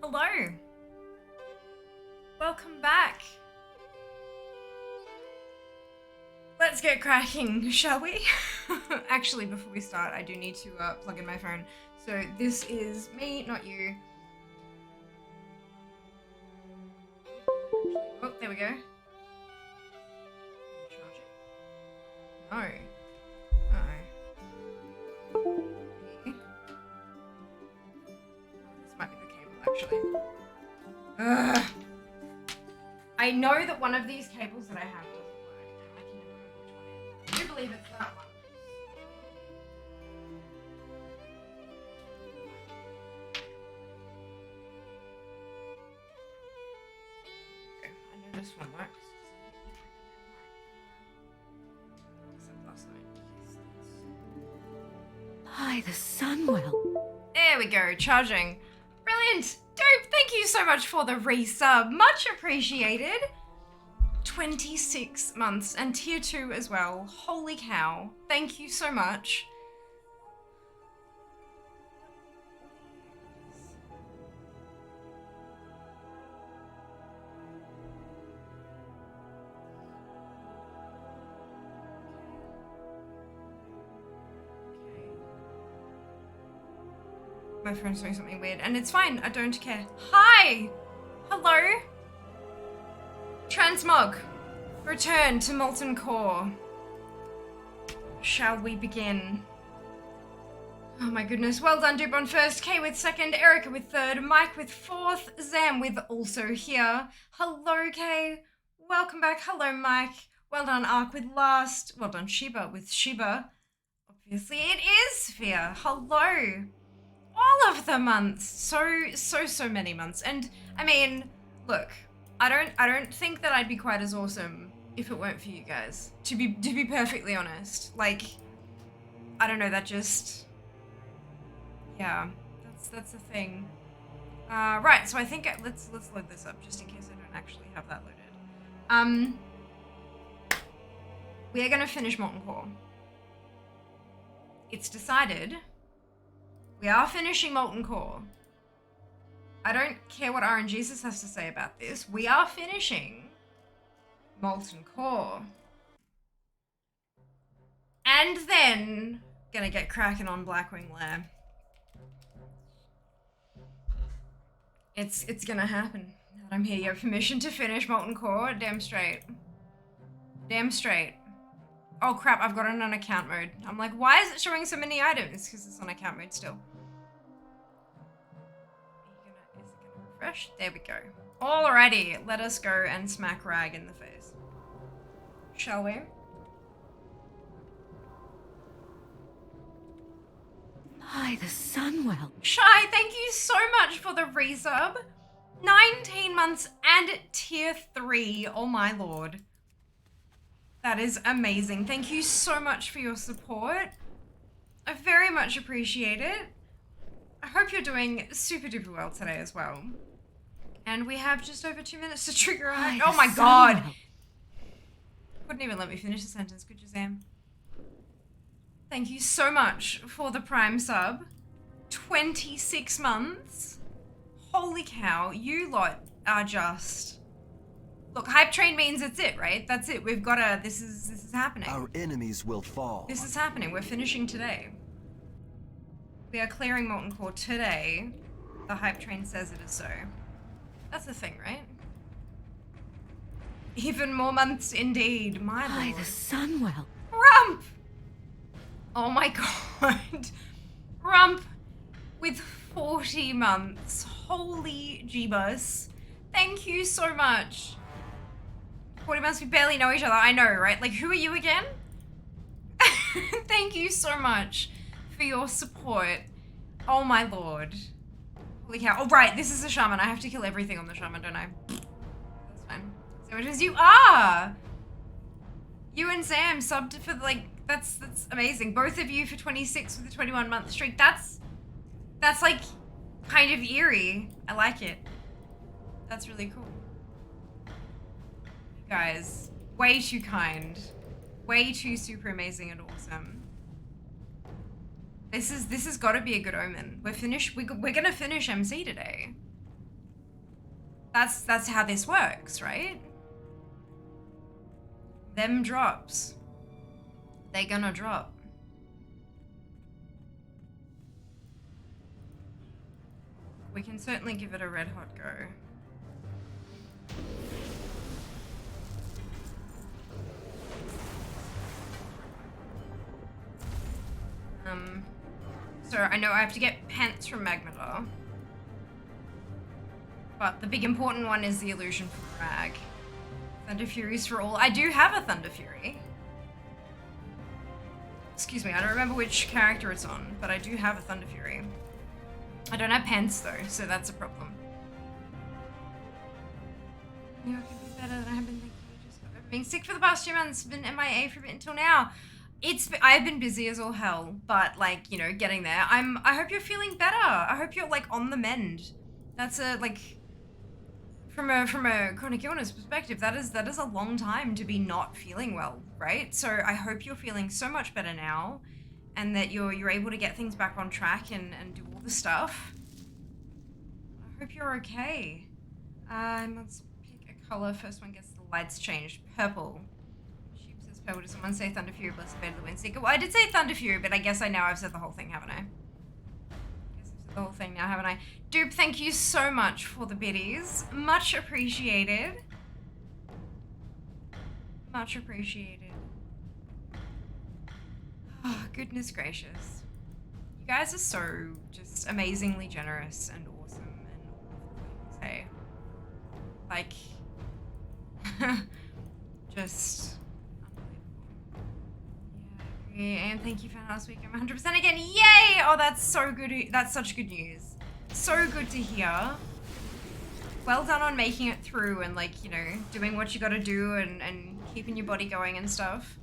Hello. Welcome back. Let's get cracking, shall we? Actually, before we start, I do need to plug in my phone. So this is me, not you. Oh, there we go. No. Uh-oh. Okay. This might be the cable, actually. Ugh. I know that one of these cables that I have doesn't work. I can never remember which one it is. I do believe it's that one. Okay, I know this one works. Except last night. By the Sunwell. There we go, charging. Brilliant! Dope, thank you so much for the resub. Much appreciated. 26 months and tier 2 as well. Holy cow. Thank you so much. My phone's doing something weird, and it's fine. I don't care. Hi! Hello? Transmog. Return to Molten Core. Shall we begin? Oh my goodness. Well done, Dub on first, Kay with second, Erica with third, Mike with fourth, Zam with also here. Hello, Kay. Welcome back. Hello, Mike. Well done, Ark with last. Well done, Shiba with Shiba. Obviously, it is Sphere. Hello. All of the months. So many months. And I mean, look, I don't think that I'd be quite as awesome if it weren't for you guys. To be perfectly honest. Like, I don't know, that just, yeah, that's the thing. Right, so I think let's load this up just in case I don't actually have that loaded. We are gonna finish Molten Core. It's decided. We are finishing Molten Core. I don't care what RNGesus has to say about this. We are finishing Molten Core. And then gonna get cracking on Blackwing Lair. It's gonna happen. I'm here. You have permission to finish Molten Core. Damn straight. Damn straight. Oh crap, I've got it on account mode. I'm like, why is it showing so many items? Because it's on account mode still. Is it gonna refresh? There we go. Alrighty, let us go and smack Rag in the face. Shall we? By the Sunwell. Shy, thank you so much for the resub. 19 months and tier 3. Oh my lord. That is amazing. Thank you so much for your support. I very much appreciate it. I hope you're doing super duper well today as well. And we have just over 2 minutes to trigger a hack. Oh my god. Couldn't even let me finish the sentence, could you, Sam? Thank you so much for the Prime sub. 26 months. Holy cow, you lot are just... Look, hype train means it's it, right? That's it. We've got to... This is happening. Our enemies will fall. This is happening. We're finishing today. We are clearing Molten Core today. The hype train says it is so. That's the thing, right? Even more months indeed, my By lord. the Sunwell. Rump! Oh my god. Rump with 40 months. Holy jeebus. Thank you so much. 40 months, we barely know each other. I know, right? Like, who are you again? Thank you so much for your support. Oh my lord. Holy cow. Oh, right, this is a shaman. I have to kill everything on the shaman, don't I? That's fine. So it is. You are! You and Sam subbed for, like, that's amazing. Both of you for 26 with a 21-month streak. That's like, kind of eerie. I like it. That's really cool. You guys, way too kind. Way too super amazing and awesome. This has got to be a good omen. We're gonna finish MC today. That's how this works, right? Them drops. They gonna drop. We can certainly give it a red hot go. So I know I have to get pants from Magmador. But the big important one is the illusion from Rag. Thunder Furies for all. I do have a Thunder Fury. Excuse me, I don't remember which character it's on, but I do have a Thunder Fury. I don't have pants though, so that's a problem. Yeah, I could be better than I have been thinking. I've been sick for the past 2 months, been MIA for a bit until now. I've been busy as all hell, but like, you know, getting there. I hope you're feeling better. I hope you're like on the mend. That's from a chronic illness perspective, that is a long time to be not feeling well, right? So I hope you're feeling so much better now, and that you're able to get things back on track and do all the stuff. I hope you're okay. Let's pick a color. First one gets the lights changed. Purple. Sheep says purple. Does someone say Thunder Fury bless the fate of the Windseeker? Well, I did say Thunder Fury, but I guess I've said the whole thing, haven't I? The whole thing now, haven't I? Dupe, thank you so much for the biddies. Much appreciated. Much appreciated. Oh, goodness gracious. You guys are so just amazingly generous and awesome and all the things, hey? Like, just and thank you for last week. I'm 100% again. Yay! Oh, that's so good. That's such good news. So good to hear. Well done on making it through and, like, you know, doing what you gotta do and keeping your body going and stuff.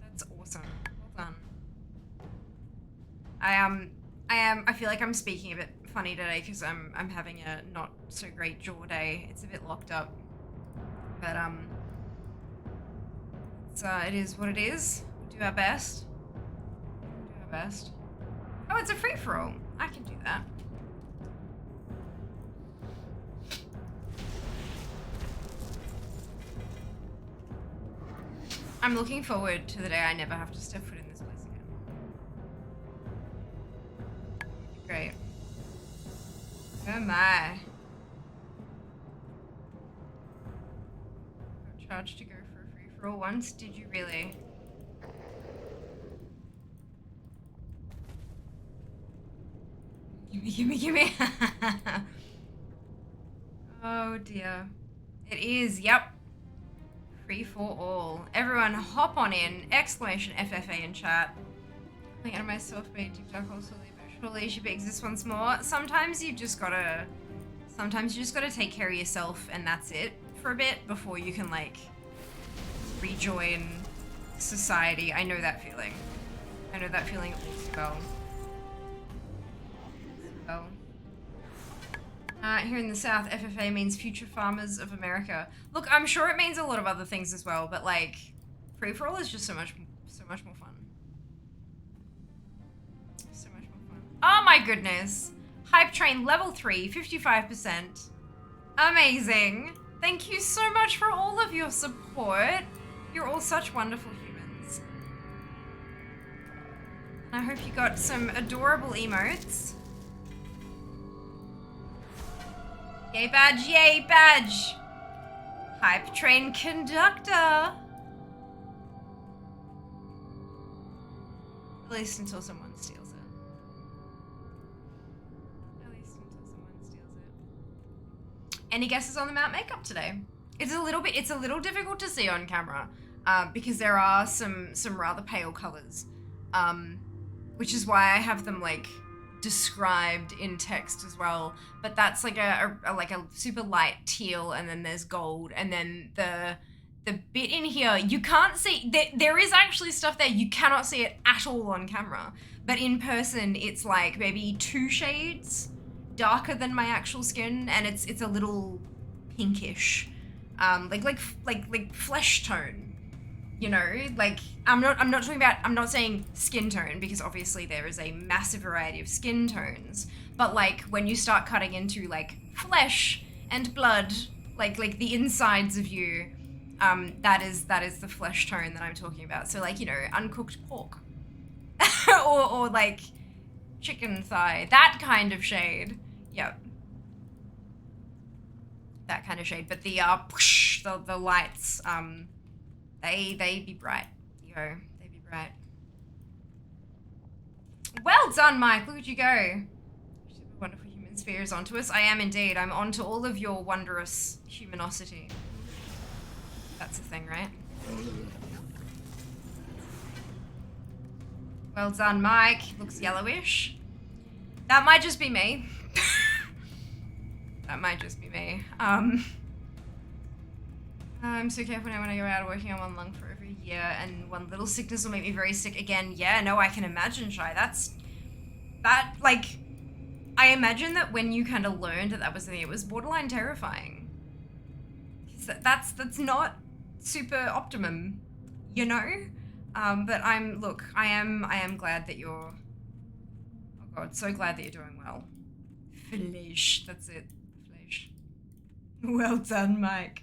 That's awesome. Well done. I feel like I'm speaking a bit funny today because I'm having a not so great jaw day. It's a bit locked up. But, it is what it is. Do our best. Do our best. Oh, it's a free-for-all. I can do that. I'm looking forward to the day I never have to step foot in this place again. Great. Oh my. Got charged to go for a free-for-all once. Did you really? Gimme. Oh dear. It is, yep. Free for all. Everyone hop on in. Exclamation FFA in chat. Looking at my self-made TikTok also surely should exist once more. Sometimes you just gotta take care of yourself and that's it for a bit before you can like rejoin society. I know that feeling. I know that feeling as well. Here in the South, FFA means Future Farmers of America. Look, I'm sure it means a lot of other things as well, but like, free-for-all is just so much more fun. So much more fun. Oh my goodness! Hype Train level 3, 55%. Amazing! Thank you so much for all of your support. You're all such wonderful humans. I hope you got some adorable emotes. Yay badge, yay badge! Hype train conductor! At least until someone steals it. At least until someone steals it. Any guesses on the Mount makeup today? It's a little difficult to see on camera, because there are some rather pale colors, which is why I have them like described in text as well. But that's like a super light teal, and then there's gold, and then the bit in here you can't see. There is actually stuff there you cannot see it at all on camera, but in person it's like maybe 2 shades darker than my actual skin, and it's a little pinkish, like flesh tone. You know, like, I'm not saying skin tone, because obviously there is a massive variety of skin tones, but like when you start cutting into like flesh and blood, like the insides of you, that is the flesh tone that I'm talking about. So like, you know, uncooked pork. or like chicken thigh, that kind of shade. Yep. That kind of shade. But the the lights, they be bright. Yo, they be bright. Well done, Mike. Look at you go. Wonderful human sphere is onto us. I am indeed. I'm onto all of your wondrous humanosity. That's the thing, right? Well done, Mike. Looks yellowish. That might just be me. That might just be me. I'm so careful now when I go out working on one lung for over a year, and one little sickness will make me very sick again. Yeah, no, I can imagine, Shy. Like, I imagine that when you kind of learned that was the thing, it was borderline terrifying. That's not super optimum, you know? But I am glad that you're, oh God, so glad that you're doing well. Flesh, that's it, flesh. Well done, Mike.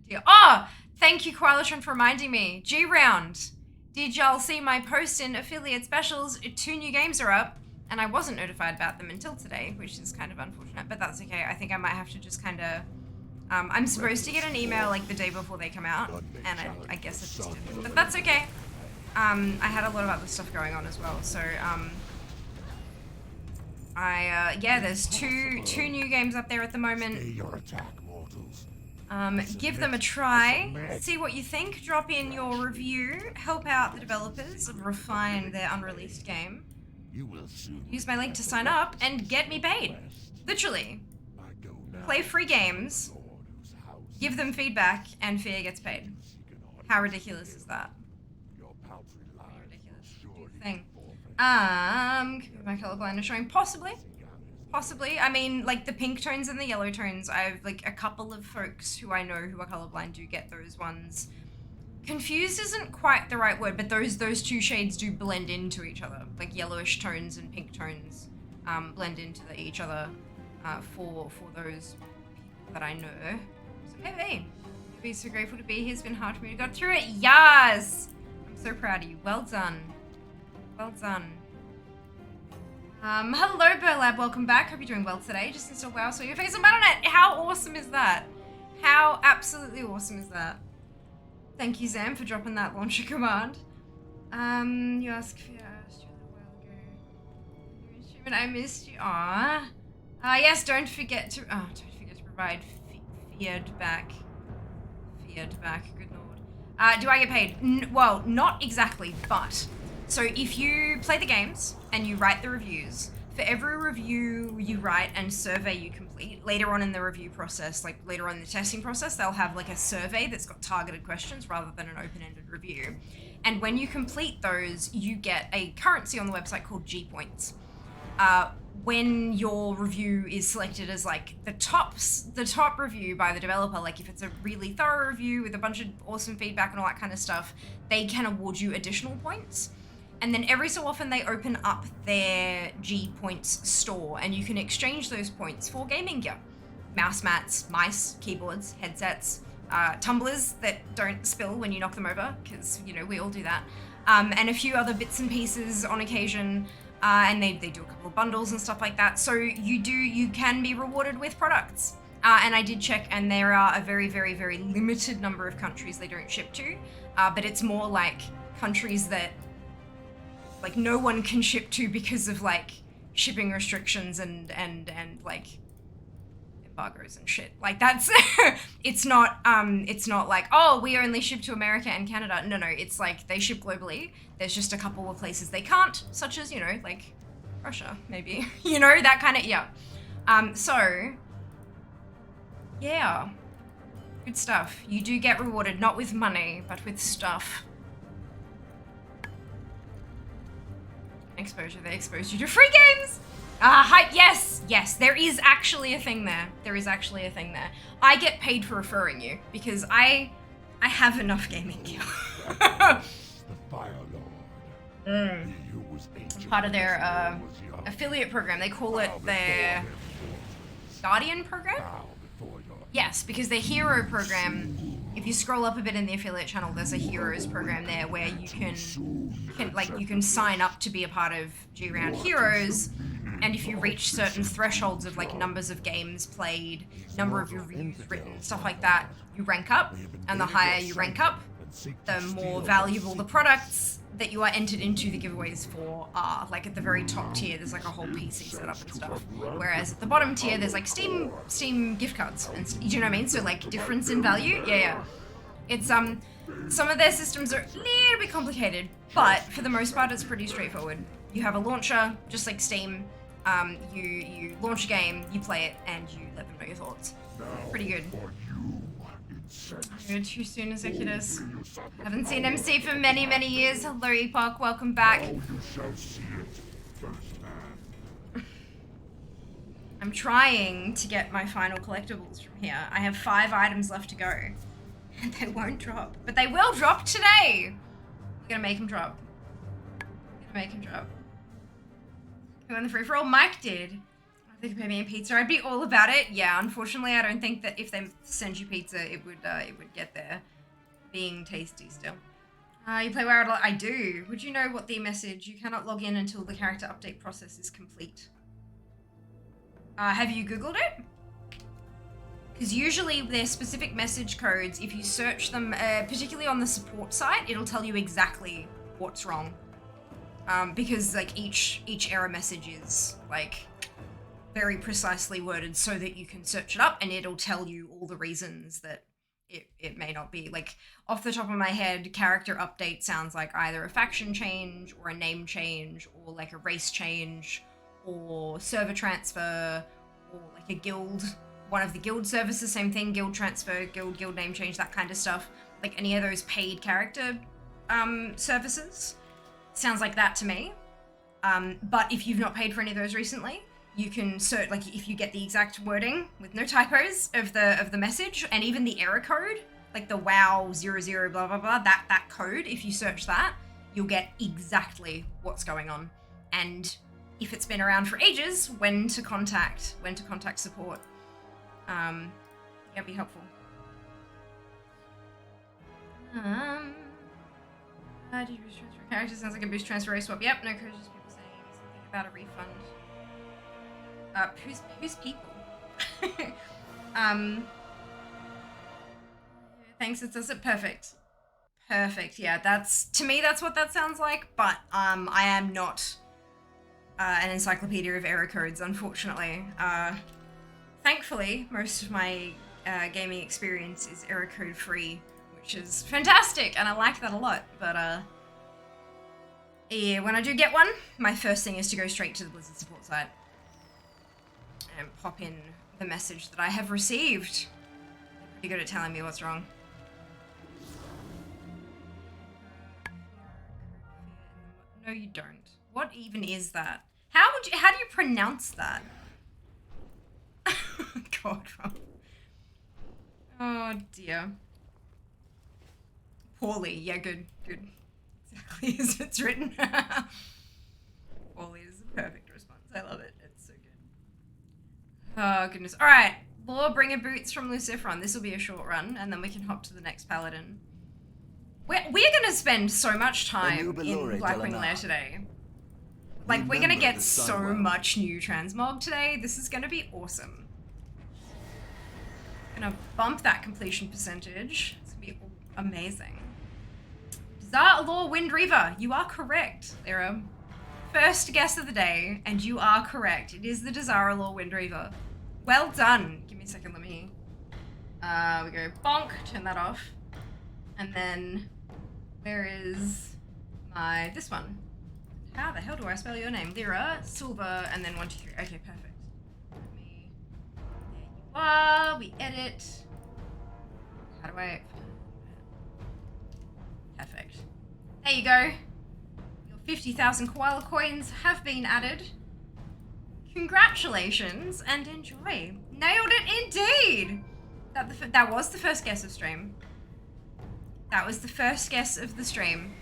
Dear. Oh, thank you, Koalitron, for reminding me. G-Round, did y'all see my post in affiliate specials? 2 new games are up, and I wasn't notified about them until today, which is kind of unfortunate, but that's okay. I think I might have to just kind of, I'm supposed to get an email like the day before they come out, and I guess it just didn't, but that's okay. I had a lot of other stuff going on as well, so, yeah, there's two new games up there at the moment. Give them a try, see what you think, drop in your review, help out the developers refine their unreleased game. Use my link to sign up and get me paid. Literally. Play free games, give them feedback, and Fear gets paid. How ridiculous is that? Pretty ridiculous. Do the thing. My colorblind is showing possibly. I mean, like the pink tones and the yellow tones, I have like a couple of folks who I know who are colorblind do get those ones. Confused isn't quite the right word, but those 2 shades do blend into each other. Like yellowish tones and pink tones blend into each other for those people that I know. So maybe. Be so grateful to be here. It's been hard for me to go through it. Yes! I'm so proud of you. Well done. Well done. Hello, Burlab. Welcome back. Hope you're doing well today. Just installed WoW, so your face on Battle.net. How awesome is that? How absolutely awesome is that? Thank you, Zam, for dropping that launcher command. You asked if you asked you a little while ago. I missed you. Aww. Yes, don't forget to provide feedback. Feedback. Good lord. Do I get paid? Well, not exactly, but so if you play the games and you write the reviews, for every review you write and survey you complete, later on in the review process, like later on in the testing process, they'll have like a survey that's got targeted questions rather than an open-ended review. And when you complete those, you get a currency on the website called G points. When your review is selected as like the top review by the developer, like if it's a really thorough review with a bunch of awesome feedback and all that kind of stuff, they can award you additional points. And then every so often they open up their G points store and you can exchange those points for gaming gear. Mouse mats, mice, keyboards, headsets, tumblers that don't spill when you knock them over, because, you know, we all do that. And a few other bits and pieces on occasion. And they do a couple of bundles and stuff like that. So you can be rewarded with products. And I did check, and there are a very, very, very limited number of countries they don't ship to. But it's more like countries that like no one can ship to because of like shipping restrictions and like embargoes and shit. Like that's it's not like, oh, we only ship to America and Canada. No, it's like they ship globally. There's just a couple of places they can't, such as, you know, like Russia, maybe. You know, that kind of, yeah. So yeah. Good stuff. You do get rewarded, not with money, but with stuff. Exposure, they expose you to free games! Hype, yes! Yes, there is actually a thing there. I get paid for referring you, because I have enough gaming gear. The Fire Lord. Part of their affiliate program. They call it their Guardian program? Bow before your Yes, because the hero program, if you scroll up a bit in the affiliate channel, there's a heroes program there where you can sign up to be a part of G Round Heroes, and if you reach certain thresholds of like numbers of games played, number of reviews written, stuff like that, you rank up, and the higher you rank up, the more valuable the products that you are entered into the giveaways for are. Like at the very top tier, there's like a whole PC setup and stuff. Whereas at the bottom tier, there's like Steam gift cards. And do you know what I mean? So like difference in value. Yeah. It's some of their systems are a little bit complicated, but for the most part, it's pretty straightforward. You have a launcher, just like Steam. You launch a game, you play it, and you let them know your thoughts. Pretty good. You're too soon, Executus. Haven't seen MC for many, many years. Hello, Epoch. Welcome back. you shall see it firsthand. I'm trying to get my final collectibles from here. I have 5 items left to go. And they won't drop. But they will drop today. We're gonna make them drop. Who won the free-for-all? Mike did. They could pay me a pizza. I'd be all about it. Yeah, unfortunately, I don't think that if they send you pizza, it would get there. Being tasty still. You play WoW a lot? I do. Would you know what the message? You cannot log in until the character update process is complete. Have you Googled it? Because usually there's specific message codes. If you search them, particularly on the support site, it'll tell you exactly what's wrong. Because like each error message is like very precisely worded so that you can search it up and it'll tell you all the reasons that it may not be. Like off the top of my head, character update sounds like either a faction change or a name change or like a race change or server transfer or like a guild, one of the guild services, same thing, guild transfer, guild name change, that kind of stuff. Like any of those paid character services. Sounds like that to me. But if you've not paid for any of those recently, you can search, like if you get the exact wording with no typos of the message and even the error code, like the WoW 00 blah blah blah, that code, if you search that, you'll get exactly what's going on. And if it's been around for ages, when to contact support. That'd be helpful. Did you boost transfer character? Sounds like a boost transfer swap. Yep, no codes, just people saying something about a refund. Who's people? Thanks, it does it perfect. Perfect, yeah, to me that's what that sounds like, but I am not an encyclopedia of error codes, unfortunately. Thankfully, most of my gaming experience is error code free, which is fantastic, and I like that a lot, but yeah, when I do get one, my first thing is to go straight to the Blizzard support site and pop in the message that I have received. They're pretty good at telling me what's wrong. No, you don't. What even is that? How do you pronounce that? God, Rob. Oh dear. Poorly, yeah, good. Exactly as it's written. Poorly is the perfect response. I love it. It's so good. Oh goodness. All right, Lawbringer boots from Lucifron. This will be a short run, and then we can hop to the next paladin. We're gonna spend so much time in Blackwing Lair today. Like, we're gonna get so much new Transmog today. This is gonna be awesome. Gonna bump that completion percentage. It's gonna be amazing. Desire Law Wind Reaver, you are correct, Lyra. First guess of the day, and you are correct. It is the Desire Law Wind Reaver. Well done. Give me a second, let me... we go bonk, turn that off. And then, where is my... this one? How the hell do I spell your name? Lyra, Silver, and then 1, 2, 3. Okay, perfect. Let me... there you are. We edit. How do I... perfect. There you go. Your 50,000 koala coins have been added. Congratulations and enjoy. Nailed it indeed. That was the first guess of stream. That was the first guess of the stream.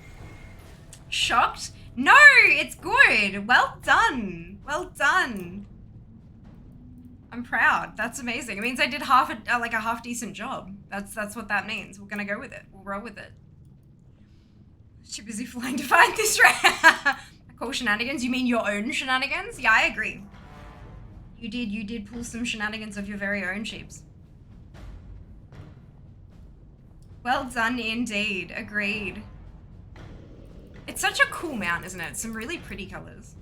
Shocked? No, it's good. Well done. Well done. I'm proud. That's amazing. It means I did a half decent job. That's what that means. We're gonna go with it. We'll roll with it. Too busy flying to find this right. I call shenanigans. You mean your own shenanigans? Yeah, I agree. You did pull some shenanigans of your very own, sheeps. Well done indeed. Agreed. It's such a cool mount, isn't it? Some really pretty colors.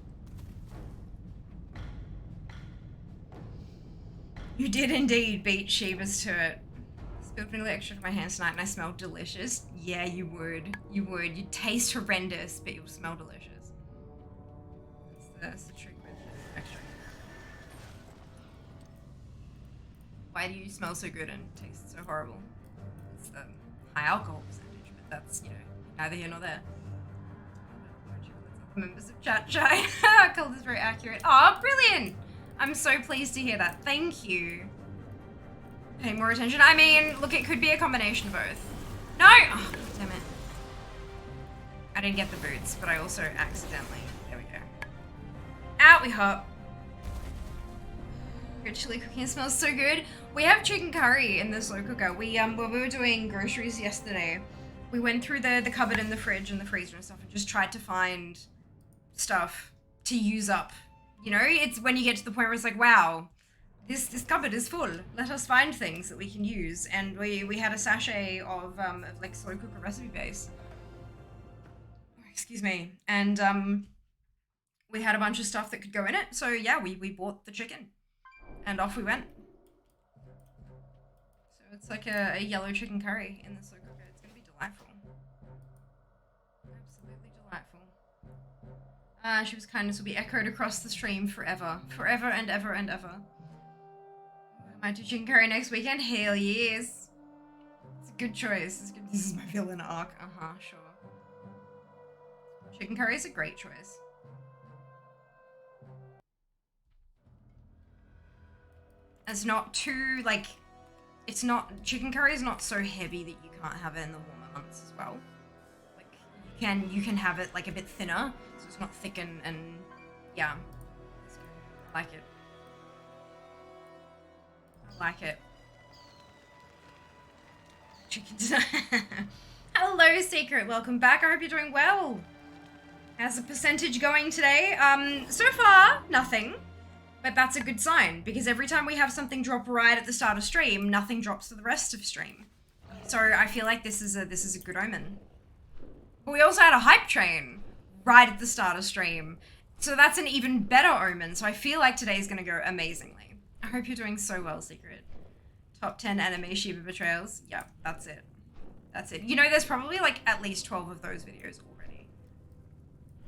You did indeed beat Sheba's to it. Spilled vanilla extra to my hands tonight and I smell delicious. Yeah, you would. You would. You'd taste horrendous, but you'll smell delicious. That's the trick with extra. Why do you smell so good and taste so horrible? It's the high alcohol percentage, but that's, you know, neither here nor there. Members of chat shy. Colour is very accurate. Oh, brilliant! I'm so pleased to hear that. Thank you. Pay more attention. I mean, look, it could be a combination of both. No! Oh, damn it. I didn't get the boots, but I also accidentally. There we go. Out we hop. Your chili cooking smells so good. We have chicken curry in the slow cooker. When we were doing groceries yesterday, we went through the cupboard and the fridge and the freezer and stuff and just tried to find stuff to use up. You know, it's when you get to the point where it's like, wow, this cupboard is full. Let us find things that we can use. And we had a sachet of like slow cooker recipe base. Oh, excuse me. And we had a bunch of stuff that could go in it. So yeah, we bought the chicken and off we went. So it's like a yellow chicken curry in the slow cooker. It's gonna be delightful. Absolutely delightful. Sheba's kindness will be echoed across the stream forever. Forever and ever and ever. Might do chicken curry next weekend? Hell yes. It's a good choice. It's good. This is my villain arc. Sure. Chicken curry is a great choice. It's not too, like, it's not, chicken curry is not so heavy that you can't have it in the warmer months as well. Like, you can have it, like, a bit thinner, so it's not thick and yeah. It's good. I like it. I like it. Chicken Hello, Secret. Welcome back. I hope you're doing well. How's the percentage going today? So far, nothing. But that's a good sign, because every time we have something drop right at the start of stream, nothing drops for the rest of stream. So I feel like this is a good omen. But we also had a hype train right at the start of stream. So that's an even better omen. So I feel like today's gonna go amazingly. I hope you're doing so well, Secret. Top 10 anime Shiba betrayals. Yeah, that's it. That's it. You know, there's probably like at least 12 of those videos already.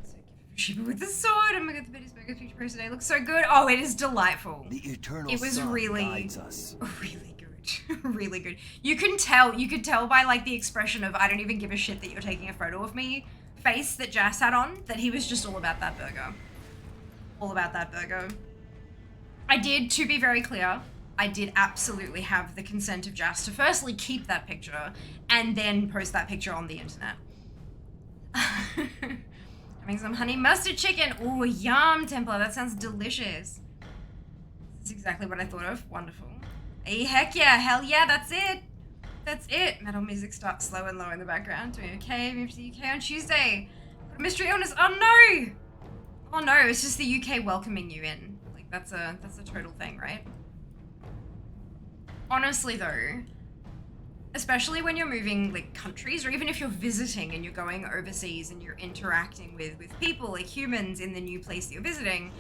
So Shiba with the sword. Oh my god, the Betty's Burger picture post today looks so good. Oh, it is delightful. The eternal it was sun really, guides us. really good. Really good. You could tell by like the expression of I don't even give a shit that you're taking a photo of me face that Jas had on, that he was just all about that burger. All about that burger. I did, to be very clear, I did absolutely have the consent of Jas to firstly keep that picture and then post that picture on the internet. Having some honey mustard chicken. Oh, yum, Templar. That sounds delicious. That's exactly what I thought of. Wonderful. Hey, heck yeah. Hell yeah, that's it. That's it. Metal music starts slow and low in the background. Doing okay. Moved to the UK on Tuesday. Got a mystery illness. Oh, no. Oh, no. It's just the UK welcoming you in. Like, that's a total thing, right? Honestly, though, especially when you're moving, like, countries, or even if you're visiting and you're going overseas and you're interacting with people, like humans in the new place that you're visiting,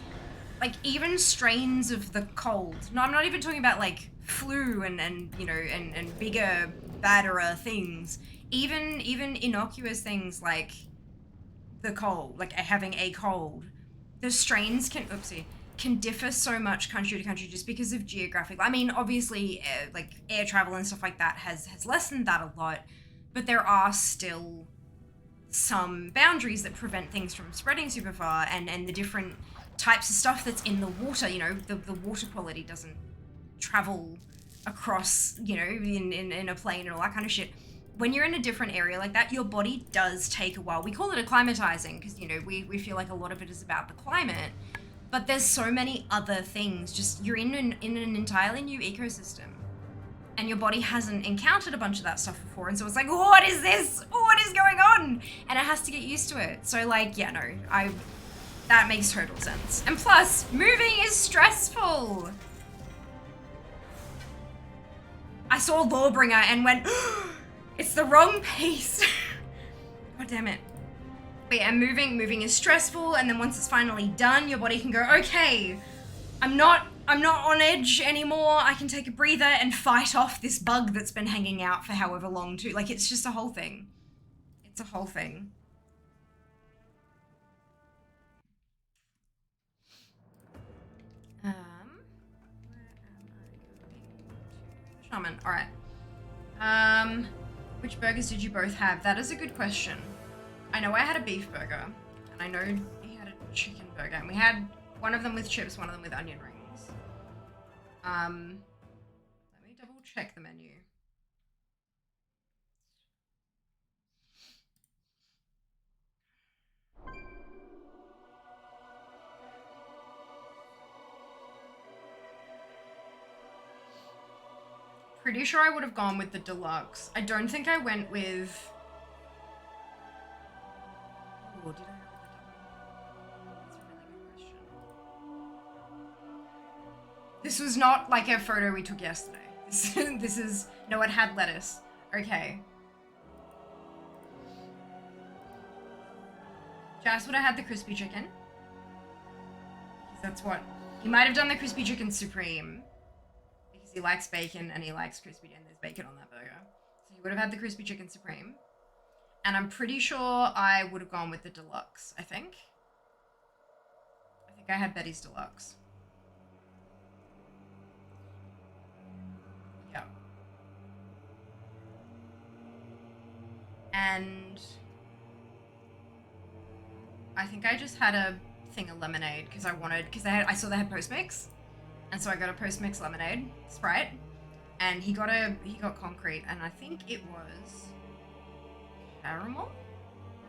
like, even strains of the cold. No, I'm not even talking about, like, flu and you know, and bigger, badderer things. Even innocuous things like the cold, like having a cold. The strains can differ so much country to country just because of geographic. I mean, obviously, like air travel and stuff like that has lessened that a lot, but there are still some boundaries that prevent things from spreading super far, and the different types of stuff that's in the water. You know, the water quality doesn't travel across, you know, in a plane and all that kind of shit. When you're in a different area like that, your body does take a while. We call it acclimatizing because, you know, we feel like a lot of it is about the climate. But there's so many other things. Just you're in an entirely new ecosystem, and your body hasn't encountered a bunch of that stuff before, and so it's like, what is this? What is going on? And it has to get used to it. So like, yeah, no, that makes total sense. And plus, moving is stressful. I saw Lawbringer and went, it's the wrong pace. God damn it. But yeah, moving is stressful, and then once it's finally done, your body can go, okay, I'm not on edge anymore. I can take a breather and fight off this bug that's been hanging out for however long too. Like, it's just a whole thing. It's a whole thing. Where am I going to? Shaman, all right. Which burgers did you both have? That is a good question. I know I had a beef burger, and I know he had a chicken burger, and we had one of them with chips, one of them with onion rings. Let me double check the menu. Pretty sure I would have gone with the deluxe. I don't think I went with... Oh, did I have the double? That's a really good question. This was not like a photo we took yesterday. This is... No, it had lettuce. Okay. Jas would have had the crispy chicken. Because that's what... He might have done the crispy chicken supreme. He likes bacon and he likes crispy, and there's bacon on that burger. So he would have had the crispy chicken supreme. And I'm pretty sure I would have gone with the deluxe, I think. I think I had Betty's deluxe. Yeah. And I think I just had a thing of lemonade because I saw they had Postmix. And so I got a Postmix lemonade, Sprite, and he got concrete, and I think it was caramel?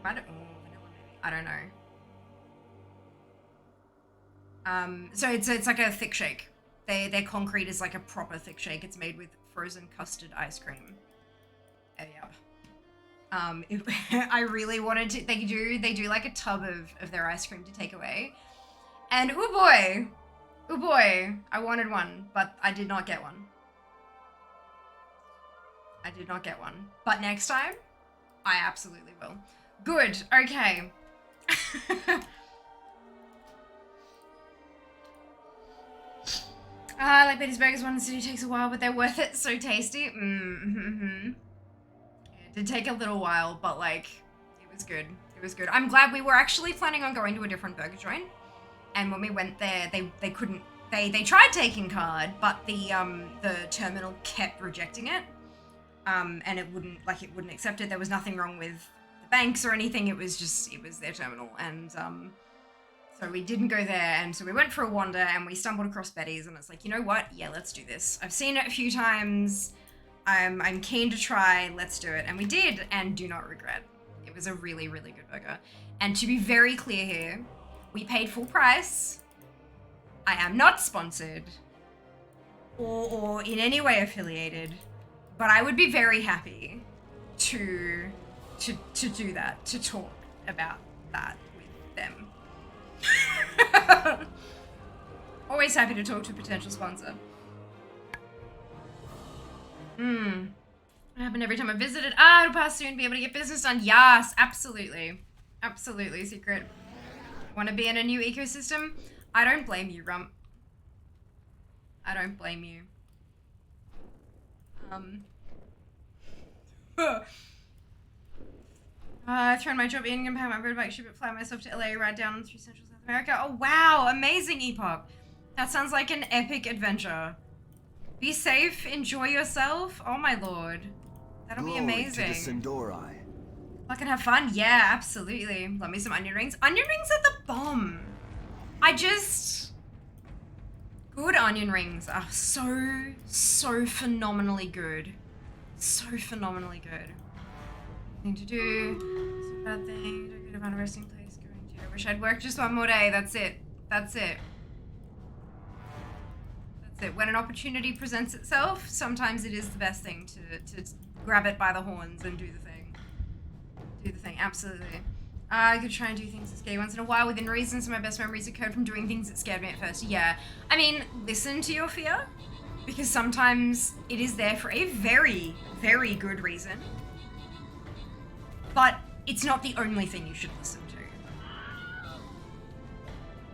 Vanilla maybe. I don't know. So it's like a thick shake. Their concrete is like a proper thick shake. It's made with frozen custard ice cream. Yeah. I really wanted to. They do like a tub of their ice cream to take away, and oh boy, I wanted one, but I did not get one. But next time, I absolutely will. Good, okay. I like Betty's Burgers. One in the city takes a while, but they're worth it. So tasty. Mm-hmm. It did take a little while, but like, it was good. I'm glad we were actually planning on going to a different burger joint. And when we went there, they couldn't. They tried taking card, but the terminal kept rejecting it, and it wouldn't accept it. There was nothing wrong with the banks or anything. It was their terminal, and so we didn't go there. And so we went for a wander, and we stumbled across Betty's, and it's like, you know what? Yeah, let's do this. I've seen it a few times. I'm keen to try. Let's do it, and we did, and do not regret. It was a really, really good burger. And to be very clear here, we paid full price. I am not sponsored or in any way affiliated, but I would be very happy to do that, to talk about that with them. Always happy to talk to a potential sponsor. It happened every time I visited. It'll pass soon, be able to get business done. Yes, absolutely. Absolutely, Secret. Want to be in a new ecosystem? I don't blame you, Rump. I don't blame you. I thrown my job in and pay my road bike ship, fly myself to LA, ride down through Central South America. Oh wow, amazing, Epoch. That sounds like an epic adventure. Be safe, enjoy yourself. Oh my lord. That'll be amazing. To the Sindori. Fucking have fun. Yeah, absolutely. Love me some onion rings. Onion rings are the bomb. Good onion rings are so phenomenally good. So phenomenally good. Thing to do. It's a bad thing. Don't get to find a resting place. Going to. I wish I'd worked just one more day. That's it. that when an opportunity presents itself, sometimes it is the best thing to grab it by the horns and do the thing. Do the thing, absolutely. I could try and do things that scare you once in a while within reason, so my best memories occurred from doing things that scared me at first. Yeah. I mean, listen to your fear, because sometimes it is there for a very, very good reason. But it's not the only thing you should listen to.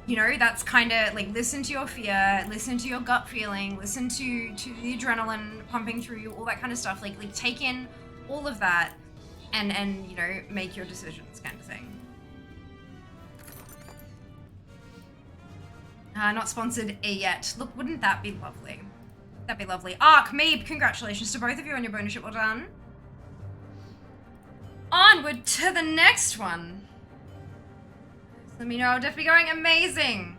You know, that's kind of like, listen to your fear, listen to your gut feeling, listen to the adrenaline pumping through you, all that kind of stuff. Like take in all of that and you know, make your decisions kind of thing. Not sponsored yet. Look, wouldn't that be lovely? That'd be lovely. Ark, Meeb, congratulations to both of you on your bonus ship. Well done. Onward to the next one. Let me know. I'll definitely be going. Amazing.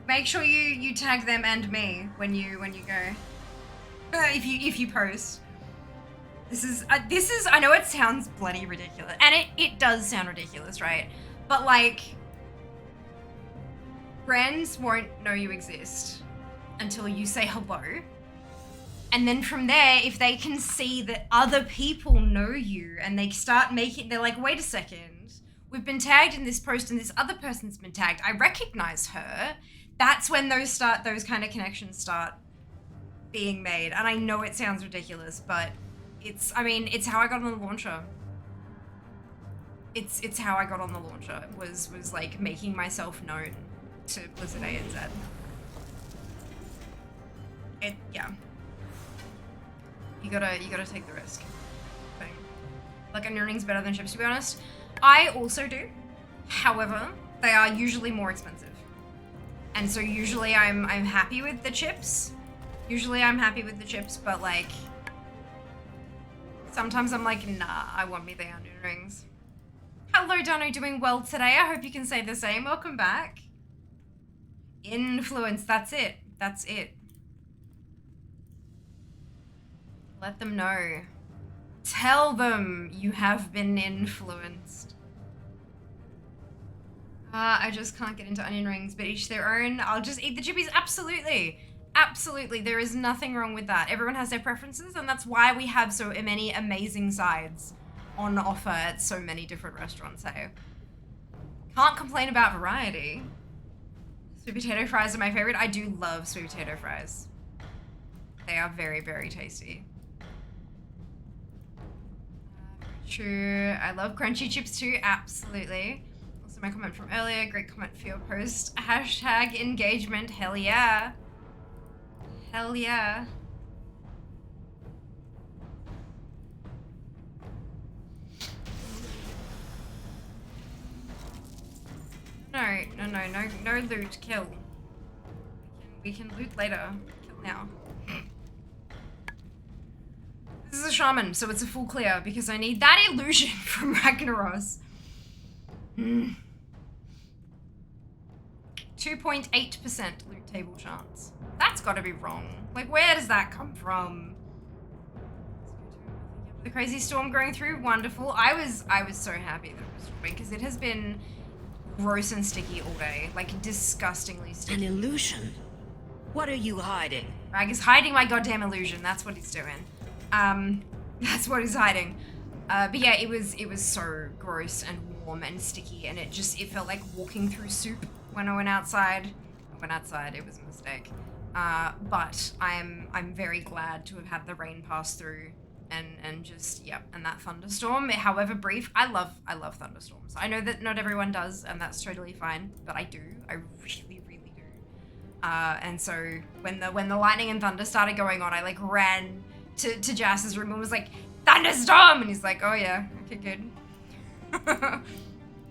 Make sure you tag them and me when you go. If you post. This is I know it sounds bloody ridiculous, and it does sound ridiculous, right? But like, friends won't know you exist until you say hello. And then from there, if they can see that other people know you and they start making, they're like, wait a second, we've been tagged in this post and this other person's been tagged. I recognize her. That's when those kind of connections start being made. And I know it sounds ridiculous, but it's how I got on the launcher. It's how I got on the launcher, was like making myself known to Blizzard ANZ. Yeah. You gotta take the risk. Thing. Like, an earning's better than chips, to be honest. I also do. However, they are usually more expensive. And so usually I'm happy with the chips. But like, sometimes I'm like, nah, I want me the onion rings. Hello, Dano, doing well today. I hope you can say the same. Welcome back. Influence, that's it. Let them know. Tell them you have been influenced. I just can't get into onion rings, but each their own. I'll just eat the chippies. Absolutely. There is nothing wrong with that. Everyone has their preferences, and that's why we have so many amazing sides on offer at so many different restaurants, hey? Can't complain about variety. Sweet potato fries are my favorite. I do love sweet potato fries. They are very, very tasty. True. I love crunchy chips too. Absolutely. Also, my comment from earlier. Great comment for your post. Hashtag engagement. Hell yeah. Hell yeah. No loot. Kill. We can loot later. Kill now. This is a shaman, so it's a full clear because I need that illusion from Ragnaros. 2.8% loot table chance. That's gotta be wrong. Like, where does that come from? The crazy storm going through, wonderful. I was so happy that it was storming because it has been gross and sticky all day. Like, disgustingly sticky. An illusion? What are you hiding? Rag is hiding my goddamn illusion. That's what he's doing. That's what he's hiding. But yeah, it was so gross and warm and sticky, and it felt like walking through soup when I went outside. It was a mistake. But I'm very glad to have had the rain pass through and just, yep, and that thunderstorm, however brief. I love thunderstorms. I know that not everyone does, and that's totally fine, but I do. I really, really do. And so when the lightning and thunder started going on, I like ran to Jass's room and was like, thunderstorm! And he's like, oh yeah, okay, good.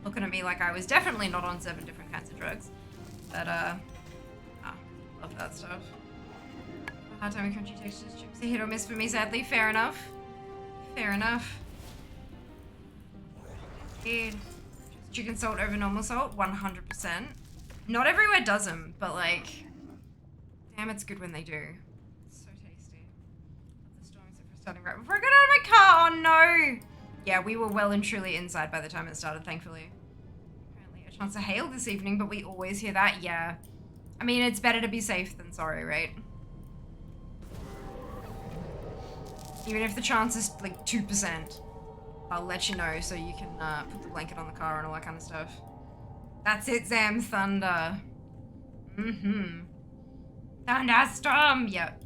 Looking at me like I was definitely not on 7 different kinds of drugs. But, love that stuff. Hard time with crunchy textures, chips a hit or miss for me, sadly. Fair enough. Yeah. Chicken salt over normal salt, 100%. Not everywhere does them, but like, damn, it's good when they do. It's so tasty. The storm except for starting right before I got out of my car. Oh no! Yeah, we were well and truly inside by the time it started, thankfully. Apparently a chance of hail this evening, but we always hear that. Yeah. I mean, it's better to be safe than sorry, right? Even if the chance is like 2%, I'll let you know so you can put the blanket on the car and all that kind of stuff. That's it, Zam Thunder. Mm-hmm. Thunderstorm! Yep.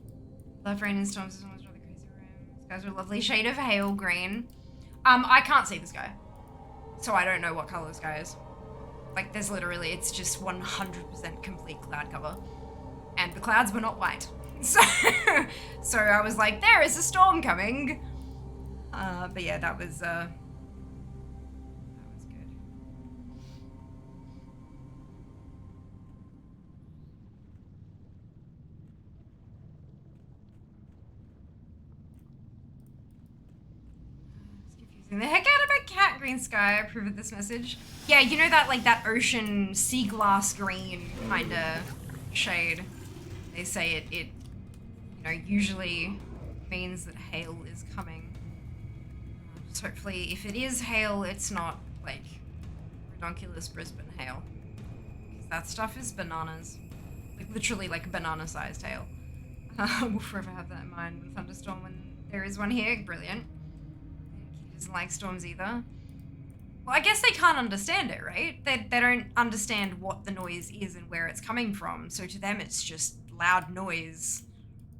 Love rain and storms is almost really crazy room. Skies are a lovely shade of hail green. I can't see the sky. So I don't know what color the sky is. Like, there's literally, it's just 100% complete cloud cover. And the clouds were not white. So I was like, there is a storm coming. But yeah, that was good. It's confusing the heck out of my cat. Green sky, I approve of this message. Yeah, you know that, like, that ocean sea glass green kind of shade. They say it you know, usually means that hail is coming. So hopefully, if it is hail, it's not, like, redonkulous Brisbane hail. Because that stuff is bananas. Like, literally, like, banana-sized hail. We'll forever have that in mind with thunderstorm when there is one here. Brilliant. He doesn't like storms either. Well, I guess they can't understand it, right? They don't understand what the noise is and where it's coming from. So to them, it's just loud noise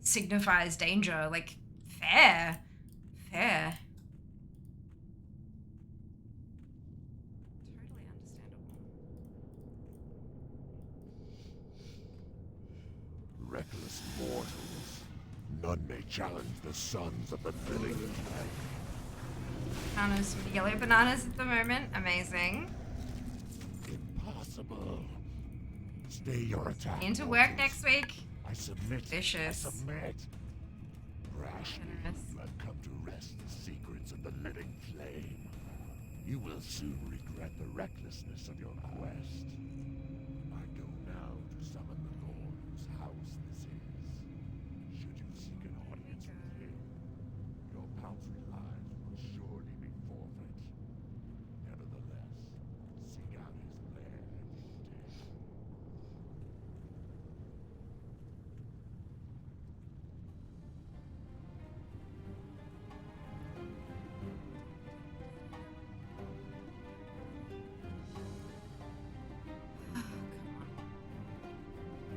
signifies danger. Like, fair. Fair. Totally understandable. Reckless mortals. None may challenge the sons of the living flame. Bananas, yellow bananas at the moment. Amazing. Impossible. Stay your attack. Into work next week. I submit. Vicious. I submit. Rashly, Generous. you have come to wrest the secrets of the living flame. You will soon regret the recklessness of your quest. I go now to summon the Lord whose house this is. Should you seek an audience with him, your paltry lives will surely be forfeit. Nevertheless, seek out his lair instead.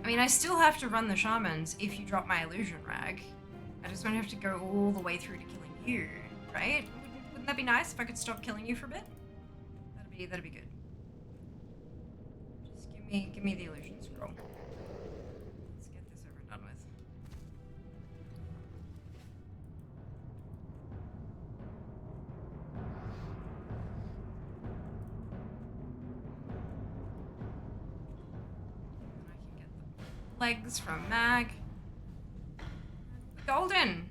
I mean, I still have to run the shamans if you drop my illusion rag. I just don't have to go all the way through to killing you, right? Wouldn't that be nice if I could stop killing you for a bit? That'd be good. Just give me the illusion scroll. Let's get this over and done with. Legs from Mag. Golden.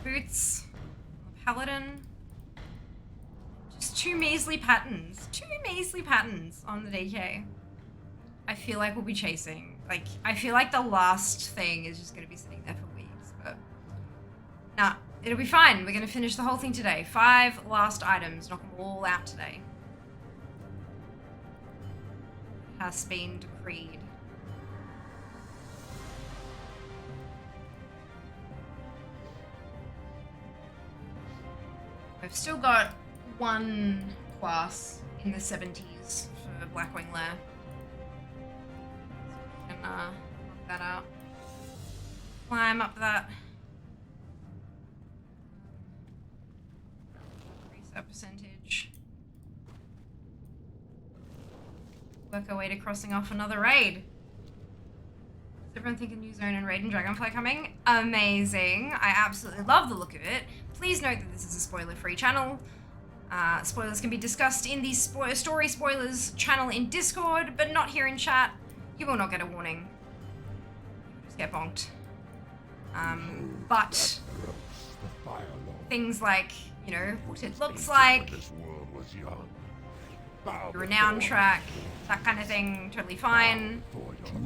Boots. Paladin. Just two measly patterns. Two measly patterns on the DK. I feel like we'll be chasing. Like, I feel like the last thing is just going to be sitting there for weeks, but... Nah, it'll be fine. We're going to finish the whole thing today. 5 last items. Knock them all out today. Has been decreed. I've still got one class in the 70s for Blackwing Lair. So we can knock that out. Climb up that. Increase that percentage. Work our way to crossing off another raid. Does everyone think a new zone and raid and Dragonfly coming? Amazing. I absolutely love the look of it. Please note that this is a spoiler-free channel. Spoilers can be discussed in the story spoilers channel in Discord, but not here in chat. You will not get a warning. You'll just get bonked. But things like, you know, what it looks like, the renown track, that kind of thing, totally fine.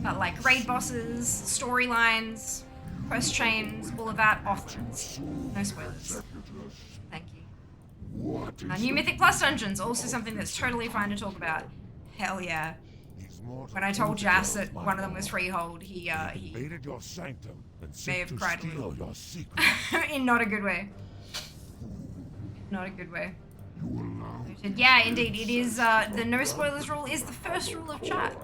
But like raid bosses, storylines, quest chains, all of that, off limits. No spoilers. Thank you. New Mythic Plus dungeons, also something that's totally fine to talk about. Hell yeah. when I told Jas that one of them was Freehold, he invaded your sanctum and may have sought to cried a steal little. your secrets. In not a good way. Not a good way. You allow Yeah, indeed, it is, the no spoilers rule is the first rule of chat.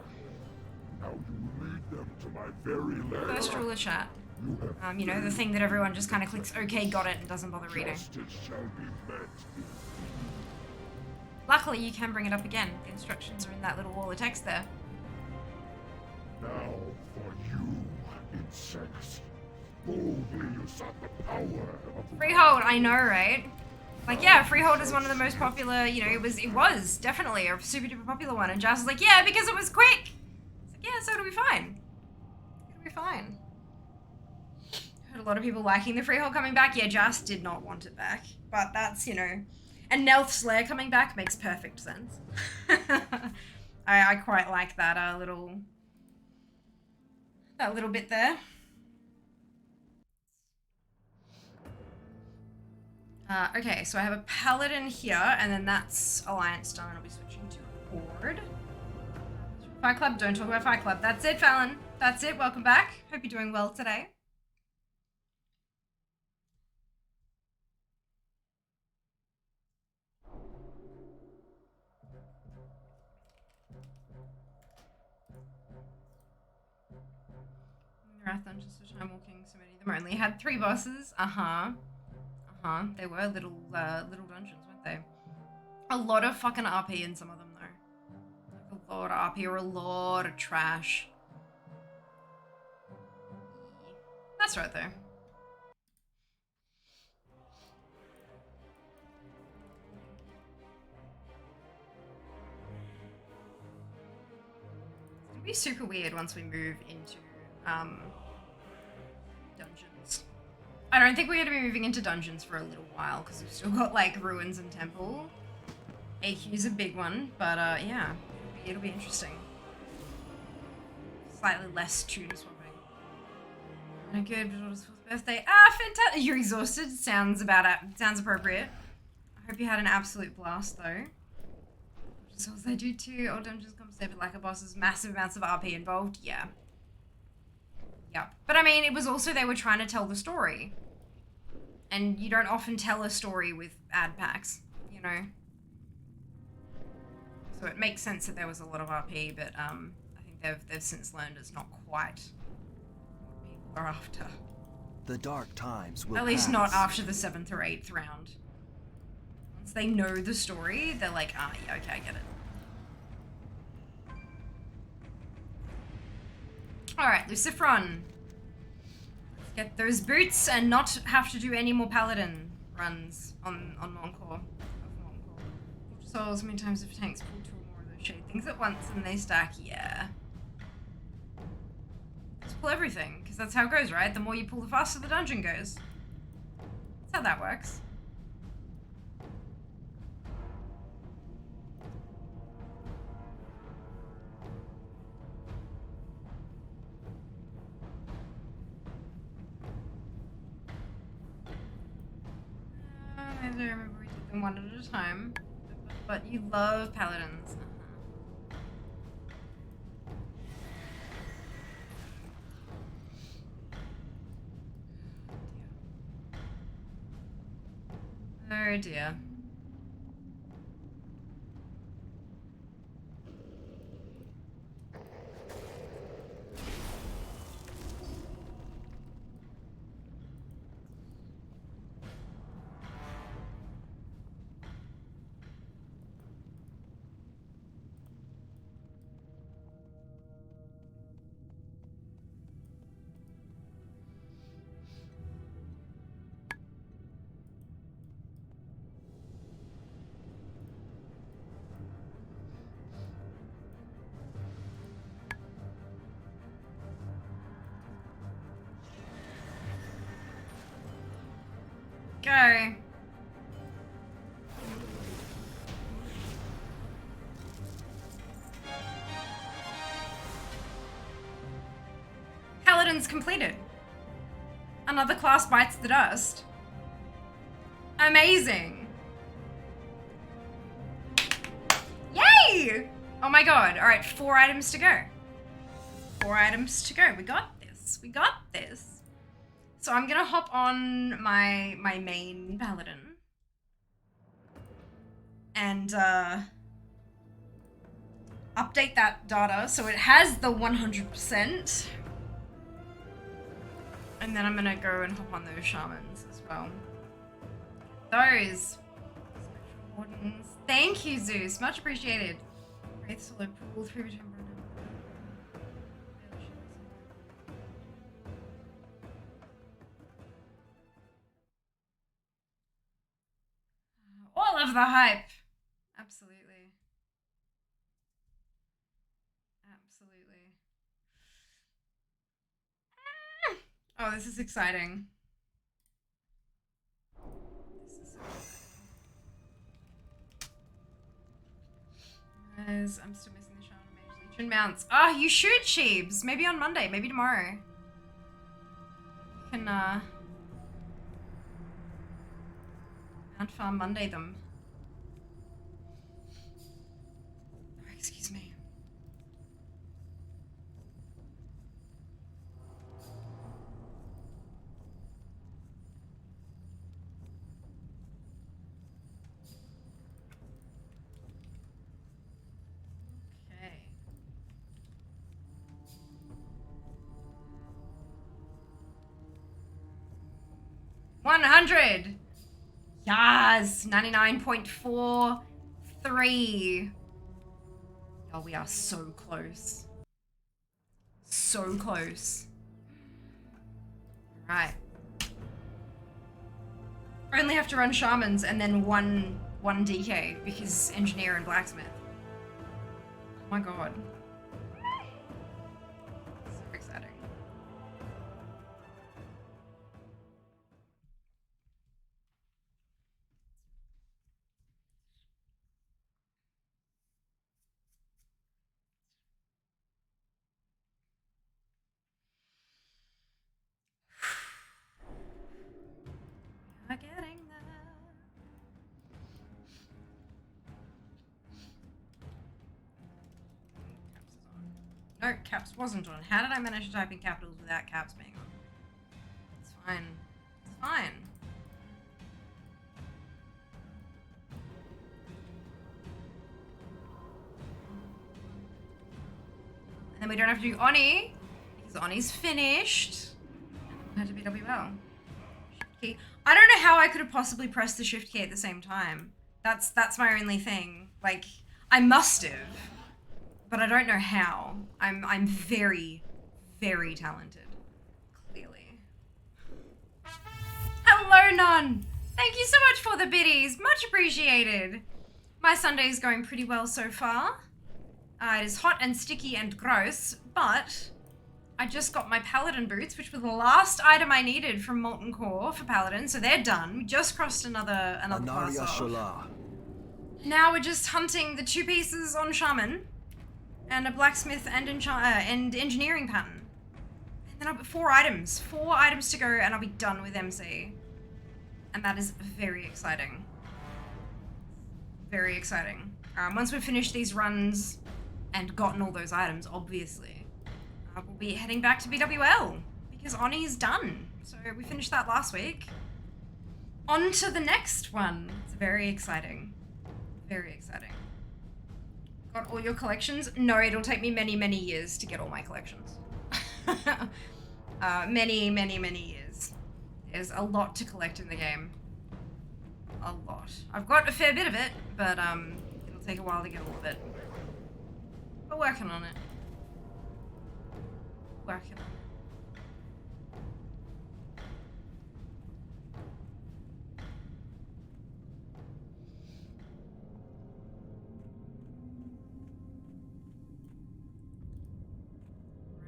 now you lead them to my very lair. First rule of chat. You have You know, the thing that everyone just kind of clicks okay, got it, and doesn't bother reading. justice shall be met. Luckily, you can bring it up again. The instructions are in that little wall of text there. Now for you, insects. Boldly you sought the power of Freehold, I know, right? Like, yeah, Freehold is one of the most popular, you know, it was definitely a super duper popular one, and Jas was like, yeah, because it was quick! It's like, yeah, so it'll be fine. It'll be fine. Heard a lot of people liking the Freehold coming back. Yeah, Jas did not want it back, but that's, you know, and Nelth's Lair coming back makes perfect sense. I quite like that little bit there. Okay, so I have a paladin here, and then that's Alliance done. I'll be switching to Horde. Fight Club, don't talk about Fight Club. That's it, Fallon. That's it, welcome back. Hope you're doing well today. Marathon, just a time walking, so many of them only had 3 bosses. They were little dungeons, weren't they? A lot of fucking RP in some of them, though. Like a lot of RP or a lot of trash. That's right, though. It'll be super weird once we move into, dungeons. I don't think we're going to be moving into dungeons for a little while, because we've still got, like, ruins and temple. AQ's a big one, but, yeah. It'll be interesting. Slightly less tune swapping. No good, but it was for the birthday. Ah, fantastic! You're exhausted? Sounds appropriate. I hope you had an absolute blast, though. Just as they do too. All dungeons compensate with lack of bosses. Massive amounts of RP involved. Yeah. Yep. But I mean, it was also they were trying to tell the story. And you don't often tell a story with ad packs, you know? So it makes sense that there was a lot of RP, but I think they've since learned it's not quite what people are after. The dark times will At least pass. not after the 7th or 8th round. Once they know the story, they're like, ah, yeah, okay, I get it. Alright, Lucifron. Let's get those boots and not have to do any more paladin runs on Encore. Souls, many times if tanks pull 2 or more of those shade things at once and they stack, yeah. Just pull everything, because that's how it goes, right? The more you pull, the faster the dungeon goes. That's how that works. I don't remember we did them one at a time, but you love paladins. Oh dear. Go. Paladin's completed. Another class bites the dust. Amazing. Yay! Oh my god. All right, 4 items to go. 4 items to go. We got this. We got this. So I'm gonna hop on my main paladin. And update that data so it has the 100%. And then I'm gonna go and hop on those shamans as well. Those wardens. Thank you, Zeus. Much appreciated. Wraith solo pool 3 return. All of the hype. Absolutely. Absolutely. Oh, this is exciting. This is so exciting. Guys, I'm still missing the Shaman Mage Legion mounts. Ah, you should, Sheebs. Maybe on Monday, maybe tomorrow. You can, Mount Farm Monday them. Oh, excuse me. Okay. 100. Yes, 99.43. Oh, we are so close. So close. Right. Only have to run shamans and then one DK because engineer and blacksmith. Oh my god. So exciting. We're getting there. Caps is on. No, caps wasn't on. How did I manage to type in capitals without caps being on? It's fine. It's fine. And then we don't have to do Oni, because Oni's finished. I had to be WL. Shift key. I don't know how I could have possibly pressed the shift key at the same time. That's my only thing. Like, I must have, but I don't know how. I'm very, very talented. Clearly. Hello, Nun. Thank you so much for the biddies. Much appreciated. My Sunday is going pretty well so far. It is hot and sticky and gross, but I just got my Paladin boots, which were the last item I needed from Molten Core for Paladin, so they're done. We just crossed another class off. Now we're just hunting the 2 pieces on Shaman, and a blacksmith and engineering pattern. And then I've got 4 items. 4 items to go, and I'll be done with MC. And that is very exciting. Very exciting. Once we've finished these runs and gotten all those items, obviously, we'll be heading back to BWL because Oni is done. So we finished that last week. On to the next one. It's very exciting. Very exciting. Got all your collections? No, it'll take me many, many years to get all my collections. Many, many, many years. There's a lot to collect in the game. A lot. I've got a fair bit of it, but it'll take a while to get all of it. We're working on it. Working on it.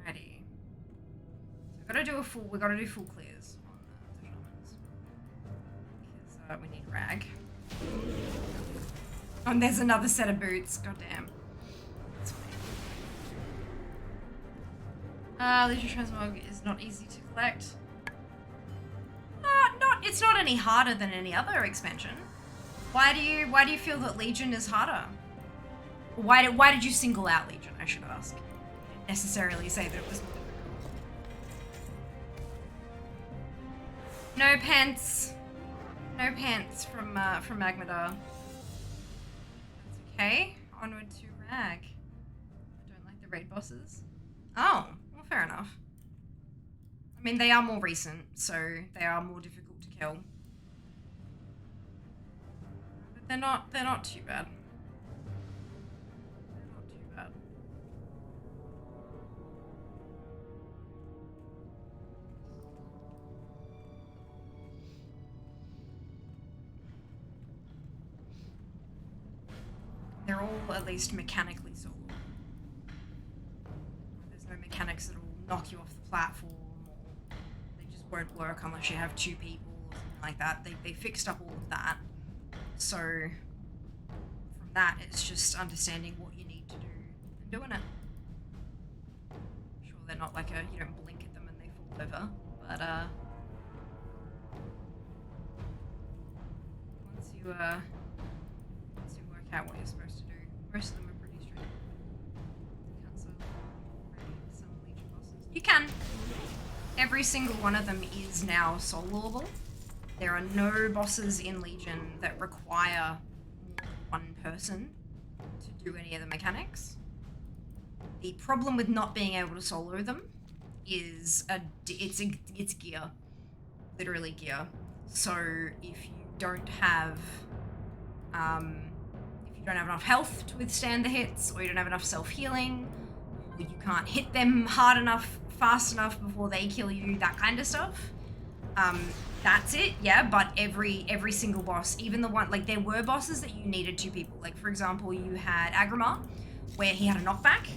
Ready. So we gotta do full clears on the shamans. Because we need rag. Oh, and there's another set of boots. Goddamn. Legion Transmog is not easy to collect. It's not any harder than any other expansion. Why do you feel that Legion is harder? Why did you single out Legion, I should ask? You didn't necessarily say that it was more difficult. No pants. No pants from Magmadar. That's okay. Onward to Rag. I don't like the raid bosses. Oh, well, fair enough. I mean, they are more recent, so they are more difficult to kill. But they're not too bad. They're not too bad. They're all at least mechanically solo. There's no mechanics that will knock you off the platform, or they just won't work unless you have 2 people or something like that. They fixed up all of that. So from that, it's just understanding what you need to do and doing it. Sure, they're not like you don't blink at them and they fall over, but once you work out what you're supposed to do, most of them are pretty straightforward. You can't solo some Legion bosses. You can. Every single one of them is now soloable. There are no bosses in Legion that require more than one person to do any of the mechanics. The problem with not being able to solo them is it's gear, literally gear. So if you don't have enough health to withstand the hits, or you don't have enough self-healing, or you can't hit them hard enough, fast enough before they kill you, that kind of stuff. That's it, yeah, but every single boss, even the one, like, there were bosses that you needed 2 people. Like, for example, you had Agrimar, where he had a knockback,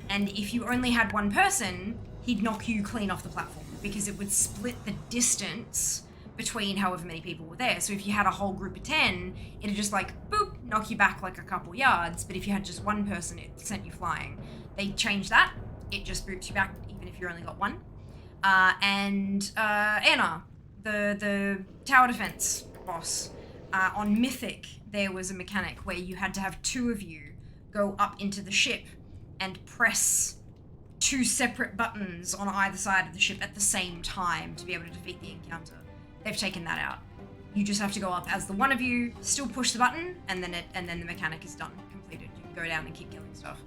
and if you only had 1 person, he'd knock you clean off the platform, because it would split the distance between however many people were there. So if you had a whole group of 10, it'd just like, boop, knock you back like a couple yards, but if you had just 1 person, it sent you flying. They changed that. It just boots you back, even if you only got 1. Anna, the tower defense boss, on Mythic, there was a mechanic where you had to have 2 of you go up into the ship and press 2 separate buttons on either side of the ship at the same time to be able to defeat the encounter. They've taken that out. You just have to go up as the one of you, still push the button, and then the mechanic is done, completed. You can go down and keep killing stuff.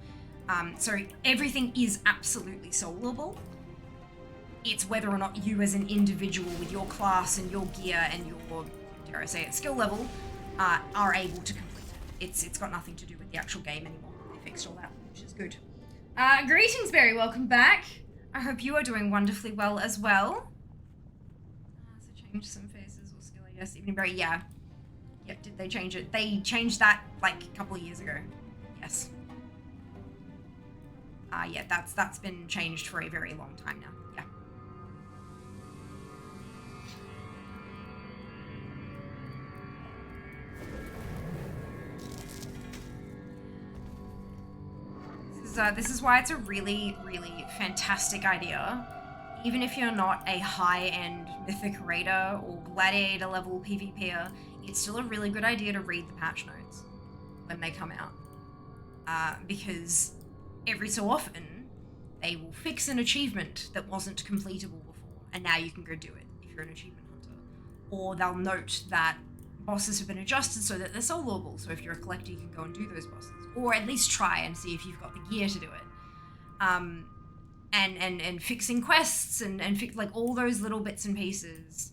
So everything is absolutely soloable. It's whether or not you as an individual with your class and your gear and your, dare I say it, skill level, are able to complete it. It's got nothing to do with the actual game anymore. They fixed all that, which is good. Greetings, Barry, welcome back. I hope you are doing wonderfully well as well. So change some faces or skill, I guess. Evening Barry, yeah. Yep, did they change it? They changed that like a couple of years ago. Yes. Yeah, that's been changed for a very long time now. Yeah. This is why it's a really, really fantastic idea. Even if you're not a high-end Mythic Raider or Gladiator level PvPer, it's still a really good idea to read the patch notes when they come out. Because every so often, they will fix an achievement that wasn't completable before, and now you can go do it if you're an achievement hunter. Or they'll note that bosses have been adjusted so that they're soloable, so if you're a collector, you can go and do those bosses. Or at least try and see if you've got the gear to do it. And fixing quests and like all those little bits and pieces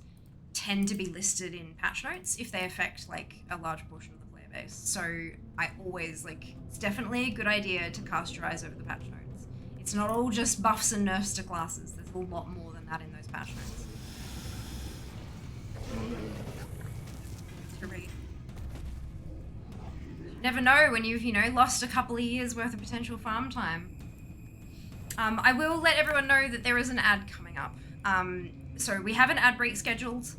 tend to be listed in patch notes if they affect like a large portion of the player base. So I always it's definitely a good idea to cast your eyes over the patch notes. It's not all just buffs and nerfs to classes. There's a lot more than that in those patch notes. To read. Never know when you've, lost a couple of years worth of potential farm time. I will let everyone know that there is an ad coming up. So we have an ad break scheduled.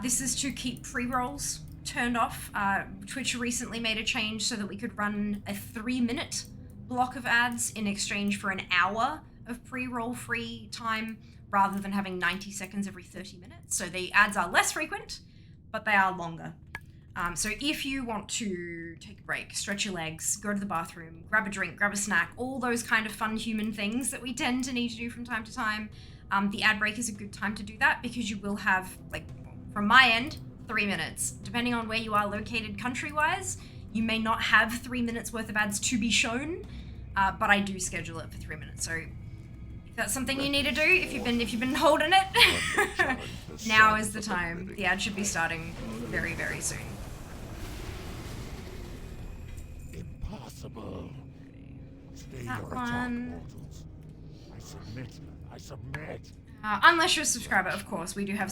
This is to keep pre-rolls turned off. Twitch recently made a change so that we could run a 3-minute block of ads in exchange for an hour of pre-roll free time rather than having 90 seconds every 30 minutes. So the ads are less frequent, but they are longer. So if you want to take a break, stretch your legs, go to the bathroom, grab a drink, grab a snack, all those kind of fun human things that we tend to need to do from time to time, the ad break is a good time to do that because you will have, like, from my end, 3 minutes. Depending on where you are located country-wise, you may not have 3 minutes worth of ads to be shown, but I do schedule it for 3 minutes. So if that's something you need to do, if you've been holding it, now is the time. The ad should be starting very, very soon. Impossible. Stay That your one. attack, mortals. I submit. Unless you're a subscriber, of course, we have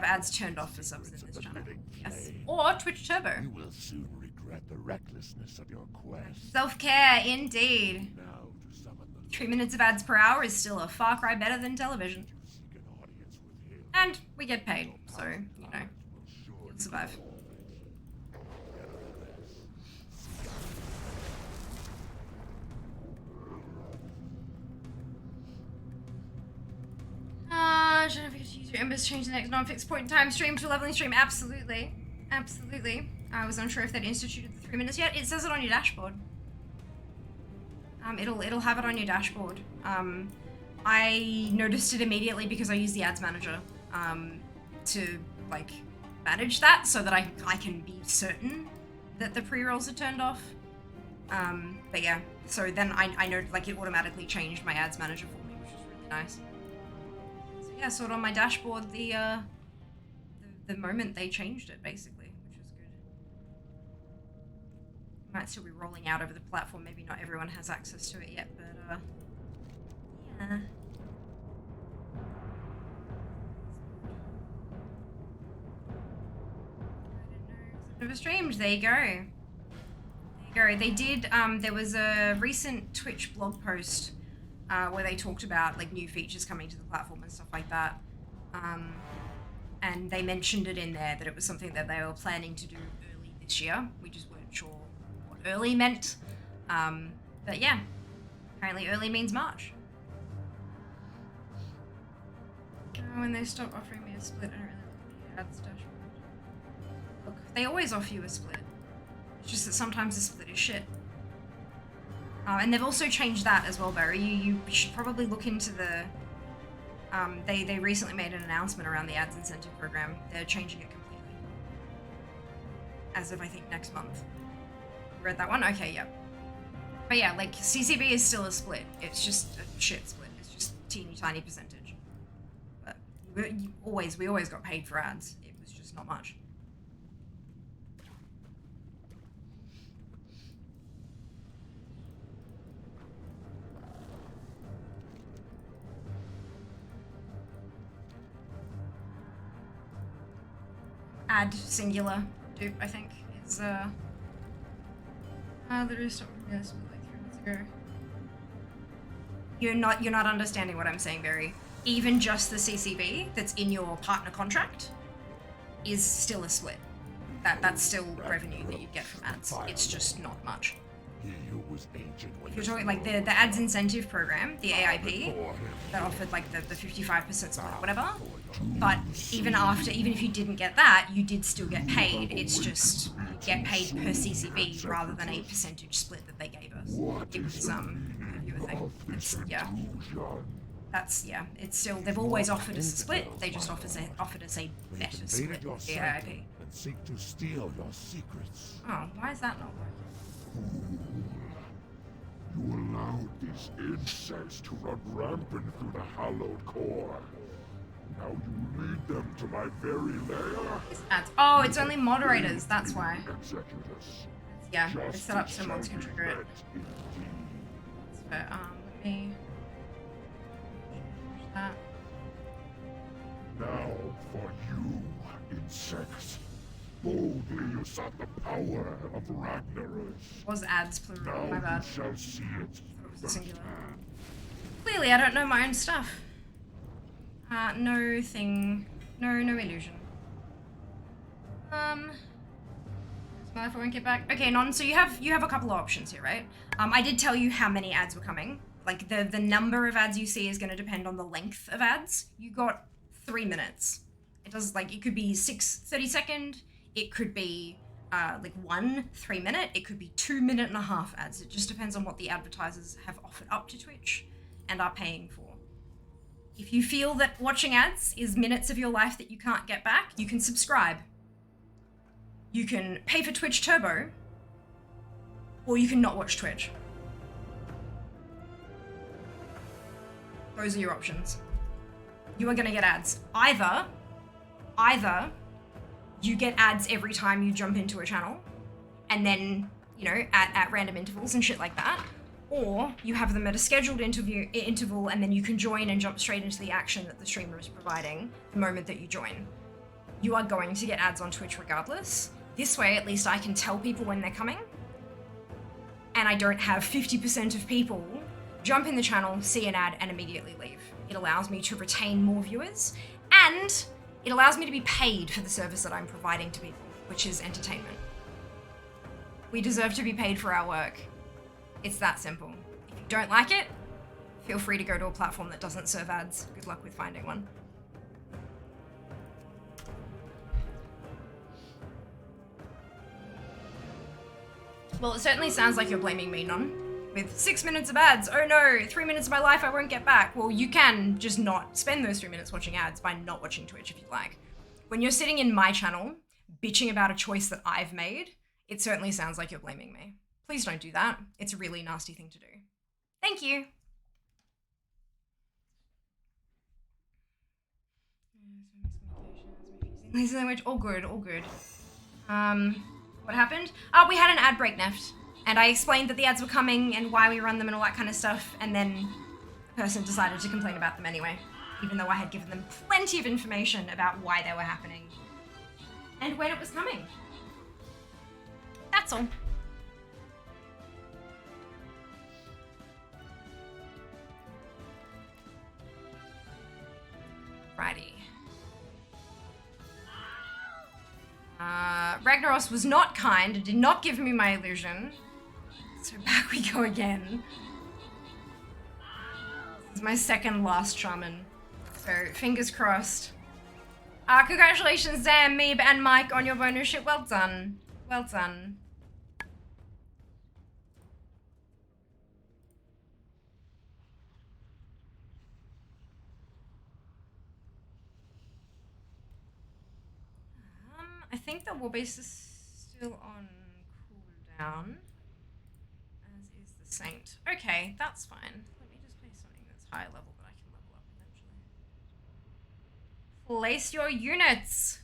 ads turned off for subs in this channel. Yes, or Twitch Turbo. You will soon regret the recklessness of your quest. Self-care, indeed. Now to summon the 3 minutes of ads per hour is still a far cry better than television. seek an audience with him. And we get paid, so, you know, you'll survive. Should I forget to use your embers to change the next non-fixed point in time stream to a leveling stream? Absolutely. Absolutely. I was unsure if they'd instituted the 3 minutes yet. It says it on your dashboard. It'll have it on your dashboard. I noticed it immediately because I use the ads manager to, like, manage that so that I can be certain that the pre-rolls are turned off. But yeah, so then I know, like, it automatically changed my ads manager for me, which is really nice. So yeah, I saw it on my dashboard the moment they changed it, basically, which was good. It might still be rolling out over the platform. Maybe not everyone has access to it yet, but yeah. Never streamed. There you go. There you go. They did. There was a recent Twitch blog post where they talked about, like, new features coming to the platform and stuff like that. And they mentioned it in there that it was something that they were planning to do early this year. We just weren't sure what early meant. But yeah, apparently early means March. When they stop offering me a split, I don't really look at the ads dashboard. Look, they always offer you a split. It's just that sometimes the split is shit. And they've also changed that as well, Barry. You should probably look into the... They recently made an announcement around the ads incentive program. They're changing it completely. As of, I think, next month. You read that one? Okay, yep. But yeah, like, CCB is still a split. It's just a shit split. It's just a teeny tiny percentage. But we always got paid for ads. It was just not much. Ad singular dupe, I think, is literally stopped this like 3 months ago. You're not understanding what I'm saying, Barry. Even just the CCB that's in your partner contract is still a split. That's still revenue that you get from ads. It's just not much. He who was ancient when If you're talking like the ads incentive program, the AIP, that offered like the 55% split or whatever. But even if you didn't get that, you did still get paid. It's just you get paid per CCB rather than a percentage split that they gave us. It was you would think. It's it's still, they've always offered us a split. They just offered us a better split with the AIP. and seek to steal your secrets. Oh, why is that not working? You allowed these insects to run rampant through the hallowed core. Now you lead them to my very lair. Oh, it's only moderators, that's why. Executors. Yeah, it's set up so mods can trigger it. So, let me... that. Now for you, insects. Boldly you sought the power of Ragnaros. Was ads plural, my Now bad. you shall see it. It was singular. Clearly, I don't know my own stuff. No illusion. If I won't get back. Okay, Non, so you have a couple of options here, right? I did tell you how many ads were coming. Like, the number of ads you see is going to depend on the length of ads. You got 3 minutes. It does, like, it could be 30-second, it could be like 1 3-minute, it could be 2.5-minute ads. It just depends on what the advertisers have offered up to Twitch and are paying for. If you feel that watching ads is minutes of your life that you can't get back, you can subscribe. You can pay for Twitch Turbo, or you can not watch Twitch. Those are your options. You are gonna get ads. Either you get ads every time you jump into a channel, and then, you know, at random intervals and shit like that, or you have them at a scheduled interval and then you can join and jump straight into the action that the streamer is providing the moment that you join. You are going to get ads on Twitch regardless. This way, at least I can tell people when they're coming, and I don't have 50% of people jump in the channel, see an ad, and immediately leave. It allows me to retain more viewers, and it allows me to be paid for the service that I'm providing to people, which is entertainment. We deserve to be paid for our work. It's that simple. If you don't like it, feel free to go to a platform that doesn't serve ads. Good luck with finding one. Well, it certainly sounds like you're blaming me, Non. With 6 minutes of ads, oh no, 3 minutes of my life I won't get back. Well, you can just not spend those 3 minutes watching ads by not watching Twitch if you'd like. When you're sitting in my channel, bitching about a choice that I've made, it certainly sounds like you're blaming me. Please don't do that. It's a really nasty thing to do. Thank you. Lazy language, all good, all good. What happened? Oh, we had an ad break, Neft. And I explained that the ads were coming and why we run them and all that kind of stuff, and then the person decided to complain about them anyway, even though I had given them plenty of information about why they were happening and when it was coming. That's all. Righty. Ragnaros was not kind and did not give me my illusion. So back we go again. This is my second last shaman. So fingers crossed. Congratulations, Zam, Meeb, and Mike on your bonus ship. Well done. Well done. I think the war base is still on cooldown, as is the Saint. Okay, that's fine. Let me just play something that's higher level that I can level up eventually. Place your units!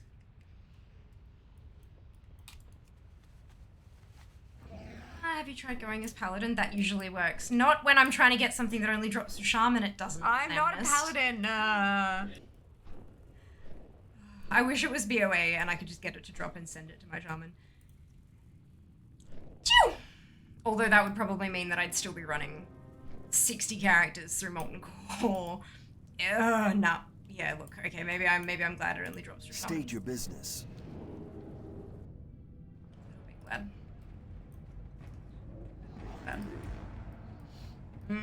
Have you tried going as Paladin? That usually works. Not when I'm trying to get something that only drops to Shaman, it doesn't. I'm not a Paladin! I wish it was BOA and I could just get it to drop and send it to my shaman. Chew! Although that would probably mean that I'd still be running 60 characters through Molten Core. Nah. Yeah, look, okay, maybe I'm glad it only drops to shaman. State your business. A little bit glad. Yeah,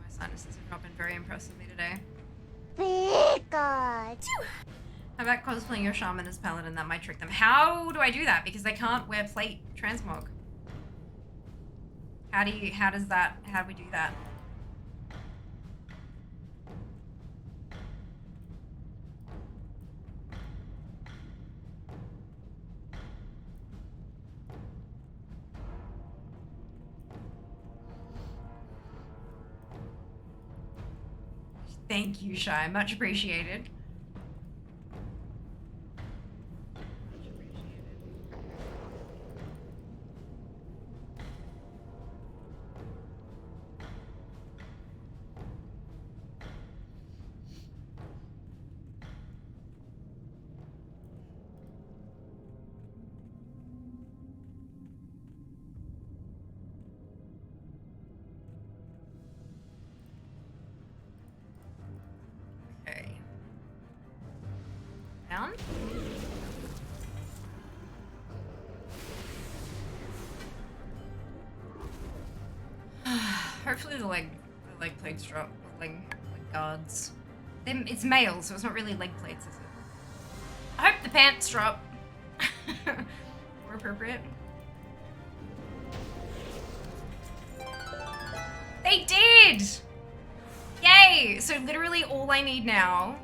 my sinuses have not been very impressed with me today. God. How about cosplaying your shaman as Paladin? That might trick them. How do I do that? Because they can't wear plate transmog. How do we do that? Thank you, Shy. Much appreciated. Much appreciated. Okay. Down. Hopefully the leg plates drop. Leg guards. It's male, so it's not really leg plates, is it? I hope the pants drop. More appropriate. They did! Yay! So literally all I need now,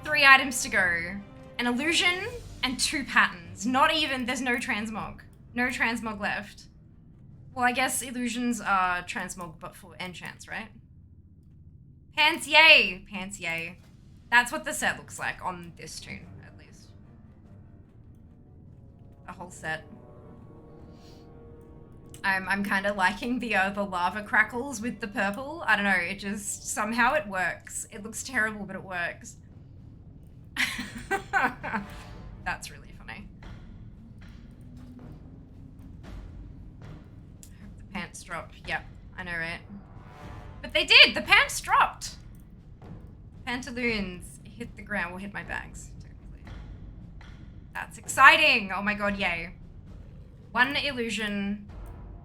3 items to go. An illusion and 2 patterns. Not even, there's no transmog. No transmog left. Well, I guess illusions are transmog, but for enchants, right? Pants yay! Pants yay. That's what the set looks like on this tune, at least. A whole set. I'm kind of liking the lava crackles with the purple. I don't know, it just, somehow it works. It looks terrible, but it works. That's really funny. I hope the pants drop. Yep, I know, right? But they did! The pants dropped! Pantaloons hit the ground, will hit my bags, technically. That's exciting! Oh my god, yay. 1 illusion,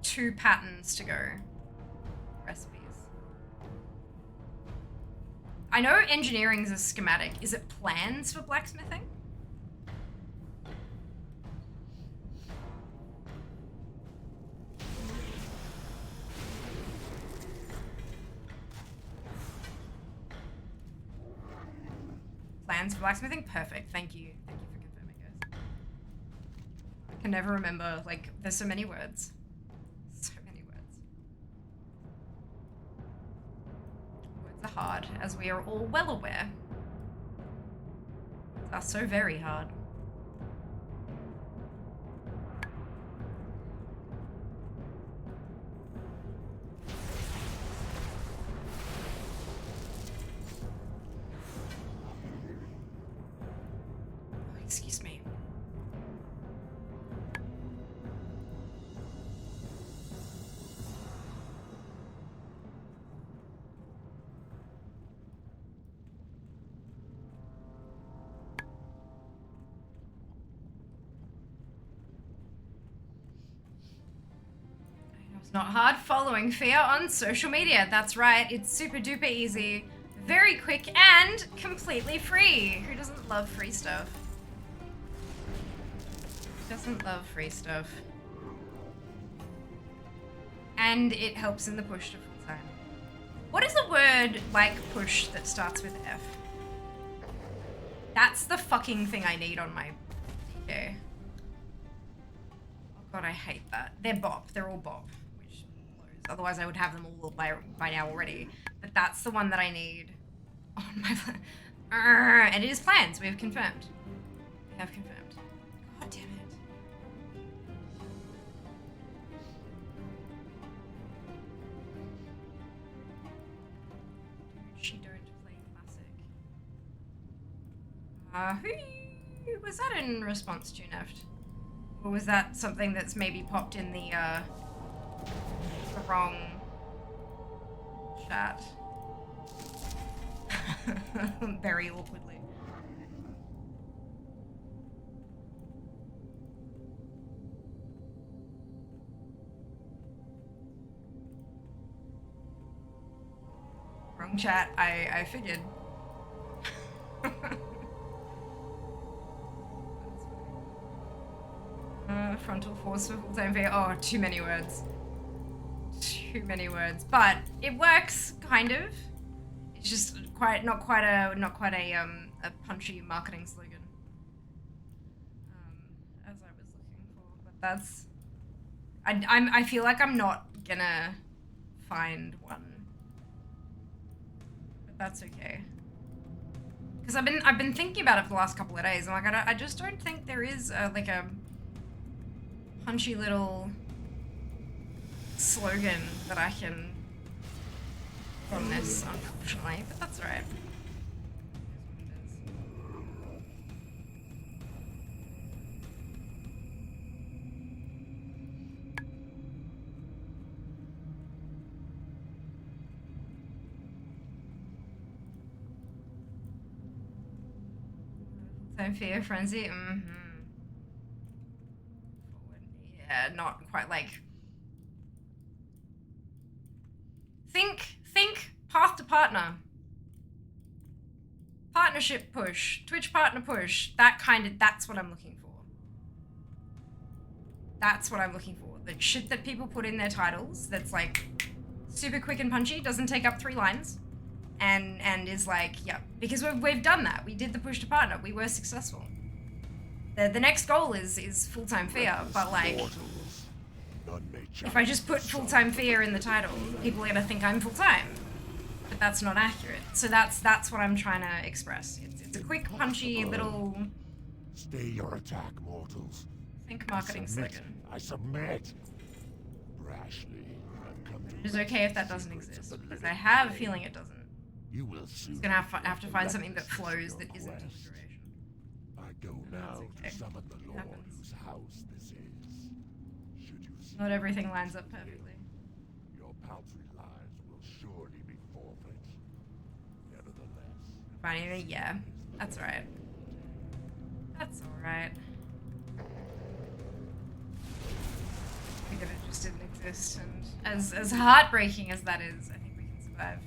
2 patterns to go. Recipes. I know engineering is a schematic. Is it plans for blacksmithing? Plans for blacksmithing? Perfect. Thank you. Thank you for confirming, guys. I can never remember, like, there's so many words. So many words. Words are hard, as we are all well aware. Words are so very hard. Excuse me. It's not hard following Fia on social media. That's right, it's super duper easy, very quick, and completely free. Who doesn't love free stuff? Doesn't love free stuff. And it helps in the push to full time. What is a word like push that starts with F? That's the fucking thing I need on my DK. Oh god, I hate that. They're bop. They're all bop. Which blows. Otherwise I would have them all by now already. But that's the one that I need on my... And it is plans. We have confirmed. We have confirmed. God damn it. She don't play classic. Who was that in response to, Neft? Or was that something that's maybe popped in the wrong chat? Very awkwardly. Wrong chat, I figured. Frontal force for full-time V. Oh, too many words. Too many words. But it works, kind of. It's just not quite a punchy marketing slogan. As I was looking for. But that's... I feel like I'm not gonna find one. But that's okay. Because I've been thinking about it for the last couple of days. I'm like, I just don't think there is like a punchy little slogan that I can from this, unfortunately, but that's alright. Time fear frenzy. Mm-hmm. Yeah, not quite like. Think path to partner. Partnership push. Twitch partner push. That's what I'm looking for. That's what I'm looking for. The shit that people put in their titles that's like super quick and punchy, doesn't take up 3 lines, and is like, yeah, because we've done that. We did the push to partner. We were successful. The next goal is full-time fear, but like, if I just put full-time fear in the title, people are gonna think I'm full-time, but that's not accurate. So that's what I'm trying to express. It's a quick, punchy little. Stay your attack, mortals. Think marketing slogan. I submit. Brashly, I've come to It is okay if that doesn't exist, because I have a feeling it doesn't. You will soon. It's gonna have to find something that flows that isn't a duration. I go now okay. to summon the Lord Happens. whose house this is. Should you see Not everything lines up perfectly. your paltry lives will surely be forfeit. Nevertheless, Funny, yeah, that's alright. That's alright. I think that it just didn't exist, and as heartbreaking as that is, I think we can survive.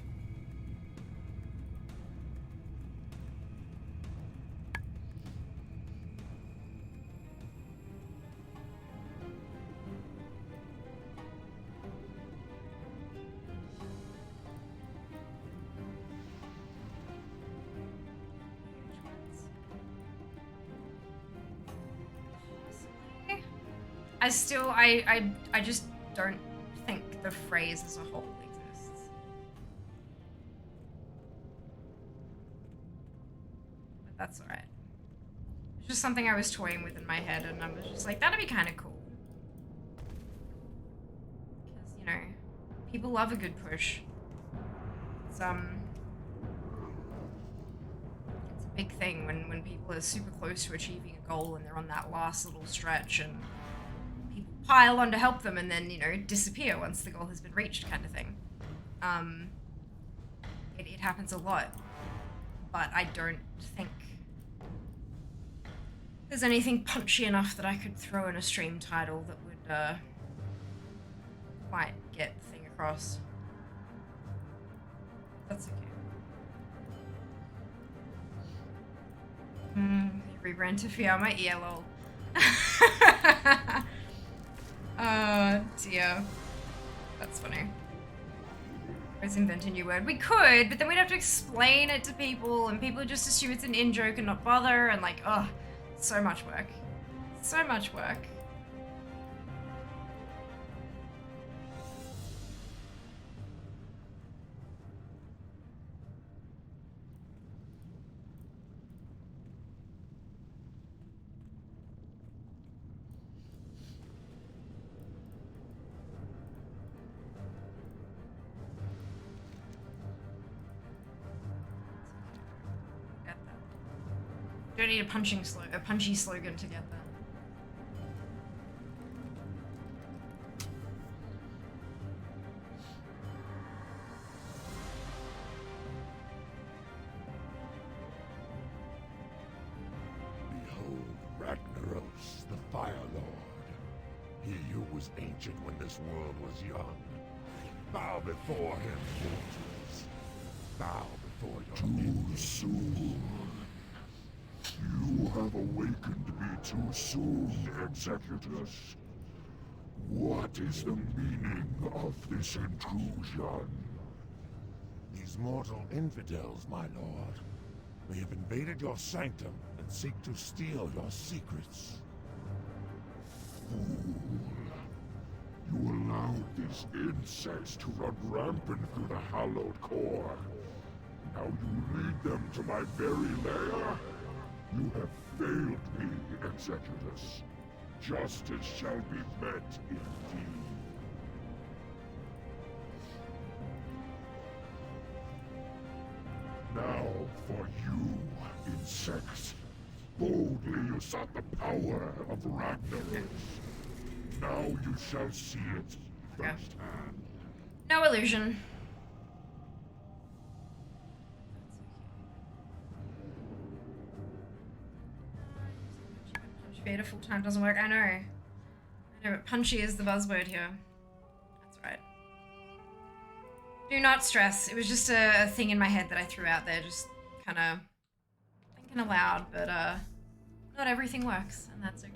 I just don't think the phrase as a whole exists. But that's alright. It's just something I was toying with in my head, and I was just like, that'd be kind of cool. Because, you know, people love a good push. It's a big thing when people are super close to achieving a goal and they're on that last little stretch, and people pile on to help them and then, you know, disappear once the goal has been reached, kind of thing. It happens a lot, but I don't think there's anything punchy enough that I could throw in a stream title that would quite get the thing across. That's okay. Rebrand to Fiamma, yeah, lol. Oh dear. That's funny. Let's invent a new word. We could, but then we'd have to explain it to people, and people would just assume it's an in-joke and not bother, and like, oh, so much work. So much work. Don't need a punchy slogan to get that. behold Ragnaros, the Fire Lord. He who was ancient when this world was young. Bow before him, mortals. Bow before your Too soon. You have awakened me too soon, Executus. What is the meaning of this intrusion? These mortal infidels, my lord. They have invaded your sanctum and seek to steal your secrets. Fool. You allowed these insects to run rampant through the hallowed core. Now you lead them to my very lair? You have failed me, Executus. Justice shall be met indeed. Now for you, insects. Boldly you sought the power of Ragnaros. Now you shall see it firsthand. No illusion. Beta full time doesn't work. I know, but punchy is the buzzword here. That's right. Do not stress. It was just a thing in my head that I threw out there, just kind of thinking aloud. But not everything works, and that's okay.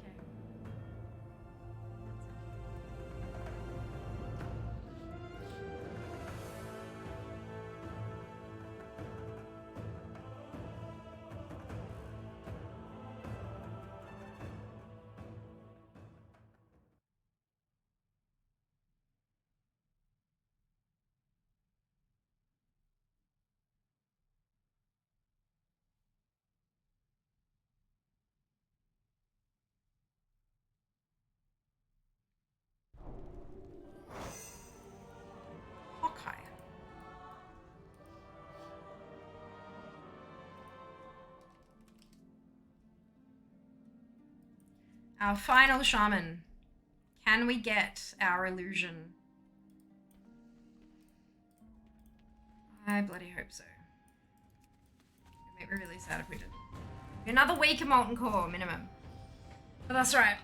Our final shaman. Can we get our illusion? I bloody hope so. It'd make me really sad if we didn't. Another week of molten core minimum. But that's right.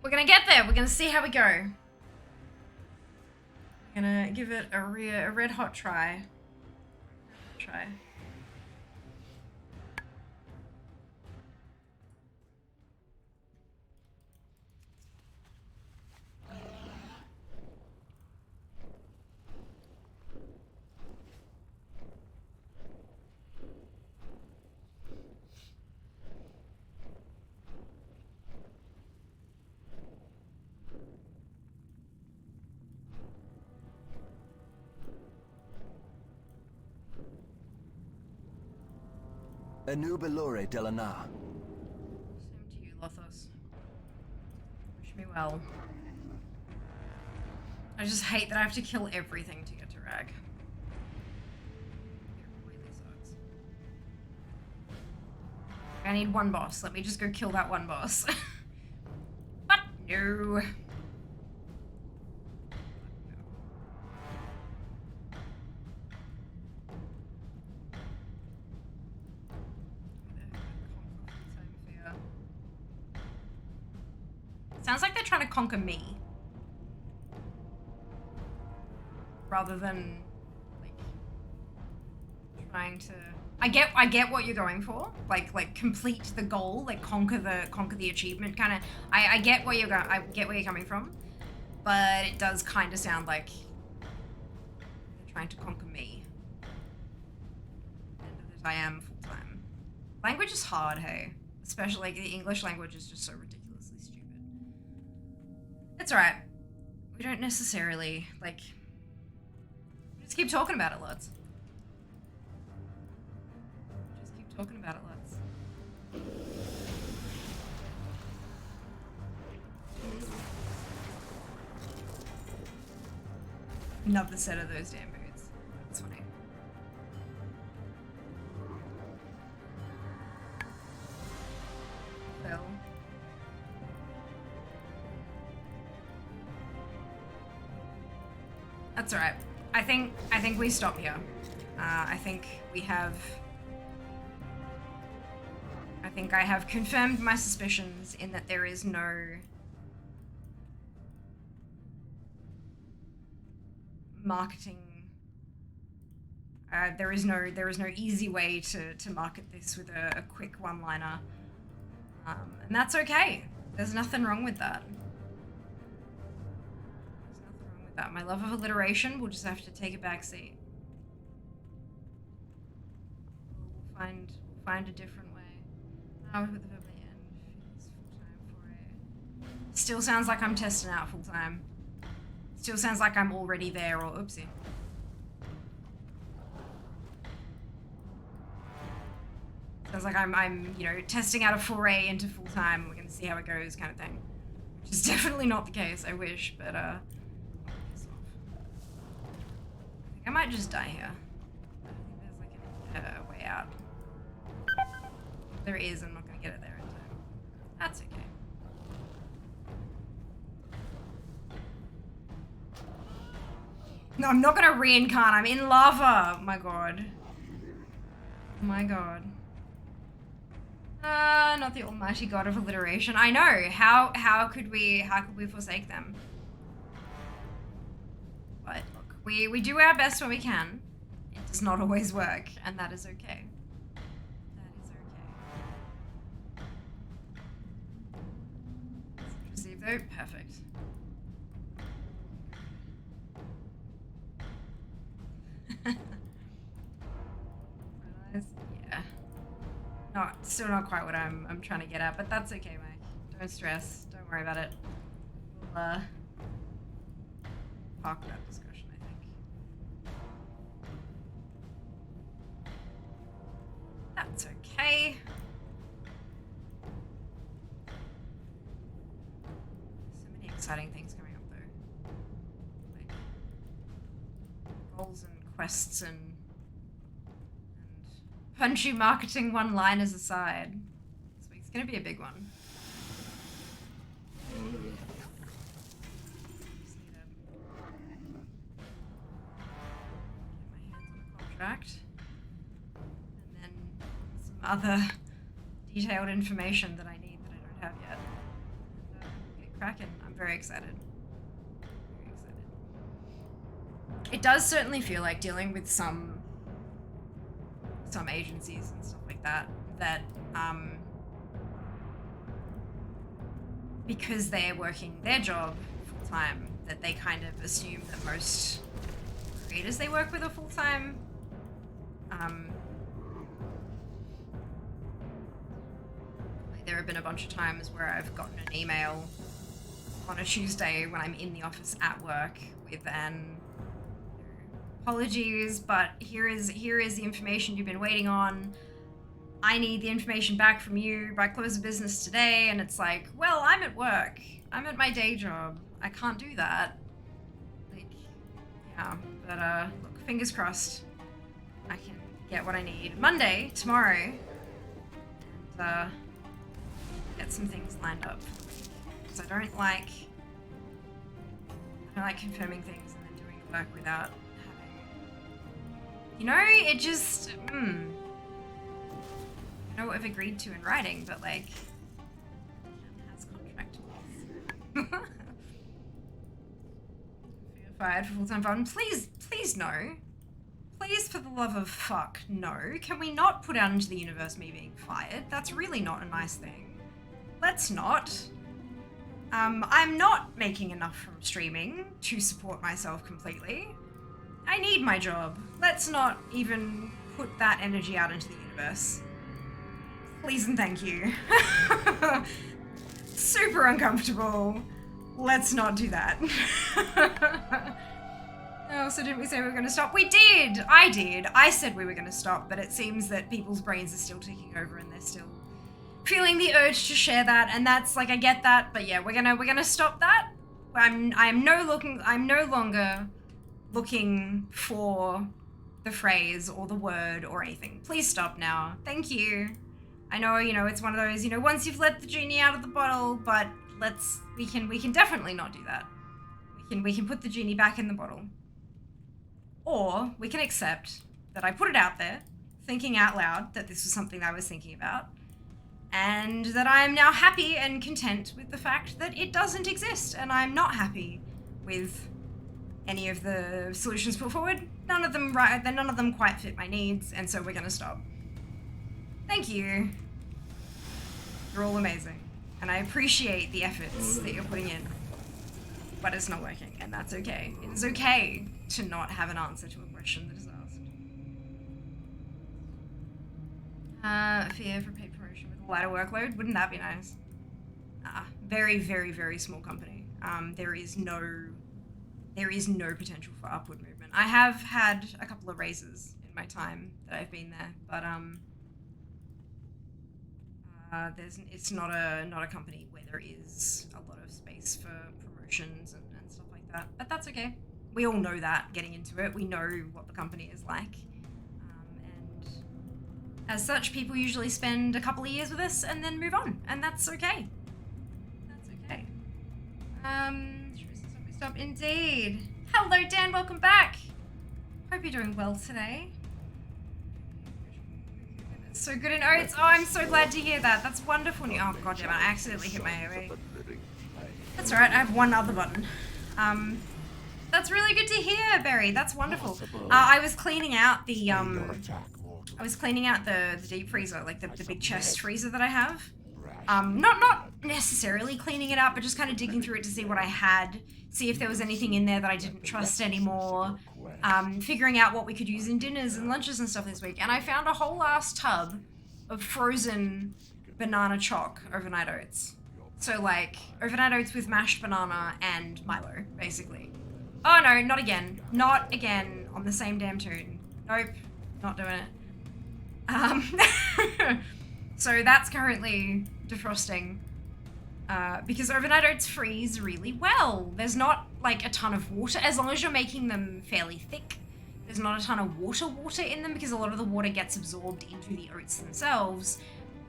We're gonna get there. We're gonna see how we go. We're gonna give it a red hot try. Anubalore Delana. Same to you, Lothos. Wish me well. I just hate that I have to kill everything to get to Rag. It really sucks. I need one boss. Let me just go kill that one boss. But no. Sounds like they're trying to conquer me. Rather than like trying to I get what you're going for. Like complete the goal, like conquer the achievement kind of. I get where you're coming from. But it does kind of sound like they're trying to conquer me. And that I am full time. Language is hard, hey. Especially like the English language is just so ridiculously stupid. It's alright. We don't necessarily, like... Just keep talking about it, lads. Just keep talking about it, lads. Another set of those damn boots. That's funny. Phil. That's alright. I think we stop here. I think I have confirmed my suspicions in that there is no marketing. There is no easy way to market this with a quick one-liner, and that's okay. There's nothing wrong with that. My love of alliteration will just have to take a back seat. We'll find a different way. Now with the verbally end, feels full-time for a... Still sounds like I'm testing out full-time. Still sounds like I'm already there, or oopsie. Sounds like I'm you know, testing out a foray into full-time. We're gonna see how it goes, kind of thing. Which is definitely not the case, I wish, but I might just die here. I think there's like a way out. If there is, I'm not gonna get it there in time. That's okay. No, I'm not gonna reincarnate. I'm in lava. Oh my god. Oh my god. Not the almighty god of alliteration. I know. How could we forsake them? But look, we do our best when we can. It does not always work, and that is okay. That is okay. Receive though, perfect. Yeah. Still not quite what I'm trying to get at, but that's okay, Mike. Don't stress. Don't worry about it. We'll park that discussion, I think. That's okay. So many exciting things coming up though. Like goals and quests and punchy marketing one-liners aside. This week's gonna be a big one. contract. And then some other detailed information that I need that I don't have yet. And get cracking. I'm very excited. Very excited. It does certainly feel like dealing with some agencies and stuff like that, because they're working their job full-time, that they kind of assume that most creators they work with are full-time. Like there have been a bunch of times where I've gotten an email on a Tuesday when I'm in the office at work with an apologies, but here is the information you've been waiting on. I need the information back from you by close of business today. And it's like, well, I'm at work. I'm at my day job. I can't do that. Like, yeah, but look, fingers crossed I can get what I need Monday, tomorrow, and get some things lined up. Because I don't like confirming things and then doing the work without having, you know, it just, I know what I've agreed to in writing, but like, has contract clause. Fired for full-time fun. Please no. Please, for the love of fuck, no. Can we not put out into the universe me being fired? That's really not a nice thing. Let's not. I'm not making enough from streaming to support myself completely. I need my job. Let's not even put that energy out into the universe. Please and thank you. Super uncomfortable. Let's not do that. Oh, so didn't we say we were going to stop? We did! I did. I said we were going to stop, but it seems that people's brains are still ticking over and they're still feeling the urge to share that, and that's like, I get that, but yeah, we're gonna stop that. I'm no longer looking for the phrase or the word or anything. Please stop now. Thank you. I know, you know, it's one of those, you know, once you've let the genie out of the bottle, but we can definitely not do that. We can put the genie back in the bottle. Or we can accept that I put it out there, thinking out loud that this was something I was thinking about, and that I am now happy and content with the fact that it doesn't exist, and I'm not happy with any of the solutions put forward. None of them quite fit my needs, and so we're gonna stop. Thank you. You're all amazing, and I appreciate the efforts that you're putting in, but it's not working, and that's okay. It is okay to not have an answer to a question that is asked. Fear for paid promotion with a lighter workload, wouldn't that be nice? Very, very, very small company. There is no potential for upward movement. I have had a couple of raises in my time that I've been there, but it's not a company where there is a lot of space for promotions and stuff like that. But that's okay. We all know that getting into it. We know what the company is like. And as such, people usually spend a couple of years with us and then move on, and that's okay. That's okay. Stop. Indeed. Hello, Dan. Welcome back. Hope you're doing well today. So good in oats. Oh, I'm so glad to hear that. That's wonderful news. Oh, god damn it. I accidentally hit my AoE. That's alright. I have one other button. That's really good to hear, Barry. That's wonderful. I was cleaning out the deep freezer, like the big chest freezer that I have. Not necessarily cleaning it out, but just kind of digging through it to see what I had, see if there was anything in there that I didn't trust anymore, figuring out what we could use in dinners and lunches and stuff this week. And I found a whole ass tub of frozen banana choc overnight oats. So like overnight oats with mashed banana and Milo, basically. Oh no, not again. Not again on the same damn tune. Nope, not doing it. So that's currently defrosting. Because overnight oats freeze really well. There's not like a ton of water, as long as you're making them fairly thick. There's not a ton of water in them because a lot of the water gets absorbed into the oats themselves.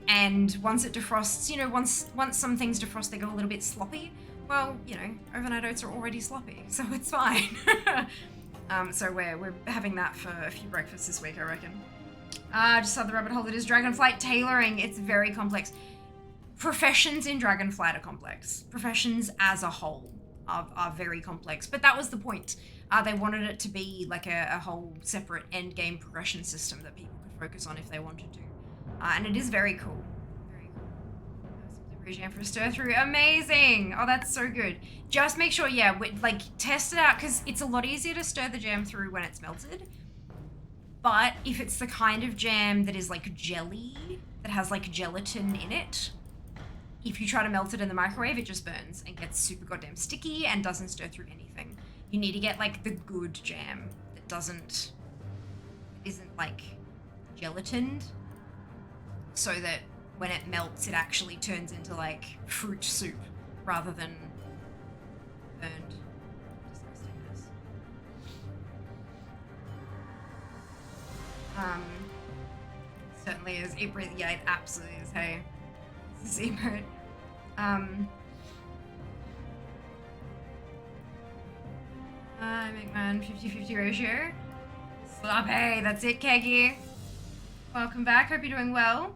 And once it defrosts, you know, once some things defrost, they go a little bit sloppy. Well, you know, overnight oats are already sloppy, so it's fine. So we're having that for a few breakfasts this week, I reckon. Just saw the rabbit hole that is Dragonflight tailoring. It's very complex. Professions in Dragonflight are complex. Professions as a whole are very complex. But that was the point. They wanted it to be like a whole separate end game progression system that people could focus on if they wanted to. And it is very cool. Very cool. Jam for a stir through. Amazing. Oh, that's so good. Just make sure, yeah, like test it out because it's a lot easier to stir the jam through when it's melted. But if it's the kind of jam that is like jelly, that has like gelatin in it, if you try to melt it in the microwave, it just burns and gets super goddamn sticky and doesn't stir through anything. You need to get like the good jam that isn't like gelatined, so that when it melts, it actually turns into like fruit soup rather than burned disgustingness. Certainly is. It really, yeah, it absolutely is. Hey, this is emote. McMahon 50-50 ratio. Sloppy, that's it, Keggy. Welcome back. Hope you're doing well.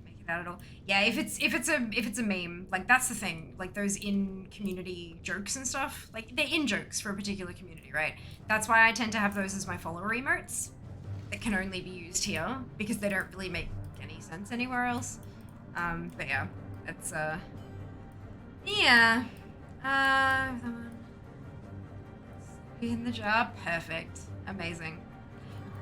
Make it out at all. Yeah, if it's a meme, like that's the thing. Like those in community jokes and stuff, like they're in jokes for a particular community, right? That's why I tend to have those as my follower emotes that can only be used here because they don't really make any sense anywhere else. But yeah, it's yeah. In the jar, perfect, amazing.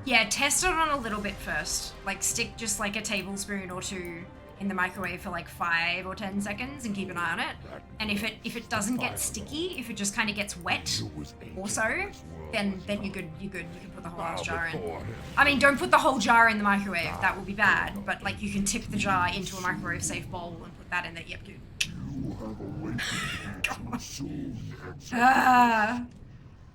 Yeah, test it on a little bit first. Like stick just like a tablespoon or two in the microwave for like 5 or 10 seconds and keep an eye on it. And if it doesn't get sticky, if it just kind of gets wet or so, then you're good. You can put the whole ass jar in. I mean, don't put the whole jar in the microwave. That will be bad. But like you can tip the jar into a microwave safe bowl and put that in there. Yep, dude.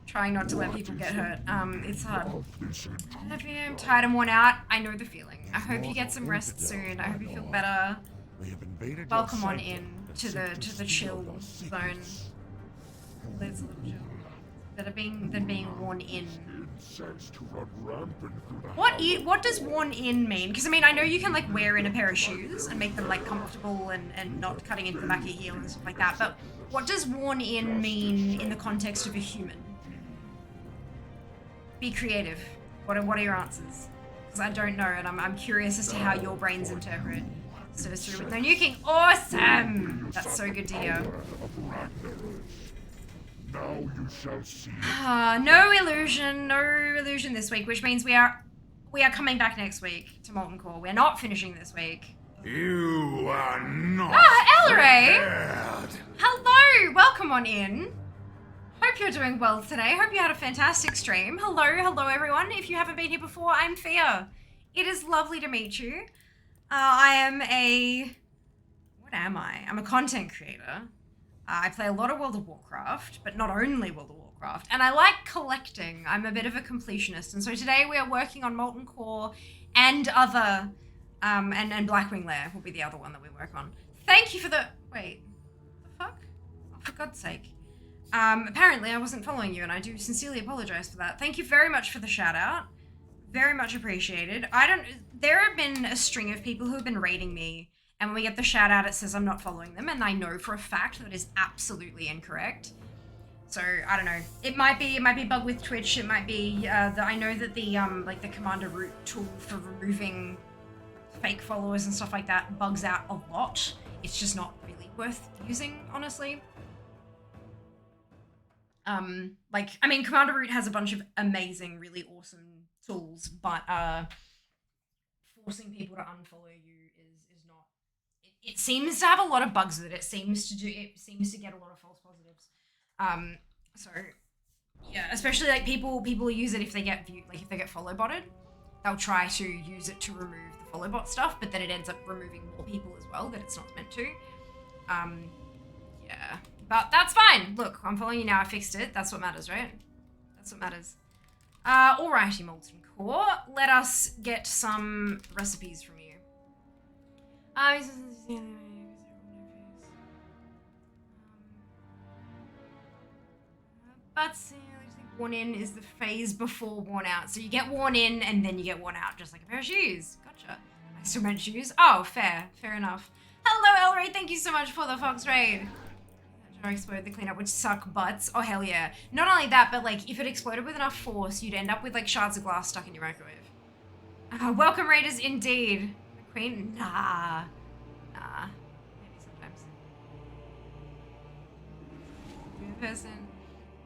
Trying not to let people get hurt. It's hard. I'm tired and worn out. I know the feeling. I hope you get some rest soon. I hope you feel better. Welcome on in to the chill zone. There's a little chill. Better than being worn in. What does worn in mean? Because I mean, I know you can like wear in a pair of shoes and make them like comfortable and not cutting into the back of your heel and stuff like that. But what does worn in mean in the context of a human? Be creative. What are your answers? Because I don't know, and I'm curious as to how your brains interpret. So through with no nuking. Awesome. That's so good to hear. Now you shall see. No illusion this week, which means we are coming back next week to Molten Core. We're not finishing this week. You are not. Ellery! Hello, welcome on in. Hope you're doing well today. Hope you had a fantastic stream. Hello everyone. If you haven't been here before, I'm Fia. It is lovely to meet you. I'm a content creator. I play a lot of World of Warcraft, but not only World of Warcraft. And I like collecting. I'm a bit of a completionist. And so today we are working on Molten Core and other, and Blackwing Lair will be the other one that we work on. Thank you for the, wait, the fuck? Oh, for God's sake. Apparently I wasn't following you and I do sincerely apologize for that. Thank you very much for the shout out. Very much appreciated. There have been a string of people who have been raiding me, and when we get the shout out, it says I'm not following them, and I know for a fact that is absolutely incorrect. So I don't know. It might be a bug with Twitch. It might be I know that the like the Commander Root tool for removing fake followers and stuff like that bugs out a lot. It's just not really worth using, honestly. Like I mean, Commander Root has a bunch of amazing, really awesome tools, but forcing people to unfollow you is not. It seems to have a lot of bugs with it. It seems to get a lot of false positives. So yeah, especially like people use it if they get if they get follow botted, they'll try to use it to remove the follow bot stuff, but then it ends up removing more people as well that it's not meant to. Yeah, but that's fine. Look, I'm following you now. I fixed it. That's what matters, right? That's what matters. Alrighty, Molten Core. Let us get some recipes from you. But worn in is the phase before worn out. So you get worn in and then you get worn out, just like a pair of shoes. Gotcha. I still meant shoes. Oh, fair enough. Hello, Elray. Thank you so much for the Fox Raid. Explode the cleanup would suck butts. Oh, hell yeah. Not only that, but like if it exploded with enough force, you'd end up with like shards of glass stuck in your microwave. Welcome, Raiders, indeed. Queen? Nah. Maybe sometimes. Good person.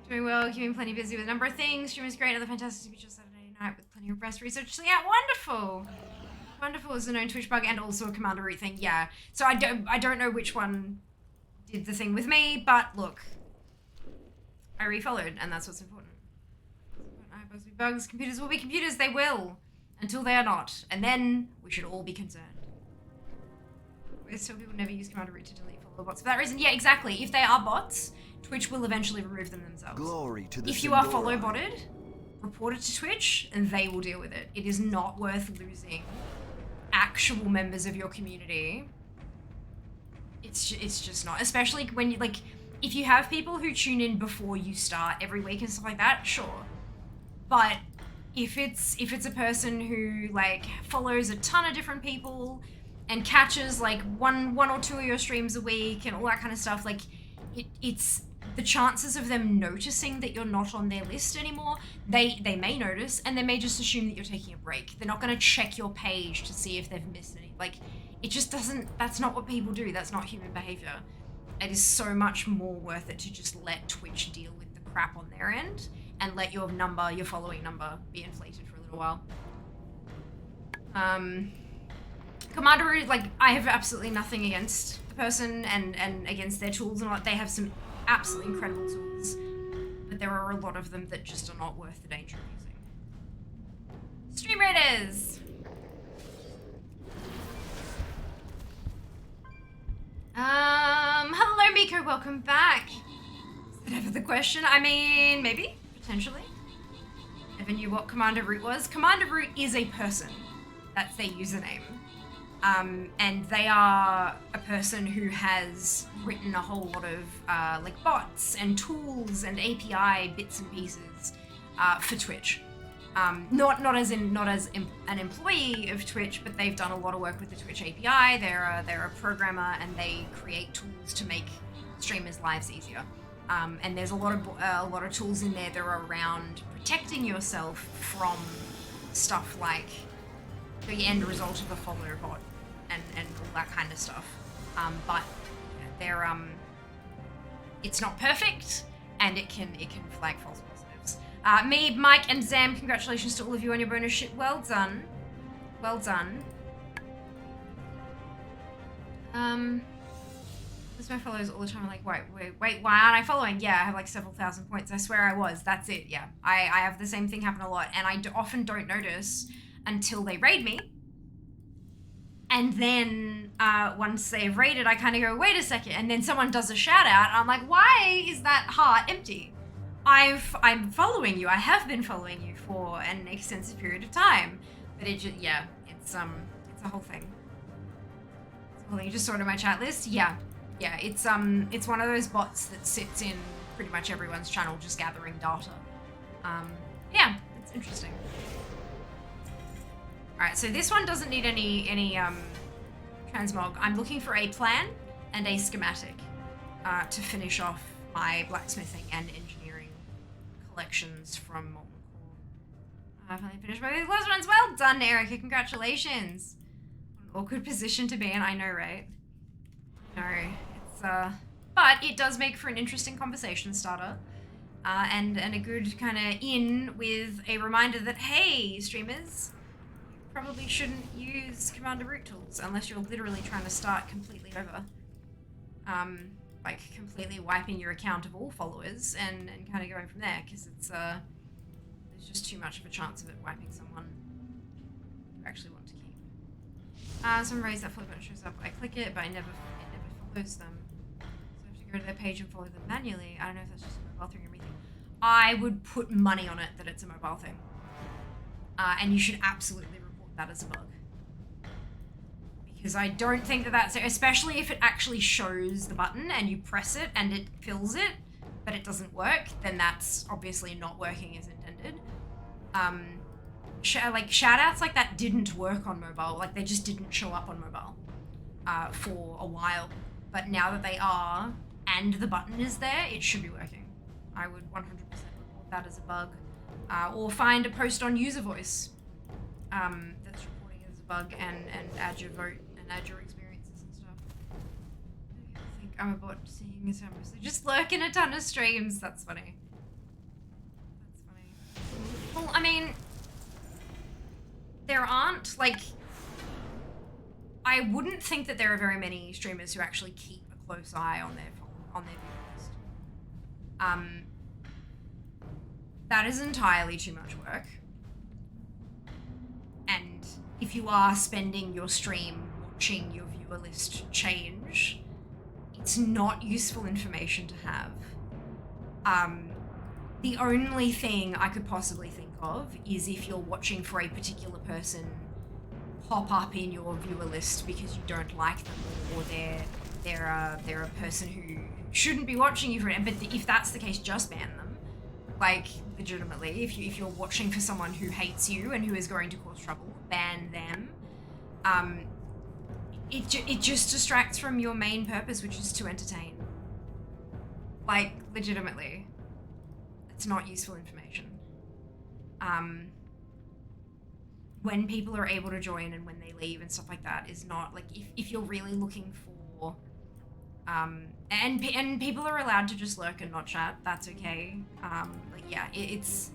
Doing well, keeping plenty busy with a number of things. Stream is great. Another fantastic speech on Saturday night with plenty of rest research. So yeah, wonderful. Wonderful is a known Twitch bug and also a Commander Root thing. Yeah. So I don't know which one did the thing with me, but look, I refollowed, and that's what's important. Bugs will be bugs, computers will be computers, they will, until they are not, and then we should all be concerned. Still, people never use Commander Root to delete follower bots for that reason. Yeah, exactly. If they are bots, Twitch will eventually remove them themselves. Glory to the If you are follow botted, report it to Twitch, and they will deal with it. It is not worth losing actual members of your community. It's just not, especially when you like, if you have people who tune in before you start every week and stuff like that, sure. But if it's a person who like follows a ton of different people and catches like one or two of your streams a week and all that kind of stuff, like it's the chances of them noticing that you're not on their list anymore, they may notice and they may just assume that you're taking a break. They're not going to check your page to see if they've missed any. Like, it just doesn't, that's not what people do. That's not human behavior. It is so much more worth it to just let Twitch deal with the crap on their end and let your following number be inflated for a little while. Commander Root, like, I have absolutely nothing against the person and against their tools and all that. They have some absolutely incredible tools, but there are a lot of them that just are not worth the danger of using. Stream Raiders! Hello Miko, welcome back. Is that ever the question? I mean, maybe, potentially. Never knew what Commander Root was. Commander Root is a person. That's their username. And they are a person who has written a whole lot of like bots and tools and API bits and pieces for Twitch. Not as an employee of Twitch, but they've done a lot of work with the Twitch API. They're a programmer and they create tools to make streamers' lives easier. And there's a lot of tools in there that are around protecting yourself from stuff like the end result of a follower bot and all that kind of stuff. But they're it's not perfect and it can flag false positives. Me, Mike, and Zam, congratulations to all of you on your bonus ship. Well done. Well done. That's my followers all the time. I'm like, wait, why aren't I following? Yeah, I have like several thousand points. I swear I was. That's it. Yeah, I have the same thing happen a lot, and I often don't notice until they raid me. And then once they've raided, I kind of go, wait a second, and then someone does a shout out, and I'm like, why is that heart empty? I'm following you. I have been following you for an extensive period of time, but it's a whole thing. It's a whole thing. You just sorted my chat list. Yeah, it's one of those bots that sits in pretty much everyone's channel, just gathering data. Yeah, it's interesting. All right, so this one doesn't need any transmog. I'm looking for a plan and a schematic to finish off my blacksmithing and engineering collections from Molten Core. I've finally finished my last ones. Well done, Erica. Congratulations. What an awkward position to be in. I know, right? No, it's but it does make for an interesting conversation starter. And a good kind of in with a reminder that, hey, streamers, probably shouldn't use Commander Root tools unless you're literally trying to start completely over. Like completely wiping your account of all followers and kind of going from there, because it's there's just too much of a chance of it wiping someone you actually want to keep. Some raise that follow button shows up. I click it, but it never follows them. So I have to go to their page and follow them manually. I don't know if that's just a mobile thing or anything. I would put money on it that it's a mobile thing. And you should absolutely report that as a bug. Because I don't think that that's, especially if it actually shows the button and you press it and it fills it, but it doesn't work, then that's obviously not working as intended. Like shoutouts like that didn't work on mobile. Like they just didn't show up on mobile for a while. But now that they are, and the button is there, it should be working. I would 100% report that as a bug. Or find a post on user voice that's reporting it as a bug and add your vote and add your experiences and stuff. I think I'm about seeing as I'm mostly just lurk in a ton of streams. That's funny. That's funny. Well, I mean, there aren't, like, I wouldn't think that there are very many streamers who actually keep a close eye on their view list. That is entirely too much work. And if you are spending your stream watching your viewer list change, it's not useful information to have. The only thing I could possibly think of is if you're watching for a particular person pop up in your viewer list because you don't like them, or they're a person who shouldn't be watching you for it. But if that's the case, just ban them. Like, legitimately, if you're watching for someone who hates you and who is going to cause trouble, ban them. It just distracts from your main purpose, which is to entertain. Like, legitimately. It's not useful information. When people are able to join and when they leave and stuff like that is not, like, if you're really looking for, and people are allowed to just lurk and not chat, that's okay. Like, yeah, it's,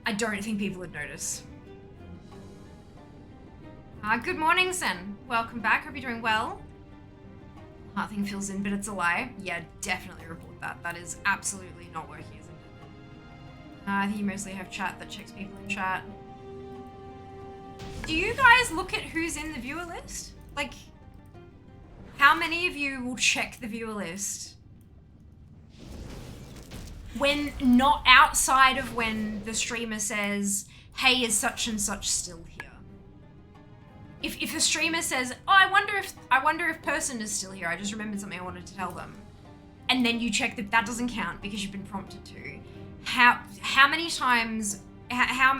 I don't think people would notice. Good morning, Sen. Welcome back. Hope you're doing well. Nothing fills in, but it's a lie. Yeah, definitely report that. That is absolutely not working as intended. I think you mostly have chat that checks people in chat. Do you guys look at who's in the viewer list? Like, how many of you will check the viewer list when not outside of when the streamer says, hey, is such and such still here? If a streamer says, oh, I wonder if person is still here, I just remembered something I wanted to tell them, and then you check that doesn't count because you've been prompted to. How many times, how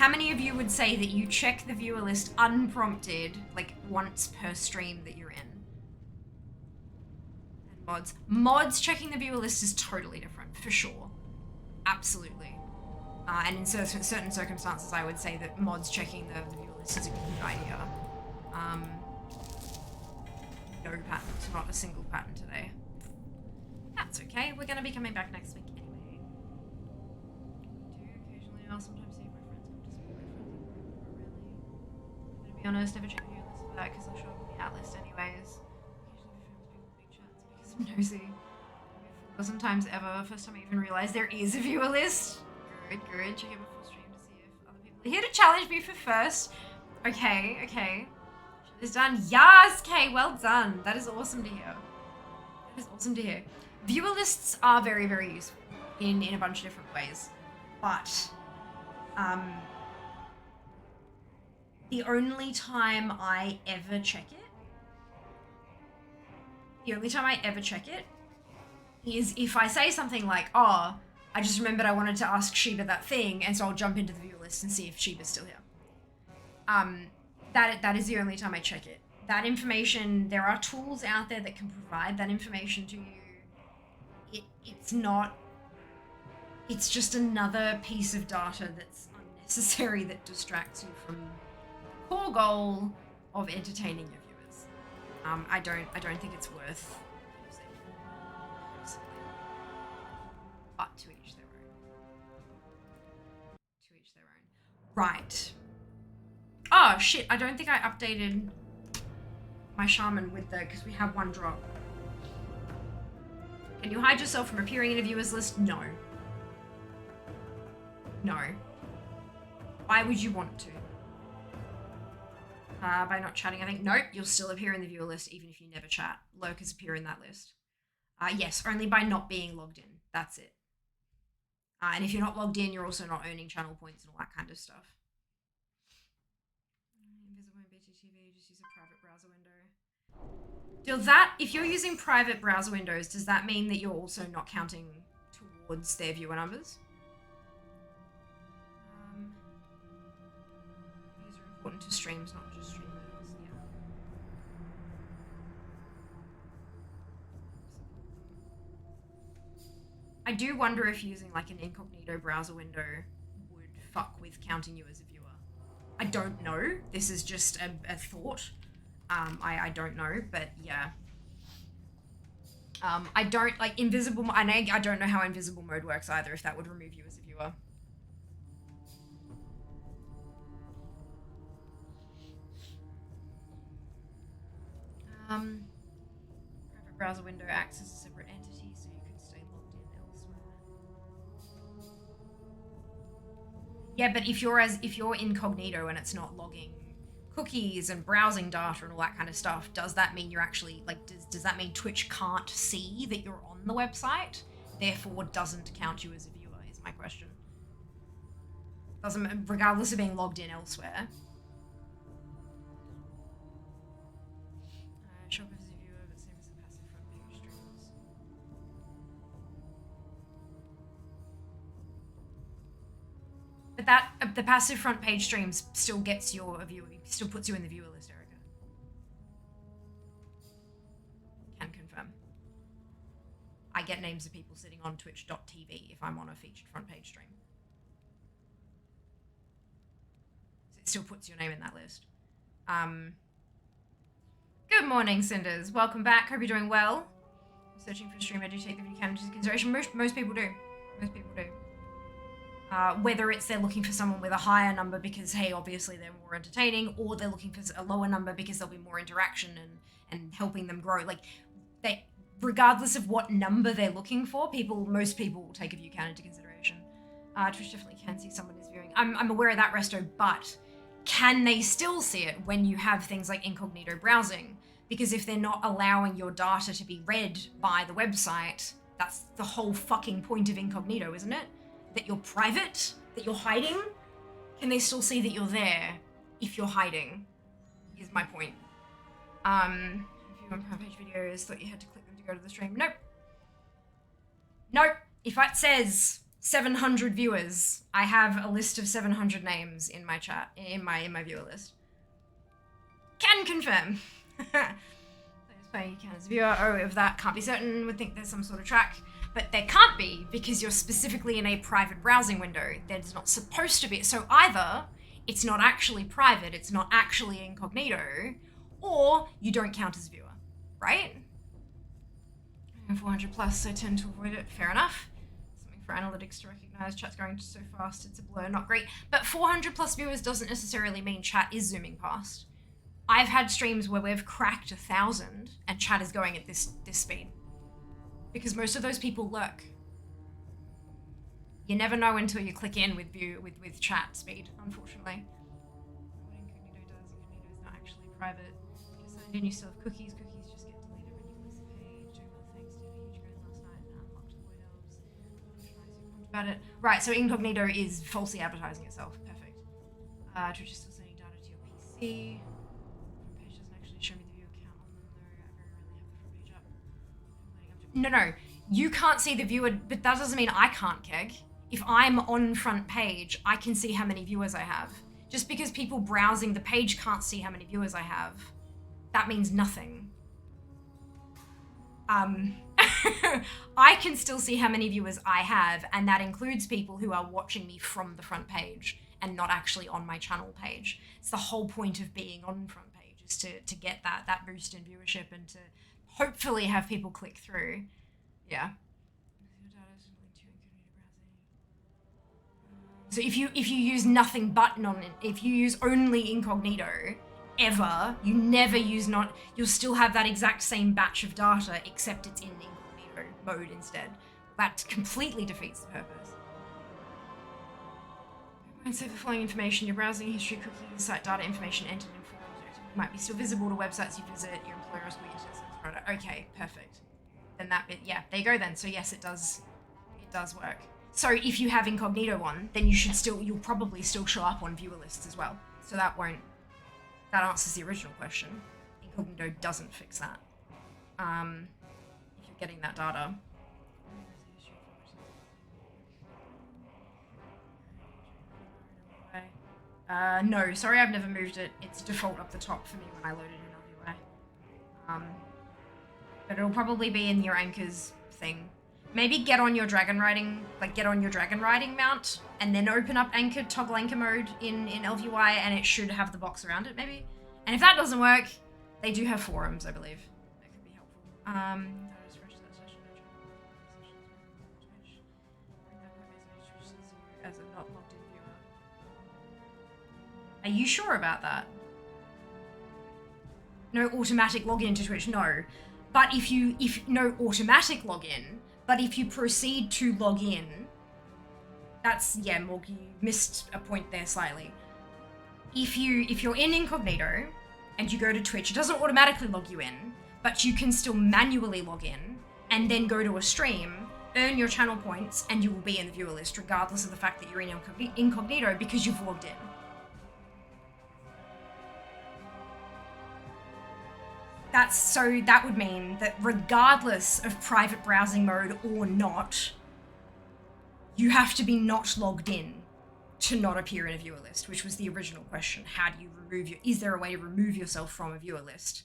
many of you would say that you check the viewer list unprompted, like once per stream that you're in? And mods checking the viewer list is totally different, for sure. Absolutely. And in certain circumstances, I would say that mods checking the viewer list is a good idea. No patterns, not a single pattern today. That's okay, we're gonna be coming back next week anyway. I do occasionally, I'll sometimes see if my friends come to school. My friends are really. I'm gonna be honest, never check the viewer list for that because I'll show up on the out list anyways. Occasionally my friends do big chats because I'm nosy. A dozen times ever, first time I even realized there is a viewer list. Good. Check out my full stream to see if other people are here to challenge me for first. Okay. It's done. Yes, Kay, well done. That is awesome to hear. Viewer lists are very, very useful in a bunch of different ways. But the only time I ever check it is if I say something like, oh, I just remembered I wanted to ask Sheba that thing, and so I'll jump into the viewer list and see if Sheba's still here. That is the only time I check it. That information, there are tools out there that can provide that information to you. It's just another piece of data that's unnecessary that distracts you from the core goal of entertaining your viewers. I don't think it's worth using. But to each their own. Right. Oh shit, I don't think I updated my shaman with because we have one drop. Can you hide yourself from appearing in a viewer's list? No. Why would you want to? By not chatting, I think. Nope, you'll still appear in the viewer list even if you never chat. Lurkers appear in that list. Yes, only by not being logged in. That's it. And if you're not logged in, you're also not earning channel points and all that kind of stuff. Invisible in BTTV, just use a private browser window. If you're using private browser windows, does that mean that you're also not counting towards their viewer numbers? These are important to streams, not just streamers. Yeah. I do wonder if using like an incognito browser window would fuck with counting you as a viewer. I don't know. This is just a thought. I don't know, but yeah. I don't like invisible. I don't know how invisible mode works either. If that would remove you as a viewer. Private browser window acts as a separate entity, so you could stay logged in elsewhere. Yeah, but if you're incognito and it's not logging cookies and browsing data and all that kind of stuff, does that mean you're actually like does that mean Twitch can't see that you're on the website, therefore doesn't count you as a viewer, is my question. Doesn't, regardless of being logged in elsewhere. Shop as a viewer, but same as the passive front page streams. But that the passive front page streams still gets your a viewer, still puts you in the viewer list, Erica. Can confirm. I get names of people sitting on twitch.tv if I'm on a featured front page stream. So it still puts your name in that list. Good morning, Cinders. Welcome back. Hope you're doing well. I'm searching for a stream. I do take the view count into consideration. Most people do. Most people do. Whether it's they're looking for someone with a higher number because, hey, obviously they're more entertaining, or they're looking for a lower number because there'll be more interaction and helping them grow. Like, they, regardless of what number they're looking for, most people will take a view count into consideration. Twitch definitely can see someone is viewing. I'm aware of that, Resto, but can they still see it when you have things like incognito browsing? Because if they're not allowing your data to be read by the website, that's the whole fucking point of incognito, isn't it? That you're private, that you're hiding. Can they still see that you're there if you're hiding? Is my point. If you want front page videos, thought you had to click them to go to the stream. Nope. Nope. If it says 700 viewers, I have a list of 700 names in my chat, in my viewer list. Can confirm. Play you count as a viewer. Oh, if that can't be certain, would think there's some sort of track. But there can't be, because you're specifically in a private browsing window. There's not supposed to be. So either it's not actually private, it's not actually incognito, or you don't count as viewer, right? 400 plus, I tend to avoid it. Fair enough. Something for analytics to recognize. Chat's going so fast, it's a blur, not great. But 400 plus viewers doesn't necessarily mean chat is zooming past. I've had streams where we've cracked 1,000 and chat is going at this speed. Because most of those people lurk. You never know until you click in with chat speed, unfortunately. What incognito does, incognito is not actually private. If you're signed in, you still have cookies. Cookies just get deleted when you close the page. Doing other things, did a huge grind last night and unlocked the void elves. About it. Right, so incognito is falsely advertising itself. Perfect. Twitch is still sending data to your PC. Show me the view count on them though. I very rarely have the front page up. No, you can't see the viewer, but that doesn't mean I can't, Keg. If I'm on front page, I can see how many viewers I have. Just because people browsing the page can't see how many viewers I have, that means nothing. I can still see how many viewers I have, and that includes people who are watching me from the front page and not actually on my channel page. It's the whole point of being on front page. Is to get that boost in viewership and to hopefully have people click through. Yeah. So if you use nothing but if you use only incognito ever, you never use you'll still have that exact same batch of data except it's in incognito mode instead. That completely defeats the purpose. And so for following information, your browsing history, cookies, site data information entered in might be still visible to websites you visit, your employer or school internet service provider. Okay, perfect. Then that bit, yeah, there you go then. So yes, it does work. So if you have incognito on, then you'll probably still show up on viewer lists as well. So that answers the original question. Incognito doesn't fix that. If you're getting that data. No, sorry, I've never moved it. It's default up the top for me when I loaded in LUI. But it'll probably be in your anchors thing. Maybe get on your dragon riding mount, and then open up toggle anchor mode in LVY, and it should have the box around it, maybe. And if that doesn't work, they do have forums, I believe. That could be helpful. As a not logged in viewer. Are you sure about that? No automatic login to Twitch, no. But if no automatic login, but if you proceed to log in, that's, yeah, Morg, you missed a point there slightly. If you're in incognito and you go to Twitch, it doesn't automatically log you in, but you can still manually log in and then go to a stream, earn your channel points, and you will be in the viewer list regardless of the fact that you're in incognito because you've logged in. That would mean that regardless of private browsing mode or not, you have to be not logged in to not appear in a viewer list, which was the original question. How do you is there a way to remove yourself from a viewer list?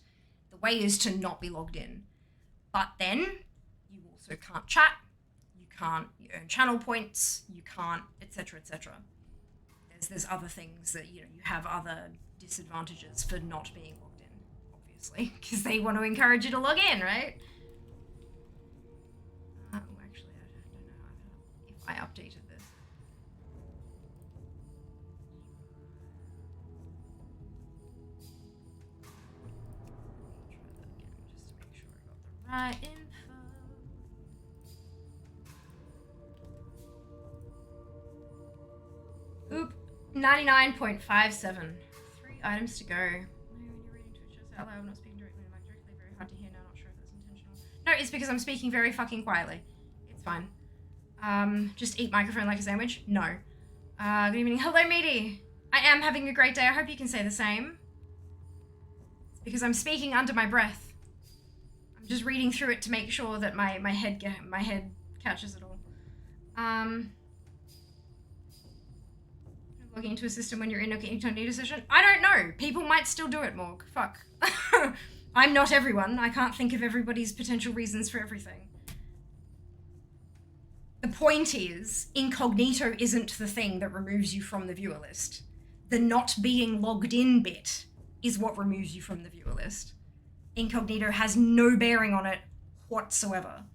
The way is to not be logged in. But then you also can't chat, you can't earn channel points, you can't, etc., etc. There's other things that, you have other disadvantages for not being logged in. Because they want to encourage you to log in, right? Actually, I don't know if I updated this. Try that again, just to make sure I got the right info. Oop, 99.57. 3 items to go. I'm not speaking directly, I'm directly, very hard to hear now, not sure if that's intentional. No, it's because I'm speaking very fucking quietly. It's fine. Just eat microphone like a sandwich? No. Good evening. Hello, Meaty. I am having a great day. I hope you can say the same. It's because I'm speaking under my breath. I'm just reading through it to make sure that my head catches it all. Logging into a system when you're in a incognito session? I don't know. People might still do it, Morg. Fuck. I'm not everyone. I can't think of everybody's potential reasons for everything. The point is, incognito isn't the thing that removes you from the viewer list. The not being logged in bit is what removes you from the viewer list. Incognito has no bearing on it whatsoever,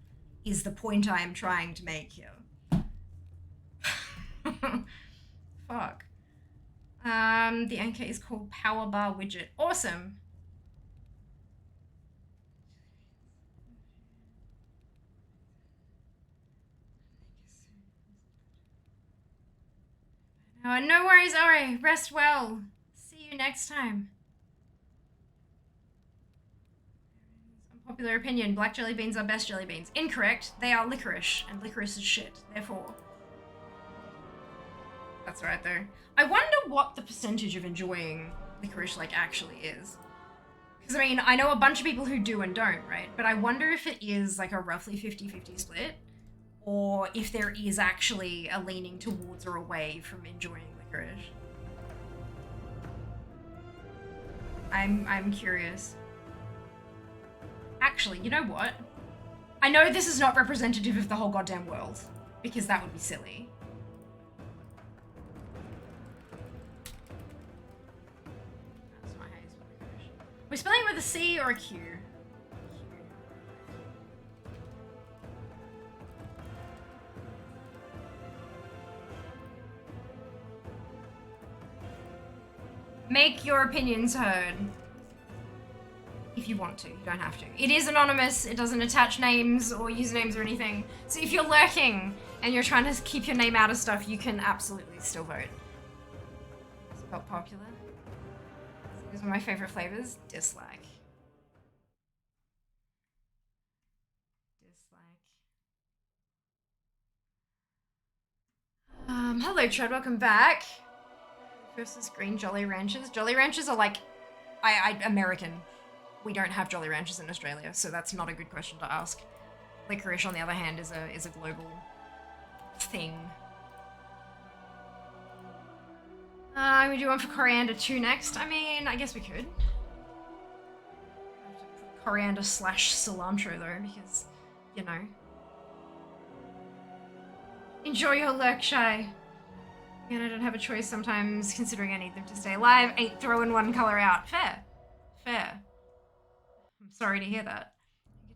is the point I am trying to make here. Fuck. The anchor is called Power Bar Widget. Awesome. No worries, Ori. Rest well. See you next time. Unpopular opinion. Black jelly beans are best jelly beans. Incorrect. They are licorice, and licorice is shit. Therefore... That's right, though. I wonder what the percentage of enjoying licorice, actually is. Because, I mean, I know a bunch of people who do and don't, right? But I wonder if it is, a roughly 50-50 split, or if there is actually a leaning towards or away from enjoying licorice. I'm curious. Actually, you know what? I know this is not representative of the whole goddamn world, because that would be silly. We're spelling it with a C or a Q? Make your opinions heard. If you want to, you don't have to. It is anonymous, it doesn't attach names or usernames or anything. So if you're lurking and you're trying to keep your name out of stuff, you can absolutely still vote. Spelt popular. These are my favorite flavors. Dislike. Hello Chad, welcome back. Versus green Jolly Ranchers. Jolly Ranchers are American. we don't have Jolly Ranchers in Australia, so that's not a good question to ask. Licorice, on the other hand, is a global thing. We do one for coriander too next. I mean, I guess we could. Coriander / cilantro though, because, you know. Enjoy your lurk, Shy. And I don't have a choice sometimes, considering I need them to stay alive. 8 throwing 1 color out. Fair. Fair. I'm sorry to hear that.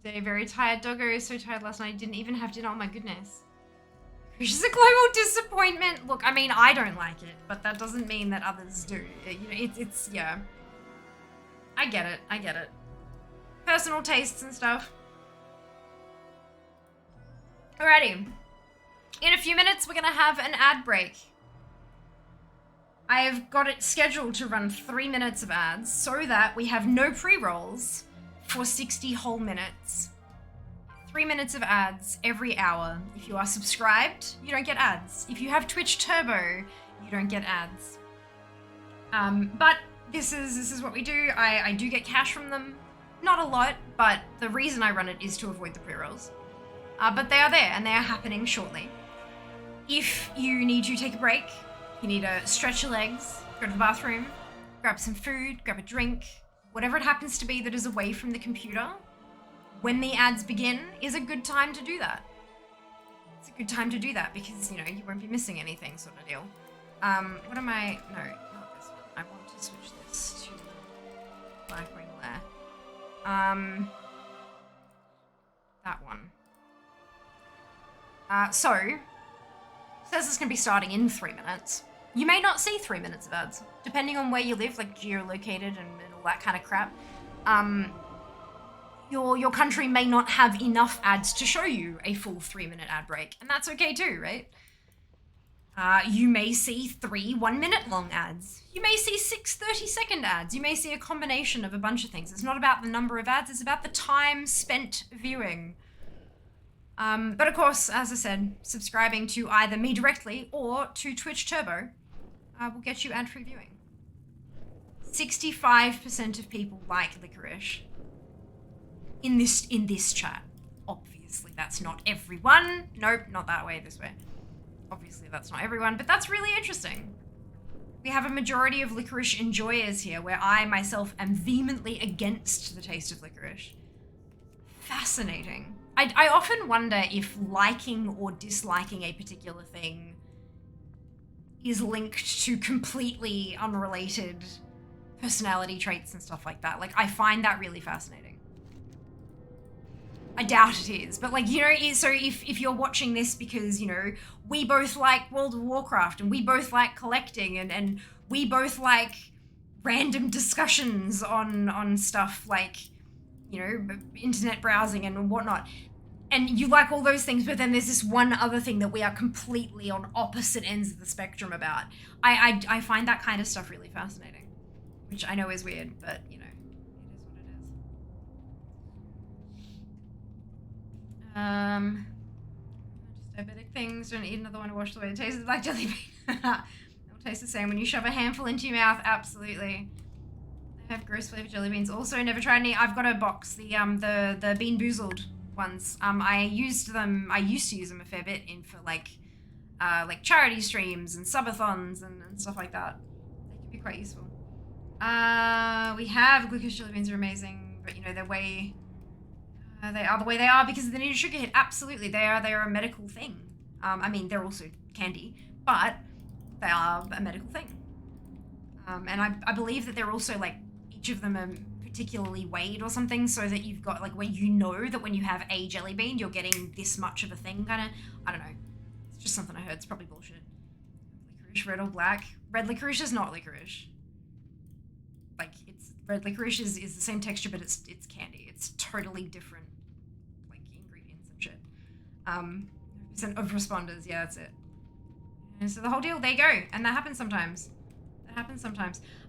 Good day, very tired doggo. So tired last night. Didn't even have dinner. Oh my goodness. Which is a global disappointment. Look, I mean, I don't like it, but that doesn't mean that others do. You know, it's yeah. I get it. I get it. Personal tastes and stuff. Alrighty. In a few minutes, we're gonna have an ad break. I have got it scheduled to run 3 minutes of ads so that we have no pre-rolls for 60 whole minutes. 3 minutes of ads every hour. If you are subscribed, you don't get ads. If you have Twitch Turbo, you don't get ads. But this is what we do. I do get cash from them. Not a lot, but the reason I run it is to avoid the pre-rolls. But they are there, and they are happening shortly. If you need to take a break, you need to stretch your legs, go to the bathroom, grab some food, grab a drink, whatever it happens to be that is away from the computer, when the ads begin is a good time to do that. It's a good time to do that because, you know, you won't be missing anything sort of deal. What am I? No, not this one. I want to switch this to Blackwing Lair. That one. So, it says it's going to be starting in 3 minutes. You may not see 3 minutes of ads, depending on where you live, like geolocated and all that kind of crap. Your country may not have enough ads to show you a full 3 minute ad break, and that's okay too, right? You may see 3 1 minute long ads. You may see 6 30-second ads. You may see a combination of a bunch of things. It's not about the number of ads, it's about the time spent viewing. But of course, as I said, subscribing to either me directly or to Twitch Turbo will get you ad-free viewing. 65% of people like licorice in this chat. Obviously, that's not everyone. Nope, not that way, this way. Obviously, that's not everyone, but that's really interesting. We have a majority of licorice enjoyers here, where I myself am vehemently against the taste of licorice. Fascinating. I often wonder if liking or disliking a particular thing is linked to completely unrelated personality traits and stuff like that. Like, I find that really fascinating. I doubt it is, but like, you know, so if you're watching this because, you know, we both like World of Warcraft and we both like collecting and we both like random discussions on stuff like, you know, internet browsing and whatnot, and you like all those things, but then there's this one other thing that we are completely on opposite ends of the spectrum about. I find that kind of stuff really fascinating, which I know is weird, but, you know, it is what it is. Just diabetic things. Don't eat another one to wash the way it tastes like jelly bean. It'll taste the same when you shove a handful into your mouth. Absolutely. They have gross flavored jelly beans. Also, never tried any. I've got a box. The Bean Boozled ones. I used to use them a fair bit for like charity streams and subathons and stuff like that. They can be quite useful. We have glucose jelly beans are amazing, but you know, they are the way they are because of the needed sugar hit. Absolutely, they are a medical thing. I mean, they're also candy, but they are a medical thing. And I believe that they're also like, each of them are particularly weighed or something, so that you've got like, where you know that when you have a jelly bean, you're getting this much of a thing, kind of. I don't know. It's just something I heard. It's probably bullshit. Licorice, red or black? Red licorice is not licorice. Like, it's red licorice is the same texture, but it's candy. It's totally different, like, ingredients and shit. Percent of responders, yeah, that's it. And so the whole deal, there you go. And that happens sometimes.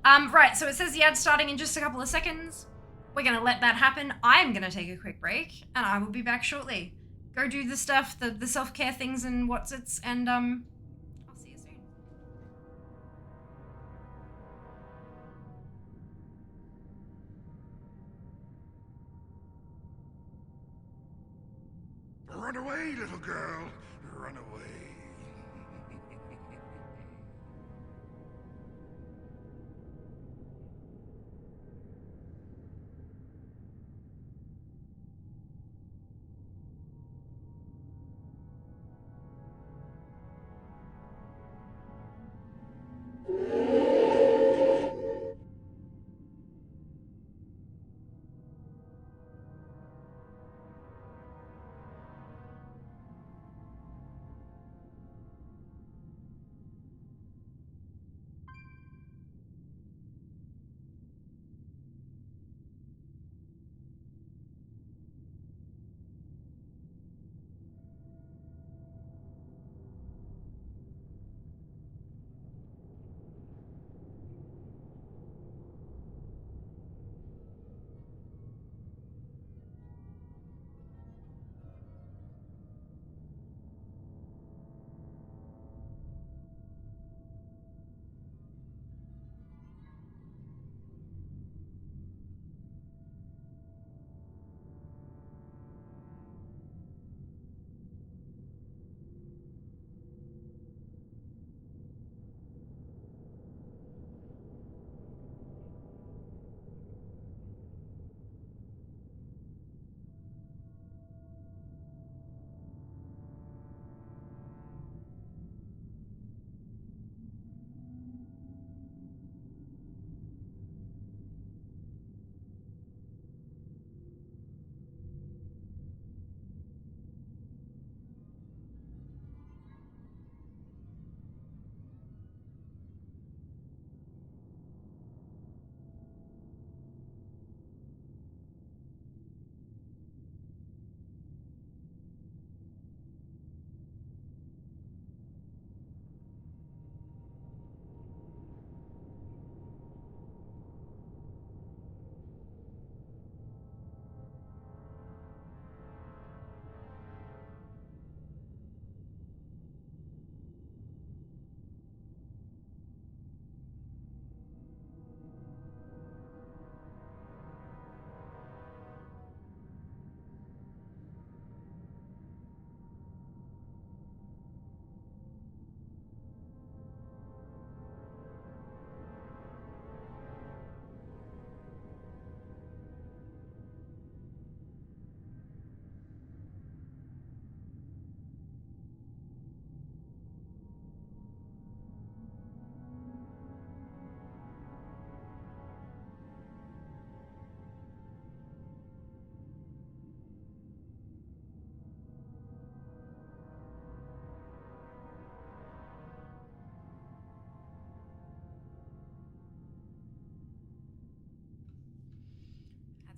Right, so it says the ad's starting in just a couple of seconds. We're gonna let that happen. I'm gonna take a quick break, and I will be back shortly. Go do the stuff, the self-care things and what's-its, and, I'll see you soon. Run away, little girl. Run away.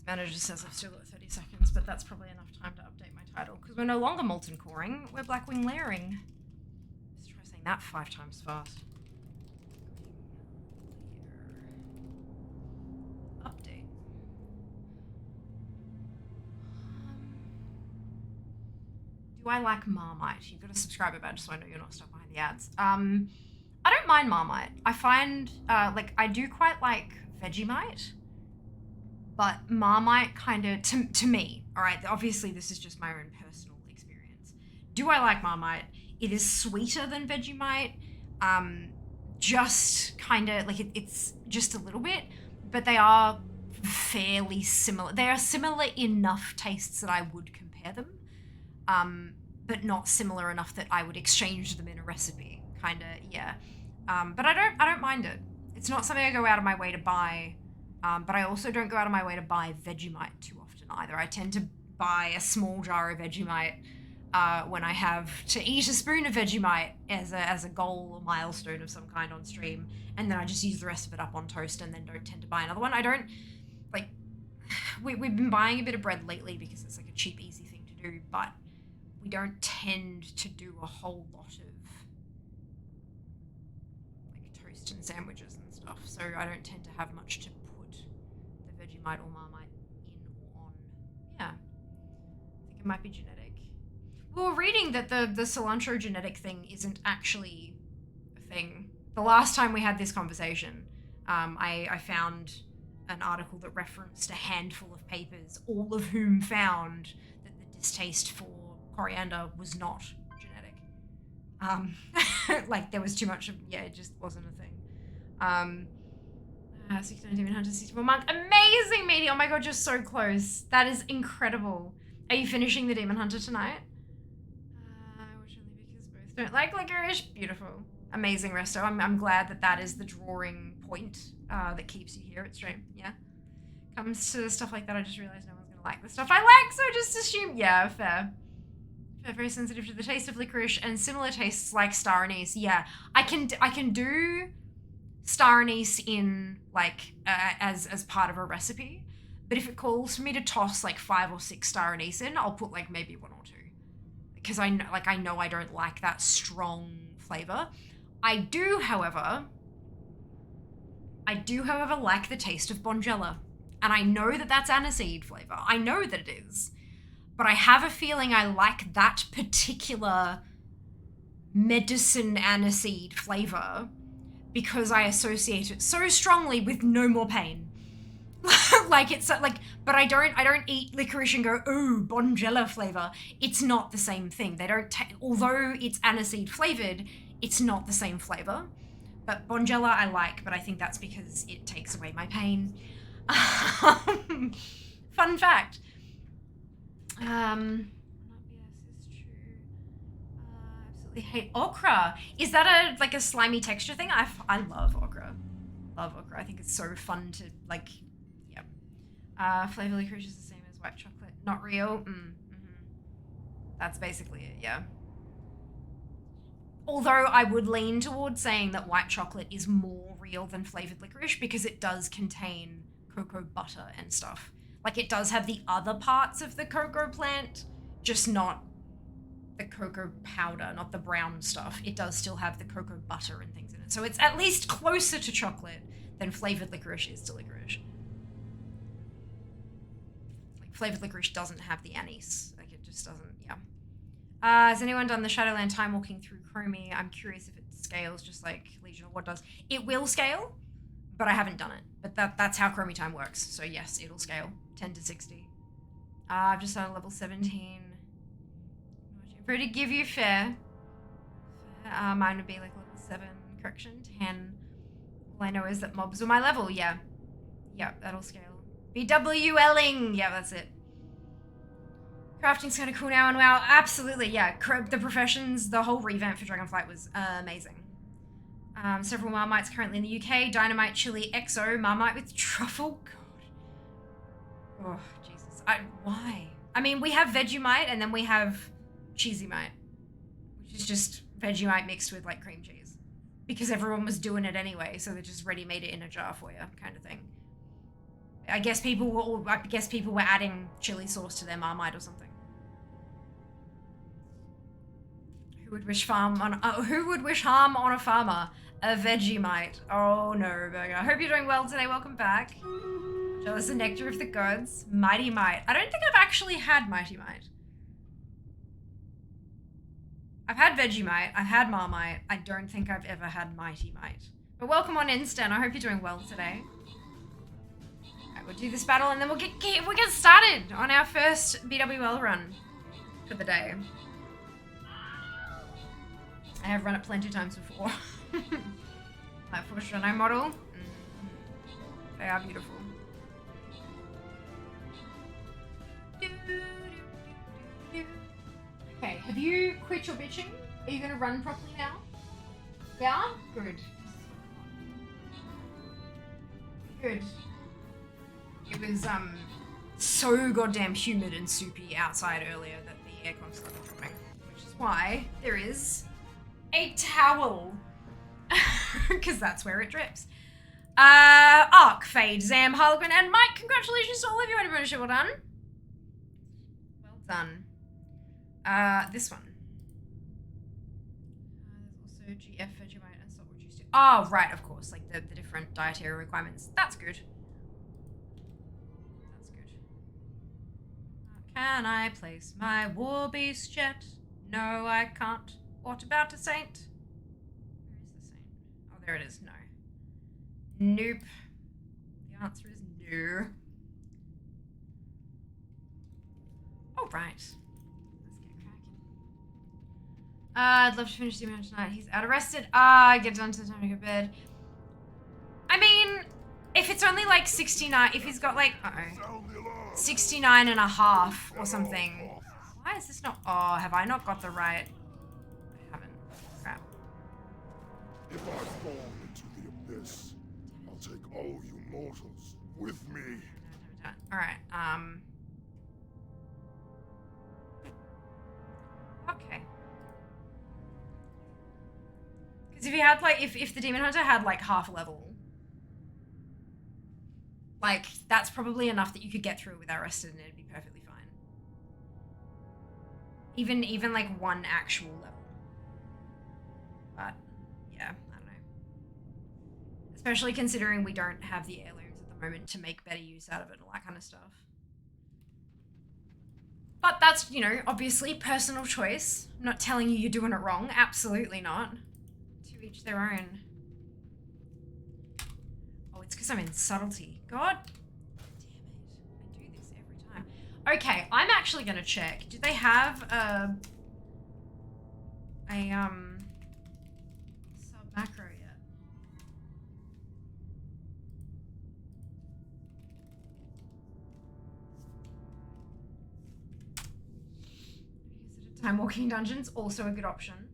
Manager says I've still got 30 seconds, but that's probably enough time to update my title, because we're no longer Molten Coring, we're Blackwing Layering. Let's try saying that 5 times fast. Update. Do I like Marmite? You've got a subscriber badge so I know you're not stuck behind the ads. I don't mind Marmite. I find, I do quite like Vegemite. But Marmite kind of, to me, all right, obviously this is just my own personal experience. Do I like Marmite? It is sweeter than Vegemite, just kind of, it's just a little bit, but they are fairly similar. They are similar enough tastes that I would compare them, but not similar enough that I would exchange them in a recipe, kind of, yeah. But I don't mind it. It's not something I go out of my way to buy. But I also don't go out of my way to buy Vegemite too often either. I tend to buy a small jar of Vegemite when I have to eat a spoon of Vegemite as a goal or milestone of some kind on stream, and then I just use the rest of it up on toast and then don't tend to buy another one. I don't, we've been buying a bit of bread lately because it's like a cheap, easy thing to do, but we don't tend to do a whole lot of toast and sandwiches and stuff, so I don't tend to have much to put the Vegemite or Marmite in or on. Yeah, I think it might be genetic. We were reading that the cilantro genetic thing isn't actually a thing. The last time we had this conversation, I found an article that referenced a handful of papers, all of whom found that the distaste for coriander was not genetic. Like there was too much of, yeah, it just wasn't a thing. 69 Demon Hunter, 64 Monk. Amazing, Meaty. Oh my god, you're so close. That is incredible. Are you finishing the Demon Hunter tonight? Which only because both don't like licorice. Beautiful. Amazing, Resto. I'm glad that that is the drawing point that keeps you here at stream. Yeah. Comes to stuff like that, I just realized no one's going to like the stuff I like, so I just assume, yeah, fair. Fair, very sensitive to the taste of licorice and similar tastes like star anise. Yeah, I can do star anise in like as part of a recipe, but if it calls for me to toss like 5 or 6 star anise in, I'll put like maybe 1 or 2 because I know I don't like that strong flavor. I do, however, like the taste of Bonjela, and I know that that's aniseed flavor. I know that it is, but I have a feeling I like that particular medicine aniseed flavor because I associate it so strongly with no more pain. Like it's like, but I don't eat licorice and go, ooh, Bonjela flavor. It's not the same thing. They don't, although it's aniseed flavored, it's not the same flavor. But Bonjela I like, but I think that's because it takes away my pain. Fun fact. Yes, is true. Absolutely hate okra. Is that like a slimy texture thing? I love okra. Love okra. I think it's so fun to like. Yeah. Flavor licorice is the same as white chocolate. Not real. That's basically it. Yeah. Although I would lean towards saying that white chocolate is more real than flavored licorice because it does contain cocoa butter and stuff. Like it does have the other parts of the cocoa plant, just not the cocoa powder, not the brown stuff. It does still have the cocoa butter and things in it. So it's at least closer to chocolate than flavored licorice is to licorice. Like flavored licorice doesn't have the anise. Like it just doesn't, yeah. Has anyone done the Shadowland time walking through Chromie? I'm curious if it scales just like Legion or what does. It will scale, but I haven't done it. But that's how Chromie time works. So yes, it'll scale. 10 to 60. I've just started level 17. For to give you fair. Mine would be like level 7. Correction, 10. All I know is that mobs are my level. Yeah. Yeah, that'll scale. BWLing. Yeah, that's it. Crafting's kind of cool now, and wow, absolutely, yeah. The professions, the whole revamp for Dragonflight was amazing. Several Marmites currently in the UK. Dynamite, Chili, Exo, Marmite with Truffle. God. Oh, Jesus. Why? I mean, we have Vegemite, and then we have Cheesymite, which is just Vegemite mixed with, like, cream cheese. Because everyone was doing it anyway, so they just ready-made it in a jar for you, kind of thing. I guess people were adding chili sauce to their Marmite or something. Who would wish harm on a farmer? A Vegemite. Oh no, Burger. I hope you're doing well today. Welcome back. Jealous of Nectar of the Gods. Mighty Might. I don't think I've actually had Mighty Might. I've had Vegemite. I've had Marmite. I don't think I've ever had Mighty Might. But welcome on in, Stan. I hope you're doing well today. Alright, we'll do this battle and then we'll get started on our first BWL run for the day. I have run it plenty of times before. Like Foreshadowing model. They are beautiful. Okay, have you quit your bitching? Are you going to run properly now? Yeah? Good. Good. It was so goddamn humid and soupy outside earlier that the aircon started dropping, which is why there is a towel, because that's where it drips. Ark, Fade, Zam, Harlequin, and Mike, congratulations to all of you on your membership. Well done. Well done. This one. There's also GF, Vegemite, and Saltwood juice too. Oh, right, of course, like the different dietary requirements. That's good. That's good. Can I place my war beast yet? No, I can't. What about a saint? Where is the saint? Oh, there it is. No. Nope. The answer is no. All right. Let's get cracking. I'd love to finish the amount tonight. He's out arrested. I get done to the time to go to bed. I mean, if it's only like 69, if he's got like, 69 and a half or something. Why is this not, oh, have I not got the right? I haven't. Crap. If I fall into the abyss, I'll take all you mortals with me. Alright, okay. Because if he had like, if the Demon Hunter had like half a level, like, that's probably enough that you could get through without arrested and it'd be perfectly fine. Even like one actual level. But, yeah, I don't know. Especially considering we don't have the heirlooms at the moment to make better use out of it and all that kind of stuff. But that's, you know, obviously personal choice. I'm not telling you you're doing it wrong. Absolutely not. To each their own. Oh, it's because I'm in subtlety. God damn it. I do this every time. Okay, I'm actually going to check. Do they have a sub macro yet? Is it a time walking dungeons? Also a good option.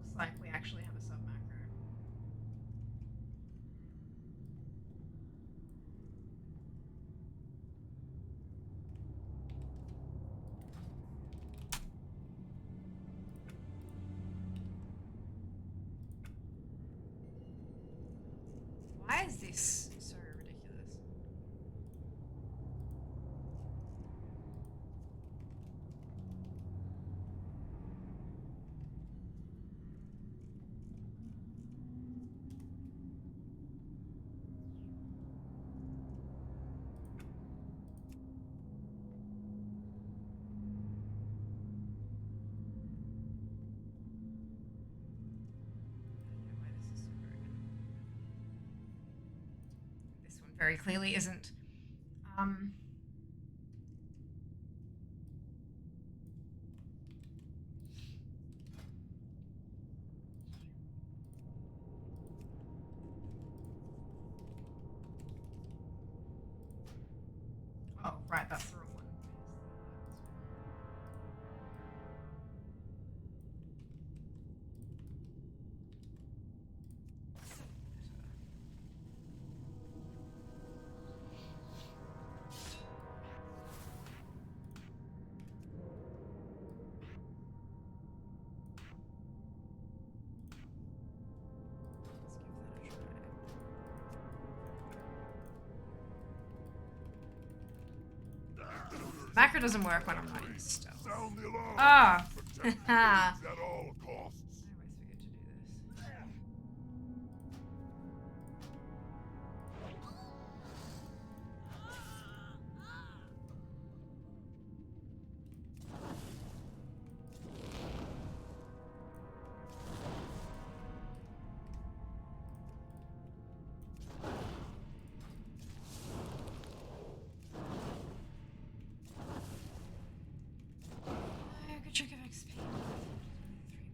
Looks like we actually have a sub macro. Why is this so ridiculous? Why this is so broken. This one very clearly isn't. Oh, right, that's the wrong one. Macro doesn't work when I'm not in stealth. Sound the alarm. Ah! Protect the I kids at all costs. always forget to do this. Oh, good chunk of XP. 3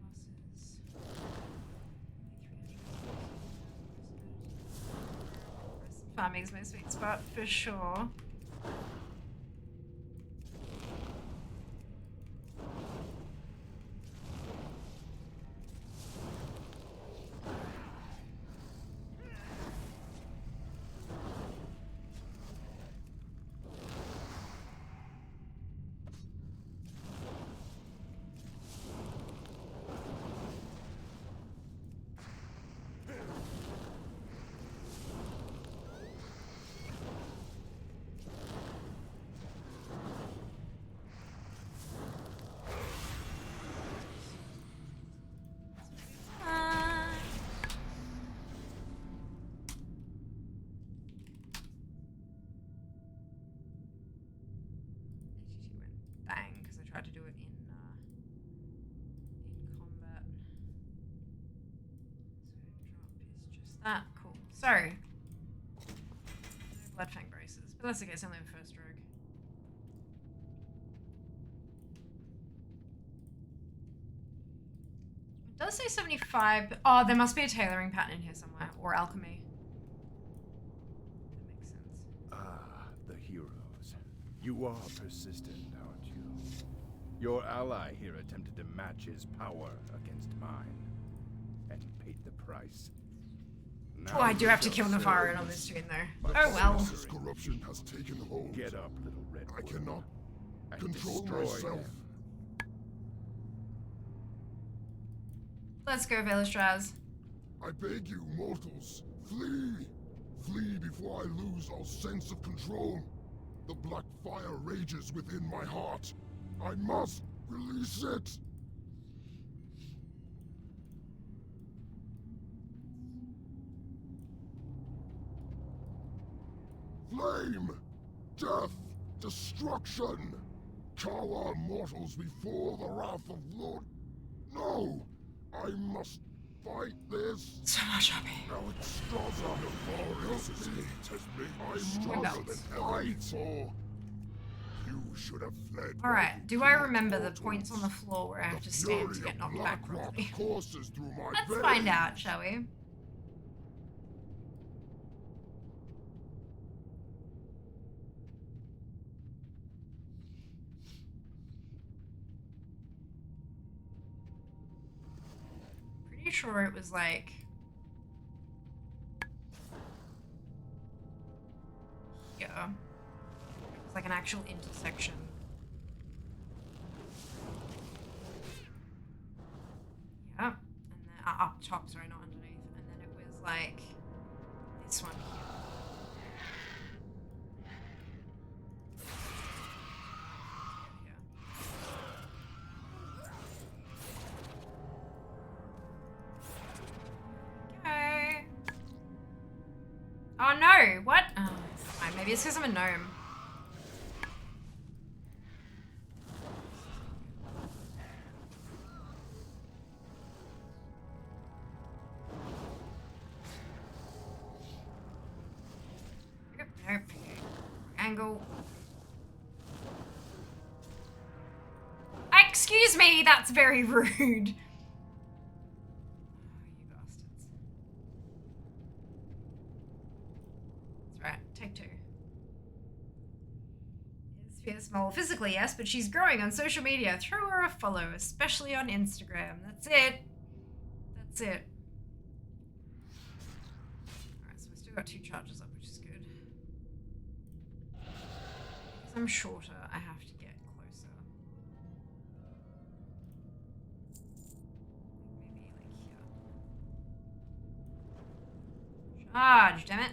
bosses. Farming is my sweet spot for sure. that? Cool. So, Bloodfang braces. But that's okay, it's only the first drug. It does say 75. Oh, there must be a tailoring pattern in here somewhere. Or alchemy. That makes sense. Ah, the heroes. You are persistent, aren't you? Your ally here attempted to match his power against mine. And paid the price. Oh, I do have to kill Navarro on this screen, though. Oh well. This corruption has taken hold. Get up, little red I worm, cannot and control destroy myself. them. Let's go, Velistraz. I beg you, mortals, flee! Flee before I lose all sense of control. The black fire rages within my heart. I must release it! Flame! Death! Destruction! Cower mortals before the wrath of Lord... No! I must fight this! So much happy. Now it's Straza! Curiosity has made me stronger than ever before. You should have fled. Alright, do I remember the points on the floor where I have to stand to Fury get of knocked black back rock properly? courses through my Let's veins. find out, shall we? Pretty sure it was like... here. It was like an actual intersection. Yep. And then up top, sorry, not underneath. And then it was like this one here. Okay. Oh no! What? Oh, it's fine. Maybe it's because I'm a gnome. Nope. Angle. Excuse me, that's very rude. Oh, you bastards. That's right, take two. Is Fierce small physically, yes, but she's growing on social media. Throw her a follow, especially on Instagram. That's it. That's it. Alright, so we've still got 2 charges up, which is good. Because I'm shorter, I have to get closer. Maybe like here. Charge, damn it.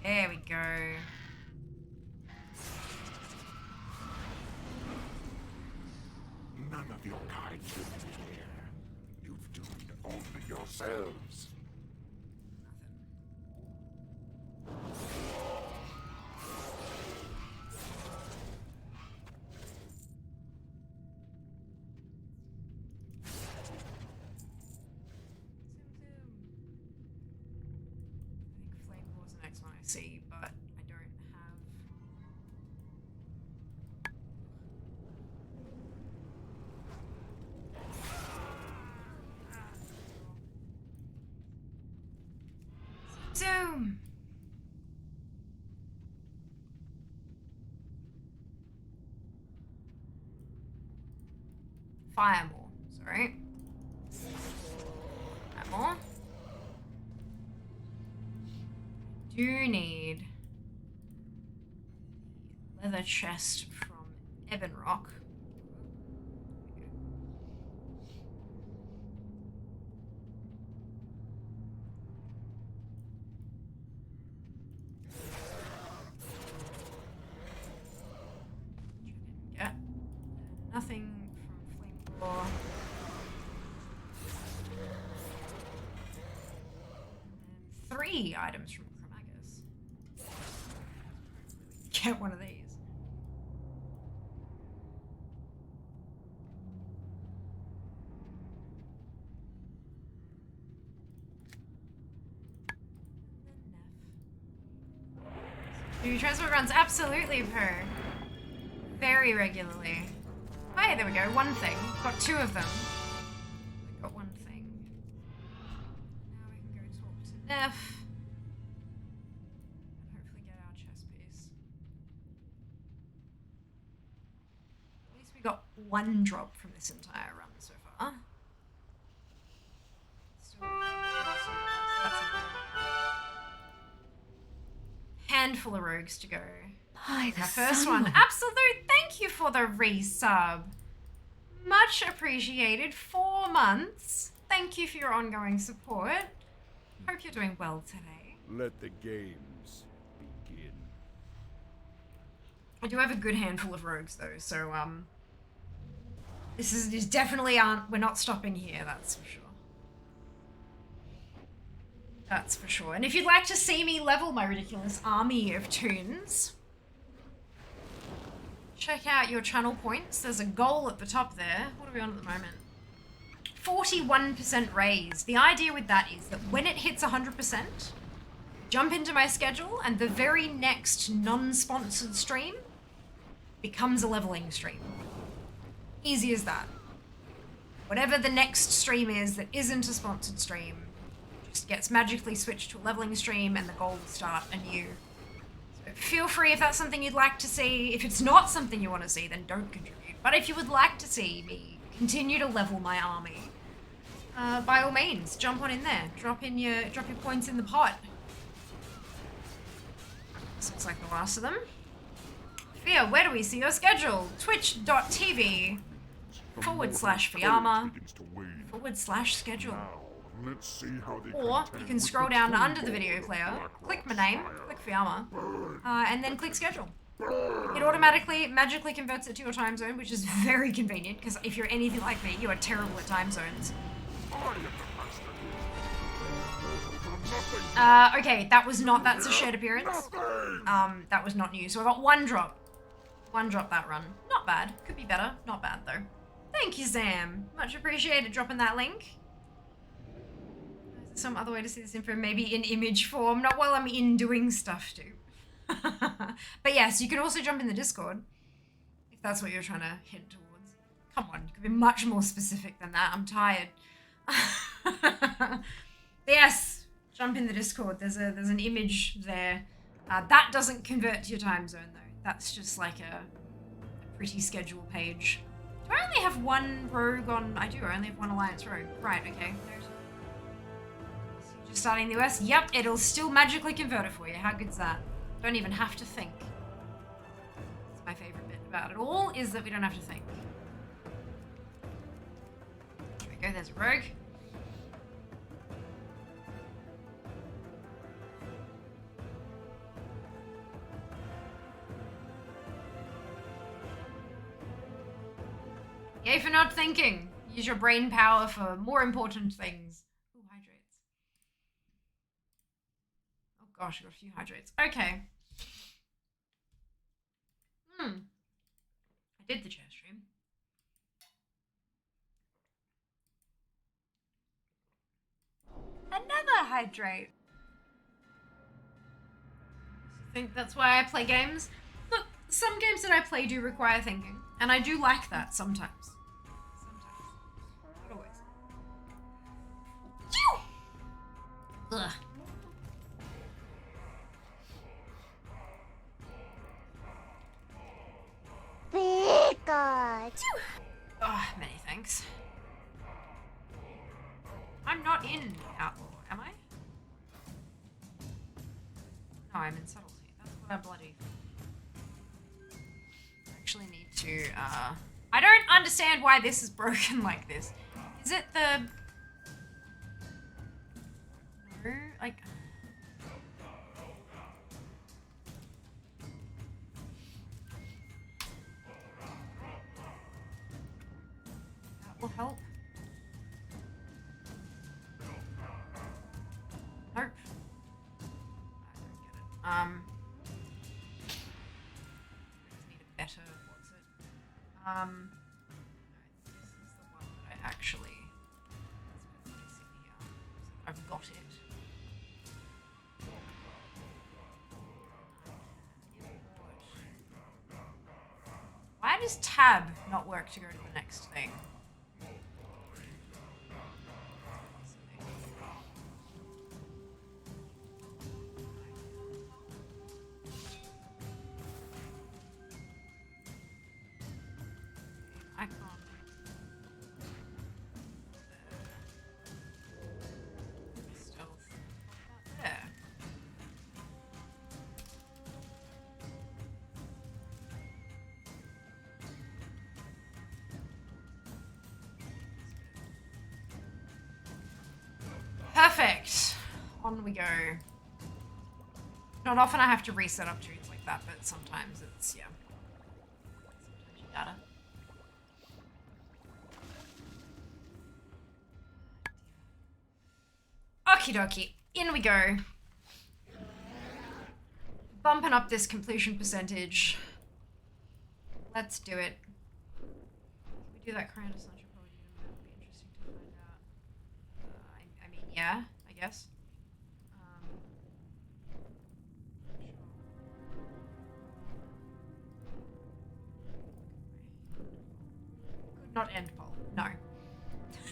There we go. None of your kind should be here. You've doomed only yourselves. I think Flame Claw's the next one I see, but I don't have... Zoom! Fire more, sorry. Fire more. Do need leather chest from Ebon Rock. Which I didn't get. Nothing from Flame Claw. And 3 items from Chromagus. Get one of these. Do Transmog runs absolutely per. Very regularly. Oh, hey, there we go. One thing. Got two of them. Got one thing. Now we can go talk to Neff. And hopefully get our chess piece. At least we got one drop from this entire run so far. Still that's a handful of rogues to go. By the Our first sun one. Absolute thank you for the resub. Much appreciated. 4 months. Thank you for your ongoing support. Hope you're doing well today. Let the games begin. I do have a good handful of rogues though, so this is definitely we're not stopping here, that's for sure. That's for sure. And if you'd like to see me level my ridiculous army of toons, check out your channel points. There's a goal at the top there. What are we on at the moment? 41% raise. The idea with that is that when it hits 100%, jump into my schedule and the very next non-sponsored stream becomes a leveling stream. Easy as that. Whatever the next stream is that isn't a sponsored stream just gets magically switched to a leveling stream and the goal will start anew. Feel free if that's something you'd like to see. If it's not something you want to see, then don't contribute. But if you would like to see me continue to level my army, by all means, jump on in there. Drop your points in the pot. This looks like the last of them. Fia, where do we see your schedule? Twitch.tv/Fiamma/schedule. Let's see how they Or you contend can with scroll the down true under the gold video of player, Black click my Rock's name, fire. click Fiamma, Burn, and then click schedule. burn. It automatically, magically converts it to your time zone, which is very convenient, because if you're anything like me, you are terrible at time zones. I am the master. For nothing. Okay, that's a shared appearance. Nothing. That was not new, so I got one drop. One drop that run. Not bad. Could be better. Not bad, though. Thank you, Sam. Much appreciated dropping that link. Is there some other way to see this info? Maybe in image form. Not while I'm in doing stuff, too. But yes, you can also jump in the Discord if that's what you're trying to hint towards. Come on, you could be much more specific than that. I'm tired. But yes, jump in the Discord. There's an image there. That doesn't convert to your time zone though. That's just like a pretty schedule page. Do I only have one rogue on? I do. I only have one alliance rogue. Right. Okay. So you're just starting the US. Yep. It'll still magically convert it for you. How good's that? Don't even have to think. That's my favorite bit about it all, is that we don't have to think. There we go, there's a rogue. Yay for not thinking. Use your brain power for more important things. Ooh, hydrates. Oh gosh, I got a few hydrates. Okay. I did the chest stream. Another hydrate. I think that's why I play games. Look, some games that I play do require thinking, and I do like that sometimes. Not always. Ugh. Pikachu. Oh, many thanks. I'm not in Outlaw, am I? No, I'm in Subtlety. That's what I bloody... I actually need to, I don't understand why this is broken like this. Is it the... No, like... That will help. Nope. I don't get it. Just need a better, what's it? No, this is the one that I actually, let's put this in here, so that I've got it. does tab not work to go to the next thing? I can't. Stealth. There. Perfect. On we go. Not often I have to reset up tunes like that, but sometimes it's, yeah. Sometimes you gotta. Okie dokie. In we go. Bumping up this completion percentage. Let's do it. Can we do that Crown of Sunshine? Probably do that. It'll be interesting to find out. I mean, yeah, I guess. Could not end poll. No.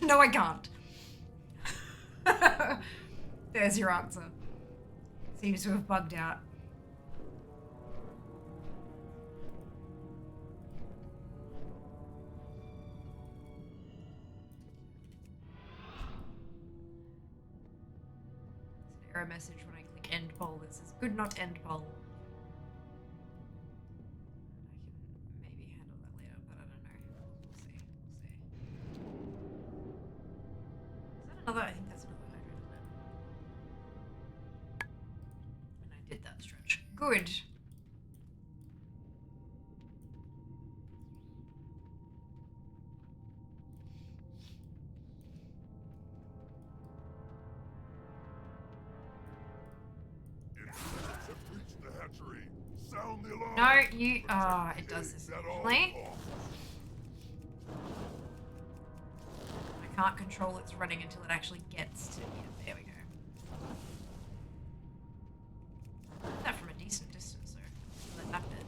No, I can't. There's your answer. Seems to have bugged out. It's an error message when I click end poll that says could not end poll. I can maybe handle that later, but I don't know. We'll see. Is that another? I think that's another hydrate, isn't it? And I did that stretch. Good. Infects have breached the hatchery. Sound the alarm. No, you. Oh, it does this That occasionally. all I can't control its running until it actually gets to. Yeah, there we go. Did that from a decent distance, though. Let that bit.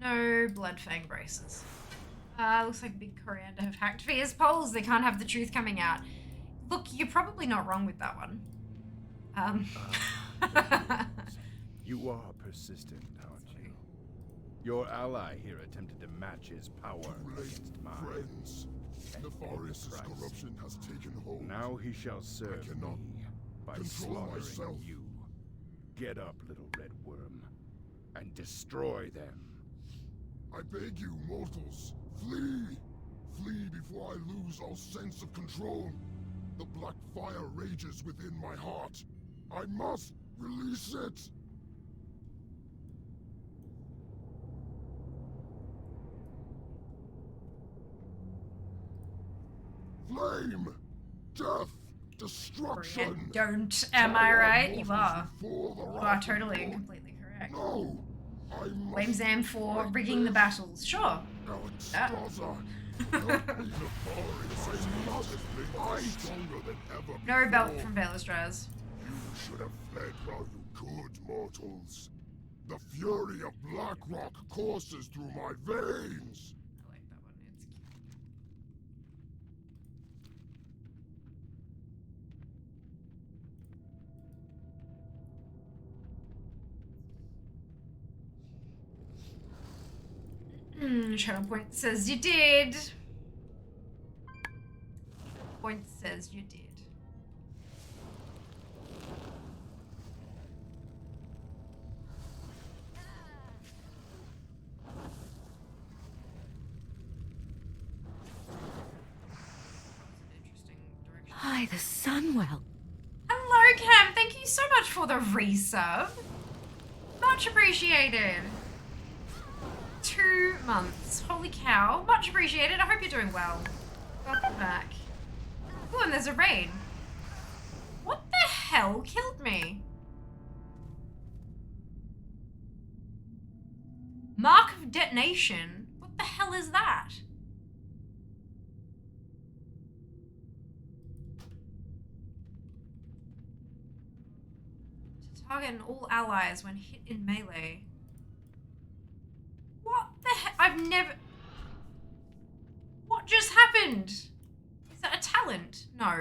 No Bloodfang braces. Looks like Big Coriander have hacked Via's polls. They can't have the truth coming out. Look, you're probably not wrong with that one. You are persistent, aren't you? Your ally here attempted to match his power too late, against mine. friends. Nefarious' Christ. corruption has taken hold. Now he shall serve cannot me by control slaughtering myself. you. Get up, little red worm, and destroy them. I beg you, mortals, flee! Flee before I lose all sense of control. The black fire rages within my heart. I must release it! Flame! Death! Destruction! Don't, am I right? You are. Before the You are wrath of totally God. and completely correct. No! I must Blame Zam for fight rigging the this. battles. Sure. Alex That- Gaza, help me, Nefarious. I must fight stronger than ever before. No belt from Valestraz. You should have fled while you could, mortals. The fury of Blackrock courses through my veins. I like that one. It's cute. Shadow Point says you did. Point says you did. By the Sunwell. Hello, Cam. Thank you so much for the resub. Much appreciated. 2 months. Holy cow. Much appreciated. I hope you're doing well. Welcome back. Oh, and there's a raid. What the hell killed me? Mark of detonation? What the hell is that? To target all allies when hit in melee. What the heck? I've never... What just happened? Is that a talent? No.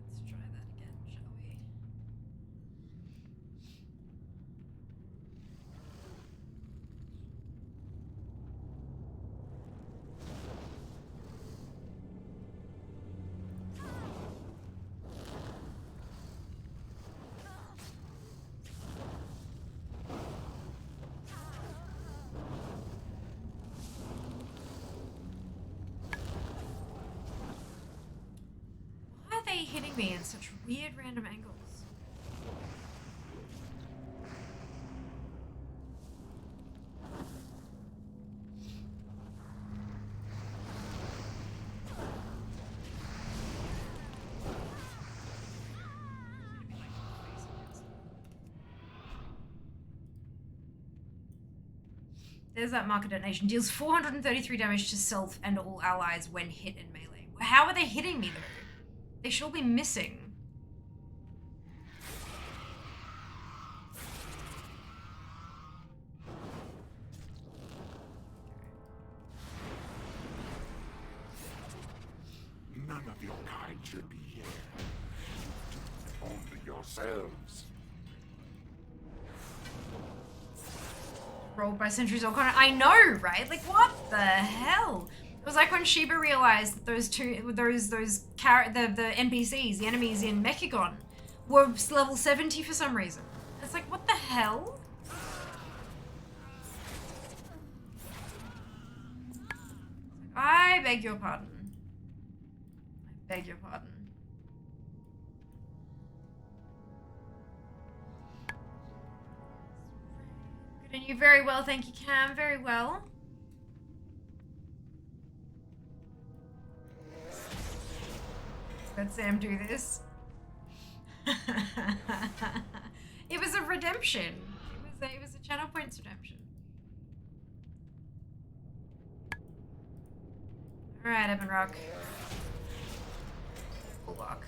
Let's try that again, shall we? Why are they hitting me in such weird random angles? There's that mark of detonation. Deals 433 damage to self and all allies when hit in melee. How are they hitting me though? They should all be missing. None of your kind should be here. Only yourselves. Rolled by Centuries or Connor. I know, right? Like, what the hell? It was like when Sheba realized that those the NPCs, the enemies in Mechagon, were level 70 for some reason. It's like, what the hell? I beg your pardon. I beg your pardon. Good, and you very well, thank you, Cam. Very well. Let Sam do this. It was a redemption. It was a channel points redemption. All right, Evan Rock. Bulwark.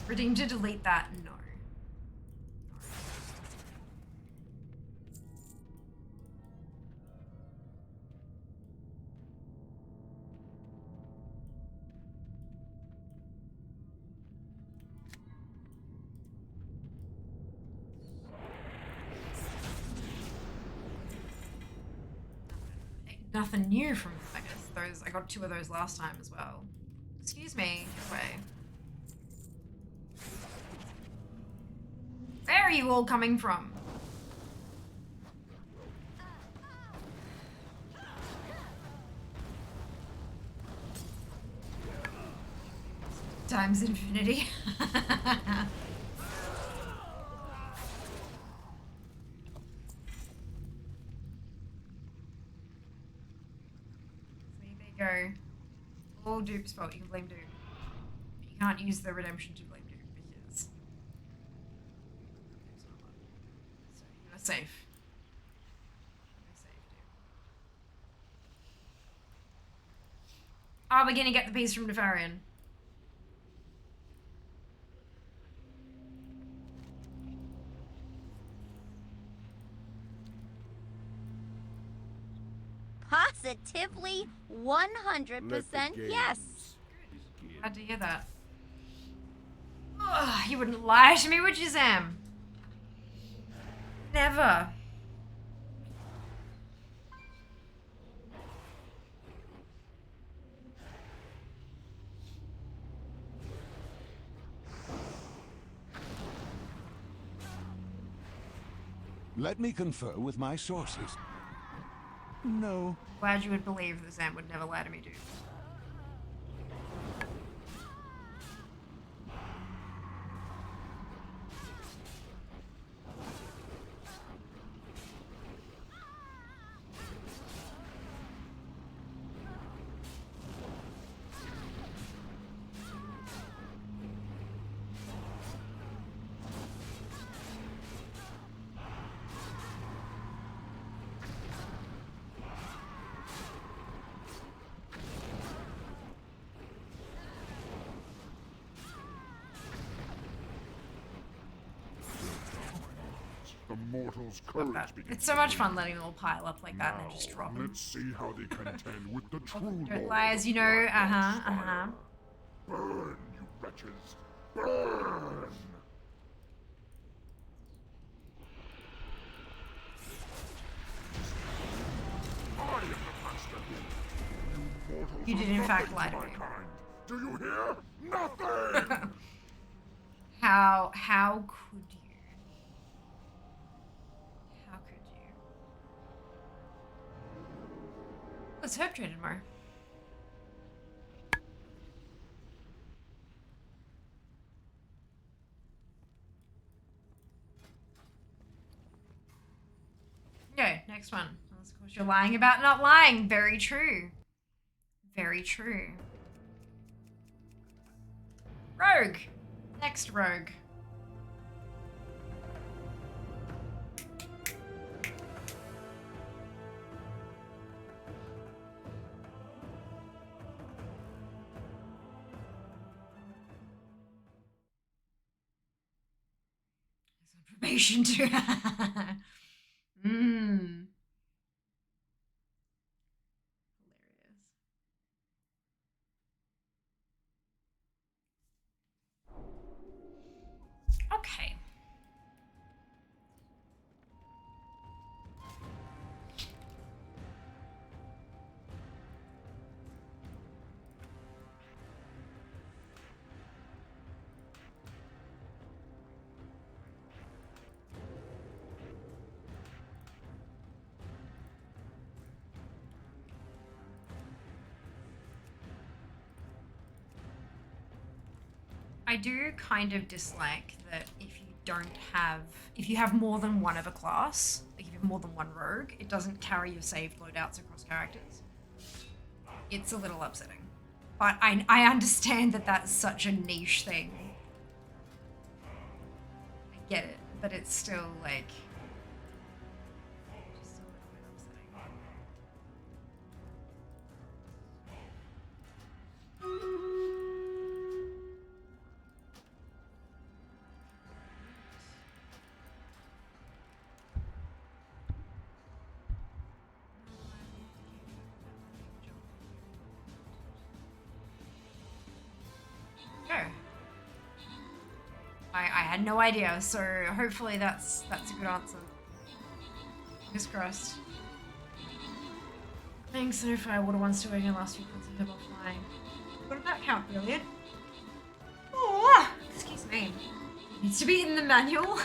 Redeem to delete that? No. Nothing new from, I guess, those. I got 2 of those last time as well. Excuse me, get away. Where are you all coming from? Times infinity. Go. All Dupe's fault. You can blame Dupe. But you can't use the redemption to blame Dupe because Dupe's not one. So you're safe. You're safe, Dupe. Are we gonna get the piece from Defarian? Positively 100% yes. Glad to hear that. Ugh, you wouldn't lie to me, would you, Sam? Never. Let me confer with my sources. No. Glad you would believe that Sam would never lie to me, dude. The mortal's Love courage that. begins It's so much fun letting them all pile up like that and then just drop them. Let's see how they contend with the true Don't lord lie as you of know, Black Burn, you wretches! Burn! I am the master here. You mortals You did are in fact nothing lie to to my me. kind. Do you hear? Nothing! How could you? How could you? Let's hope traded more. Okay, next one. Of course, you're lying about not lying. Very true. Very true. Rogue. Next rogue. Probation too. Mmm. Hilarious. Okay. I do kind of dislike that if you have more than one of a class, like if you have more than one rogue, it doesn't carry your saved loadouts across characters. It's a little upsetting. But I understand that that's such a niche thing. I get it, but it's still like... just a little bit upsetting. Go. I had no idea, so hopefully that's a good answer. Fingers crossed. Thanks, so far water wants to again last few points of flying. What about count, brilliant? Oh, excuse me. Needs to be in the manual.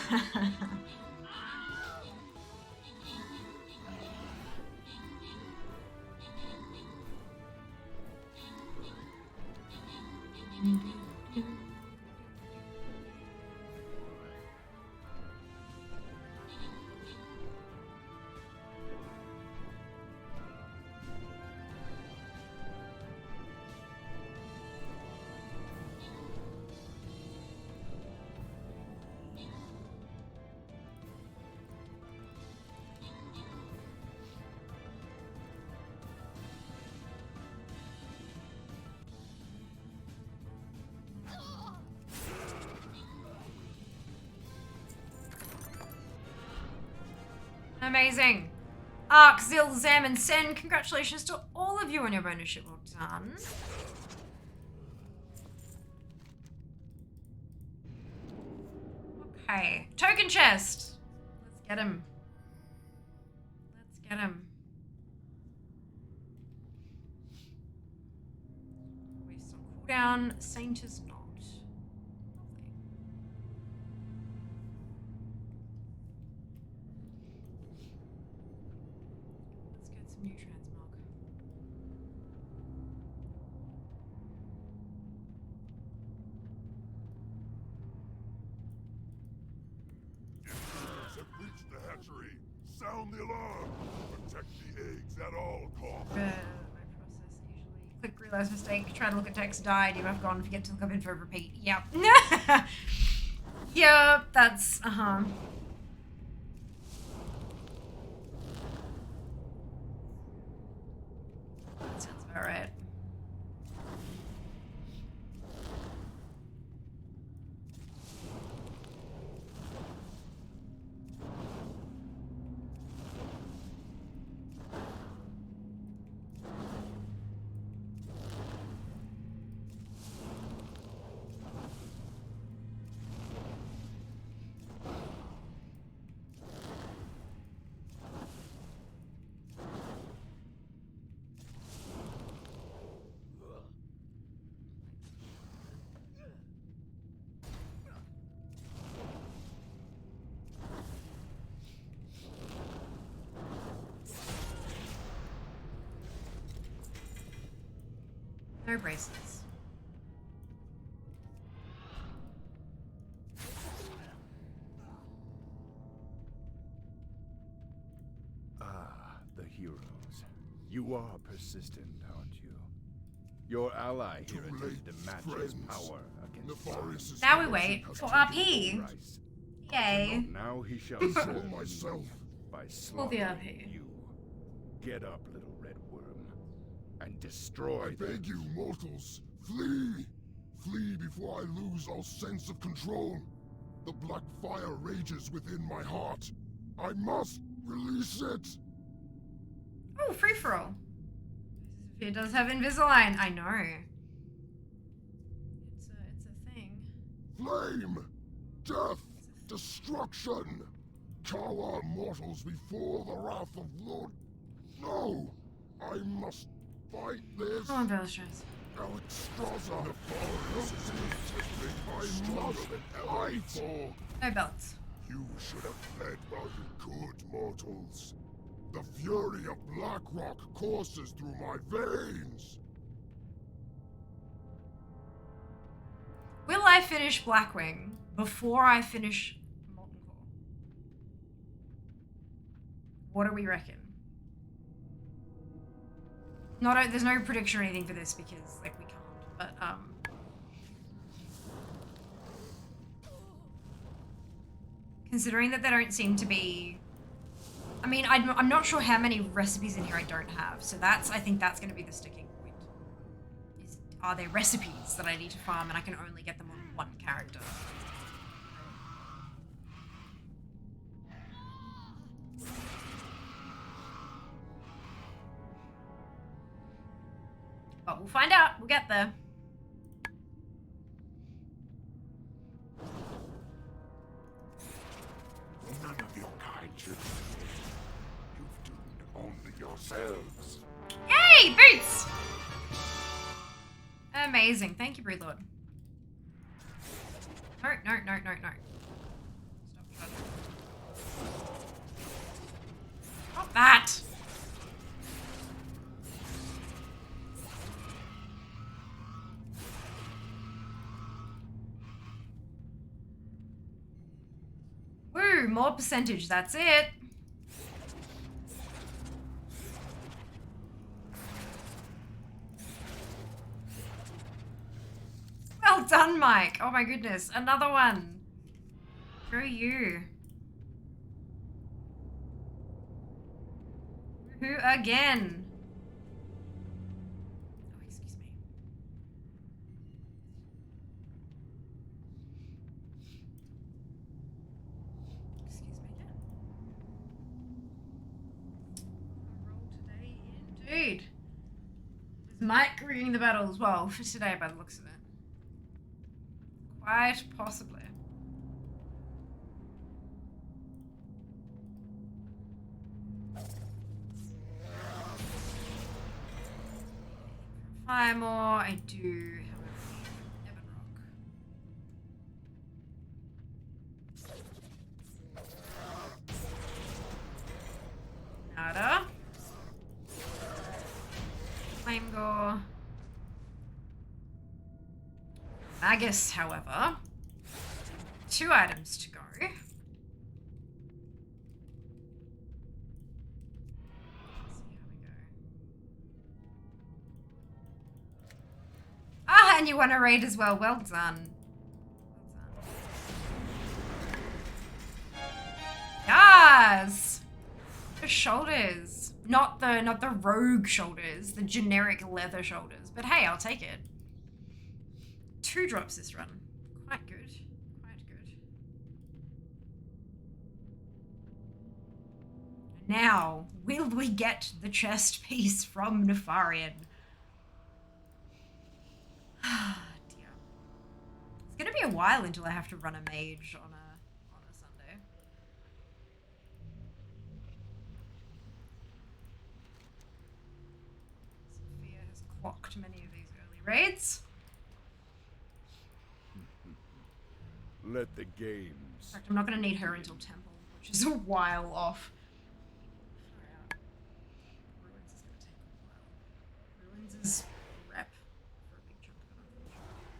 Amazing. Ark, Zil, Zam, and Sen, congratulations to all of you on your bonus ship. Well done. Okay, token chest. Let's get him. Let's get him. Waste on cooldown. Saint is not. Lovely. Let's get some new transmog. Intruders have breached the hatchery. Sound the alarm. Protect the eggs at all costs. My process usually click realize mistake, try to look at text, died, you have gone, forget to look up info, repeat. Yep. Yep, that's that sounds about right. No braces. Ah, the heroes. You are persistent, aren't you? Your ally here Too attempted to late, match his friends. power against Nefarious is Now we the wait person for has RP. Price. Yay. Now he shall Control serve myself. by Pull the slaughtering RP. you. Get up, little red worm, and destroy I them. beg you, mortals, flee! Flee before I lose all sense of control. The black fire rages within my heart. I must release it! Oh, free for all. It does have Invisalign. I know. It's a thing. Flame! Death! Destruction! Cower mortals before the wrath of Lord... No! I must fight this! Come on, Belstress. Alexstrasza! Nefarious is intending I must fight! No belts. You should have fled while you could, mortals. The fury of Blackrock courses through my veins! Will I finish Blackwing before I finish Molten Core? What do we reckon? There's no prediction or anything for this because, like, we can't. But, considering that there don't seem to be... I mean, I'm not sure how many recipes in here I don't have, so I think that's going to be the sticking point. Are there recipes that I need to farm and I can only get them on one character? But we'll find out. We'll get there. None of your kind should You've doomed only yourselves. Yay! Boots! Amazing. Thank you, Broodlord. No. Stop. Stop that! Woo! More percentage. That's it. Well done, Mike. Oh my goodness. Another one. Screw you. Who again? Oh, excuse me. Excuse me again. Indeed. Is Mike rigging the battle as well for today by the looks of it? Quite possibly. Fire more, I do, however, Evan Rock. Nada. Flame Gore. Magus, however. 2 items to go. Let's see how we go. Ah, and you won a raid as well. Well done. Well done. Yes! The shoulders. Not the rogue shoulders, the generic leather shoulders. But hey, I'll take it. 2 drops this run. Quite good. Quite good. Now, will we get the chest piece from Nefarian? Ah, dear. It's gonna be a while until I have to run a mage on a Sunday. Sophia has clocked many of these early raids. Let the games. In fact, I'm not going to need her until Temple, which is a while off. Ruins is going to take a while. Ruins is rep for a big chunk of it, unfortunately.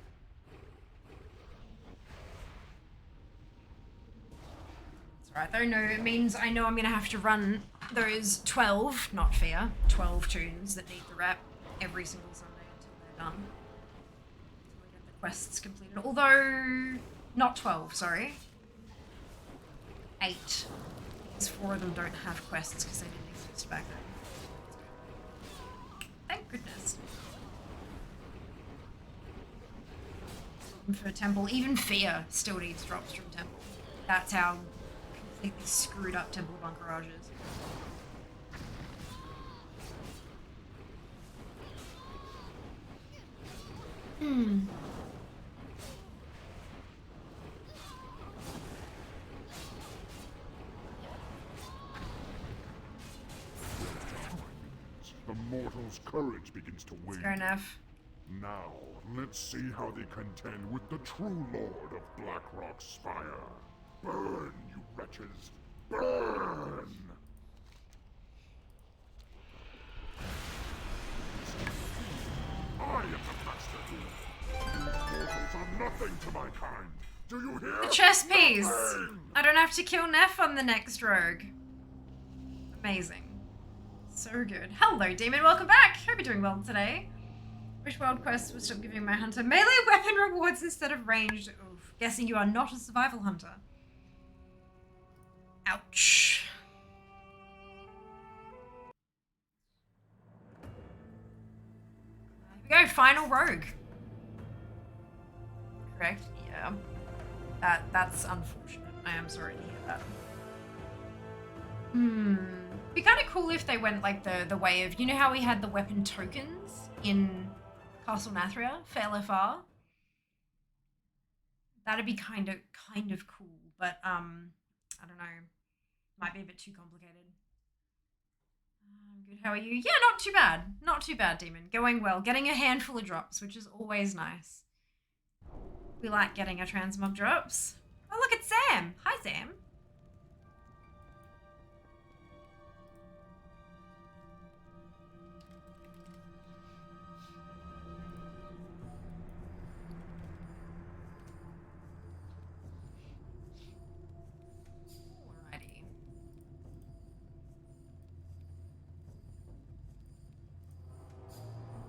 It's alright though, no, it means I know I'm going to have to run those 12, not fair, 12 tunes that need the rep every single Sunday until they're done. Until I get the quests completed. Although... Not 12, sorry. 8. Because 4 of them don't have quests because they didn't exist back then. Thank goodness. For Temple, even Fear still needs drops from Temple. That's how completely screwed up Temple Bunkerage is. The mortal's courage begins to wane. Fair enough. Now, let's see how they contend with the true lord of Blackrock's fire. Burn, you wretches! Burn! I am the master here. Mortals are nothing to my kind. Do you hear? The chess piece! Nothing! I don't have to kill Neff on the next rogue. Amazing. So good. Hello, Demon. Welcome back. Hope you're doing well today. Wish World Quest would stop giving my hunter melee weapon rewards instead of ranged. Oof. Guessing you are not a survival hunter. Ouch. Here we go. Final rogue. Correct? Yeah. That's unfortunate. I am sorry to hear that. Be kind of cool if they went like the way of, you know how we had the weapon tokens in Castle Nathria for LFR? That'd be kind of cool, but I don't know. Might be a bit too complicated. Good, how are you? Yeah, not too bad. Not too bad, Demon. Going well. Getting a handful of drops, which is always nice. We like getting our transmog drops. Oh, look, it's Sam. Hi, Sam. Alrighty.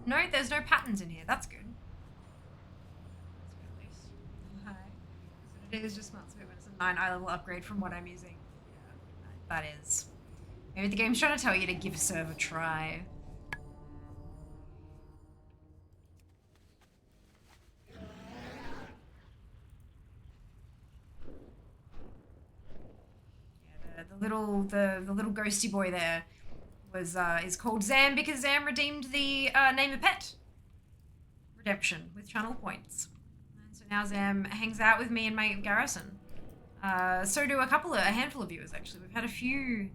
No, there's no patterns in here. That's good. Hi. It is just Smart Movement. It's a 9 eye level upgrade from what I'm using. Yeah, that is. Maybe the game's trying to tell you to give serve a try. Yeah, the little ghosty boy there is called Zam because Zam redeemed the name a pet redemption with channel points. And so now Zam hangs out with me and my garrison. So do a handful of viewers actually. We've had a few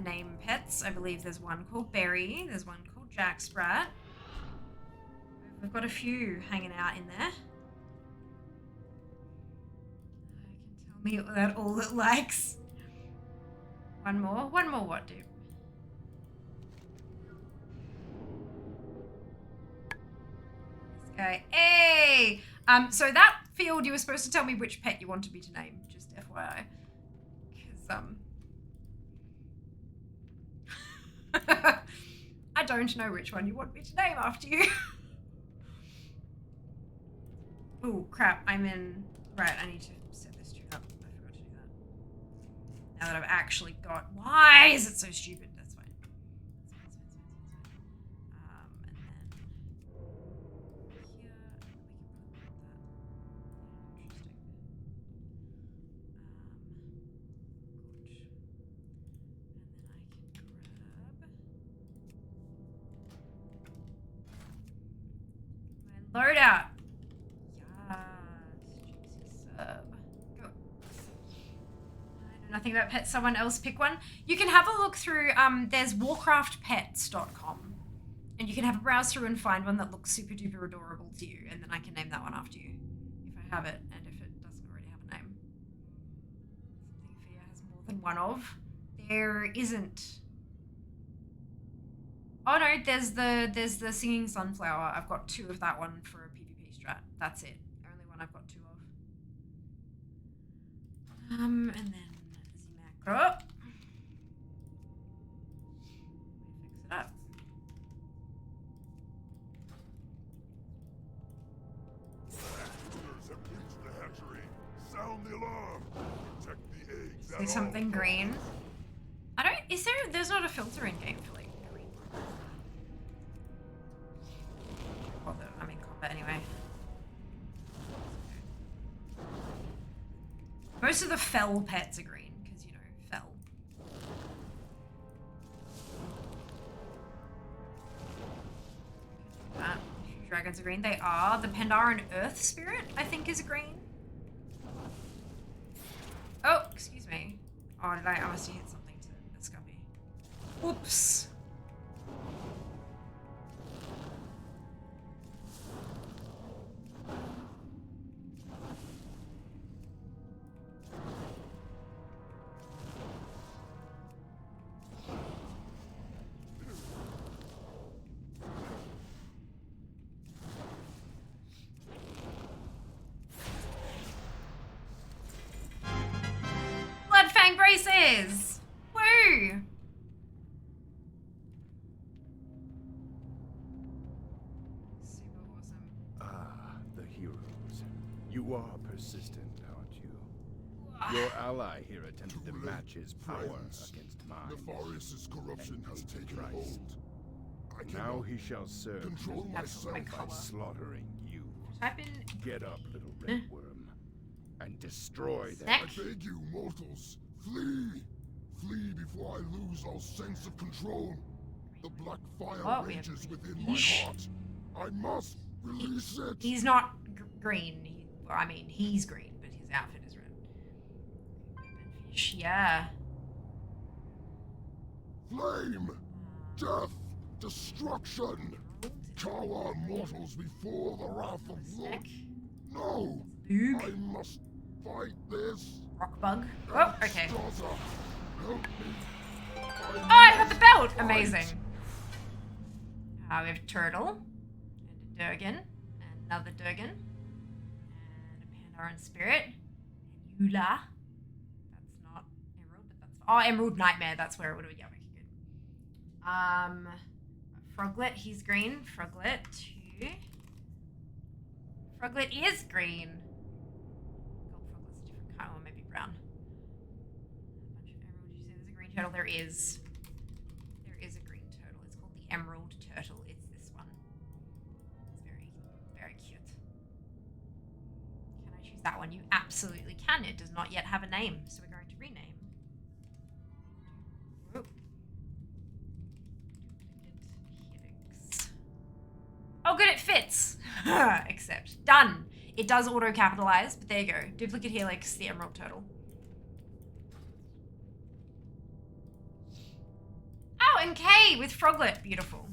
name pets. I believe there's one called Berry. There's one called Jack Sprat. We've got a few hanging out in there. I can tell me that all it likes. One more what, dude? This guy. Hey! So that field, you were supposed to tell me which pet you wanted me to name, just FYI. Because, I don't know which one you want me to name after you. Oh, crap, I'm in... Right, I need to set this tune up. I forgot to do that. Now that I've actually got... Why is it so stupid? That's fine. And then... Here, we can put that. Interesting. Good. And then I can grab... my loadout. Go. I know nothing about pets. Someone else pick one. You can have a look through. There's WarcraftPets.com, and you can have a browse through and find one that looks super duper adorable to you, and then I can name that one after you if I have it, and if it doesn't already have a name. Something Fia has more than one of. There isn't. Oh no, there's the singing sunflower. I've got 2 of that one for a PvP strat. That's it. Only one I've got 2 of. And then Z-Macro. Fix it up. Intruders have breached the hatchery. Sound the alarm. Protect the eggs. Say something green. There's not a filter in game for like green. Well, I'm in combat anyway. Most of the fell pets are green, because, you know, fell. Dragons are green. They are. The Pandaren Earth Spirit, I think, is green. Oh, excuse me. Oh, I must have hit something to the Scuppy. Oops. Bloodfang braces! Woo! Super awesome. Ah, the heroes. You are persistent, aren't you? Your ally here attempted to match his power Friends. against mine. Nefarious' corruption has taken hold. I Now cannot he shall serve control That's myself. my by color. slaughtering you. Type in Get up, little red worm, and destroy them. Snack. I beg you, mortals, flee! Flee before I lose all sense of control. The black fire Oh, we have rages within Yeesh. my heart. I must release it. He's not green. He's green, but his outfit is red. Fish, yeah. Flame! Death! Destruction! Cower mortals before the wrath of Lord. No! Luke. I must fight this. Rock bug. Oh, okay. Daughter, help me. Oh, I got the belt! Amazing. We have Turtle, and a Durgan, and another Durgan, and a Pandaren Spirit, and Eula. That's not Emerald, but that's... Oh, Emerald Nightmare, that's where it would have... Yeah, okay, good. Froglet, he's green. Froglet, 2. Froglet is green. Gold Froglet's a different kind, or maybe brown. A bunch of emerald. Did you say there's a green turtle? There is. There is a green turtle. It's called the Emerald Turtle. It's this one. It's very, very cute. Can I choose that one? You absolutely can. It does not yet have a name, so we're going to rename. Whoa. Oh, good, it fits. Accept. Done. It does auto-capitalize, but there you go. Duplicate helix, the emerald turtle. Oh, and Kay with Froglet. Beautiful.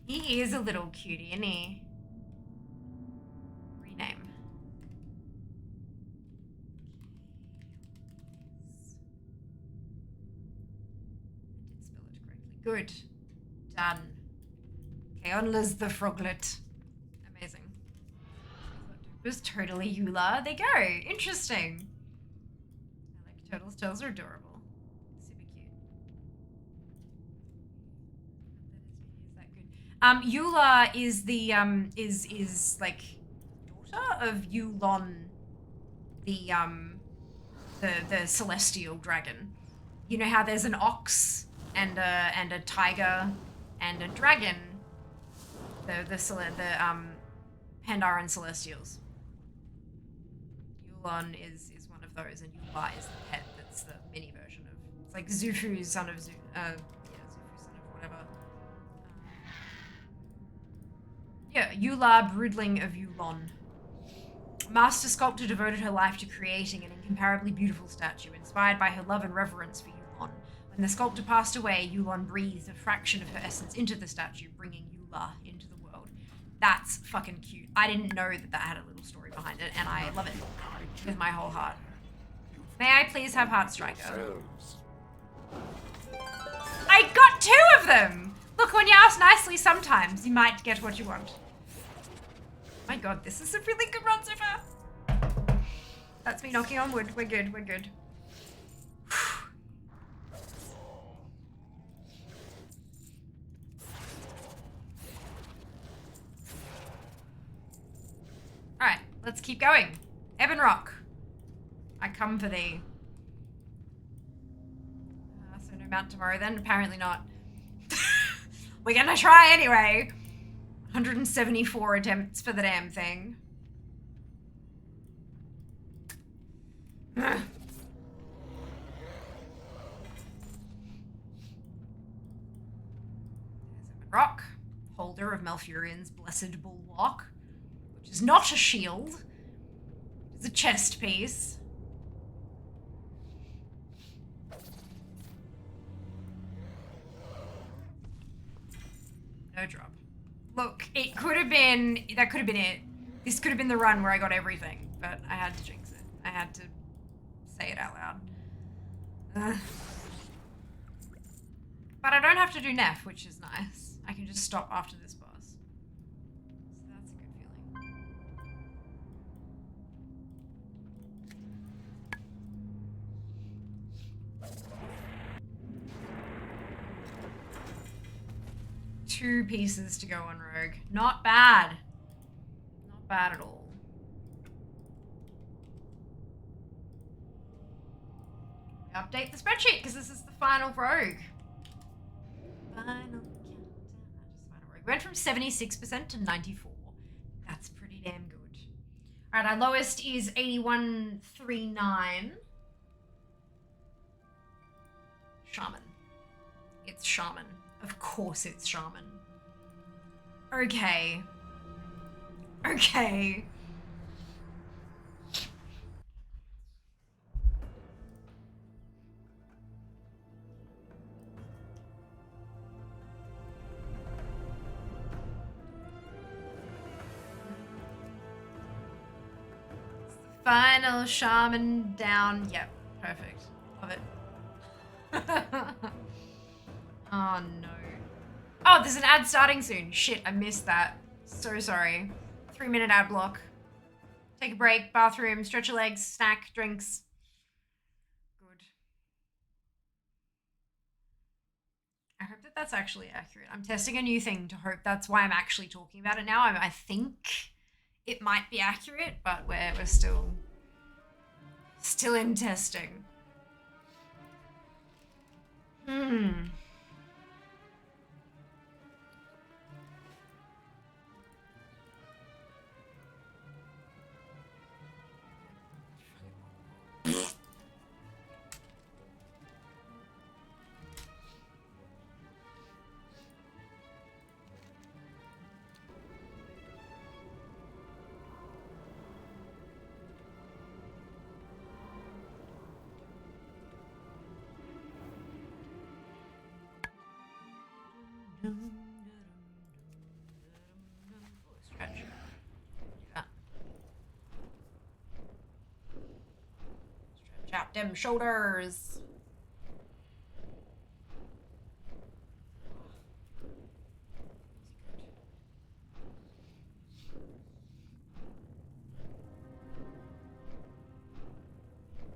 He is a little cutie, isn't he? Rename. I did spell it correctly. Good. Done. Keonla's the Froglet. Amazing. It was totally Eula. There you go. Interesting. I like turtles. Turtles are adorable. Super cute. Is that good? Eula is the is like daughter of Yulon, the celestial dragon. You know how there's an ox and a tiger and a dragon. The Pandaren Celestials. Yulon is one of those, and Eula is the pet. That's the mini version of. It's like Zufu's son of Zufu's son of whatever. Yeah, Eula, broodling of Yulon. Master sculptor devoted her life to creating an incomparably beautiful statue, inspired by her love and reverence for Yulon. When the sculptor passed away, Yulon breathed a fraction of her essence into the statue, bringing Eula into the world. That's fucking cute. I didn't know that had a little story behind it, and I love it with my whole heart. May I please have Heart Striker? I got 2 of them! Look, when you ask nicely, sometimes you might get what you want. My god, this is a really good run so far. That's me knocking on wood. We're good, we're good. Alright, let's keep going. Ebon Rock, I come for thee. So no mount tomorrow then? Apparently not. We're gonna try anyway. 174 attempts for the damn thing. Ugh. Rock, holder of Malfurion's blessed bulwark, which is not a shield. It's a chest piece. No drop. Look, it could have been, that could have been it. This could have been the run where I got everything, but I had to jinx it. I had to say it out loud. Ugh. But I don't have to do Neff, which is nice. I can just stop after this boss. So that's a good feeling. Two pieces to go on Rogue. Not bad. Not bad at all. Update the spreadsheet because this is the final Rogue. Final countdown. Final Rogue. Went from 76% to 94%. That's pretty damn good. Alright, our lowest is 8139. Shaman. It's Shaman. Of course it's Shaman. Okay. Okay. Final Shaman down. Yep, perfect. Love it. Oh no. Oh, there's an ad starting soon. Shit, I missed that. So sorry. 3-minute ad block. Take a break, bathroom, stretch your legs, snack, drinks. Good. I hope that that's actually accurate. I'm testing a new thing to hope that's why I'm actually talking about it now. I think it might be accurate, but we're still in testing. Stretch. Yeah. Stretch out them shoulders.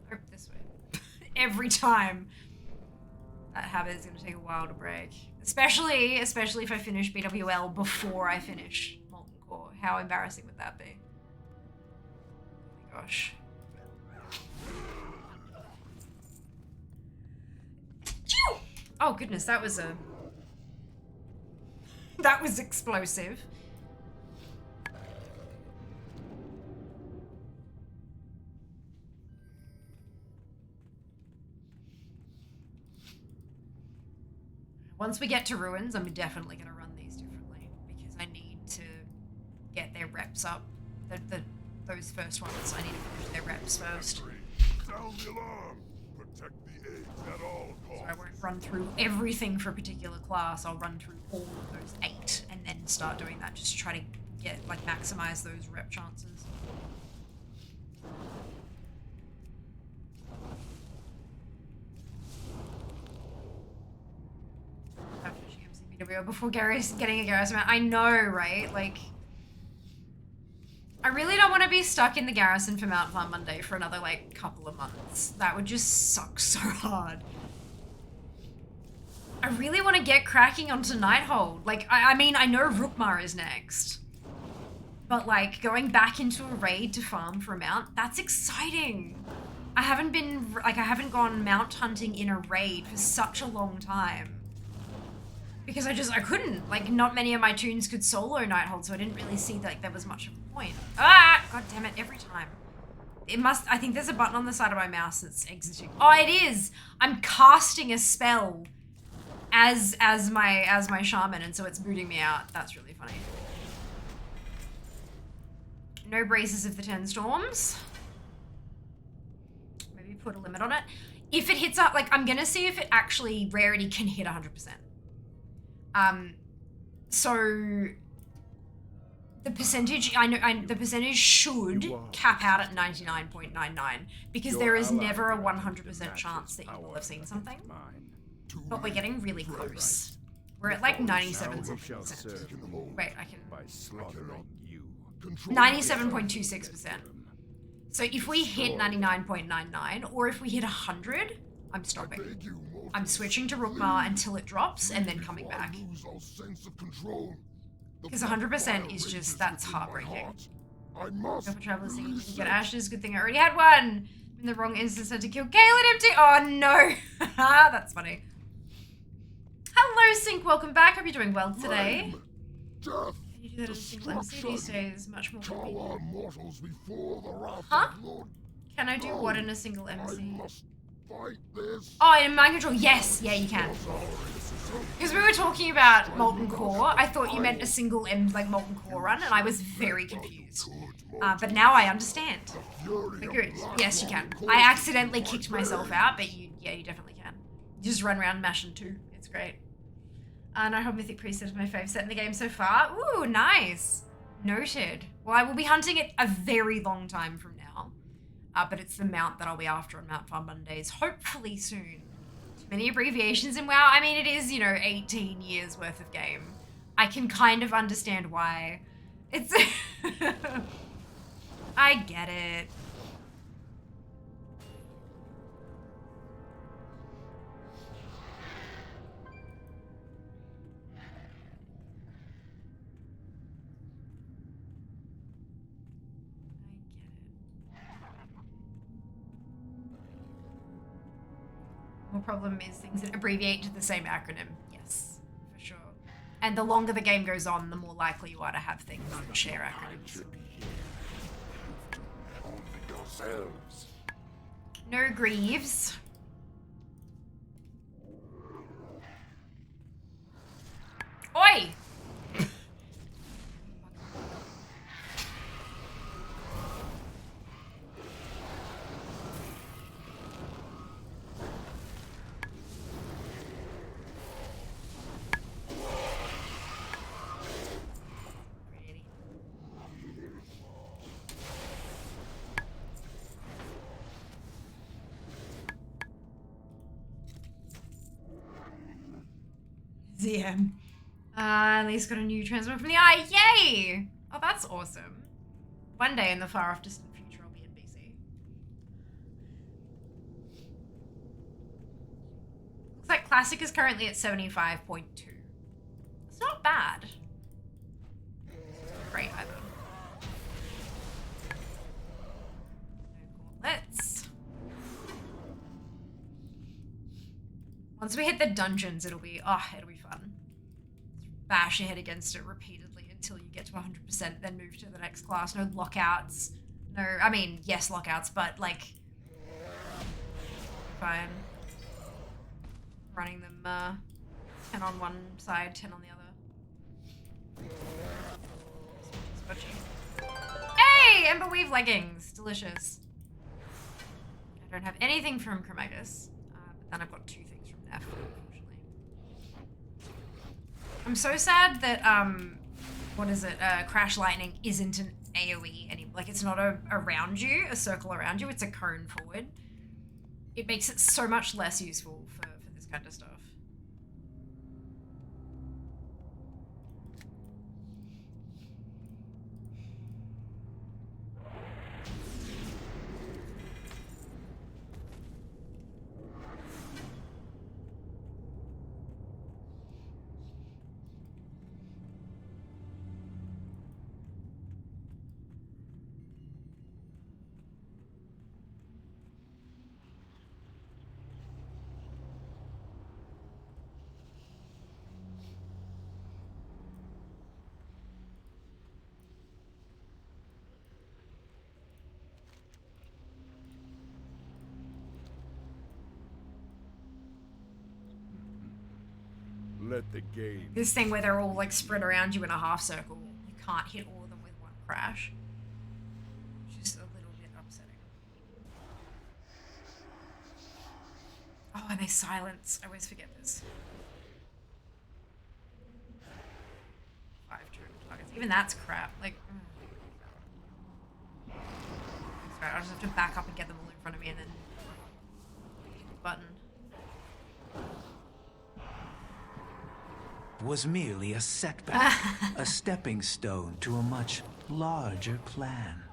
Nope, this way. Every time. That habit is going to take a while to break. Especially if I finish BWL before I finish Molten Core. How embarrassing would that be? Oh my gosh. Oh goodness, that was explosive. Once we get to ruins, I'm definitely going to run these differently because I need to get their reps up. Those first ones, I need to finish their reps first. Sound the alarm. Protect the eggs at all costs. So I won't run through everything for a particular class. I'll run through all of those 8 and then start doing that just to try to get, like, maximize those rep chances. Before Gary's getting a Garrison mount. I know, right? Like, I really don't want to be stuck in the garrison for Mount Farm Monday for another, like, couple of months. That would just suck so hard. I really want to get cracking onto Nighthold. Like, I mean, I know Rookmar is next. But, like, going back into a raid to farm for a mount, that's exciting. I haven't gone mount hunting in a raid for such a long time. Because I couldn't. Like, not many of my tunes could solo Nighthold, so I didn't really see, like, there was much of a point. Ah! God damn it, every time. I think there's a button on the side of my mouse that's exiting. Oh, it is! I'm casting a spell as my shaman, and so it's booting me out. That's really funny. No braces of the 10 storms. Maybe put a limit on it. If it hits up, like, I'm gonna see if it actually, rarity can hit 100%. So the percentage, the percentage should cap out at 99.99 because there is never a 100% chance that you will have seen something. But we're getting really close. We're at like 97%. Wait, I can... 97.26%. So if we hit 99.99 or if we hit 100, I'm stopping. I'm switching to Rookmar until it drops and then coming back. Because 100% is just, that's heartbreaking. Go for travelers thinking you can get ashes. Good thing I already had one. In the wrong instance, had to kill Galen empty. Oh no. That's funny. Hello, Sync. Welcome back. Hope you're doing well today. Can you do that in a single MC these days? Much more convenient. Huh? Can I do what in a single MC? Oh, in mind control, yes. Yeah, you can. Because we were talking about Molten Core, I thought you meant a single Molten Core run, and I was very confused. But now I understand. But good. Yes, you can. I accidentally kicked myself out, but you definitely can. You just run around mashing 2. It's great. Nighthold Mythic Priest is my favourite set in the game so far. Ooh, nice. Noted. Well, I will be hunting it a very long time from now. But it's the mount that I'll be after on Mount Farm Mondays, hopefully soon. Too many abbreviations in WoW. I mean, it is, 18 years worth of game. I can kind of understand why. It's... I get it. The problem is things that abbreviate to the same acronym. Yes, for sure. And the longer the game goes on, the more likely you are to have things that share acronyms. No Greaves. Oi! ZM. At least got a new Transmog from the eye. Yay! Oh, that's awesome. One day in the far off distant future, I'll be in BC. Looks like Classic is currently at 75.2. It's not bad. Great either. Let's. Once we hit the dungeons, it'll be fun. Bash your head against it repeatedly until you get to 100%, then move to the next class. No lockouts. No, I mean, yes, lockouts, but like, fine. Running them 10 on one side, 10 on the other. Hey! Emberweave leggings. Delicious. I don't have anything from Chromagus, but then I've got 2 things from Neff, unfortunately. I'm so sad that, what is it, Crash Lightning isn't an AoE anymore. Like, it's not around you, a circle around you, it's a cone forward. It makes it so much less useful for this kind of stuff. Let the game. This thing where they're all like spread around you in a half circle, you can't hit all of them with one crash. Just a little bit upsetting. Oh, and they silence. I always forget this. 5 targets. Even that's crap. Like, Sorry, I'll just have to back up and get them all in front of me and then hit the button. Was merely a setback, a stepping stone to a much larger plan.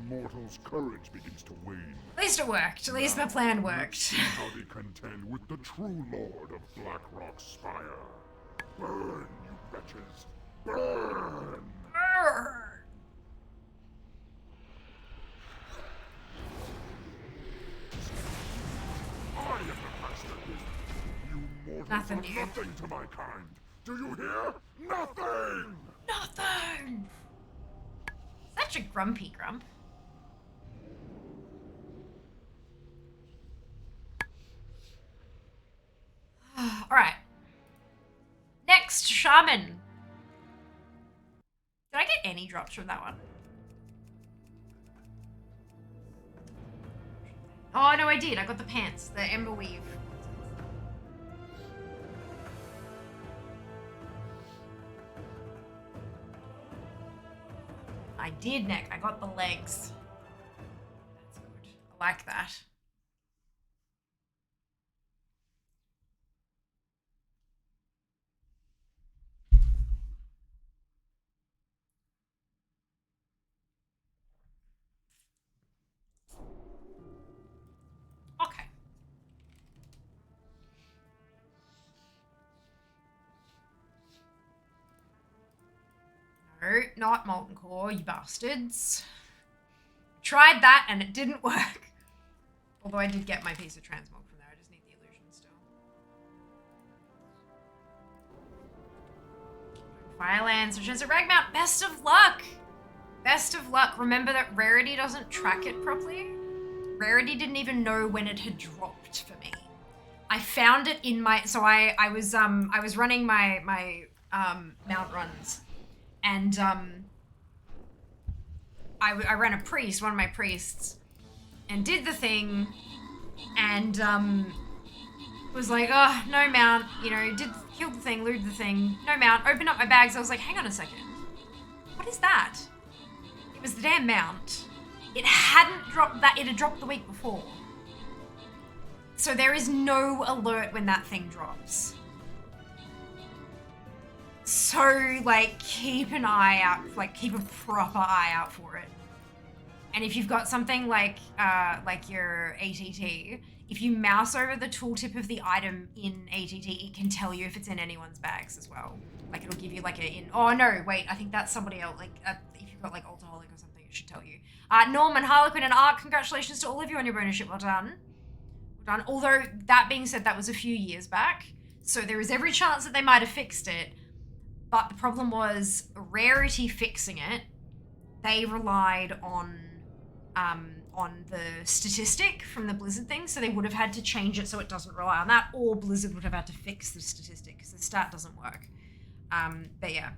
Mortal's courage begins to wane. At least it worked. At least my plan Let's worked. see how they contend with the true lord of Blackrock Spire. Burn, you wretches! Burn! I am the master. You mortals Nothing are new. nothing to my kind. Do you hear? Nothing! Nothing! Such a grumpy grump. Alright. Next, Shaman. Did I get any drops from that one? Oh, no, I did. I got the pants. The Ember Weave. I did, Nick. I got the legs. That's good. I like that. Okay. No, not Molten Core, you bastards. Tried that and it didn't work. Although I did get my piece of Transmog from there, I just need the illusion still. Firelands, returns at Ragmount, best of luck! Best of luck. Remember that Rarity doesn't track it properly? Rarity didn't even know when it had dropped for me. I found it in my, so I was running my mount runs, and I ran a priest, one of my priests, and did the thing, and was like, oh, no mount, you know, killed the thing, looted the thing, no mount, opened up my bags. I was like, hang on a second, what is that? It was the damn mount. It hadn't dropped that, it had dropped the week before. So there is no alert when that thing drops. So, like, keep an eye out, like, keep a proper eye out for it. And if you've got something like your ATT, if you mouse over the tooltip of the item in ATT, it can tell you if it's in anyone's bags as well. Like, it'll give you, like, oh, no, wait, I think that's somebody else. Like, if you've got, like, Alcoholic or something, it should tell you. Norman, Harlequin, and Art, congratulations to all of you on your bonusship. Well done. Well done. Although, that being said, that was a few years back. So there is every chance that they might have fixed it. But the problem was Rarity fixing it. They relied on the statistic from the Blizzard thing, so they would have had to change it so it doesn't rely on that, or Blizzard would have had to fix the statistic because the stat doesn't work. But yeah,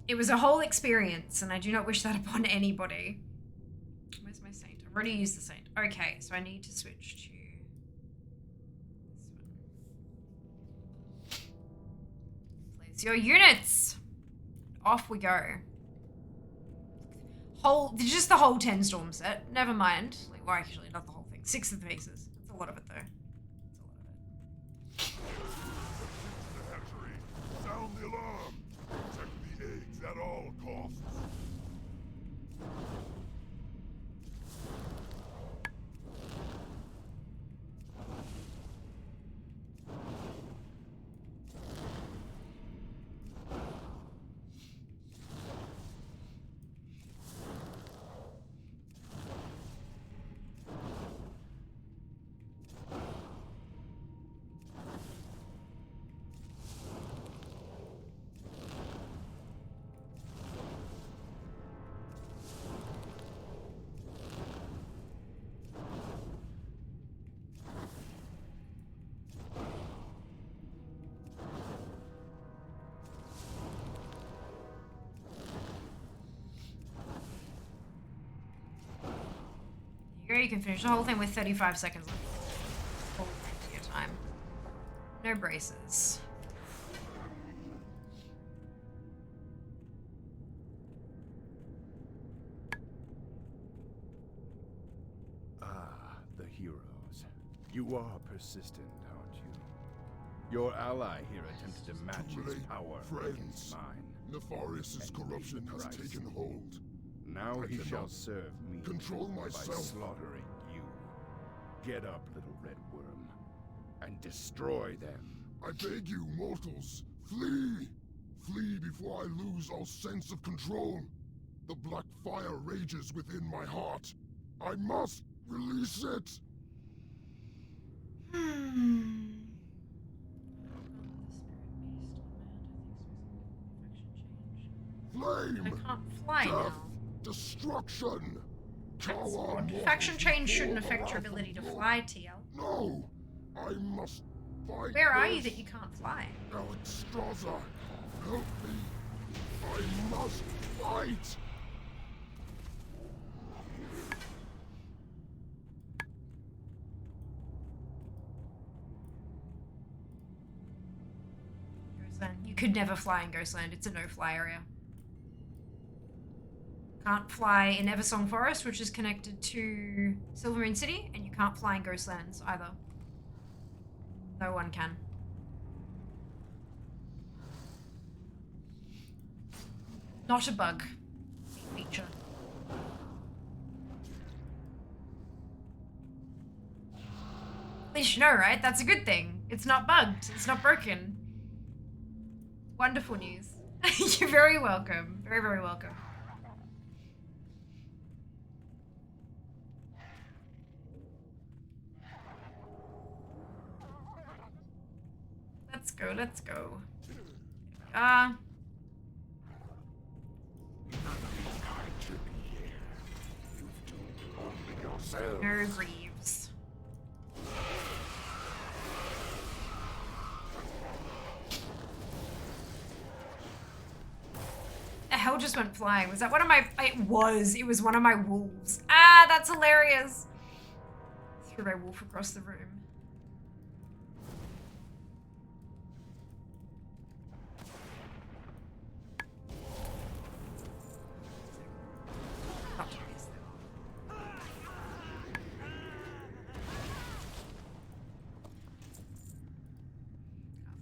it was a whole experience, and I do not wish that upon anybody. Where's my saint? I've already used the saint. Okay, so I need to switch to this one. Place your units. Off we go. Just the whole 10 storm set. Never mind. Like, well, actually, not the whole thing. 6 of the pieces. That's a lot of it, though. That's a lot of it. Hatchery, sound the alarm. Protect the eggs at all costs. You can finish the whole thing with 35 seconds left. Full of your time. No braces. Ah, the heroes. You are persistent, aren't you? Your ally here attempted to match his power against mine. Nefarious' corruption has taken hold. Now he shall serve me control myself by slaughtering you. Get up, little red worm, and destroy them. I beg you, mortals, flee! Flee before I lose all sense of control. The black fire rages within my heart. I must release it! Flame! I can't fly Death! now. Destruction! Faction change shouldn't affect your ability to fly, TL. No! I must fight. Where are you that you can't fly? Alexstrasza, help me! I must fight! Ghostland. You could never fly in Ghostland. It's a no-fly area. Can't fly in Eversong Forest, which is connected to Silvermoon City, and you can't fly in Ghostlands either. No one can. Not a bug. Feature. At least you know, right? That's a good thing. It's not bugged. It's not broken. Wonderful news. You're very welcome. Very, very welcome. Let's go, let's go. No Greaves. just went flying. Was that one of my... It was one of my wolves. Ah, that's hilarious. Threw my wolf across the room. Not to miss them.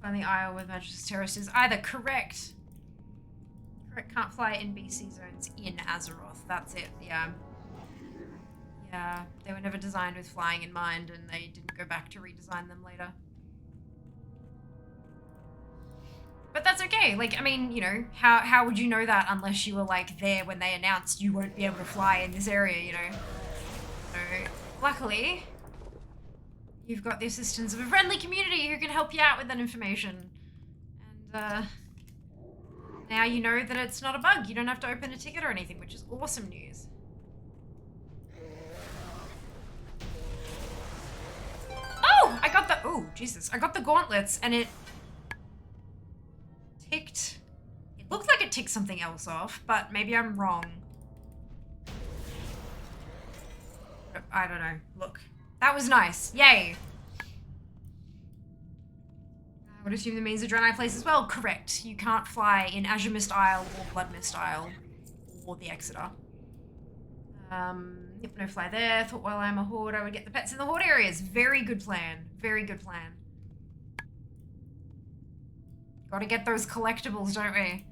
Find the Isle with Majesty's Terrace is either correct. Correct, can't fly in BC zones in Azeroth. That's it, yeah. Yeah, they were never designed with flying in mind and they didn't go back to redesign them later. But that's okay. Like, I mean, you know, how would you know that unless you were, like, there when they announced you won't be able to fly in this area, you know? So, luckily, you've got the assistance of a friendly community who can help you out with that information. And, now you know that it's not a bug. You don't have to open a ticket or anything, which is awesome news. Oh, I got the... Oh, Jesus. I got the gauntlets, and it ticked... It looked like it ticked something else off, but maybe I'm wrong. I don't know. Look. That was nice. Yay. I would assume the means of Draenei Place as well. Correct. You can't fly in Azure Mist Isle or Blood Mist Isle or the Exeter. Yep, no fly there. Thought while I'm a horde, I would get the pets in the horde areas. Very good plan. Very good plan. Gotta get those collectibles, don't we?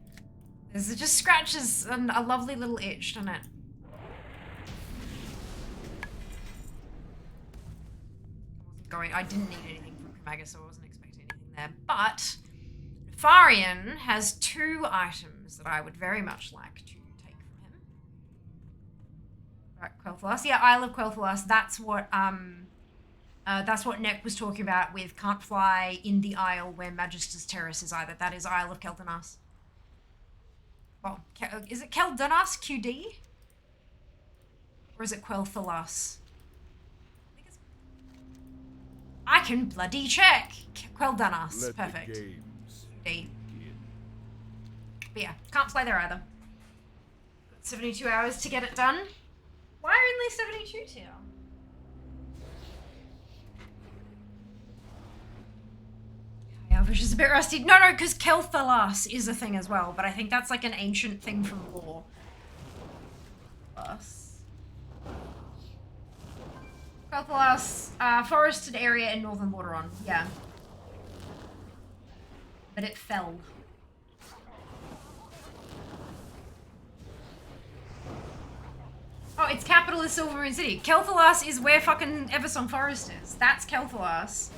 This just scratches a lovely little itch, doesn't it? I didn't need anything from Kamaga, so I wasn't expecting anything there. But Nefarian has 2 items that I would very much like to take from him. Right, Quel'Thalas. Yeah, Isle of Quel'Thalas. That's what Neck was talking about with can't fly in the Isle where Magister's Terrace is either. That is Isle of Kel'Danas. Well, is it Kel'Danas QD? Or is it Quel'Thalas? I can bloody check. Quel'Danas. Perfect. D. But yeah, can't fly there either. Got 72 hours to get it done. Why only 72 Tier? Elvish is a bit rusty. No, because Kel'Thalas is a thing as well, but I think that's like an ancient thing from lore. Quel'Thalas, forested area in northern Lordaeron. Yeah. But it fell. Oh, its capital is Silvermoon City. Kel'Thalas is where fucking Eversong Forest is. That's Kel'Thalas.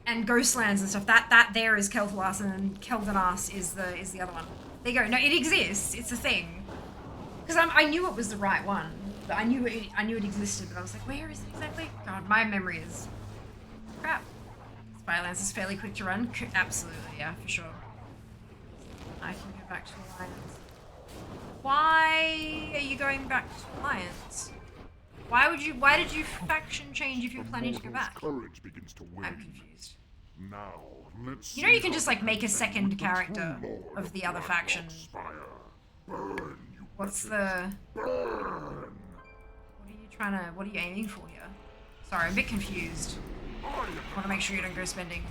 And Ghostlands and stuff. That there is Kel'Thalas, and then Kel'Danas is the other one. There you go. No, it exists. It's a thing. Because I knew it was the right one. But I knew it existed, but I was like, where is it exactly? God, my memory is crap. Spylands is fairly quick to run. Absolutely, yeah, for sure. I can go back to Alliance. Why are you going back to Alliance? Why did you faction change if you're planning to go back? Courage begins to win. I'm confused. Now, let's you know you can just like make a second character of the other faction. Burn, you What's the... burn! What are you aiming for here? Sorry, I'm a bit confused. I want to make sure you don't go spending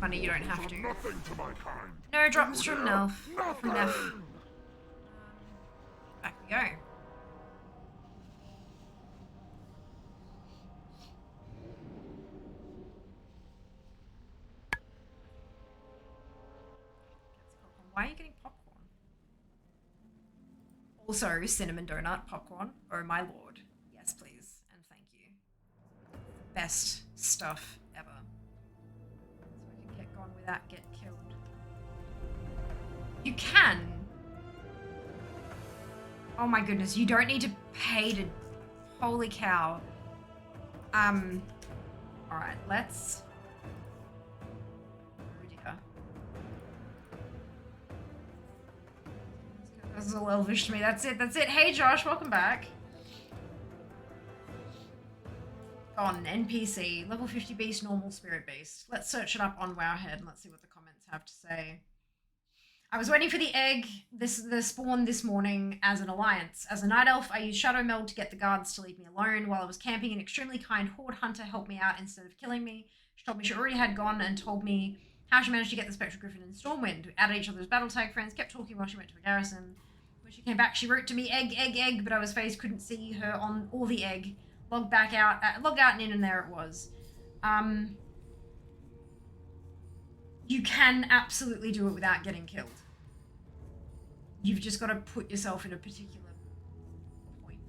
money you don't have to. Nothing to my kind. No, drops from Nelf. From Nef. Back we go. Why are you getting popcorn? Also, cinnamon donut popcorn. Oh my lord. Yes, please. And thank you. Best stuff ever. So I can get gone without get killed. You can. Oh my goodness, you don't need to pay to... Holy cow. Alright, let's... Oh dear. This is all elvish to me. That's it. Hey Josh, welcome back. On NPC, level 50 beast, normal spirit beast. Let's search it up on Wowhead and let's see what the comments have to say. I was waiting for the egg, the spawn this morning as an alliance. As a night elf, I used Shadow Meld to get the guards to leave me alone. While I was camping, an extremely kind horde hunter helped me out instead of killing me. She told me she already had gone and told me how she managed to get the Spectral Griffin and Stormwind. We added each other's battle tag friends, kept talking while she went to a garrison. When she came back, she wrote to me, egg, egg, egg, but I was phased, couldn't see her on or the egg. Logged out and in, and there it was. You can absolutely do it without getting killed. You've just got to put yourself in a particular point.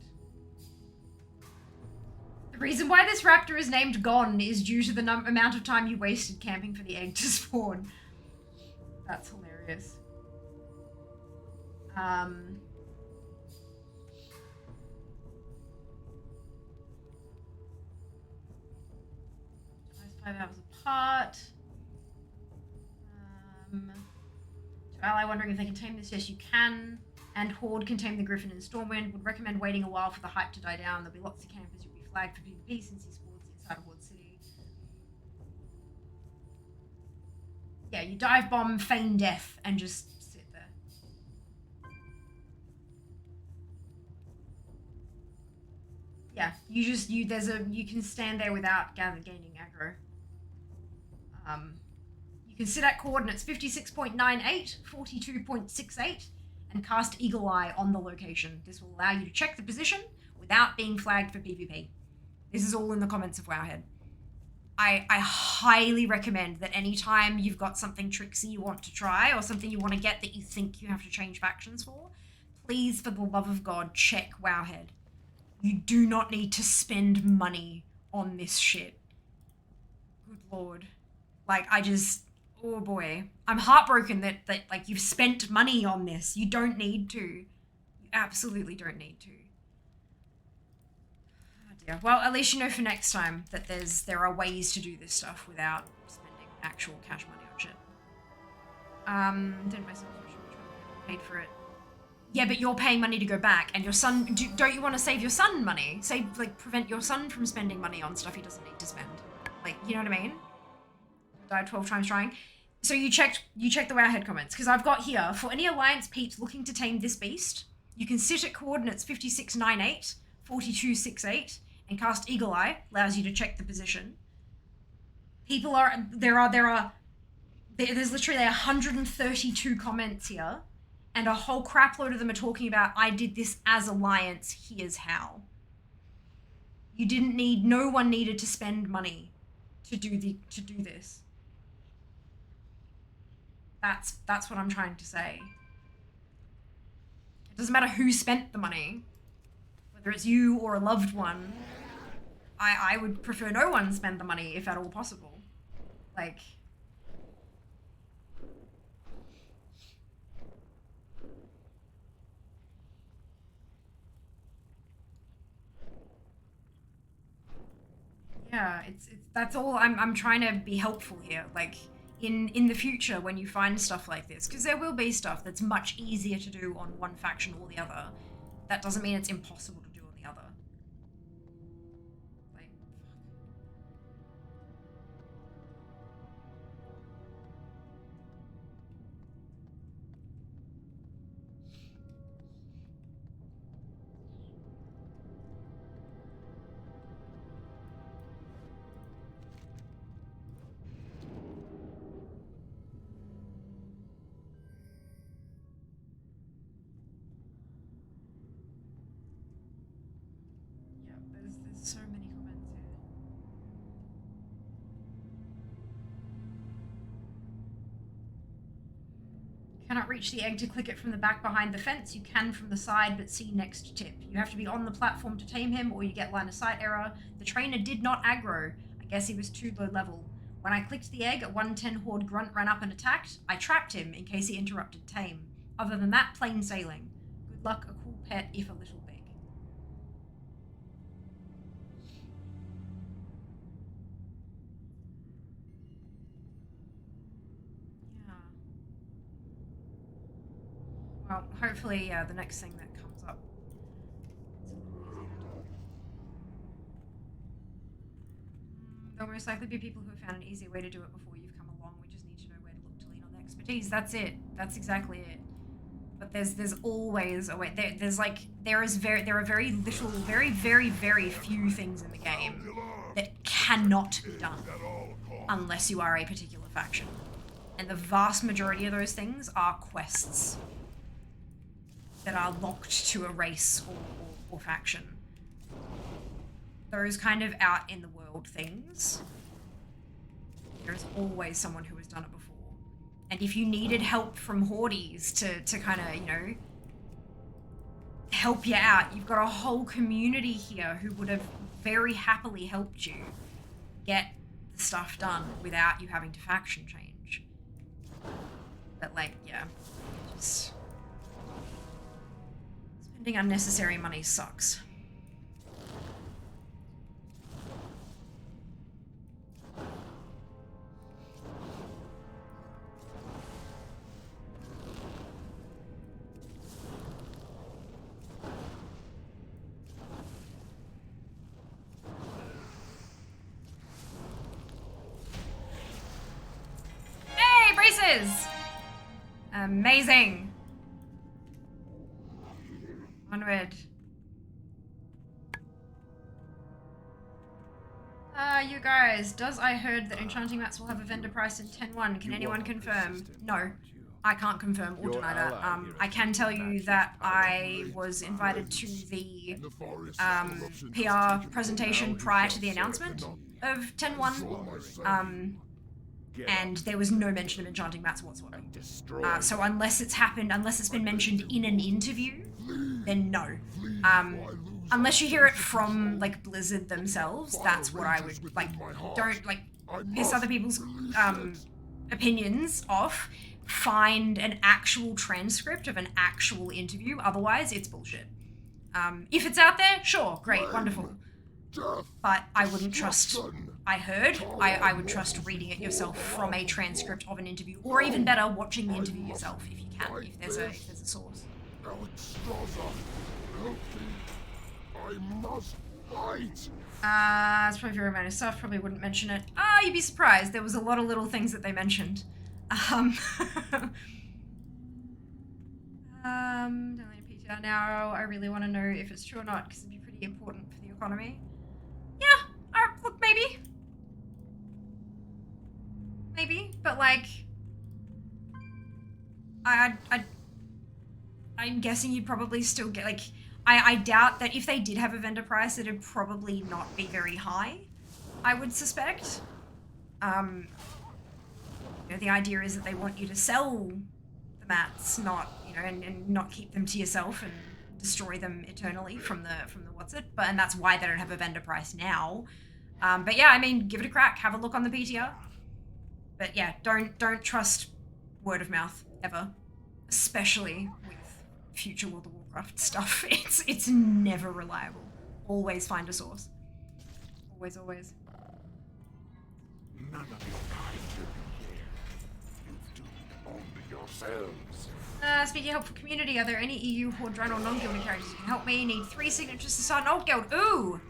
The reason why this raptor is named Gone is due to the amount of time you wasted camping for the egg to spawn. That's hilarious. Device 5 hours apart. To ally wondering if they can tame this, yes you can. And Horde can tame the Griffin and Stormwind. Would recommend waiting a while for the hype to die down. There'll be lots of campers who'll be flagged for PvP since he spawns inside of Horde City. Yeah, you dive bomb, feign death, and just sit there. Yeah, you can stand there without gaining aggro. You can sit at coordinates 56.98, 42.68, and cast Eagle Eye on the location. This will allow you to check the position without being flagged for PvP. This is all in the comments of Wowhead. I highly recommend that anytime you've got something tricksy you want to try, or something you want to get that you think you have to change factions for, please, for the love of God, check Wowhead. You do not need to spend money on this shit. Good lord. Like, oh boy. I'm heartbroken that like, you've spent money on this. You don't need to. You absolutely don't need to. Oh dear. Well, at least you know for next time that there are ways to do this stuff without spending actual cash money on shit. Didn't myself paid for it. Yeah, but you're paying money to go back, and your son, don't you want to save your son money? Prevent your son from spending money on stuff he doesn't need to spend. Like, you know what I mean? Died 12 times trying. So you checked the Wowhead comments, because I've got here, for any Alliance peeps looking to tame this beast, you can sit at coordinates 5698, 4268, and cast Eagle Eye, allows you to check the position. There's literally 132 comments here, and a whole crap load of them are talking about, I did this as Alliance, here's how. No one needed to spend money to do this. That's what I'm trying to say. It doesn't matter who spent the money, whether it's you or a loved one. I would prefer no one spend the money if at all possible. Like, yeah, that's all. I'm trying to be helpful here. Like, in the future when you find stuff like this, because there will be stuff that's much easier to do on one faction or the other. That doesn't mean it's impossible to do on the other. Like, yeah, there's so many comments here. Cannot reach the egg to click it from the back behind the fence. You can from the side, but see next tip. You have to be on the platform to tame him, or you get line of sight error. The trainer did not aggro. I guess he was too low level. When I clicked the egg, a 110 Horde grunt ran up and attacked. I trapped him in case he interrupted tame. Other than that, plain sailing. Good luck, a cool pet, if a little big. Yeah. Well, hopefully, the next thing that comes up is a little easier to do. There'll most likely be people who have found an easier way to do it before you've come along. We just need to know where to look to lean on the expedition. expertise. That's it. That's exactly it. But there's always a way. There are very little, very few things in the game that cannot be done unless you are a particular faction. And the vast majority of those things are quests that are locked to a race or faction. Those kind of out in the world things, there's always someone who has done it before. And if you needed help from Hordes to kind of, you know, help you out, you've got a whole community here who would have very happily helped you get the stuff done without you having to faction change. But like, yeah, just spending unnecessary money sucks. Hey, braces! Amazing. Onward. You guys, I heard that enchanting mats will have a vendor price in 10.1. Can anyone confirm? No, I can't confirm or deny that. I can tell you that I was invited to the PR presentation prior to the announcement of 10.1. And there was no mention of enchanting mats whatsoever. So unless it's been mentioned in an interview, then no. Unless you hear it from like Blizzard themselves, that's what I would like. Don't like piss other people's opinions off. Find an actual transcript of an actual interview. Otherwise, it's bullshit. If it's out there, sure, great, wonderful. But I wouldn't trust. I would trust reading it yourself from a transcript of an interview, or even better, watching the interview yourself if you can, if there's a source. I must fight. It's probably very minor stuff. Probably wouldn't mention it. You'd be surprised. There was a lot of little things that they mentioned. Don't let PTR now. I really want to know if it's true or not, because it'd be pretty important for the economy. Yeah. Look, maybe, but like, I'm guessing you'd probably still get like. I doubt that if they did have a vendor price, it'd probably not be very high, I would suspect. You know, the idea is that they want you to sell the mats, not, you know, and not keep them to yourself and destroy them eternally from the what's it. And that's why they don't have a vendor price now. But yeah, I mean, give it a crack. Have a look on the PTR. But yeah, don't trust word of mouth ever, especially with future World of Warcraft stuff. It's never reliable. Always find a source. Always. None of your kind will be here. You do only yourselves. Speaking of helpful community, are there any EU, Horde, Draenor, or non-guilded characters who can help me? Need 3 signatures to start an alt guild. Ooh!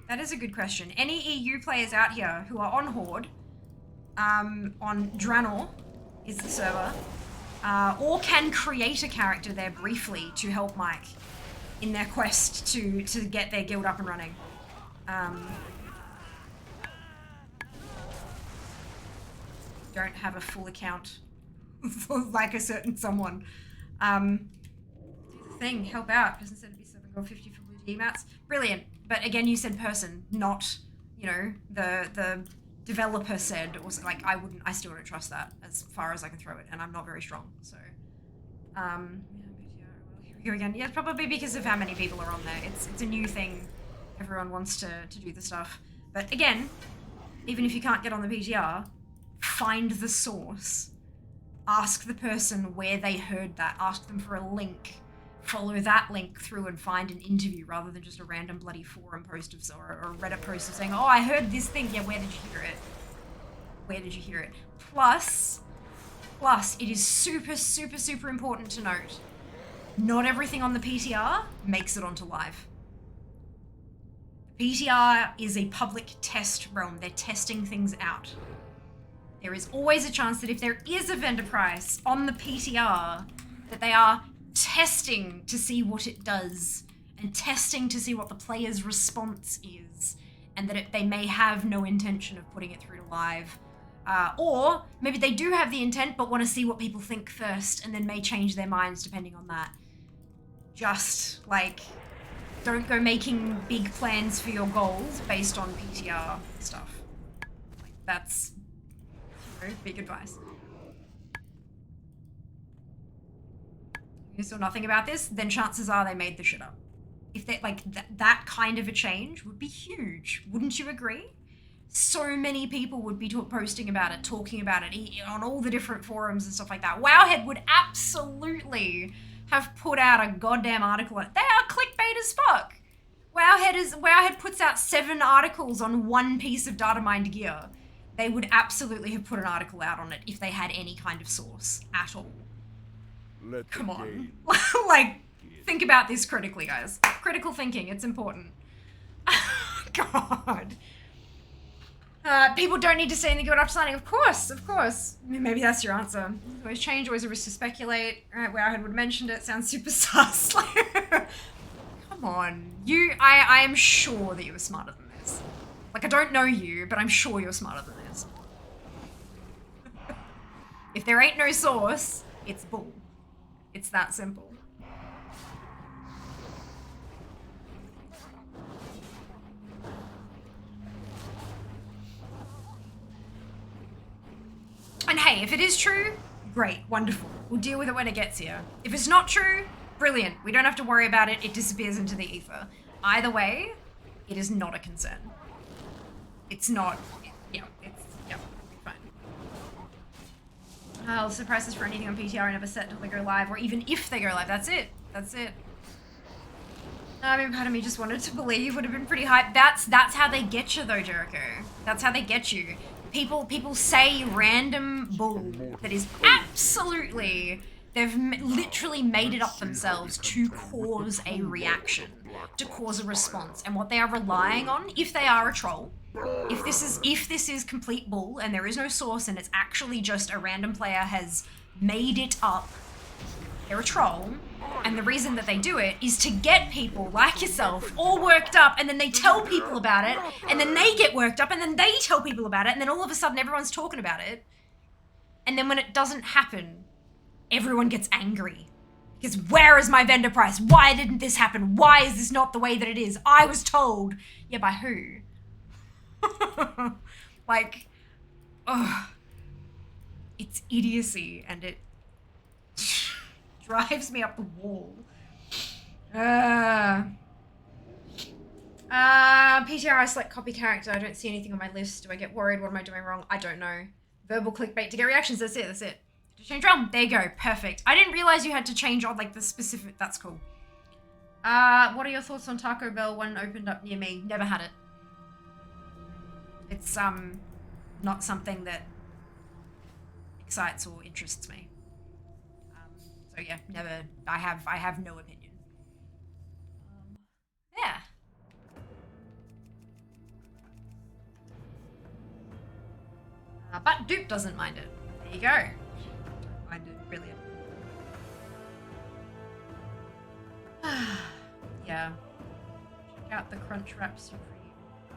That is a good question. Any EU players out here who are on Horde, on Draenor is the server, or can create a character there briefly to help Mike in their quest to get their guild up and running. Don't have a full account for like a certain someone. Do the thing, help out. Person said it'd be $7.50 for blue G mats. Brilliant. But again, you said person, not, you know, the developer said, or like, I still don't trust that as far as I can throw it, and I'm not very strong, so. Yeah, here we go again. Yeah, probably because of how many people are on there. It's a new thing. Everyone wants to do the stuff. But again, even if you can't get on the PTR, find the source. Ask the person where they heard that. Ask them for a link. Follow that link through and find an interview rather than just a random bloody forum post or a Reddit post of saying, oh, I heard this thing. Yeah, where did you hear it? Where did you hear it? Plus, it is super important to note, not everything on the PTR makes it onto live. The PTR is a public test realm. They're testing things out. There is always a chance that if there is a vendor price on the PTR, that they are testing to see what it does and testing to see what the player's response is, and that they may have no intention of putting it through to live. Or maybe they do have the intent but want to see what people think first and then may change their minds depending on that. Just, like, don't go making big plans for your goals based on PTR stuff. Like, that's, you know, big advice. You saw nothing about this, then chances are they made the shit up. If they, like, that kind of a change would be huge. Wouldn't you agree? So many people would be posting about it, talking about it on all the different forums and stuff like that. Wowhead would absolutely have put out a goddamn article on it. They are clickbait as fuck. Wowhead puts out 7 articles on one piece of data mined gear. They would absolutely have put an article out on it if they had any kind of source at all. Come on. Like, think about this critically, guys. Critical thinking, it's important. God. People don't need to stay in the guild after signing. Of course. Maybe that's your answer. Always change, always a risk to speculate. Alright, Wowhead would have mentioned it. Sounds super sus. Come on. I am sure that you were smarter than this. Like, I don't know you, but I'm sure you're smarter than this. If there ain't no source, it's bull. It's that simple. And hey, if it is true, great, wonderful. We'll deal with it when it gets here. If it's not true, brilliant. We don't have to worry about it. It disappears into the ether. Either way, it is not a concern. It's not, it's fine. Also, prices for anything on PTR are never set until they go live, or even if they go live. That's it. I mean, part of me just wanted to believe would have been pretty hype. That's how they get you though, Jericho. That's how they get you. People say random bull that is absolutely, they've literally made it up themselves to cause a reaction, to cause a response. And what they are relying on, if they are a troll, if this is complete bull and there is no source and it's actually just a random player has made it up, they're a troll. And the reason that they do it is to get people like yourself all worked up, and then they tell people about it, and then they get worked up, and then they tell people about it, and then all of a sudden everyone's talking about it. And then when it doesn't happen, everyone gets angry. Because where is my vendor price? Why didn't this happen? Why is this not the way that it is? I was told. Yeah, by who? Like, ugh. It's idiocy, and it drives me up the wall. PTR, I select copy character. I don't see anything on my list. Do I get worried? What am I doing wrong? I don't know. Verbal clickbait to get reactions. That's it. To change realm. There you go. Perfect. I didn't realize you had to change on like the specific. That's cool. What are your thoughts on Taco Bell? One opened up near me. Never had it. It's not something that excites or interests me. So yeah, never. I have no opinion. Yeah. But Dupe doesn't mind it. There you go. Don't mind it. Brilliant. Yeah. Check out the Crunch Wrap Supreme.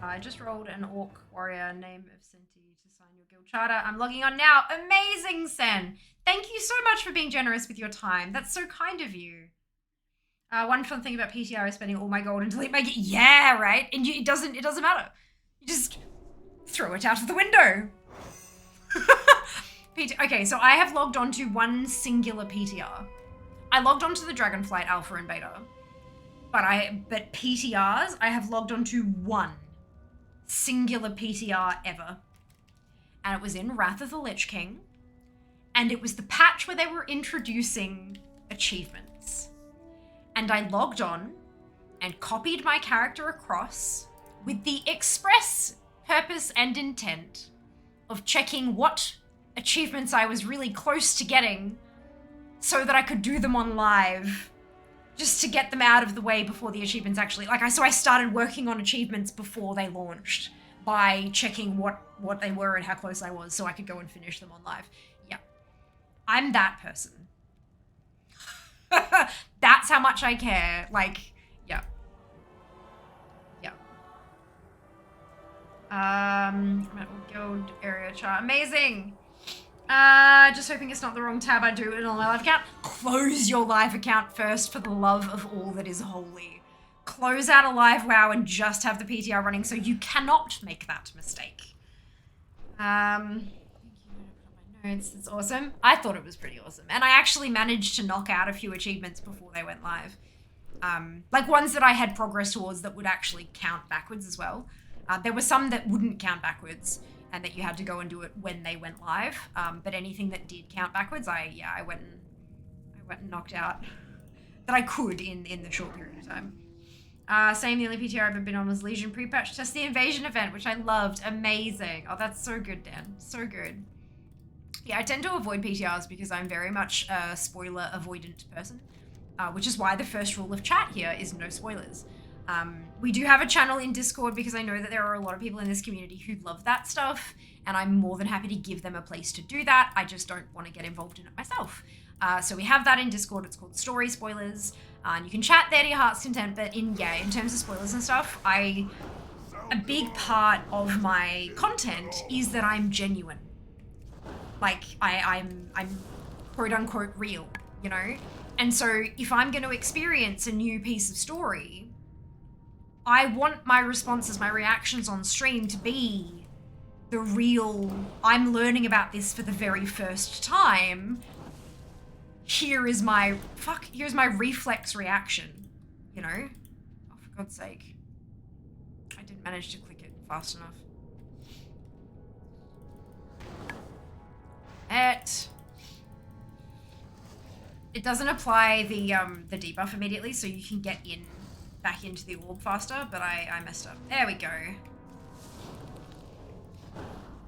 I just rolled an Orc Warrior, name of Senti, to sign your guild charter. I'm logging on now. Amazing, Sen. Thank you so much for being generous with your time. That's so kind of you. One fun thing about PTR is spending all my gold and delete my gear. Yeah, right? And it doesn't matter. You just throw it out of the window. Okay, so I have logged on to one singular PTR. I logged on to the Dragonflight Alpha and Beta. But PTRs, I have logged on to one singular PTR ever. And it was in Wrath of the Lich King. And it was the patch where they were introducing achievements. And I logged on and copied my character across with the express purpose and intent of checking what achievements I was really close to getting so that I could do them on live, just to get them out of the way before the achievements actually, so I started working on achievements before they launched, by checking what they were and how close I was so I could go and finish them on live. Yeah. I'm that person. That's how much I care. Like, yeah. Yeah. Metal Guild area chart. Amazing. Just hoping it's not the wrong tab I do it on my live account. Close your live account first for the love of all that is holy. Close out a live WoW and just have the PTR running so you cannot make that mistake. Thank you. Put up my notes. It's awesome. I thought it was pretty awesome. And I actually managed to knock out a few achievements before they went live. Like ones that I had progress towards that would actually count backwards as well. There were some that wouldn't count backwards and that you had to go and do it when they went live. But anything that did count backwards, I went and knocked out that I could in the short period of time. Same, the only PTR I've ever been on was Legion pre-patch test the invasion event, which I loved. Amazing. Oh, that's so good, Dan. So good. Yeah, I tend to avoid PTRs because I'm very much a spoiler avoidant person, which is why the first rule of chat here is no spoilers. We do have a channel in Discord because I know that there are a lot of people in this community who love that stuff, and I'm more than happy to give them a place to do that. I just don't want to get involved in it myself. So we have that in Discord. It's called Story Spoilers. And you can chat there to your heart's content, but in terms of spoilers and stuff, a big part of my content is that I'm genuine. Like, I'm quote unquote real, you know? And so if I'm going to experience a new piece of story, I want my responses, my reactions on stream to be the real, I'm learning about this for the very first time. Here's my reflex reaction, you know? Oh, for God's sake. I didn't manage to click it fast enough. It doesn't apply the debuff immediately, so you can get back into the orb faster, but I messed up. There we go.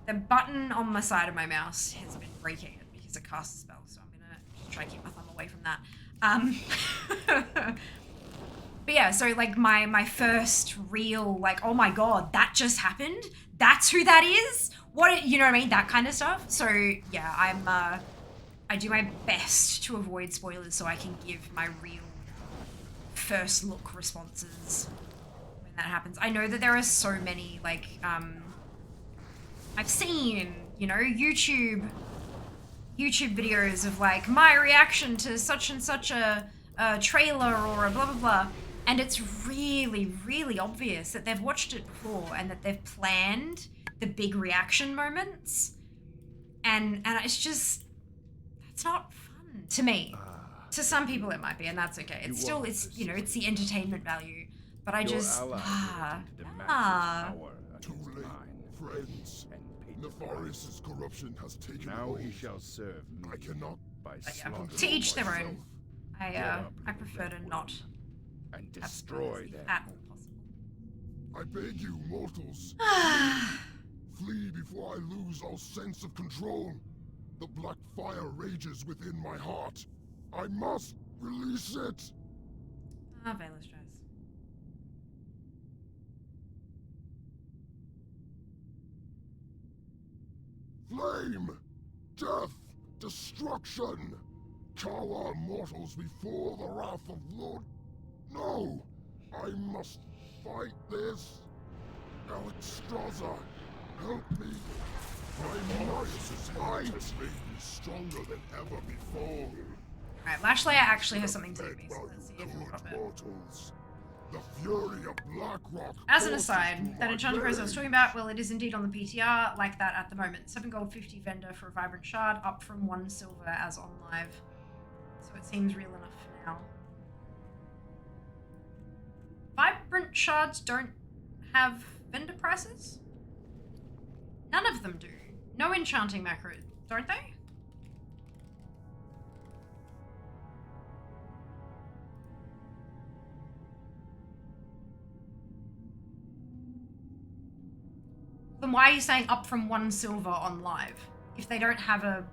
The button on my side of my mouse has been breaking it because it casts a spell, so I'm gonna just try to keep my thumb away from that. But yeah, so like my first real, like, oh my god, that just happened? That's who that is? What, you know what I mean? That kind of stuff. So yeah, I do my best to avoid spoilers so I can give my real first look responses when that happens. I know that there are so many, like, I've seen, you know, YouTube videos of like my reaction to such and such a trailer or a blah blah blah, and it's really, really obvious that they've watched it before and that they've planned the big reaction moments, and it's just, that's not fun to me. To some people it might be, and that's okay. It's still, it's, you know, it's the entertainment value, but I just Too late, friends. Nefarious' corruption has taken hold. Now he shall serve me. I cannot by yeah, slaughter to each their own. myself. I prefer to not and have destroy spoilers them. if at all possible. I beg you, mortals. Flee before I lose all sense of control. The black fire rages within my heart. I must release it. Vela stress. Flame! Death! Destruction! Cower mortals before the wrath of Lord... No! I must fight this! Alexstrasza, help me! My might is stronger than ever before. Alright, Lashleia actually has something to me, so let's see if we'll drop it. Mortals. The fury of Blackrock. As an aside, that enchanted prose I was talking about, well, it is indeed on the PTR, like that at the moment. 7 gold, 50 vendor for a vibrant shard, up from 1 silver as on live. So it seems real enough for now. Vibrant shards don't have vendor prices? None of them do. No enchanting macro, don't they? Then why are you saying up from 1 silver on live? If they don't have a... 1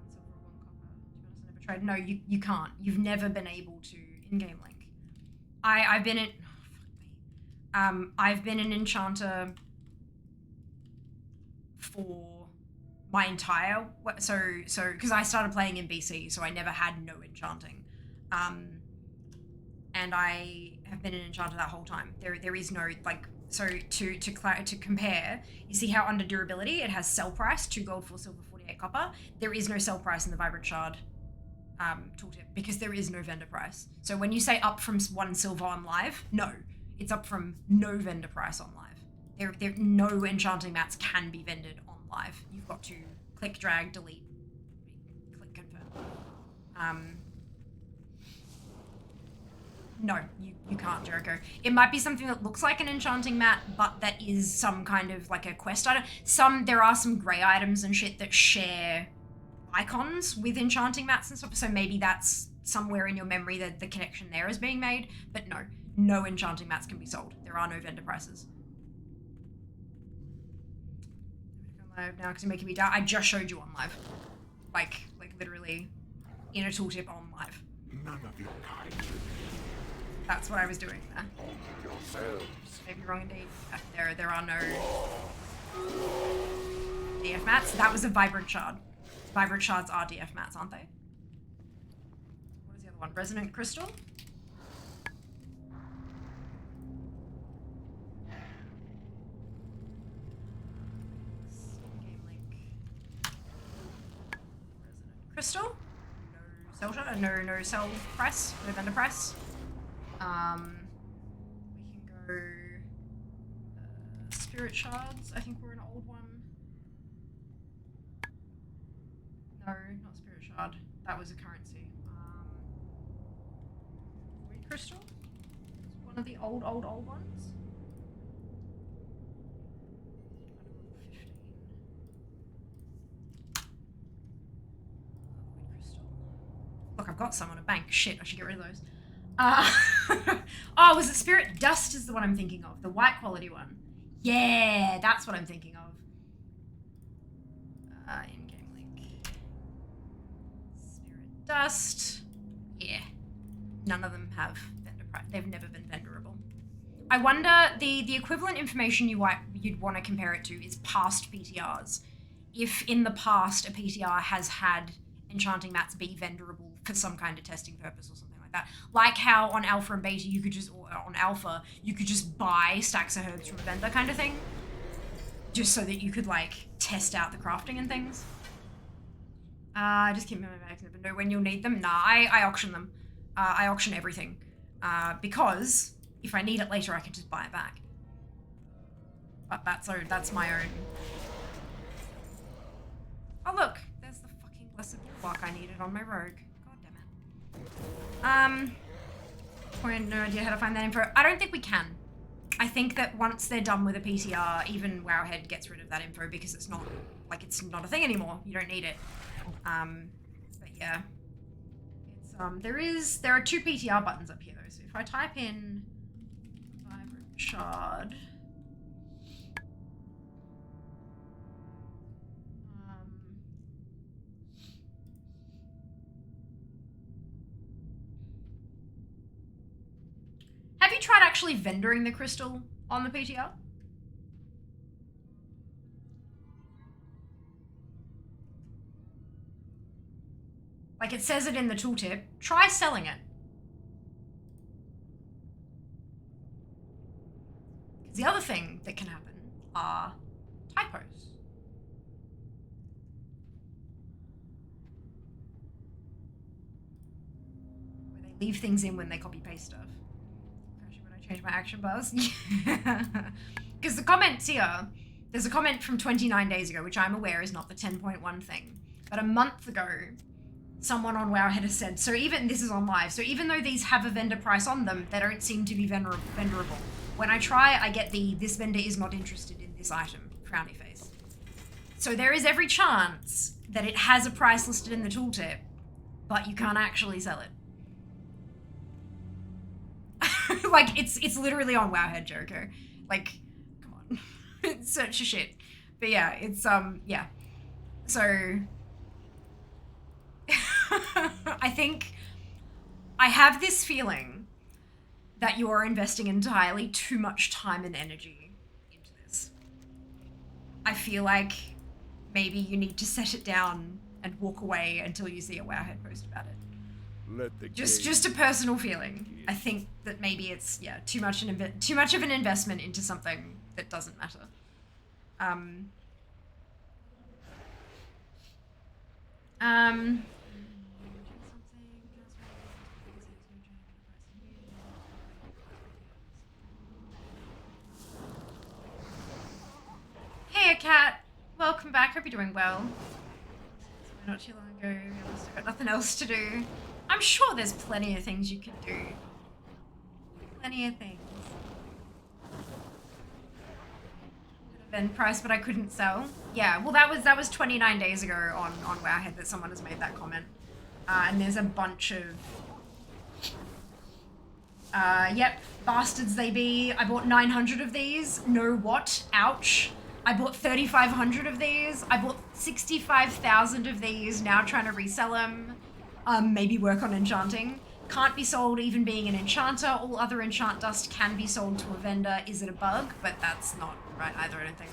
silver, 1 copper, 2 never tried. No, you can't. You've never been able to in-game link. I've been in... Oh, fuck me. I've been an enchanter for my entire, because I started playing in BC, so I never had no enchanting. And I have been an enchanter that whole time. There is no, like, so to compare, you see how under durability it has sell price, 2 gold, 4 silver, 48 copper. There is no sell price in the Vibrant Shard tooltip because there is no vendor price. So when you say up from 1 silver on live, no, it's up from no vendor price on live. There no enchanting mats can be vended on live. You've got to click, drag, delete, click, confirm. No, you can't, Jericho. It might be something that looks like an enchanting mat, but that is some kind of like a quest item. There are some grey items and shit that share icons with enchanting mats and stuff, so maybe that's somewhere in your memory that the connection there is being made, but no enchanting mats can be sold. There are no vendor prices. Live now because you're making me doubt. I just showed you on live. Like literally in a tooltip on live. None of your kind. That's what I was doing there. Only yourselves. Maybe wrong indeed. There are no DF mats. That was a Vibrant Shard. Vibrant Shards are DF mats, aren't they? What is the other one? Resonant Crystal? Game link. Resonant Crystal? No sell shard, no sell price, no vendor price. We can go Spirit Shards. I think we're an old one. No, not Spirit Shard. That was a currency. Void Crystal? It's one of the old ones. Void Crystal. Look, I've got some on a bank. Shit, I should get rid of those. Oh, was it Spirit Dust is the one I'm thinking of. The white quality one. Yeah, that's what I'm thinking of. In-game link. Spirit Dust. Yeah. None of them have vendor price. They've never been vendorable. I wonder, the equivalent information you'd want to compare it to is past PTRs. If in the past a PTR has had enchanting mats be vendorable for some kind of testing purpose or something like that. Like how on Alpha and Beta on Alpha, you could just buy stacks of herbs from a vendor kind of thing. Just so that you could like test out the crafting and things. I just keep my bags, never know when you'll need them. Nah, I auction them. I auction everything. Because if I need it later, I can just buy it back. But that's my own. Oh look, there's the fucking blessed block I needed on my rogue. God damn it. No idea how to find that info. I don't think we can. I think that once they're done with a PTR, even Wowhead gets rid of that info because it's not a thing anymore. You don't need it. But yeah. It's there are 2 PTR buttons up here though. So if I type in Vibrant Shard. Have you tried actually vendoring the crystal on the PTR? Like it says it in the tooltip. Try selling it. Because the other thing that can happen are typos. Where they leave things in when they copy paste stuff. When I change my action bars. Because the comments here, there's a comment from 29 days ago, which I'm aware is not the 10.1 thing. But a month ago, someone on Wowhead has said, so even, this is on live, so even though these have a vendor price on them, they don't seem to be vendorable. When I try, I get this vendor is not interested in this item, frowny face. So there is every chance that it has a price listed in the tooltip, but you can't actually sell it. Like, it's literally on Wowhead, Jericho. Like, come on. Search your shit. But yeah, it's, yeah. So... I think I have this feeling that you are investing entirely too much time and energy into this. I feel like maybe you need to set it down and walk away until you see a Wowhead post about it. Let the Just a personal feeling. I think that maybe it's too much of an investment into something that doesn't matter. Hey, Cat. Welcome back. Hope you're doing well. Not too long ago, we must have got nothing else to do. I'm sure there's plenty of things you can do. Plenty of things. Event price, but I couldn't sell. Yeah, well, that was 29 days ago on Wowhead that someone has made that comment. And there's a bunch of... yep, bastards they be. I bought 900 of these. No what? Ouch. I bought 3,500 of these. I bought 65,000 of these, now trying to resell them. Maybe work on enchanting. Can't be sold even being an enchanter. All other enchant dust can be sold to a vendor. Is it a bug? But that's not right either, I don't think.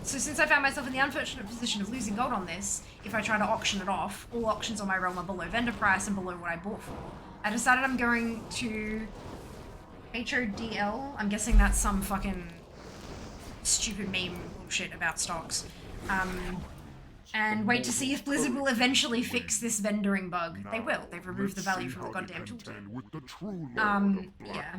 So since I found myself in the unfortunate position of losing gold on this, if I try to auction it off, all auctions on my realm are below vendor price and below what I bought for. I decided I'm going to HODL. I'm guessing that's some fucking stupid meme bullshit about stocks. And wait to see if Blizzard will eventually fix this vendoring bug. They will. They've removed the value from the goddamn tooltip. Yeah.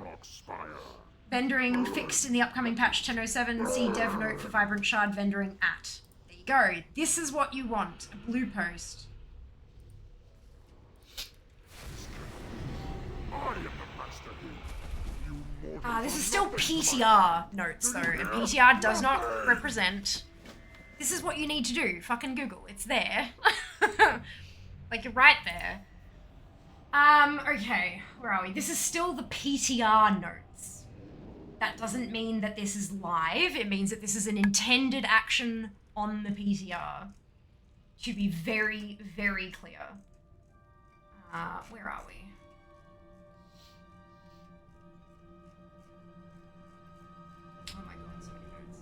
Vendoring fixed in the upcoming patch 10.07. See dev note for Vibrant Shard vendoring at. There you go. This is what you want. A blue post. This is still PTR notes though, and PTR does not represent. This is what you need to do. Fucking Google. It's there. Like, you're right there. Okay. Where are we? This is still the PTR notes. That doesn't mean that this is live. It means that this is an intended action on the PTR. To be very, very clear. Where are we? Oh my god, so many notes.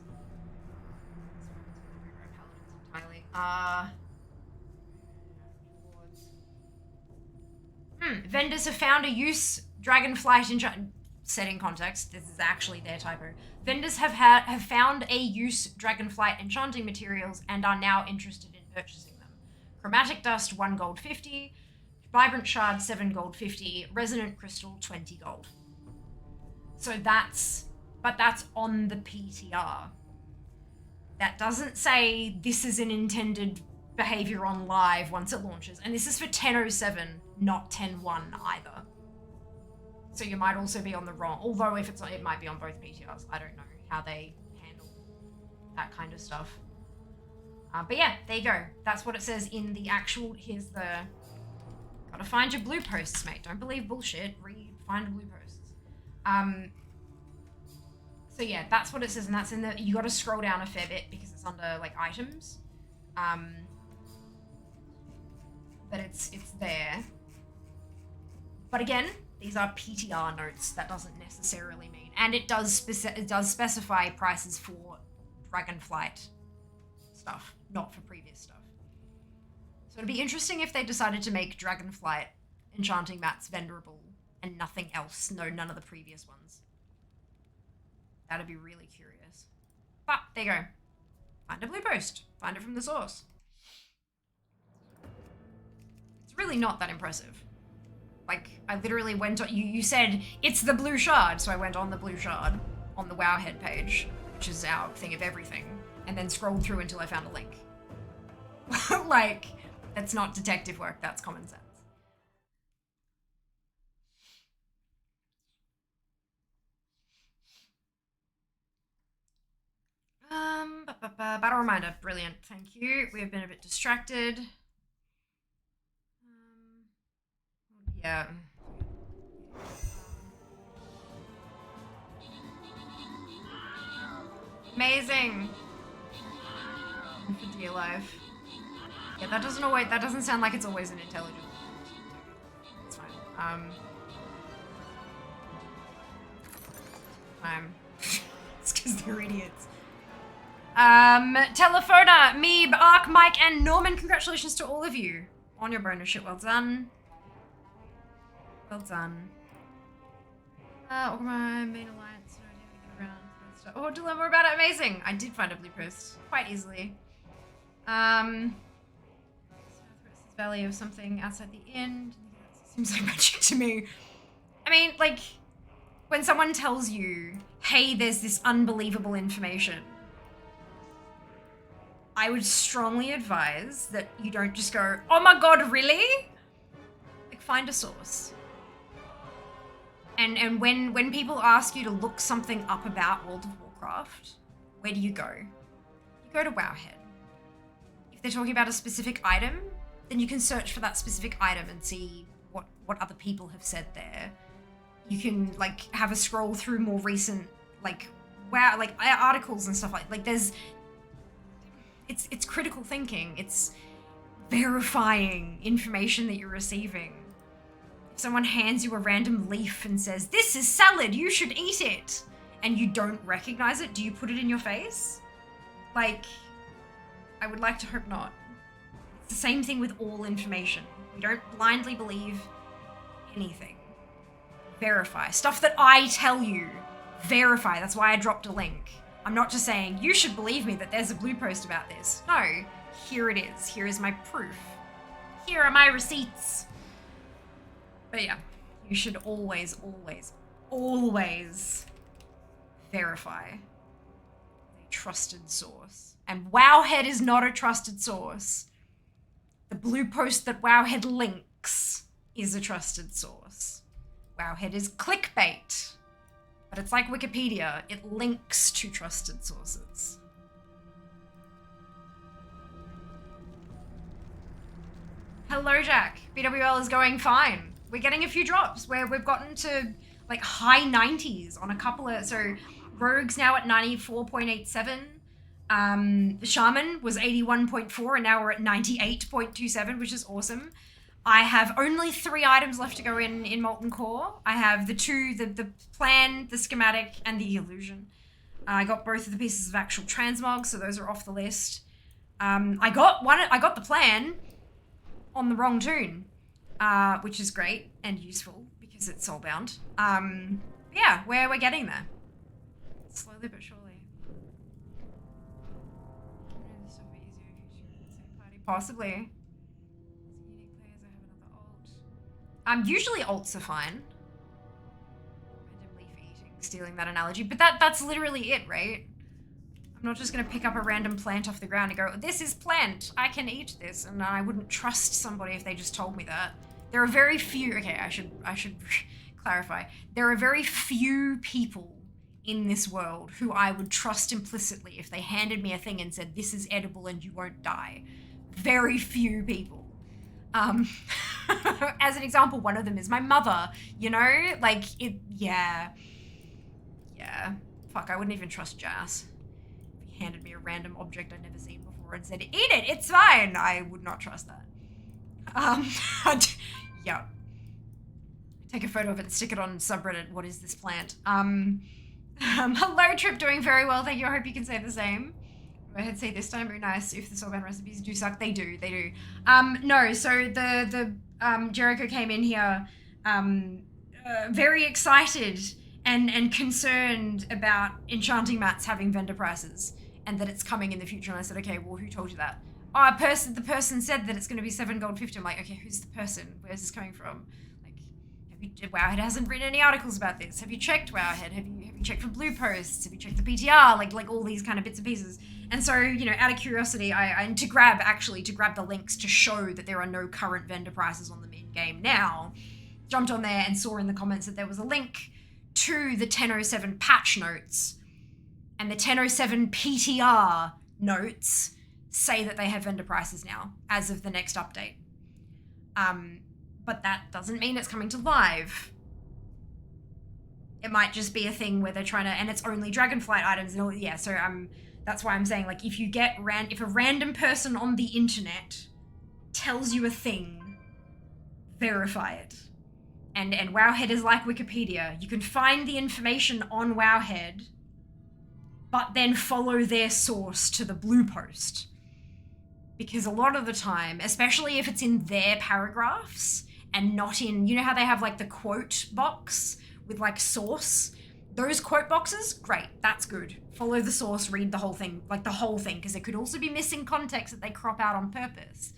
Vendors have found a use Dragonflight in setting context. This is actually their typo. Vendors have found a use Dragonflight enchanting materials and are now interested in purchasing them. Chromatic dust 1 gold 50, vibrant shard 7 gold 50, resonant crystal 20 gold. So that's on the PTR. That doesn't say this is an intended behavior on live once it launches. And this is for 10.07, not 10.1 either. So you might also be on the wrong, although if it's not, it might be on both PTRs. I don't know how they handle that kind of stuff. But yeah, there you go. That's what it says in the actual, here's the, gotta find your blue posts, mate. Don't believe bullshit. Find the blue posts. So yeah, that's what it says, and that's in the, you gotta scroll down a fair bit because it's under like items. But it's there. But again, these are PTR notes. That doesn't necessarily mean, and it does specify prices for Dragonflight stuff, not for previous stuff. So it'd be interesting if they decided to make Dragonflight enchanting mats vendorable and nothing else. No, none of the previous ones. That'd be really curious. But there you go. Find a blue post. Find it from the source. It's really not that impressive. Like, I literally went on, you said, it's the blue shard, so I went on the blue shard on the Wowhead page, which is our thing of everything, and then scrolled through until I found a link. Like, that's not detective work, that's common sense. Battle reminder, brilliant, thank you. We have been a bit distracted. Yeah. Amazing. For dear life. Yeah, that doesn't sound like it's always an intelligent. It's fine. time. It's because they're idiots. Telefona, Meeb, Ark, Mike, and Norman, congratulations to all of you on your bonus shit. Well done. Well done. My main alliance. No idea how to get around. Oh, dilemma about it. Amazing. I did find a blue post quite easily. Valley of something outside the inn. Seems like magic to me. I mean, like, when someone tells you, hey, there's this unbelievable information, I would strongly advise that you don't just go, oh my god, really? Like, find a source. And when people ask you to look something up about World of Warcraft, where do you go? You go to Wowhead. If they're talking about a specific item, then you can search for that specific item and see what other people have said there. You can, like, have a scroll through more recent, like, articles and stuff like there's... It's critical thinking. It's verifying information that you're receiving. If someone hands you a random leaf and says, this is salad, you should eat it, and you don't recognize it, do you put it in your face? Like, I would like to hope not. It's the same thing with all information. We don't blindly believe anything. Verify. Stuff that I tell you, verify. That's why I dropped a link. I'm not just saying, you should believe me that there's a blue post about this. No, here it is. Here is my proof. Here are my receipts. But yeah, you should always, always, always verify a trusted source. And Wowhead is not a trusted source. The blue post that Wowhead links is a trusted source. Wowhead is clickbait. But it's like Wikipedia, it links to trusted sources. Hello, Jack. BWL is going fine. We're getting a few drops where we've gotten to like high 90s on a couple of, so Rogue's now at 94.87. Shaman was 81.4 and now we're at 98.27, which is awesome. I have only 3 items left to go in Molten Core. I have the plan, the schematic, and the illusion. I got both of the pieces of actual Transmog, so those are off the list. I got the plan on the wrong tune, which is great and useful because it's soulbound. Yeah, we're getting there. Slowly but surely. Possibly. Usually alts are fine. Random leaf eating, stealing that analogy, but that's literally it, right? I'm not just gonna pick up a random plant off the ground and go, this is plant, I can eat this, and I wouldn't trust somebody if they just told me that. There are very few, okay, I should clarify. There are very few people in this world who I would trust implicitly if they handed me a thing and said, this is edible and you won't die. Very few people. As an example, one of them is my mother, you know? Like, yeah. Fuck, I wouldn't even trust Jas. If he handed me a random object I'd never seen before and said, eat it, it's fine, I would not trust that. Yeah. Take a photo of it and stick it on subreddit, what is this plant? Hello, Trip, doing very well, thank you, I hope you can say the same. Go ahead, say this time, very nice. If the soulbound recipes do suck, they do. No, so the Jericho came in here very excited and concerned about enchanting mats having vendor prices and that it's coming in the future. And I said, okay, well, who told you that? Oh, the person said that it's going to be 7 gold 50. I'm like, okay, who's the person? Where's this coming from? Like, Wowhead hasn't written any articles about this. Have you checked Wowhead? Have you checked for blue posts? Have you checked the PTR? Like all these kind of bits and pieces. And so, you know, out of curiosity, to grab the links to show that there are no current vendor prices on the main game now, jumped on there and saw in the comments that there was a link to the 10.07 patch notes, and the 10.07 PTR notes say that they have vendor prices now as of the next update. But that doesn't mean it's coming to live. It might just be a thing where they're trying to, and it's only Dragonflight items and all. Yeah, so that's why I'm saying, like, if you get if a random person on the internet tells you a thing, verify it. And Wowhead is like Wikipedia. You can find the information on Wowhead, but then follow their source to the blue post. Because a lot of the time, especially if it's in their paragraphs and not in, you know how they have like the quote box with like source? Those quote boxes, great, that's good. Follow the source, read the whole thing, like the whole thing, because it could also be missing context that they crop out on purpose.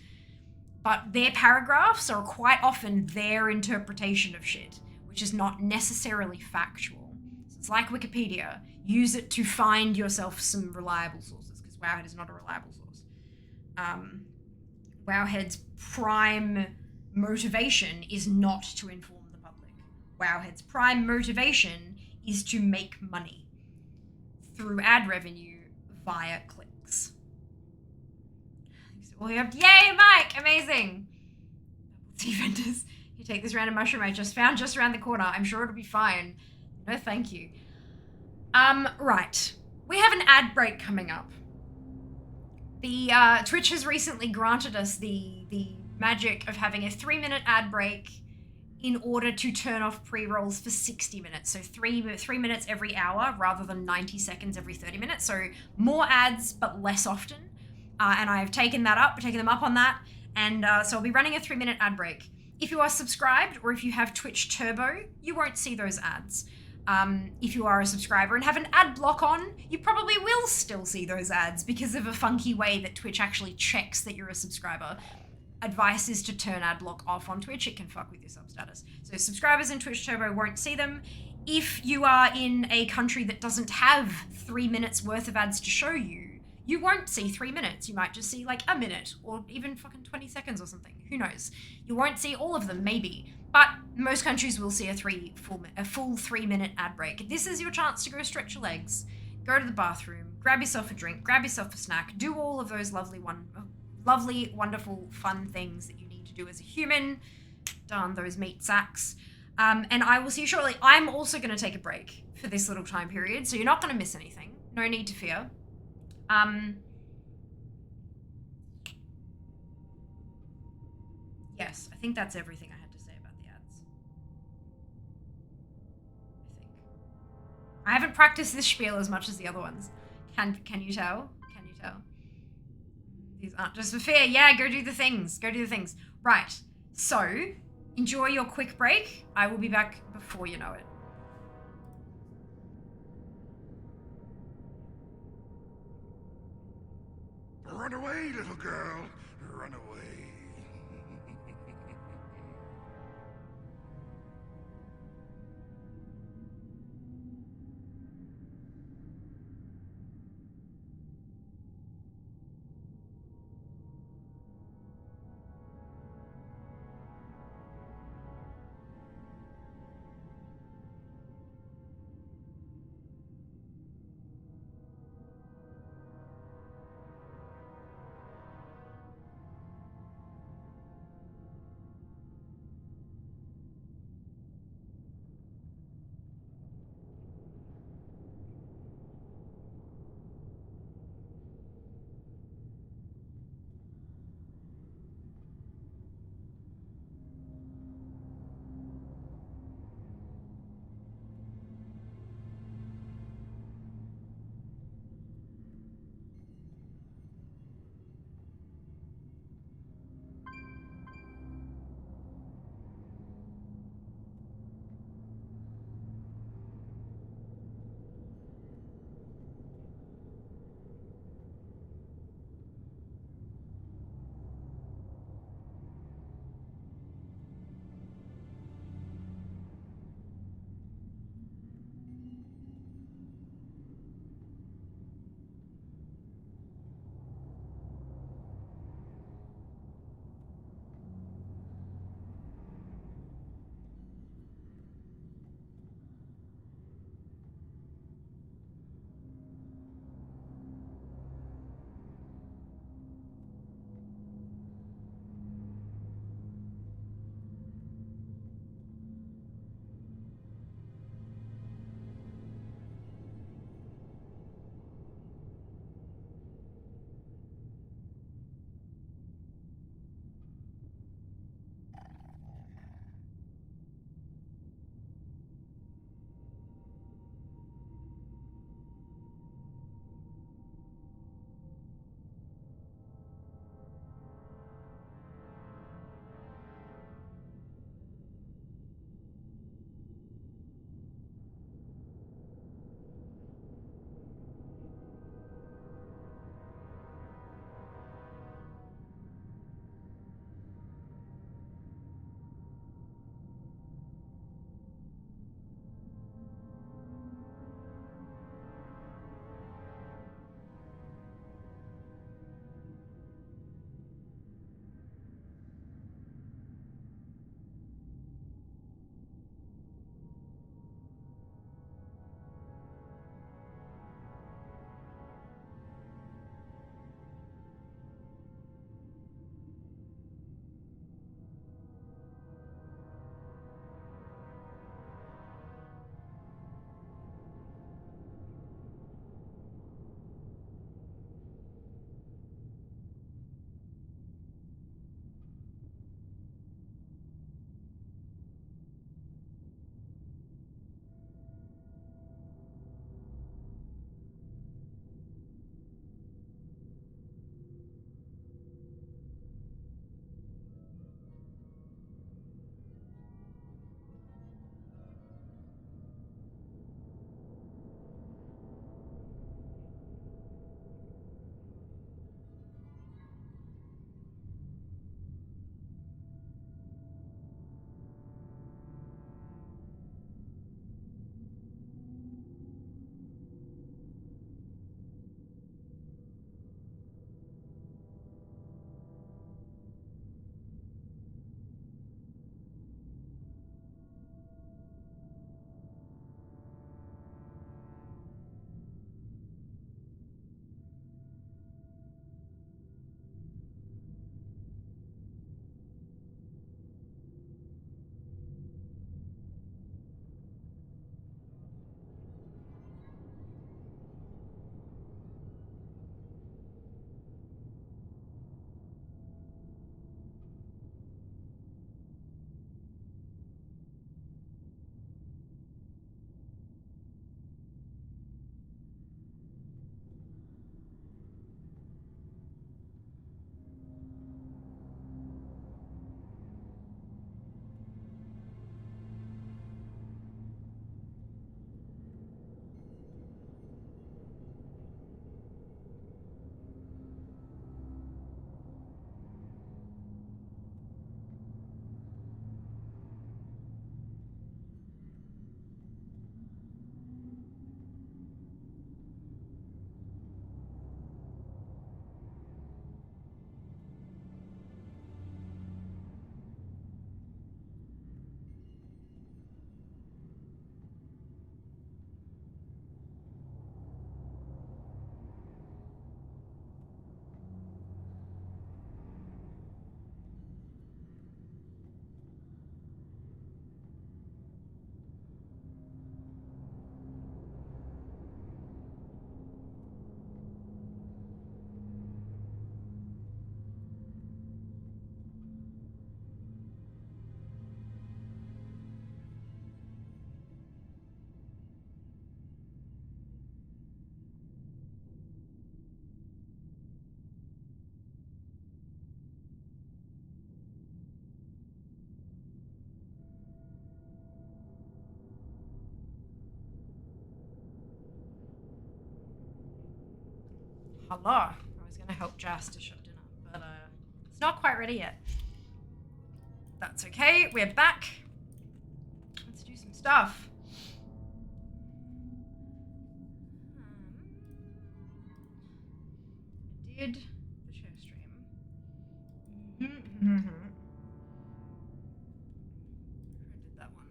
But their paragraphs are quite often their interpretation of shit, which is not necessarily factual. So it's like Wikipedia. Use it to find yourself some reliable sources, because Wowhead is not a reliable source. Wowhead's prime motivation is not to inform the public. Wowhead's prime motivation is to make money through ad revenue via clicks. So we have, yay, Mike! Amazing! Tea vendors. You take this random mushroom I just found just around the corner. I'm sure it'll be fine. No, thank you. Right. We have an ad break coming up. The Twitch has recently granted us the magic of having a 3-minute ad break in order to turn off pre-rolls for 60 minutes. So 3 minutes every hour rather than 90 seconds every 30 minutes. So more ads, but less often. And I've taken them up on that. And so I'll be running a 3-minute ad break. If you are subscribed or if you have Twitch Turbo, you won't see those ads. If you are a subscriber and have an ad block on, you probably will still see those ads because of a funky way that Twitch actually checks that you're a subscriber. Advice is to turn ad block off on Twitch. It can fuck with your sub status. So subscribers in Twitch Turbo won't see them. If you are in a country that doesn't have 3 minutes worth of ads to show you, you won't see 3 minutes. You might just see like a minute or even fucking 20 seconds or something. Who knows? You won't see all of them, maybe. But most countries will see a full 3-minute ad break. This is your chance to go stretch your legs, go to the bathroom, grab yourself a drink, grab yourself a snack, do all of those lovely, wonderful, fun things that you need to do as a human. Darn those meat sacks. And I will see you shortly. I'm also going to take a break for this little time period, so you're not going to miss anything. No need to fear. Yes, I think that's everything I had to say about the ads. I haven't practiced this spiel as much as the other ones. Can you tell? Can you tell? These aren't just for fear. Yeah, go do the things. Go do the things. Right. So, enjoy your quick break. I will be back before you know it. Run away, little girl. Run away. Hello. I was gonna help Jas to shut dinner, but it's not quite ready yet. That's okay. We're back. Let's do some stuff. I did the share stream. I did that one.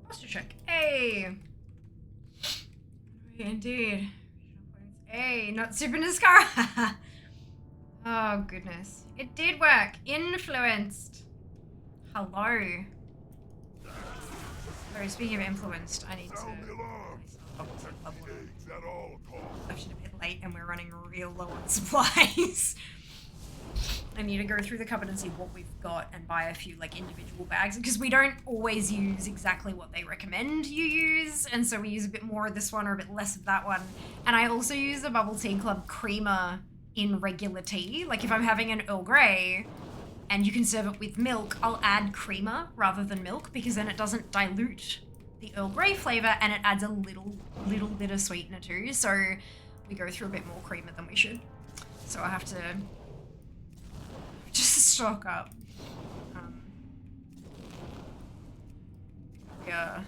Posture check. Hey. Indeed. Hey, not super Niskara. Oh, goodness. It did work. Influenced. Hello. Sorry, speaking of influenced, I need to... Sound the alarm. Eggs at all costs. I'm actually a bit late and we're running real low on supplies. I need to go through the cupboard and see what we've got and buy a few like individual bags because we don't always use exactly what they recommend you use, and so we use a bit more of this one or a bit less of that one. And I also use the Bubble Tea Club creamer in regular tea. Like if I'm having an Earl Grey and you can serve it with milk, I'll add creamer rather than milk because then it doesn't dilute the Earl Grey flavor and it adds a little bit of sweetener too. So we go through a bit more creamer than we should. So I have to just stock up. Yeah.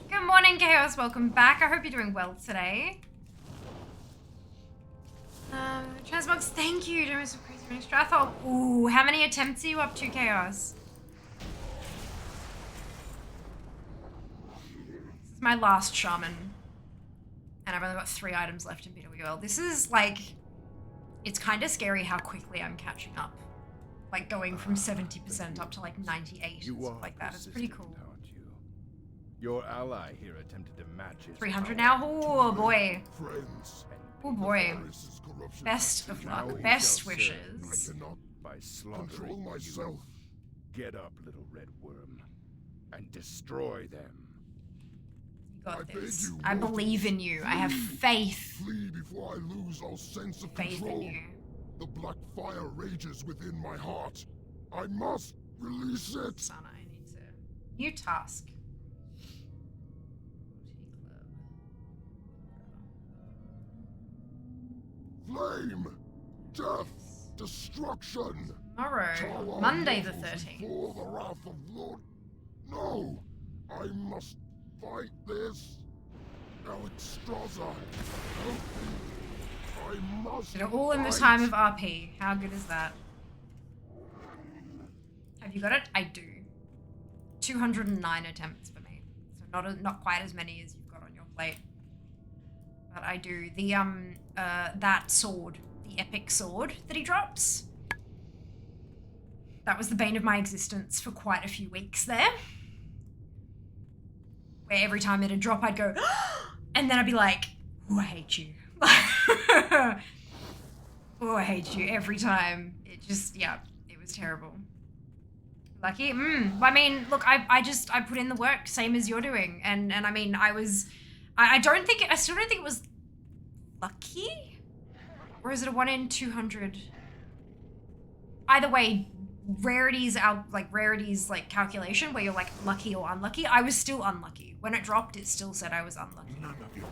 Good morning, Chaos. Welcome back. I hope you're doing well today. Transmog, thank you. Doing some crazy running Strathol. Ooh, how many attempts are you up to, Chaos? This is my last shaman. And I've only got 3 items left in BWL. This is like, it's kind of scary how quickly I'm catching up. Like going from 70% up to like 98 and stuff like that. It's pretty cool. Aren't you? Your ally here attempted to match his 300 power. now? Oh boy. Friends. Oh boy. Virus's corruption. Best of Now luck. he Best shall serve wishes. I cannot by slaughtering control myself. you. Get up, little red worm, and destroy them. You got I beg this. you, I believe in you. I have faith. Flee before I lose all sense of Faith control. in you. The black fire rages within my heart. I must release it. Sana, I need to. New task. Flame, death, destruction. Tomorrow, Tower Monday the mortals 13th. before the wrath of Lord. No, I must fight this. Alexstrasza, help me. I must. Did it all in the fight. time of RP. How good is that? Have you got it? I do. 209 attempts for me. So not quite as many as you've got on your plate. But I do. The that sword, the epic sword that he drops. That was the bane of my existence for quite a few weeks there. Where every time it'd drop, I'd go, and then I'd be like, oh, I hate you. Oh, I hate you every time. It just, yeah, it was terrible. Lucky? I mean, look, I put in the work, same as you're doing. And I mean, I still don't think it was lucky? Or is it a 1 in 200? Either way, rarities like calculation where you're like lucky or unlucky. I was still unlucky. When it dropped, it still said I was unlucky. None of you.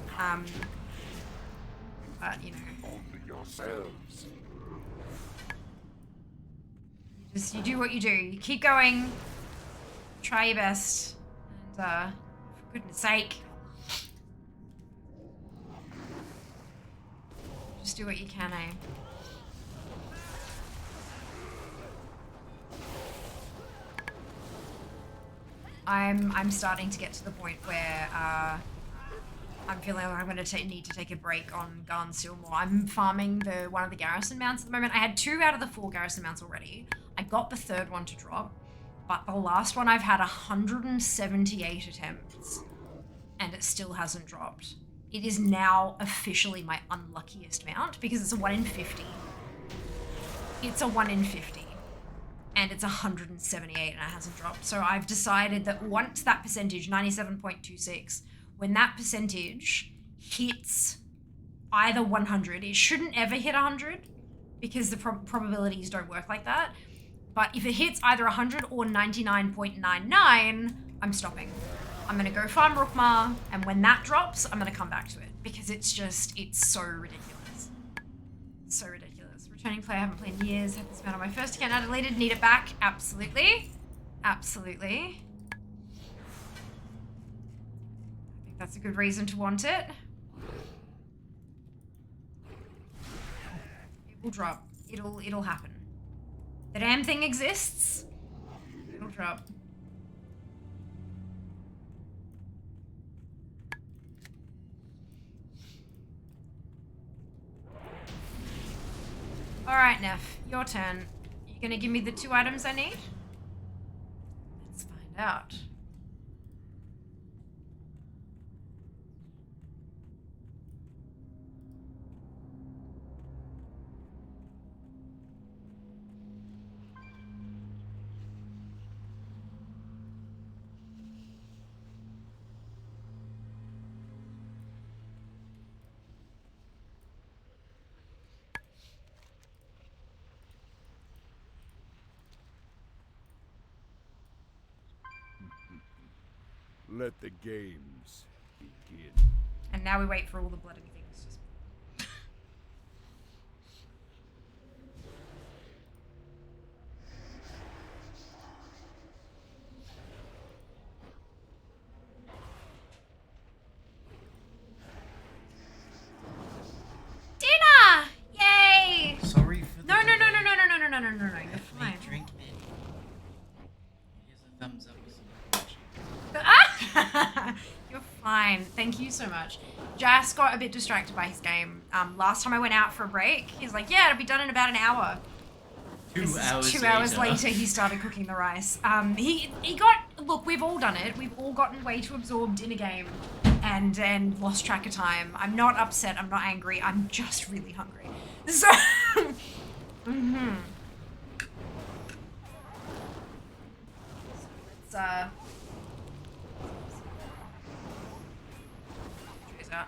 But you know, Only yourselves. you do what you do. You keep going. Try your best. And for goodness sake, just do what you can, eh? I'm starting to get to the point where I'm feeling like I'm going to need to take a break on Garnsil more. I'm farming one of the garrison mounts at the moment. I had 2 out of the 4 garrison mounts already. I got the 3rd one to drop, but the last one I've had 178 attempts, and it still hasn't dropped. It is now officially my unluckiest mount because it's a 1 in 50. It's a 1 in 50. And it's 178 and it hasn't dropped. So I've decided that once that percentage, 97.26, when that percentage hits either 100, it shouldn't ever hit 100 because the probabilities don't work like that. But if it hits either 100 or 99.99, I'm stopping. I'm gonna go farm Rookmar, and when that drops, I'm gonna come back to it because it's so ridiculous. So ridiculous. Returning player, I haven't played in years. Had this amount on my first account, now deleted. Need it back? Absolutely. Absolutely. I think that's a good reason to want it. It will drop. It'll happen. The damn thing exists. It'll drop. Alright, Neff, your turn. You gonna give me the 2 items I need? Let's find out. Let the games begin. And now we wait for all the bloody things. Dinner! Yay! Sorry for the No. You're Hey, fine. drink it. Here's a thumbs up. You're fine. Thank you so much. Jas got a bit distracted by his game. Last time I went out for a break, he's like, yeah, it'll be done in about an hour. 2 hours 2 hours later, he started cooking the rice. He got, look, we've all done it. We've all gotten way too absorbed in a game and lost track of time. I'm not upset. I'm not angry. I'm just really hungry. So, let's, cheers out.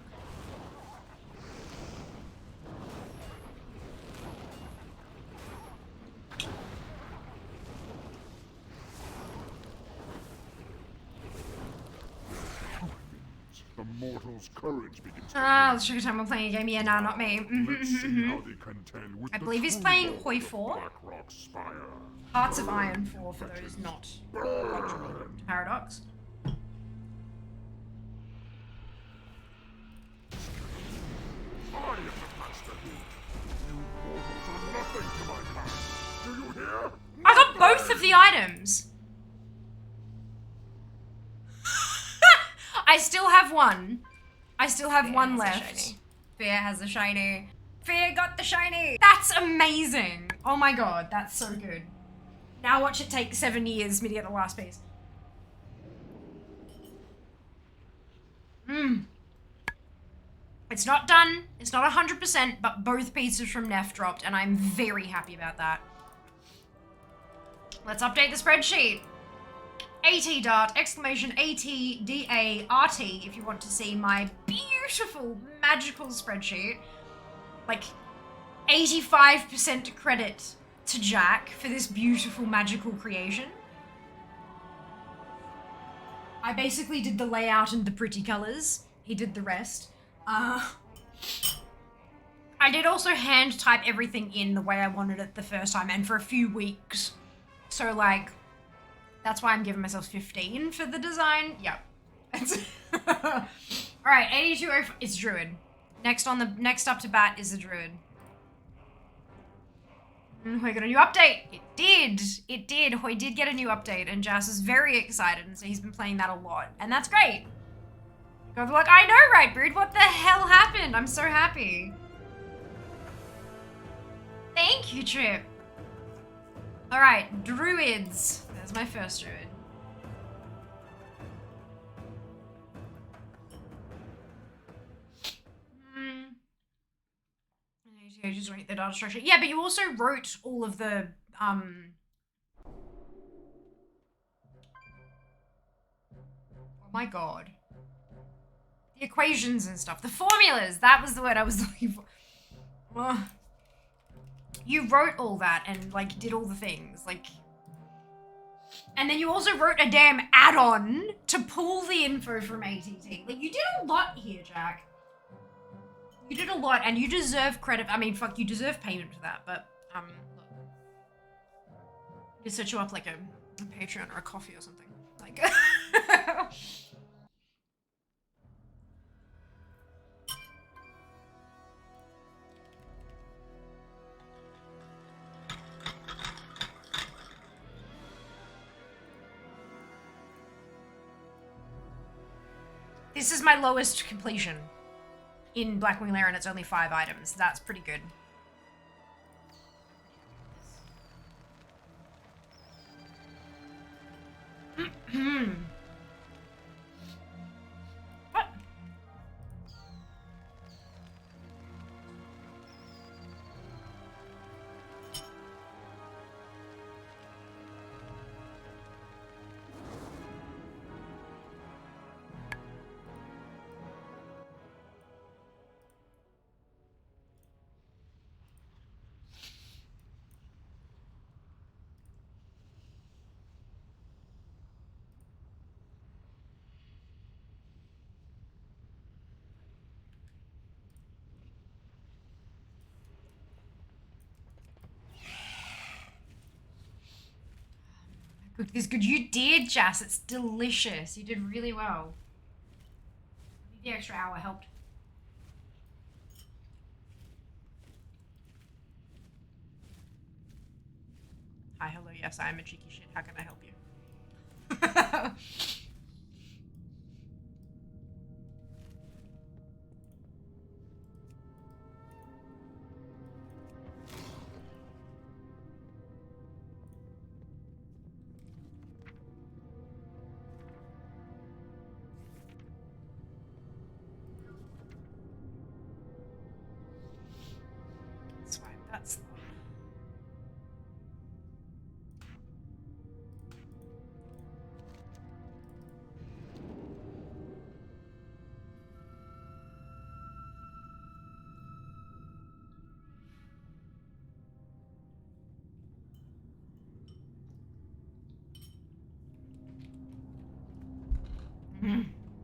The mortal's courage begins to Let's check a time we're playing a game. Yeah, nah, not me. Let's see how they contend with I the believe he's true playing lord Hoi of 4. Blackrock Spire. Hearts of Iron 4 for those not Paradox. I am the master here. You mortals are nothing to my kind. Do you hear? I got both of the items. I still have one. I still have one left. Fear has the shiny. Fear got the shiny. That's amazing. Oh my god, that's so good. Now watch it take 7 years for me to get the last piece. It's not done. It's not 100%, but both pieces from Neff dropped, and I'm very happy about that. Let's update the spreadsheet. AT dart, exclamation ATDART if you want to see my beautiful magical spreadsheet. Like 85% credit to Jack for this beautiful magical creation. I basically did the layout and the pretty colors. He did the rest. I did also hand type everything in the way I wanted it the first time and for a few weeks. So like, that's why I'm giving myself 15 for the design. Yep. Alright, 8205, it's Druid. Next up to bat is the Druid. Hoi got a new update. It did. Hoi did get a new update and Jas is very excited and so he's been playing that a lot. And that's great. Go like, I know, right, Brood? What the hell happened? I'm so happy. Thank you, Trip. Alright, Druids. There's my first Druid. I just wrote the data structure. Yeah, but you also wrote all of the, oh my god. The equations and stuff. The formulas! That was the word I was looking for. Ugh. You wrote all that and, like, did all the things, like... And then you also wrote a damn add-on to pull the info from ATT. Like, you did a lot here, Jack. You did a lot, and you deserve credit. I mean, fuck, you deserve payment for that, but, look. Just set you up, like, a Patreon or a coffee or something. Like... This is my lowest completion in Blackwing Lair, and it's only 5 items. That's pretty good. What? Cooked this good. You did, Jas. It's delicious. You did really well. The extra hour helped. Hi, hello, yes, I am a cheeky shit. How can I help you? That's fine. That's...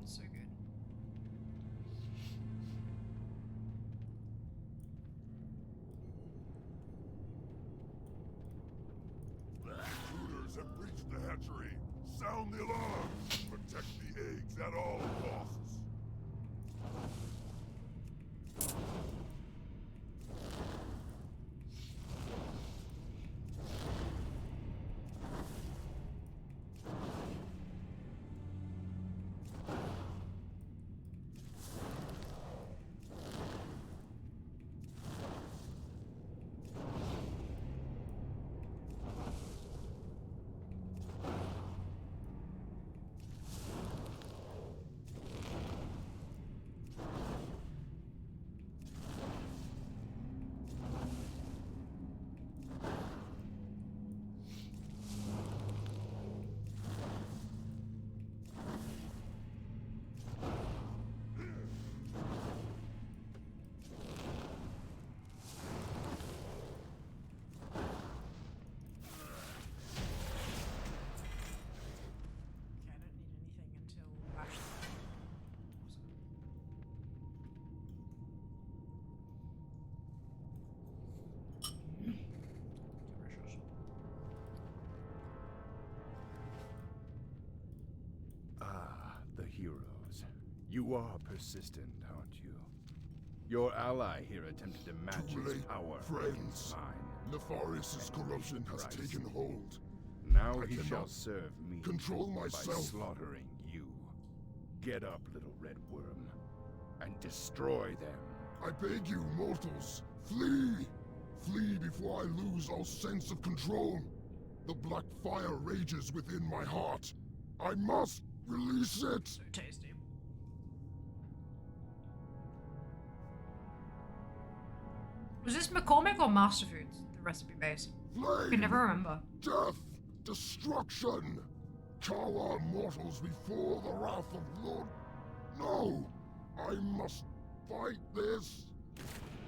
So good. Intruders have breached the hatchery. Sound the alarm. Protect the eggs at all costs. The heroes. You are persistent, aren't you? Your ally here attempted to match Too his late, power friends. against mine. Nefarious' corruption has Price. taken hold. Now I he shall cannot serve me control by myself. slaughtering you. Get up, little red worm, and destroy them. I beg you, mortals, flee! Flee before I lose all sense of control. The black fire rages within my heart. I must release it! So tasty. Was this McCormick or Master Foods, the recipe base? I can never remember. Death! Destruction! Cower mortals before the wrath of Lord... No! I must fight this!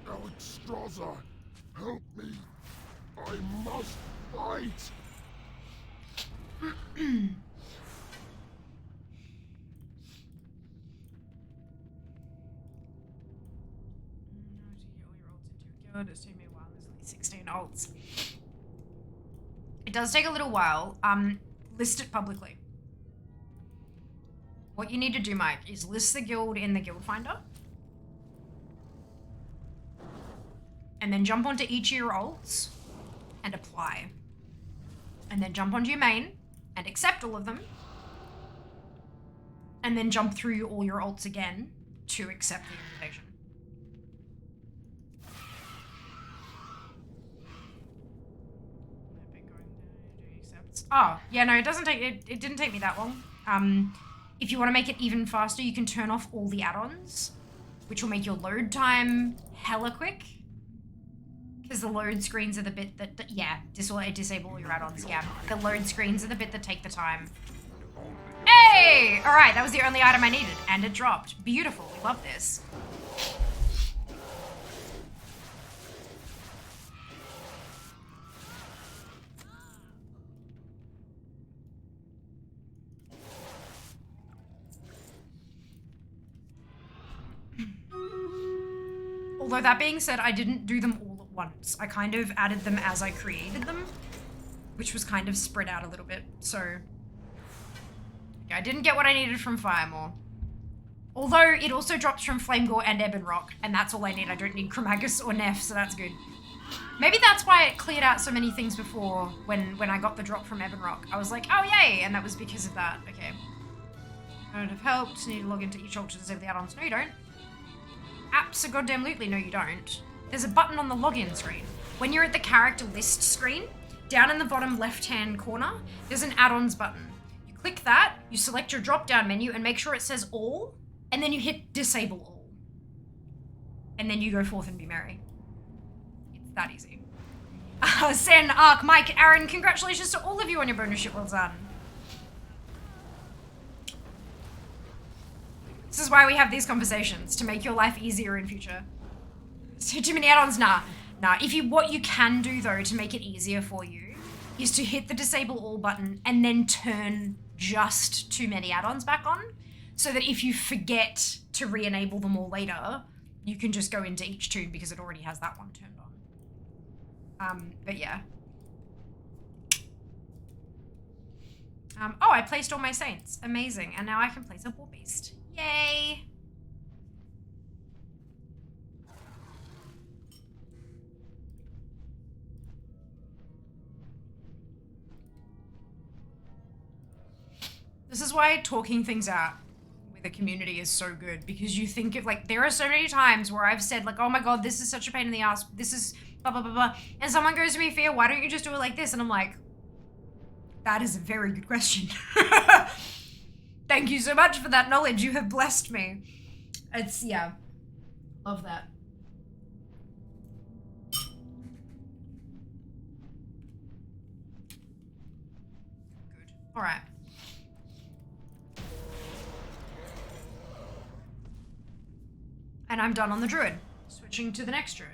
Alexstrasza, help me I must fight! It's taken me a while. There's only 16 alts. It does take a little while. List it publicly. What you need to do, Mike, is list the guild in the guild finder. And then jump onto each of your alts and apply. And then jump onto your main and accept all of them. And then jump through all your alts again to accept the invitation. Oh, yeah, no, it doesn't take, it didn't take me that long. If you want to make it even faster, you can turn off all the add-ons, which will make your load time hella quick. Because the load screens are the bit that yeah, disable all your add-ons, yeah. The load screens are the bit that take the time. Hey! Alright, that was the only item I needed, and it dropped. Beautiful, we love this. Although that being said, I didn't do them all at once. I kind of added them as I created them, which was kind of spread out a little bit. So, yeah, I didn't get what I needed from Firemore. Although it also drops from Flamegore and Ebon Rock, and that's all I need. I don't need Chromagus or Neff, so that's good. Maybe that's why it cleared out so many things before when I got the drop from Ebon Rock. I was like, oh yay, and that was because of that. Okay. That would have helped. Need to log into each ult to disable the add-ons. No, you don't. Abso-goddamn-lutely, no you don't. There's a button on the login screen. When you're at the character list screen, down in the bottom left-hand corner, there's an add-ons button. You click that, you select your drop-down menu and make sure it says all, and then you hit disable all. And then you go forth and be merry. It's that easy. Sen, Ark, Mike, Aaron, congratulations to all of you on your bonus ship, well done. This is why we have these conversations, to make your life easier in future. Too many add-ons? Nah. What you can do though to make it easier for you is to hit the disable all button and then turn just too many add-ons back on, so that if you forget to re-enable them all later, you can just go into each tube because it already has that one turned on. But yeah. Oh, I placed all my saints. Amazing. And now I can place a war beast. Yay! This is why talking things out with a community is so good, because you think of, like, there are so many times where I've said, like, oh my god, this is such a pain in the ass, this is blah blah blah blah, and someone goes to me, Fia, why don't you just do it like this? And I'm like, that is a very good question. Thank you so much for that knowledge. You have blessed me. It's, yeah. Love that. Good. All right. And I'm done on the druid. Switching to the next druid.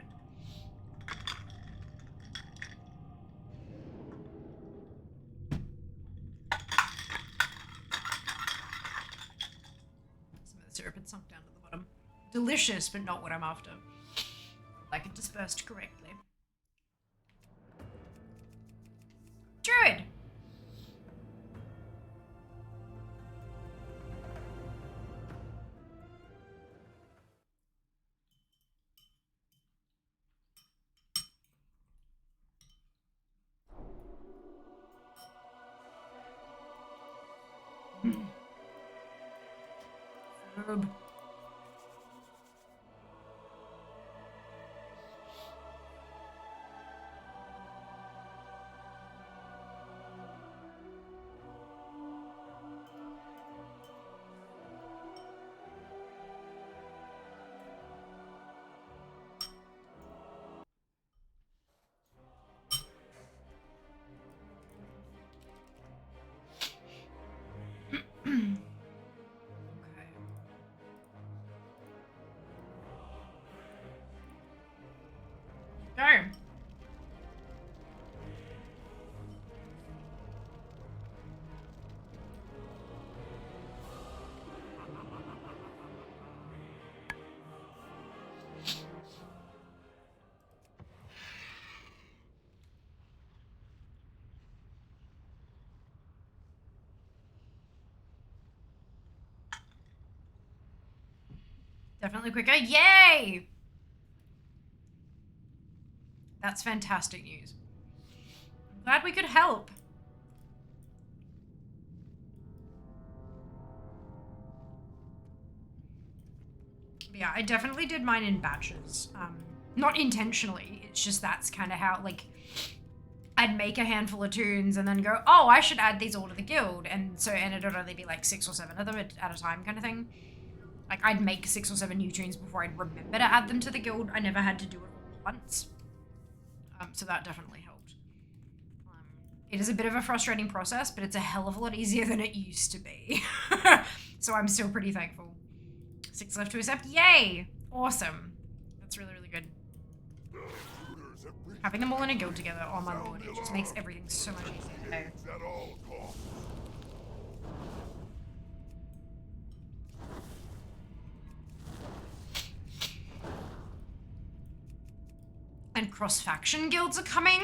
Syrup had sunk down to the bottom. Delicious, but not what I'm after. Like it dispersed correctly. Druid! Herb. Definitely quicker. Yay! That's fantastic news. I'm glad we could help. But yeah, I definitely did mine in batches. Not intentionally. It's just that's kind of how, like, I'd make a handful of tunes and then go, oh, I should add these all to the guild. And it'd only be like 6 or 7 of them at a time kind of thing. Like, I'd make 6 or 7 new tunes before I'd remember to add them to the guild. I never had to do it all once. So that definitely helped. It is a bit of a frustrating process, but it's a hell of a lot easier than it used to be. So I'm still pretty thankful. 6 left to accept. Yay! Awesome. That's really, really good. Having them all in a guild together, oh my lord, it just makes everything so much easier. And cross-faction guilds are coming.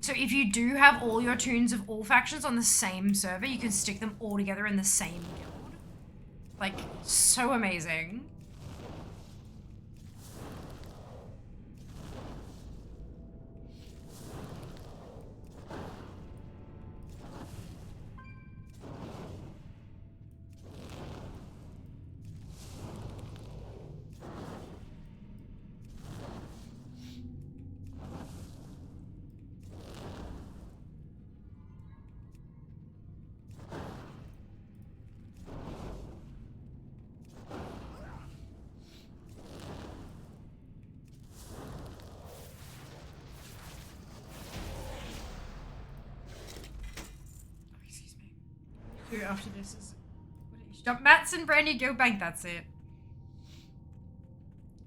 So if you do have all your tunes of all factions on the same server, you can stick them all together in the same guild. Like, so amazing. After this is jump mats and brand new guild bank. That's it.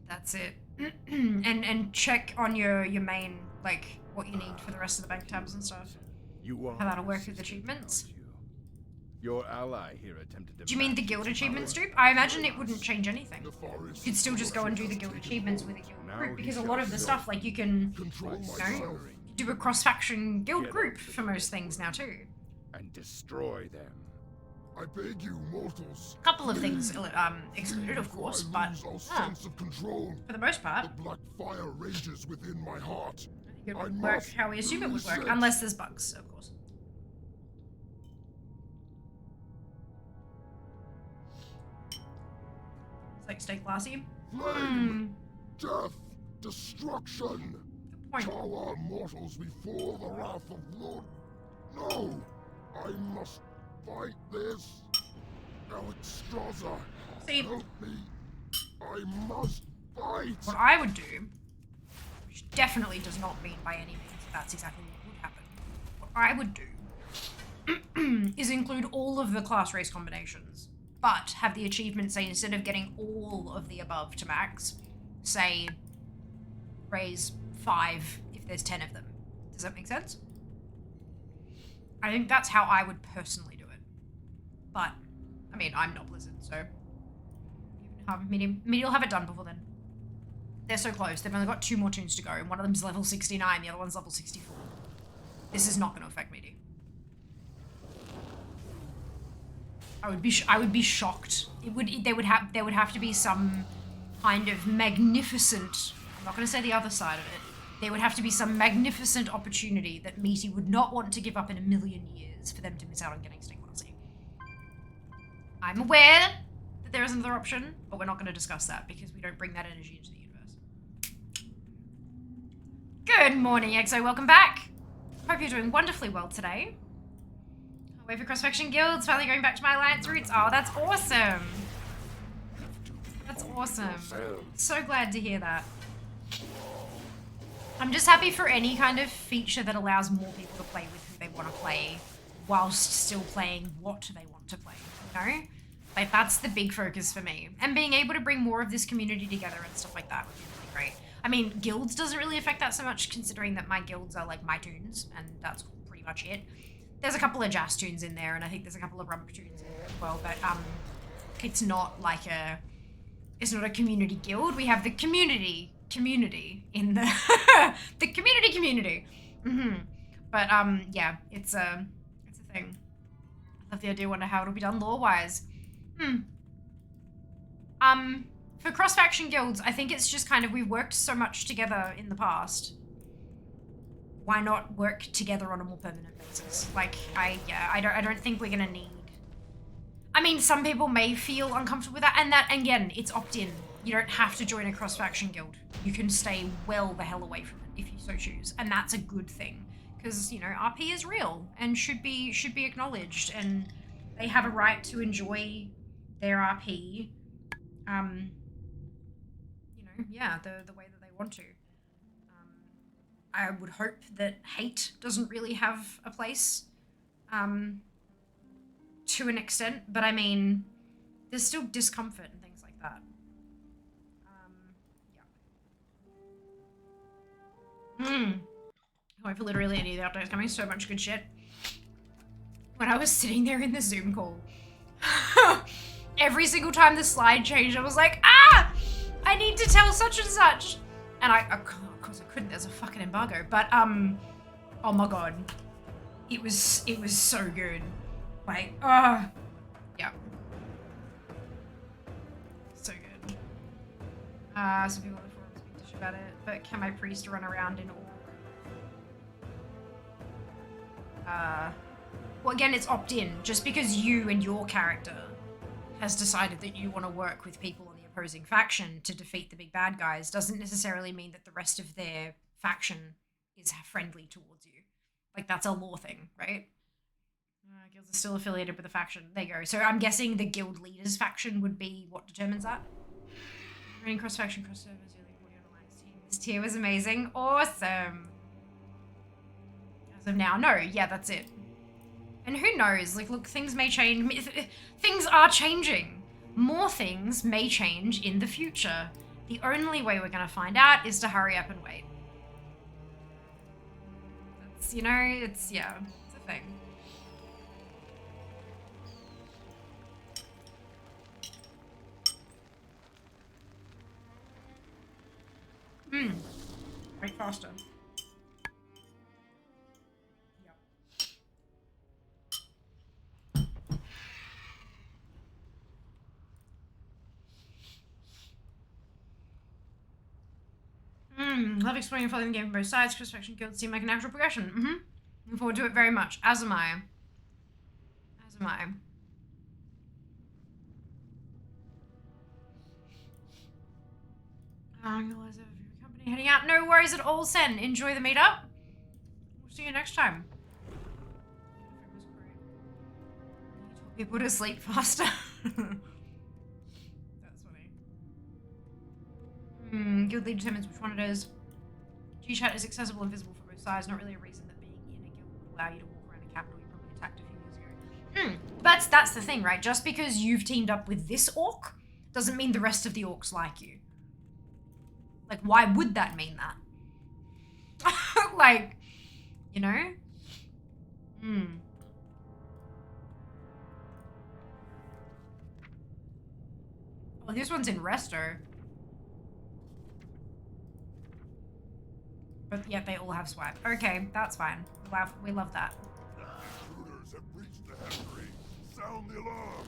That's it. and check on your main, like, what you need for the rest of the bank tabs and stuff. How that'll work with achievements. Your ally here attempted to. Do you mean the guild achievements group? I imagine it wouldn't change anything. You could still just go and do the guild achievements with a guild group, because a lot of the stuff, like, you can, you know, do a cross-faction guild group for most things now too. And destroy them. I beg you, mortals. A couple of things excluded, of course, but sense of control. For the most part, the black fire rages within my heart. It would work how we assume it would work, unless there's bugs, of course. It's like stay classy. Flame, death, destruction. Good point. Shall our mortals before the wrath of Lord? No, I must fight this. Alexstrasza, help me. I must fight. What I would do, which definitely does not mean by any means that's exactly what would happen. What I would do is include all of the class race combinations, but have the achievement say, instead of getting all of the above to max, say raise 5 if there's 10 of them. Does that make sense? I think that's how I would personally do it. But, I mean, I'm not Blizzard, so maybe you'll have it done before then. They're so close. They've only got 2 more tunes to go, and one of them's level 69, the other one's level 64. This is not going to affect meaty. I would be shocked. There would have to be some kind of magnificent. I'm not going to say the other side of it. There would have to be some magnificent opportunity that meaty would not want to give up in a million years for them to miss out on getting Stay Classy. I'm aware that there is another option, but we're not going to discuss that because we don't bring that energy into the universe. Good morning, EXO. Welcome back. Hope you're doing wonderfully well today. Away for cross-faction guilds, finally going back to my alliance roots. Oh, that's awesome. That's awesome. So glad to hear that. I'm just happy for any kind of feature that allows more people to play with who they want to play whilst still playing what they want to play, you know? Like, that's the big focus for me. And being able to bring more of this community together and stuff like that would be really great. I mean, guilds doesn't really affect that so much, considering that my guilds are, like, my tunes, and that's pretty much it. There's a couple of jazz tunes in there, and I think there's a couple of rump tunes in there as well, but it's not like it's not a community guild. We have the community in the the community. But yeah, it's a thing. I love the idea. Wonder how it'll be done lore wise. For cross-faction guilds, I think it's just kind of, we've worked so much together in the past. Why not work together on a more permanent basis? Like, I don't think we're gonna need... I mean, some people may feel uncomfortable with that, and that, again, it's opt-in. You don't have to join a cross-faction guild. You can stay well the hell away from it if you so choose, and that's a good thing. Because, you know, RP is real and should be acknowledged, and they have a right to enjoy their RP, you know, yeah, the way that they want to. I would hope that hate doesn't really have a place, to an extent, but I mean, there's still discomfort and things like that. Yeah. Wait for literally any of the updates coming. So much good shit. When I was sitting there in the Zoom call, every single time the slide changed, I was like, ah! I need to tell such and such. And of course I couldn't, there's a fucking embargo. But, oh my god. It was so good. Like, yeah. So good. Some people on the forums speak to shit about it, but can my priest run around in all? Well, again, it's opt-in. Just because you and your character has decided that you want to work with people on the opposing faction to defeat the big bad guys doesn't necessarily mean that the rest of their faction is friendly towards you. Like, that's a law thing, right? Guilds are still affiliated with the faction. There you go. So I'm guessing the guild leaders faction would be what determines that. Running cross-faction, cross-servers, this tier was amazing. Awesome. As of now, no, yeah, that's it. And who knows, like, look, things may change. Things are changing. More things may change in the future. The only way we're gonna find out is to hurry up and wait. That's, you know, it's, yeah, it's a thing. Wait faster. Love exploring and following the game from both sides. Cross-faction guilds seem like a natural progression. Looking forward to it very much. As am I. As am I. Realize I have your company heading out. No worries at all, Sen. Enjoy the meetup. We'll see you next time. You taught people to sleep faster. Guild lead determines which one it is. G-chat is accessible and visible from both sides. Not really a reason that being in a guild will allow you to walk around a capital you probably attacked a few years ago. That's the thing, right? Just because you've teamed up with this orc doesn't mean the rest of the orcs like you. Like, why would that mean that? Like, you know? Well, this one's in Resto. But yet they all have swipe. Okay, that's fine. We love that. Intruders have breached the hatchery. Sound the alarm.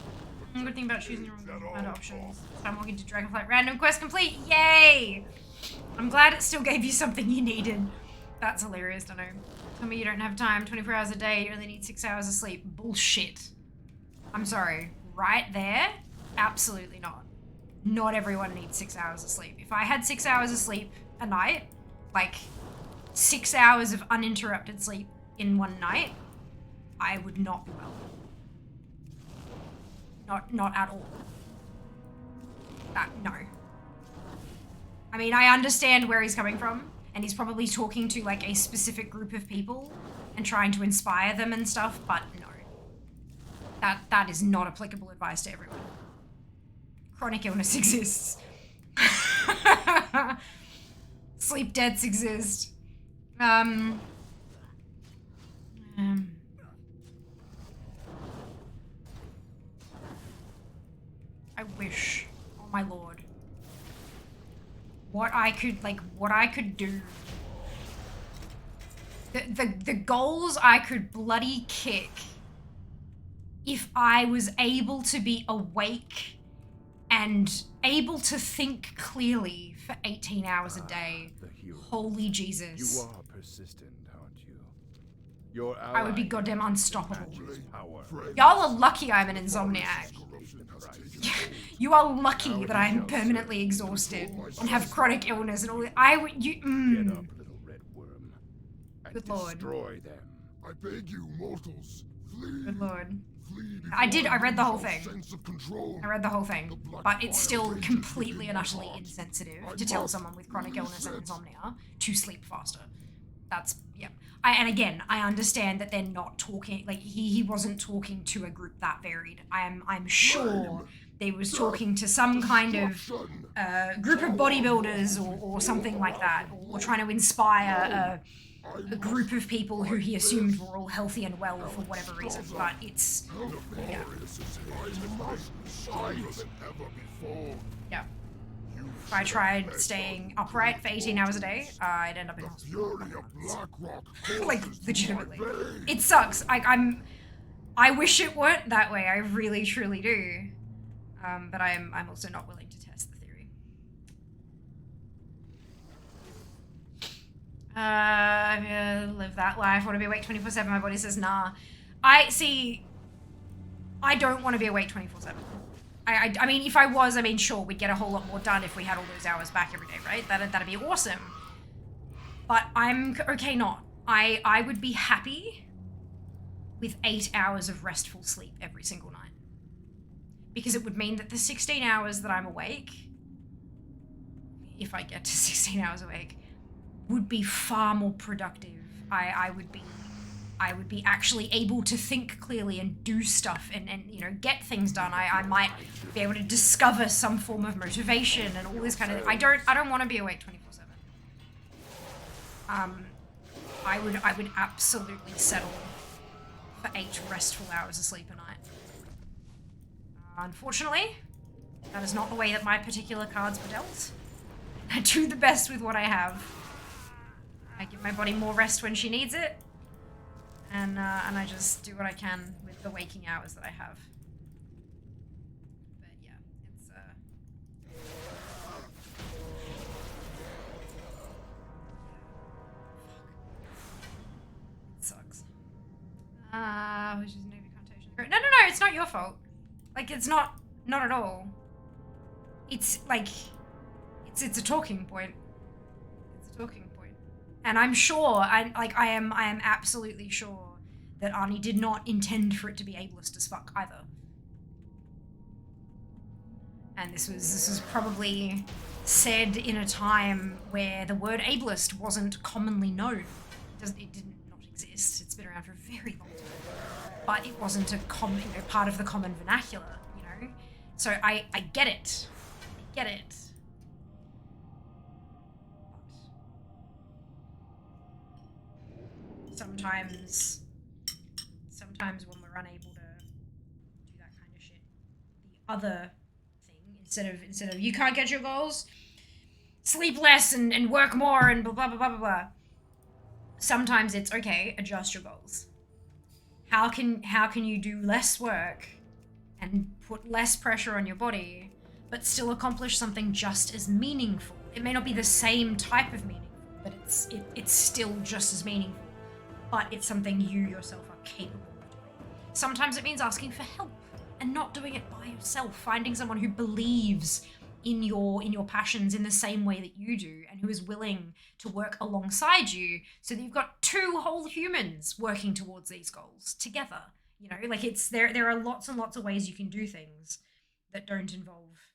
Good thing about choosing your own options. I'm walking to Dragonflight random quest complete. Yay! I'm glad it still gave you something you needed. That's hilarious, don't know. Tell me you don't have time. 24 hours a day. You only need 6 hours of sleep. Bullshit. I'm sorry. Right there? Absolutely not. Not everyone needs 6 hours of sleep. If I had 6 hours of sleep a night, like 6 hours of uninterrupted sleep in one night, I would not be well. Not at all. No. I mean, I understand where he's coming from, and he's probably talking to like a specific group of people and trying to inspire them and stuff, but no. That is not applicable advice to everyone. Chronic illness exists. Sleep debts exist. I wish, oh my lord, what I could do. The goals I could bloody kick if I was able to be awake and able to think clearly for 18 hours a day. The heroes. Holy Jesus. You are persistent, aren't you? Your I would be ally goddamn here unstoppable. matches power. Y'all are lucky I'm an insomniac. Corruption has taken hold. You are lucky that I'm permanently exhausted and have chronic illness and all that. I would, you, Get up, little red worm, and Good lord. destroy them. I beg you, mortals, flee. Good lord. Flee I read the whole lose our thing. sense of control. I read the whole thing, but it's still completely and utterly insensitive to tell someone with chronic illness and insomnia to sleep faster. That's, yeah. And again, I understand that they're not talking, like, he wasn't talking to a group that varied. I'm sure they was talking to some kind of group of bodybuilders or something like that, or trying to inspire a group of people who he assumed were all healthy and well for whatever reason. But it's, yeah. Yeah. If I tried staying upright for 18 hours a day, I'd end up in hospital. Like, legitimately. It sucks. I wish it weren't that way. I really, truly do. But I'm also not willing to test the theory. I'm gonna live that life. Want to be awake 24/7? My body says nah. I don't want to be awake 24/7. I mean, if I was, I mean, sure, we'd get a whole lot more done if we had all those hours back every day, right? That'd be awesome. But I'm okay not. I would be happy with 8 hours of restful sleep every single night. Because it would mean that the 16 hours that I'm awake, if I get to 16 hours awake, would be far more productive. I would be actually able to think clearly and do stuff and you know, get things done. I might be able to discover some form of motivation and all this kind of. I don't want to be awake 24/7. I would absolutely settle for 8 restful hours of sleep a night. Unfortunately, that is not the way that my particular cards were dealt. I do the best with what I have. I give my body more rest when she needs it. And I just do what I can with the waking hours that I have. But yeah, it's it sucks. Which is Navy connotation. No, it's not your fault. Like, it's not at all. It's like, it's a talking point. It's a talking point. And I'm sure, I am absolutely sure that Arnie did not intend for it to be ableist as fuck either. And this was probably said in a time where the word ableist wasn't commonly known. It didn't not exist. It's been around for a very long time. But it wasn't a common, you know, part of the common vernacular, you know? So I get it. I get it. But sometimes when we're unable to do that kind of shit, the other thing, instead of you can't get your goals, sleep less and work more and blah blah blah blah blah blah. Sometimes it's okay, adjust your goals. How can you do less work and put less pressure on your body, but still accomplish something just as meaningful? It may not be the same type of meaningful, but it's still just as meaningful. But it's something you yourself are capable of doing. Sometimes it means asking for help and not doing it by yourself. Finding someone who believes in your passions in the same way that you do, and who is willing to work alongside you, so that you've got 2 whole humans working towards these goals together. You know, like, it's there are lots and lots of ways you can do things that don't involve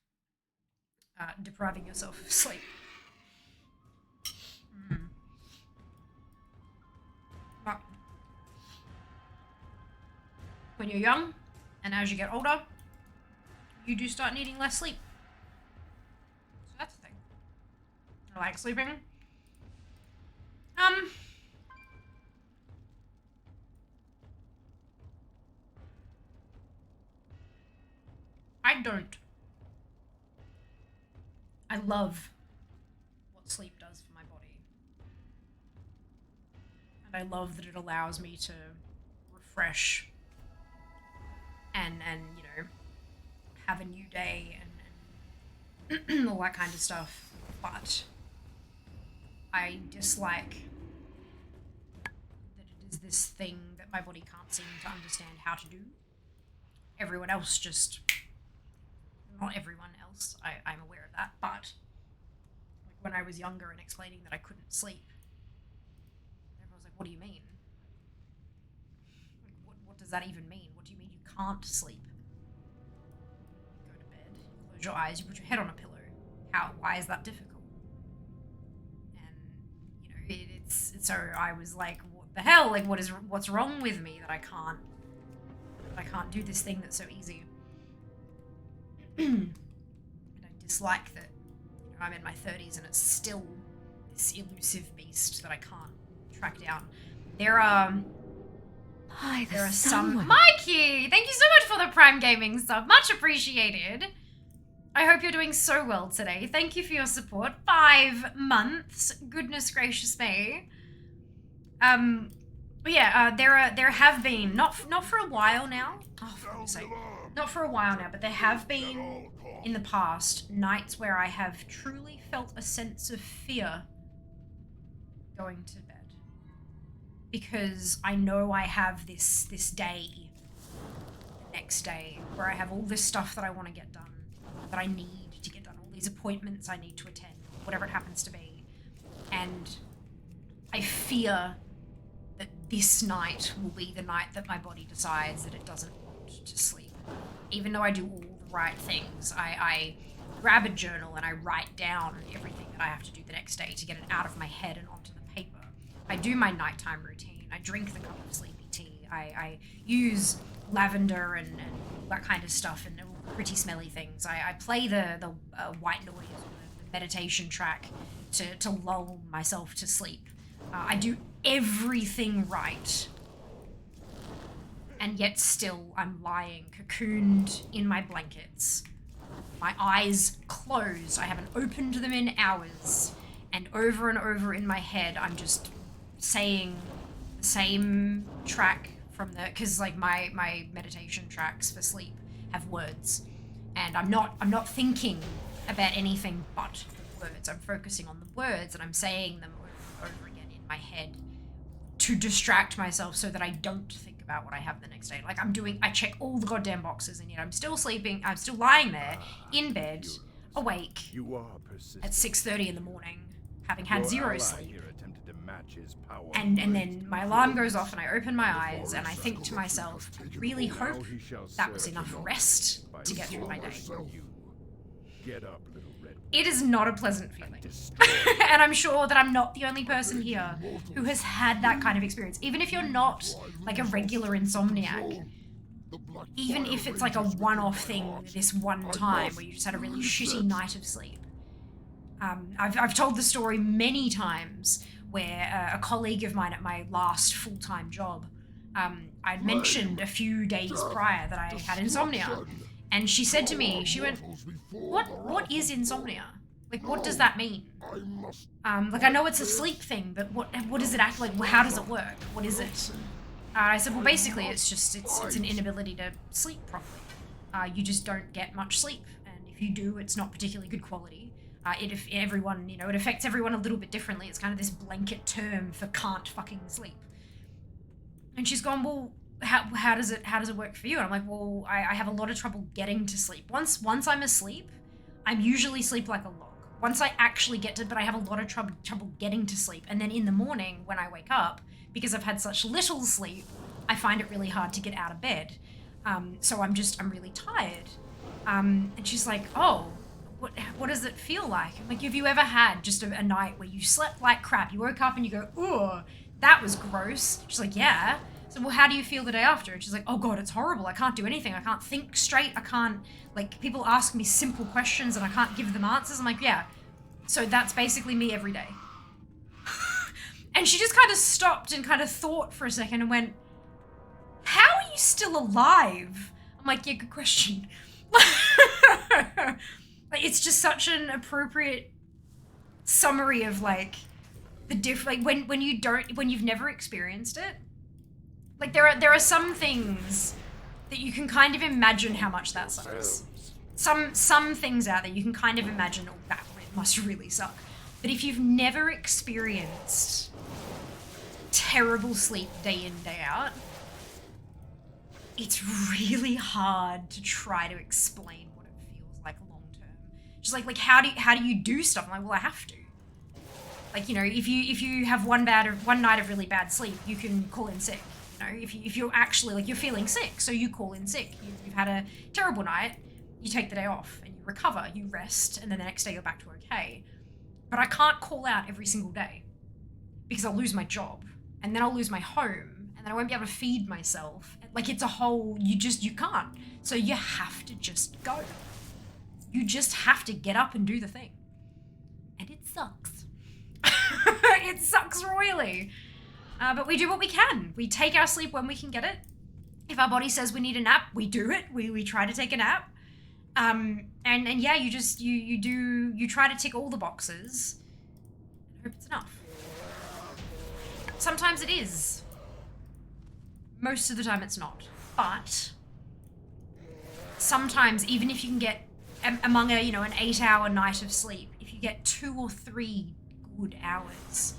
depriving yourself of sleep. But when you're young, and as you get older, you do start needing less sleep. So that's the thing. I like sleeping. I don't. I love what sleep does for my body. And I love that it allows me to refresh and you know, have a new day and all that kind of stuff. But I dislike that it is this thing that my body can't seem to understand how to do. Everyone else just... Not everyone else, I'm aware of that, but like when I was younger and explaining that I couldn't sleep, everyone was like, what do you mean? Like, what does that even mean? What do you mean you can't sleep? You go to bed, you close your eyes, you put your head on a pillow. Why is that difficult? And, you know, it's so I was like, what the hell? Like, what's wrong with me that I can't do this thing that's so easy? And I dislike that, you know, I'm in my 30s and it's still this elusive beast that I can't track down. There are some... Mikey! Thank you so much for the Prime Gaming sub. Much appreciated. I hope you're doing so well today. Thank you for your support. 5 months. Goodness gracious me. But yeah, there have been, not for a while now. Oh, for goodness sake. Not for a while now, but there have been, in the past, nights where I have truly felt a sense of fear going to bed. Because I know I have this day, the next day, where I have all this stuff that I want to get done, that I need to get done, all these appointments I need to attend, whatever it happens to be. And I fear that this night will be the night that my body decides that it doesn't want to sleep. Even though I do all the right things, I grab a journal and I write down everything that I have to do the next day to get it out of my head and onto the paper. I do my nighttime routine. I drink the cup of sleepy tea. I use lavender and all that kind of stuff and all the pretty smelly things. I play the white noise, the meditation track to lull myself to sleep. I do everything right. And yet still, I'm lying, cocooned in my blankets. My eyes closed. I haven't opened them in hours. And over in my head, I'm just saying the same track from the... Because, like, my meditation tracks for sleep have words. And I'm not thinking about anything but the words. I'm focusing on the words, and I'm saying them over and over again in my head to distract myself so that I don't think about what I have the next day. Like I check all the goddamn boxes, and yet I'm still sleeping. I'm still lying there in bed, awake at 6:30 in the morning, having had zero sleep. And then my alarm goes off, and I open my eyes, and I think to myself, I really hope that was enough rest to get through my day. Get up, little red. It is not a pleasant feeling. And I'm sure that I'm not the only person here who has had that kind of experience. Even if you're not like a regular insomniac, even if it's like a one-off thing this one time where you just had a really shitty night of sleep. I've told the story many times where a colleague of mine at my last full-time job, I'd mentioned a few days prior that I had insomnia. And she said to me, she went, what is insomnia? Like, what does that mean? Like, I know it's a sleep thing, but what does it act like? How does it work? What is it? I said, well, basically, it's an inability to sleep properly. You just don't get much sleep. And if you do, it's not particularly good quality. It affects everyone a little bit differently. It's kind of this blanket term for can't fucking sleep. And she's gone, well, how does it work for you? And I'm like, well, I have a lot of trouble getting to sleep. Once I'm asleep, I'm usually sleep like a log. Once I actually get to, but I have a lot of trouble getting to sleep. And then in the morning when I wake up, because I've had such little sleep, I find it really hard to get out of bed. So I'm really tired. And she's like, oh, what does it feel like? I'm like, have you ever had just a night where you slept like crap? You woke up and you go, ooh, that was gross. She's like, yeah. So, well, how do you feel the day after? And she's like, oh God, it's horrible. I can't do anything. I can't think straight. I can't, like, people ask me simple questions and I can't give them answers. I'm like, yeah. So that's basically me every day. And she just kind of stopped and kind of thought for a second and went, how are you still alive? I'm like, yeah, good question. Like, it's just such an appropriate summary of, like, like, when you've never experienced it. Like, there are some things that you can kind of imagine how much that sucks. some things out there you can kind of imagine, oh, that must really suck. But if you've never experienced terrible sleep day in, day out, it's really hard to try to explain what it feels like long term. Just like how do you do stuff? I'm like, well, I have to. Like, you know, if you have one night of really bad sleep, you can call in sick. You know, if you're actually like you're feeling sick, so you call in sick. You've had a terrible night, you take the day off and you recover, you rest, and then the next day you're back to okay. But I can't call out every single day because I'll lose my job, and then I'll lose my home, and then I won't be able to feed myself. Like, it's a whole, you can't. So you have to just go. You just have to get up and do the thing. And it sucks. It sucks royally. But we do what we can. We take our sleep when we can get it. If our body says we need a nap, we do it. We try to take a nap. And yeah, you try to tick all the boxes. I hope it's enough. Sometimes it is. Most of the time it's not. But sometimes, even if you can get among an 8-hour night of sleep, if you get 2 or 3 good hours,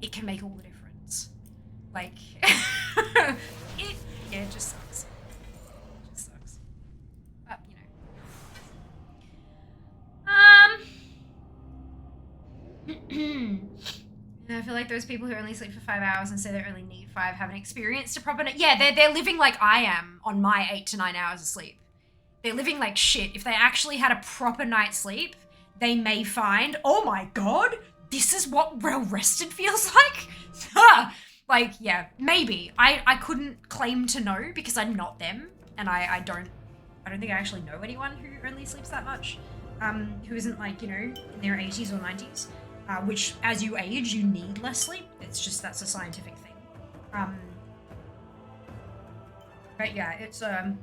it can make all the difference. Like, it just sucks. It just sucks. But, I feel like those people who only sleep for 5 hours and say they only need 5 haven't experienced a proper night. Yeah, they're living like I am on my 8 to 9 hours of sleep. They're living like shit. If they actually had a proper night's sleep, they may find, oh my god, this is what well rested feels like? Like, yeah, maybe. I couldn't claim to know because I'm not them, and I don't think I actually know anyone who only sleeps that much, who isn't like, in their 80s or 90s. Which, as you age, you need less sleep. It's just, that's a scientific thing. But yeah, it's a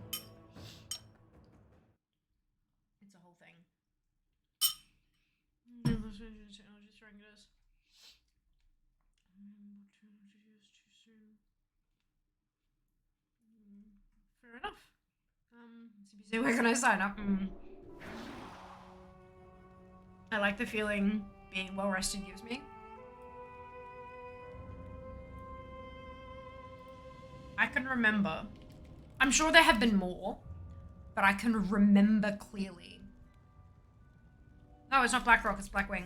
whole thing. Fair enough. CBC, where can I sign up? I like the feeling being well rested gives me. I can remember. I'm sure there have been more, but I can remember clearly. No, it's not Black Rock, it's Blackwing.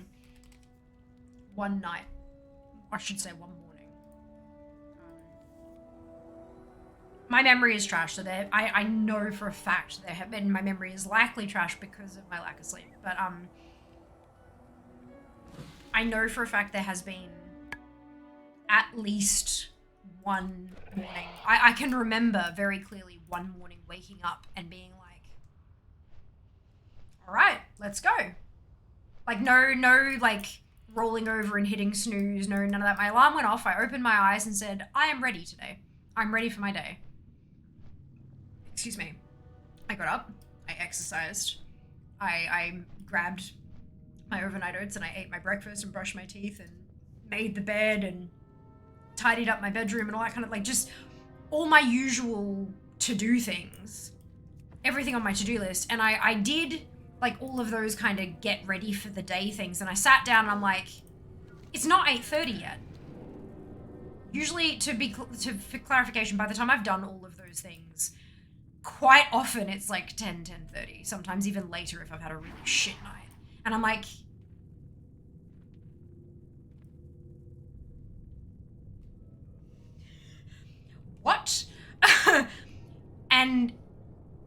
One night. I should say one morning. My memory is trash, so I know for a fact there have been, my memory is likely trash because of my lack of sleep, but I know for a fact there has been at least one morning. I can remember very clearly one morning waking up and being like, all right, let's go. Like, no, like, rolling over and hitting snooze, no, none of that. My alarm went off, I opened my eyes and said, I am ready today. I'm ready for my day. Excuse me. I got up, I exercised, I grabbed my overnight oats and I ate my breakfast and brushed my teeth and made the bed and tidied up my bedroom and all that kind of, like, just all my usual to-do things, everything on my to-do list. And I did like all of those kind of get ready for the day things, and I sat down and I'm like, it's not 8:30 yet. Usually, for clarification, by the time I've done all of those things, quite often it's like 10:30, sometimes even later if I've had a really shit night. And I'm like, what? And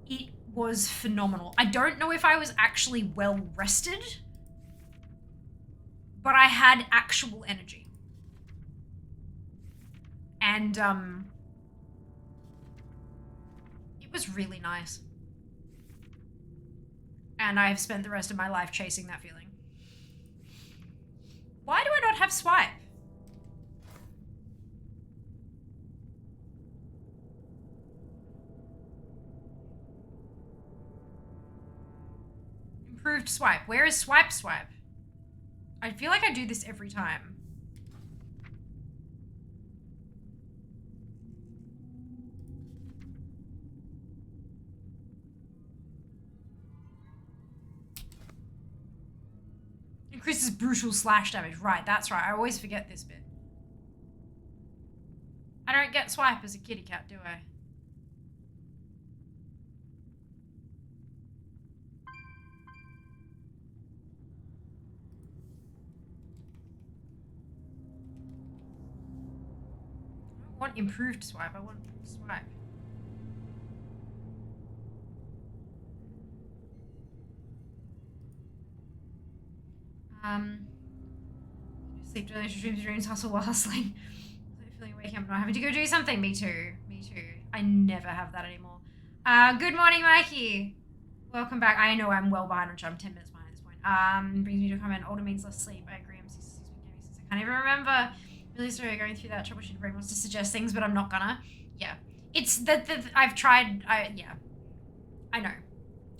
it was phenomenal. I don't know if I was actually well rested, but I had actual energy. And it was really nice. And I have spent the rest of my life chasing that feeling. Why do I not have swipe? Improved swipe. Where is swipe? I feel like I do this every time. Increases brutal slash damage. Right, that's right. I always forget this bit. I don't get swipe as a kitty cat, do I? I don't want improved swipe. I want swipe. Sleep early, dreams, hustle while hustling. Feeling waking up not having to go do something. Me too. Me too. I never have that anymore. Good morning, Mikey. Welcome back. I know I'm well behind on chat. I'm 10 minutes behind at this point. Brings me to a comment. Older means less sleep. I agree. I'm 6 weeks gaming since I can't even remember. Really sorry going through that troubleshooting. Brain wants to suggest things, but I'm not gonna. Yeah. It's that I've tried. Yeah. I know.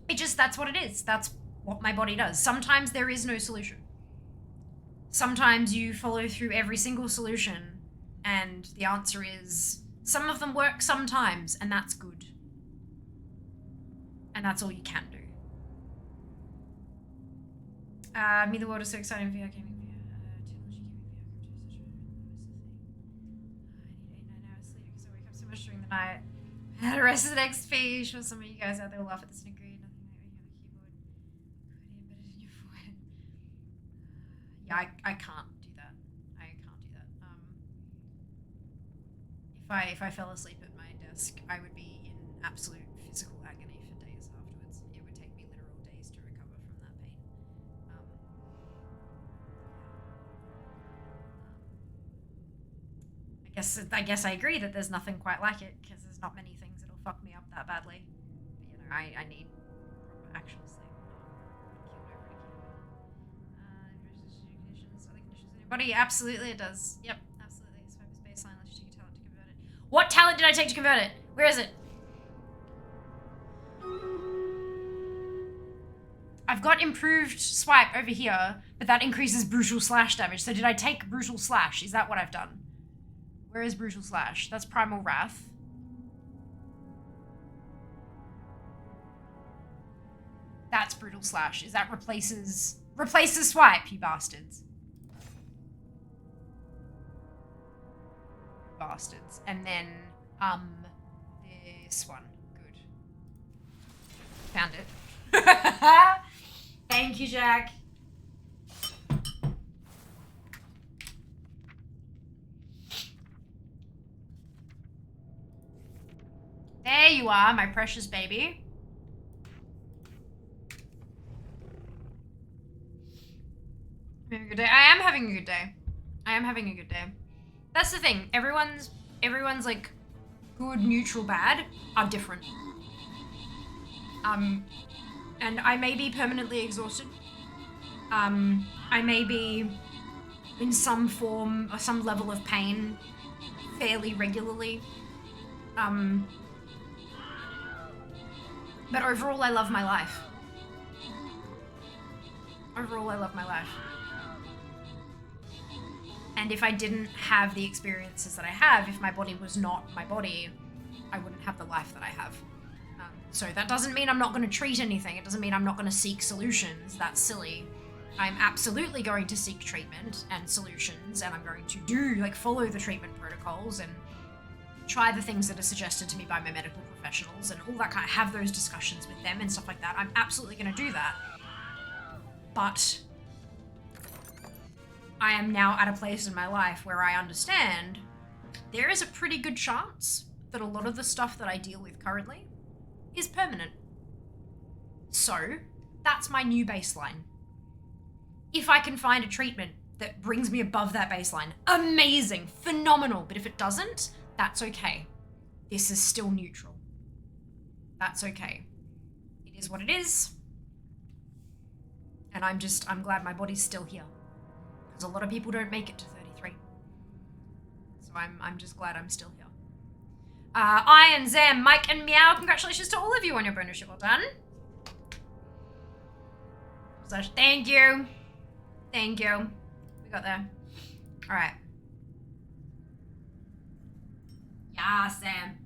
It just, that's what it is. That's what my body does. Sometimes there is no solution. Sometimes you follow through every single solution and the answer is some of them work sometimes, and that's good. And that's all you can do. Me, the world is so exciting. VR gaming, technology gaming, VR, crypto, such a. I need 8-9 hours sleep because I wake up so much during the night. The rest of the XP. Sure, some of you guys out there will laugh at this and agree. Nothing like waking up a keyboard. Could embedded in your forehead. Yeah, I can't do that. I can't do that. If I fell asleep at my desk, I would be in absolute physical agony for days afterwards. It would take me literal days to recover from that pain. I guess I agree that there's nothing quite like it because there's not many things that'll fuck me up that badly. But, you know, I need proper actual sleep. Conditions, other conditions in your body. Absolutely, it does. Yep, absolutely. Swipe is baseline unless you take a talent to convert it. What talent did I take to convert it? Where is it? I've got improved swipe over here, but that increases brutal slash damage. So did I take brutal slash? Is that what I've done? Where is brutal slash? That's primal wrath. That's brutal slash. Is that replaces swipe, you bastards. Bastards. And then this one. Good. Found it. Thank you, Jack. There you are, my precious baby. Having a good day. I am having a good day. I am having a good day. That's the thing. Everyone's like good, neutral, bad are different. And I may be permanently exhausted. I may be in some form or some level of pain fairly regularly. But overall, I love my life. Overall, I love my life. And if I didn't have the experiences that I have, if my body was not my body, I wouldn't have the life that I have. So that doesn't mean I'm not going to treat anything. It doesn't mean I'm not going to seek solutions. That's silly. I'm absolutely going to seek treatment and solutions, and I'm going to follow the treatment protocols and try the things that are suggested to me by my medical professionals and all that kind of, have those discussions with them and stuff like that. I'm absolutely going to do that. But I am now at a place in my life where I understand there is a pretty good chance that a lot of the stuff that I deal with currently is permanent. So that's my new baseline. If I can find a treatment that brings me above that baseline, amazing, phenomenal. But if it doesn't, that's okay. This is still neutral. That's okay. It is what it is. And I'm glad my body's still here. Because a lot of people don't make it to 33. So I'm just glad I'm still here. Iron, Zam, Mike, and Meow, congratulations to all of you on your bonus ship. Well done. Thank you. Thank you. We got there. All right. Yeah, Sam.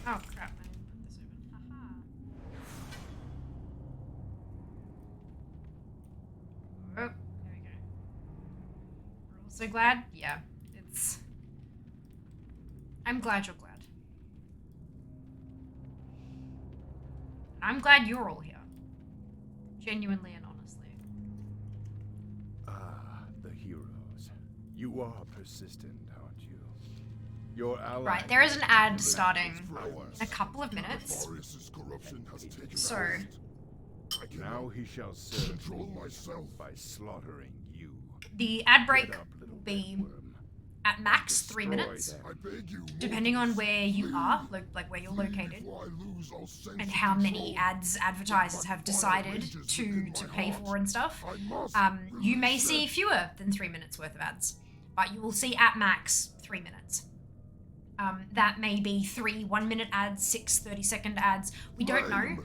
Oh crap, I didn't put this open. Haha. Oh, there we go. We're also glad? Yeah, it's... I'm glad you're glad. I'm glad you're all here. Genuinely and honestly. Ah, the heroes. You are persistent, aren't you? Your ally... Right, there is an ad has starting power. in a couple of minutes. Nefarious' corruption has taken So, hold. I Now cannot he shall serve control me myself. by slaughtering you. the ad break Get up, little will be red worm. at max 3 Destroy minutes, them. I beg you, depending on mortals, where you flee. are, like where you're Flee located, before I lose all sense and of how many control. ads advertisers have decided to pay for and stuff. You may see fewer than 3 minutes worth of ads, but you will see at max 3 minutes. That may be 3 1-minute ads, 6 30-second ads. We don't know.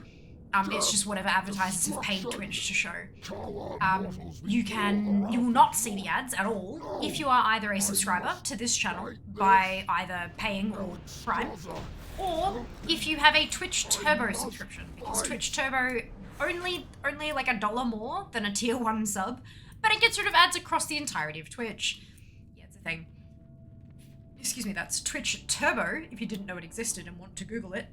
It's just whatever advertisers have paid Twitch to show. You will not see the ads at all if you are either a subscriber to this channel by either paying or Prime, or if you have a Twitch Turbo subscription, because Twitch Turbo only like $1 more than a tier 1 sub, but it gets rid of ads across the entirety of Twitch. Yeah, it's a thing. Excuse me, that's Twitch Turbo, if you didn't know it existed and want to Google it.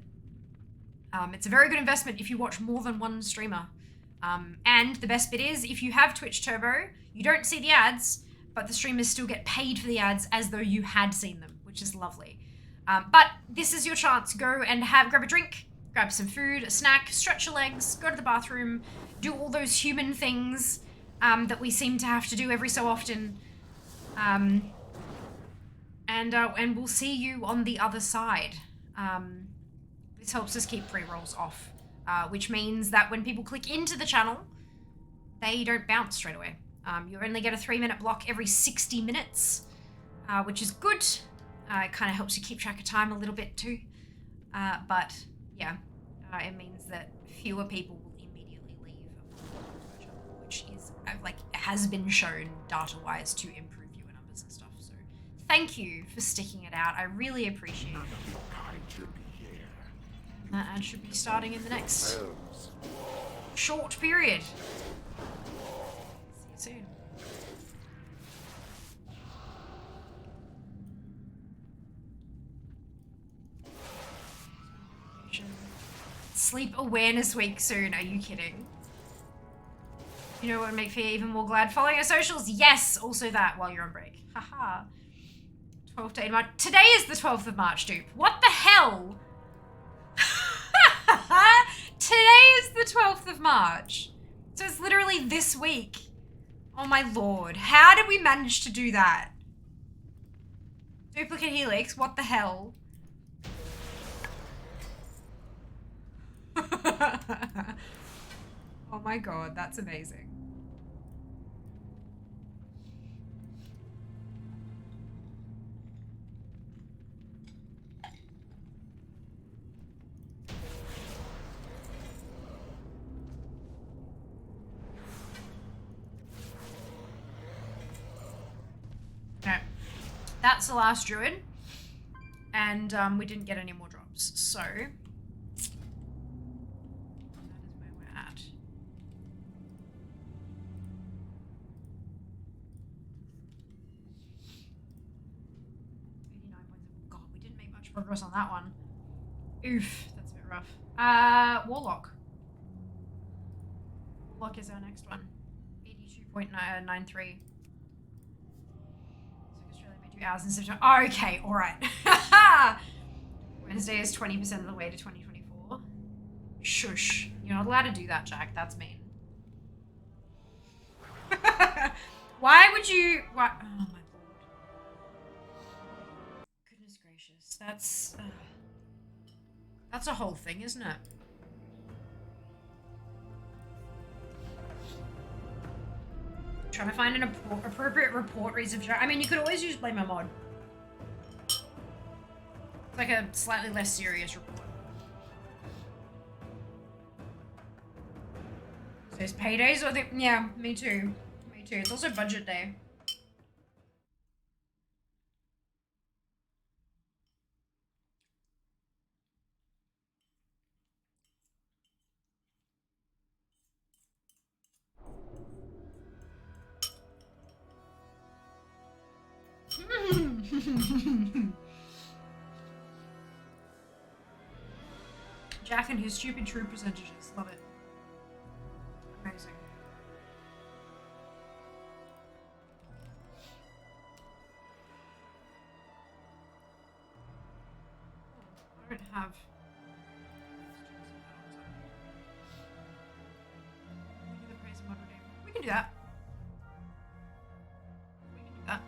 It's a very good investment if you watch more than one streamer. And the best bit is, if you have Twitch Turbo, you don't see the ads, but the streamers still get paid for the ads as though you had seen them, which is lovely. But this is your chance. Go and grab a drink, grab some food, a snack, stretch your legs, go to the bathroom, do all those human things that we seem to have to do every so often. And we'll see you on the other side. This helps us keep pre-rolls off, which means that when people click into the channel, they don't bounce straight away. You only get a 3-minute block every 60 minutes, which is good. It kind of helps you keep track of time a little bit too. But yeah, it means that fewer people will immediately leave, which is has been shown data-wise to improve viewer numbers and stuff. So thank you for sticking it out. I really appreciate it. That ad should be starting in the next short period. See you soon. Sleep Awareness Week soon. Are you kidding? You know what would make me even more glad? Following our socials. Yes, also that while you're on break. Haha. 12th to 8 March. Today is the 12th of March, dupe. What the hell? Today is the 12th of March. So it's literally this week. Oh my lord. How did we manage to do that? Duplicate Helix, what the hell? Oh my god, that's amazing. Okay, that's the last druid, and we didn't get any more drops, so that is where we're at. God, we didn't make much progress on that one. Oof, that's a bit rough. Warlock. Warlock is our next one. 82.93. Hours in September. Oh, okay, all right. Wednesday is 20% of the way to 2024. Shush. You're not allowed to do that, Jack. That's mean. Why would you... Why? Oh, my lord. Goodness gracious. That's a whole thing, isn't it? Trying to find an appropriate report reason for... I mean, you could always use blame a mod. It's like a slightly less serious report. So it's paydays or the... Yeah, me too. Me too. It's also budget day. Jack and his stupid true percentages. Love it. Amazing. I don't have. We can do that. We can do that.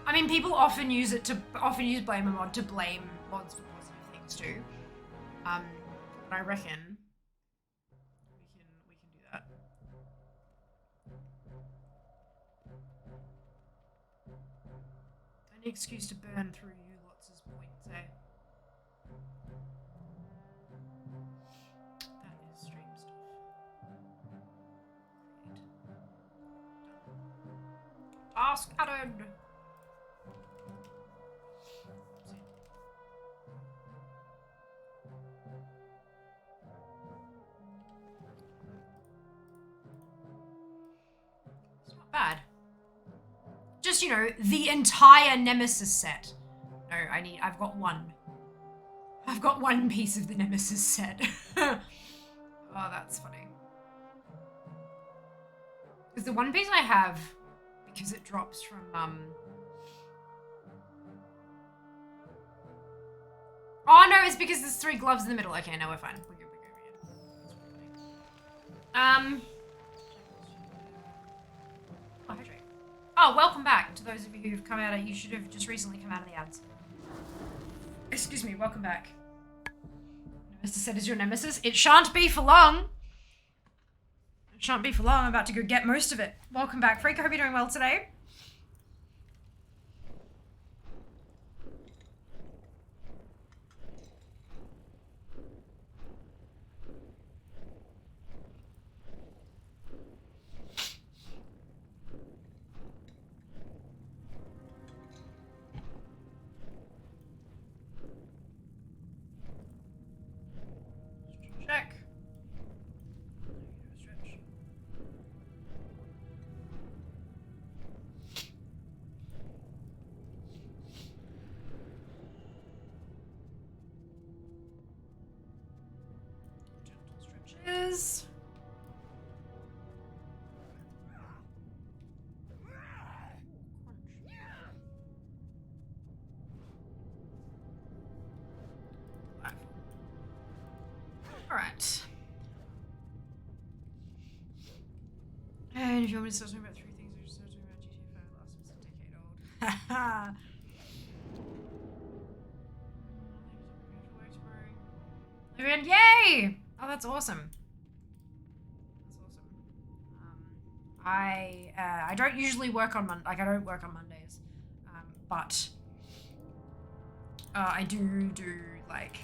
I mean, people often use blame a mod to blame mods for positive things too. But I reckon we can do that. Any excuse to burn through you lots of points, eh? That is stream stuff. Create. Done. Task added. It's not bad. Just, you know, the entire Nemesis set. No, I've got one. I've got one piece of the Nemesis set. Oh, that's funny. Because the one piece I have, because it drops from, Oh, no, it's because there's 3 gloves in the middle. Okay, now we're fine. We're good, Oh, hydrate. Oh, welcome back to those of you who've come out of, you should have just recently come out of the ads. Excuse me, welcome back. Mr. Said is your nemesis. It shan't be for long. It shan't be for long. I'm about to go get most of it. Welcome back, Freak. I hope you're doing well today. Check. Stretch. Gentle stretches. Alright. And if you want me to start talking about 3 things, we're just talking about GTA 5 last was a decade old. Haha. And yay! Oh, that's awesome. That's awesome. I don't usually work on I don't work on Mondays, but I do like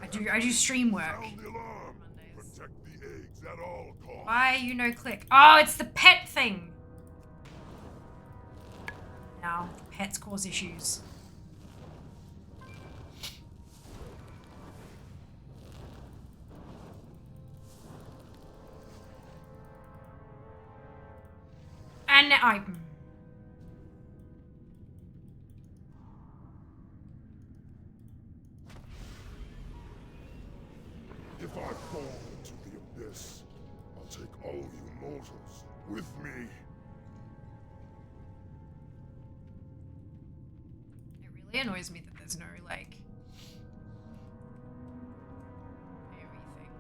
I do stream work. Sound the alarm. Protect the eggs at all costs. Why you no click? Oh, it's the pet thing. Now the pets cause issues. And I. If I fall into the abyss, I'll take all you mortals with me. It really annoys me that there's no like everything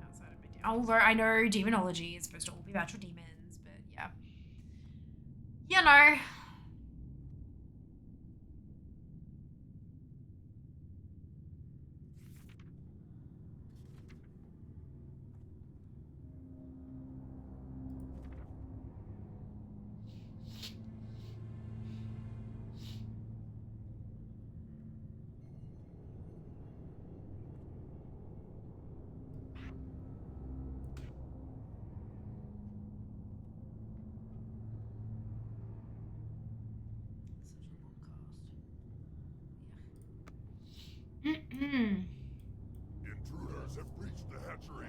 outside of it. Although I know demonology is supposed to all be about your demons, but yeah, you know. Intruders have breached the hatchery.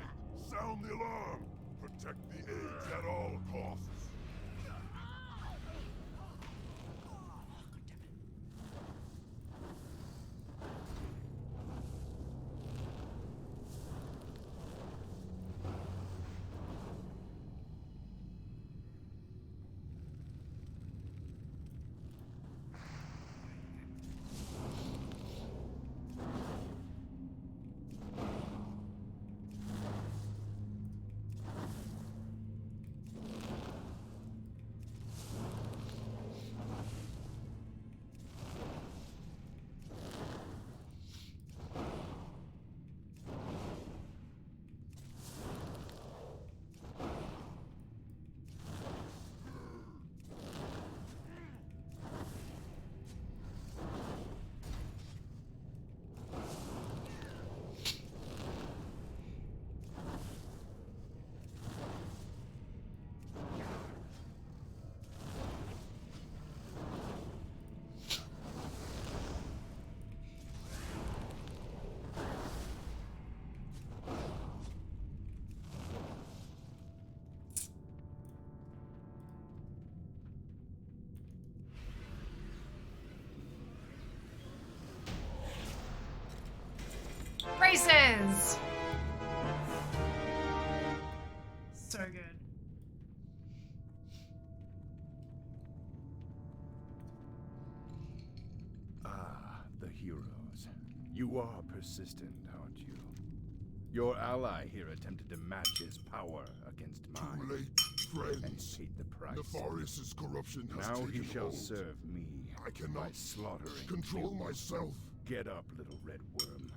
is. So good. Ah, the heroes. You are persistent, aren't you? Your ally here attempted to match his power against mine. Too late, And friends. he paid the price. Nefarious' corruption has Now taken he shall hold. serve me I cannot by slaughtering control you. myself. Get up, little red worm,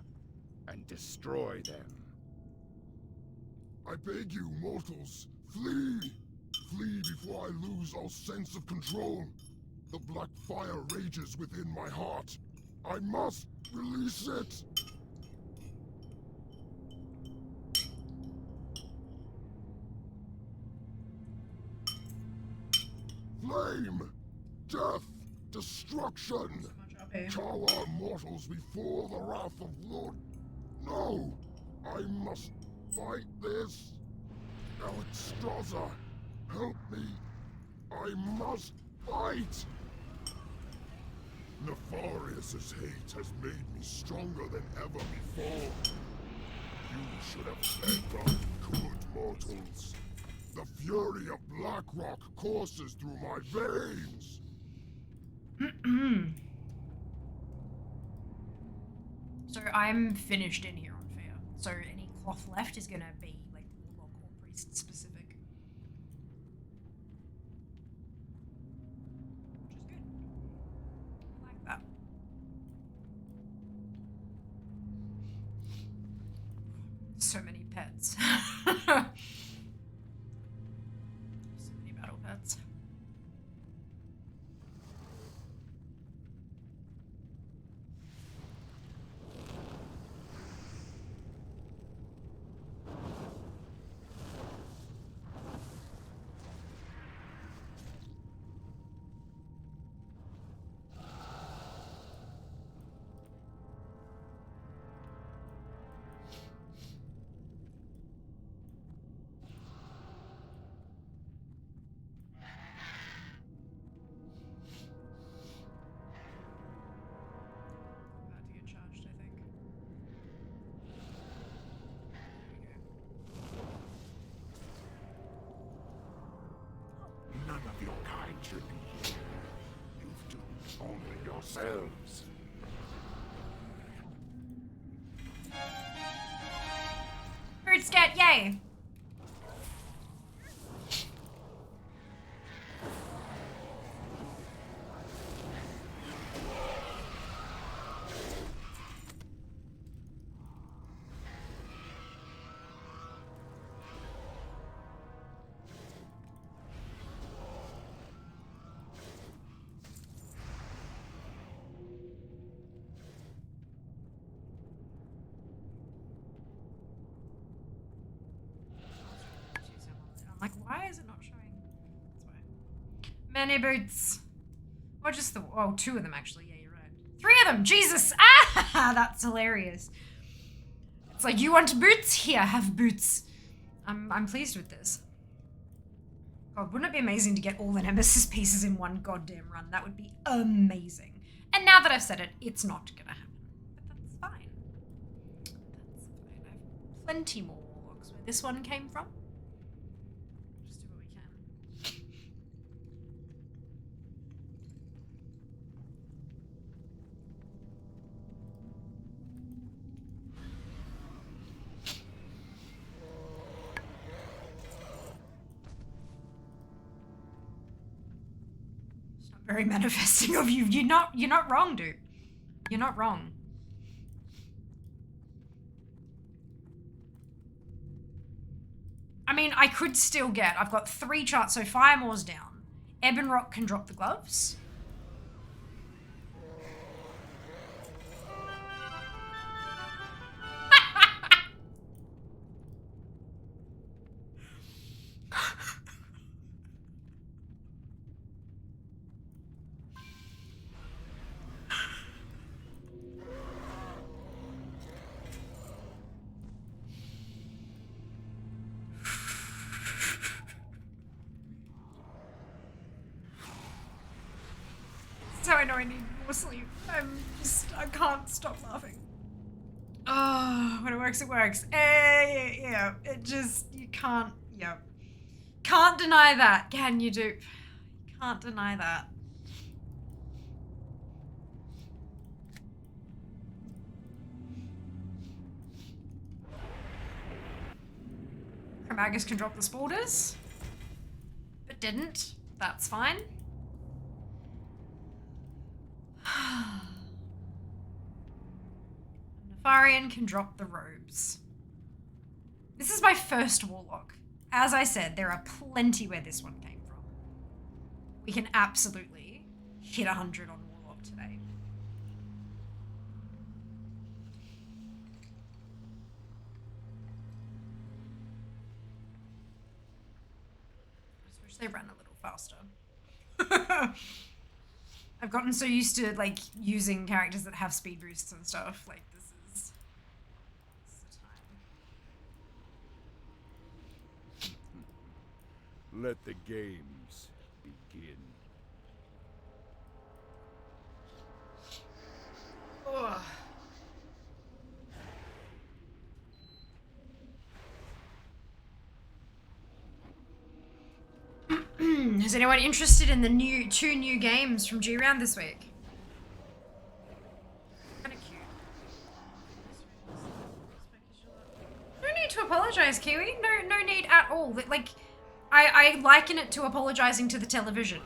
and destroy them. I beg you, mortals, flee! Flee before I lose all sense of control. The black fire rages within my heart. I must release it! Flame! Death! Destruction! Cower mortals before the wrath of Lord. No! I must fight this. Alexstrasza, help me. I must fight! Nefarious' hate has made me stronger than ever before. You should have fed on good mortals. The fury of Blackrock courses through my veins. So I'm finished in here on Fear. So any cloth left is gonna be like Warlock or Priest specific. Which is good. I like that. So many pets. So many battle pets. About to get charged, I think. None of your kind should be here. You've doomed only yourselves. Fruit scat, yay! I'm like, why is it not showing? That's why. Many boots. Or just the, oh, two of them actually. Yeah, you're right. Three of them. Jesus. Ah, that's hilarious. It's like, you want boots? Here, have boots. I'm pleased with this. God, wouldn't it be amazing to get all the Nemesis pieces in one goddamn run? That would be amazing. And now that I've said it, it's not gonna happen. But that's fine. That's fine. I have plenty more warlocks where this one came from. Just do what we can. It's not very manifesting of you. You're not wrong, dude. You're not wrong. I mean, I could still get, I've got 3 charts, so Firemore's down. Ebonrock can drop the gloves. So I know I need more sleep. I can't stop laughing. Oh, when it works, it works. Yeah, it just, you can't, yeah. Can't deny that, can you, dupe? Can't deny that. Chromagus can drop the spoilers, but didn't. That's fine. Nefarian can drop the robes. This is my first Warlock. As I said, there are plenty where this one came from. We can absolutely hit 100 on Warlock today. I just wish they ran a little faster. I've gotten so used to like using characters that have speed boosts and stuff. Like this is the time. Let the games begin. Ugh. Is anyone interested in the two new games from G-Round this week? Kinda cute. No need to apologize, Kiwi. No need at all. Like, I liken it to apologizing to the television.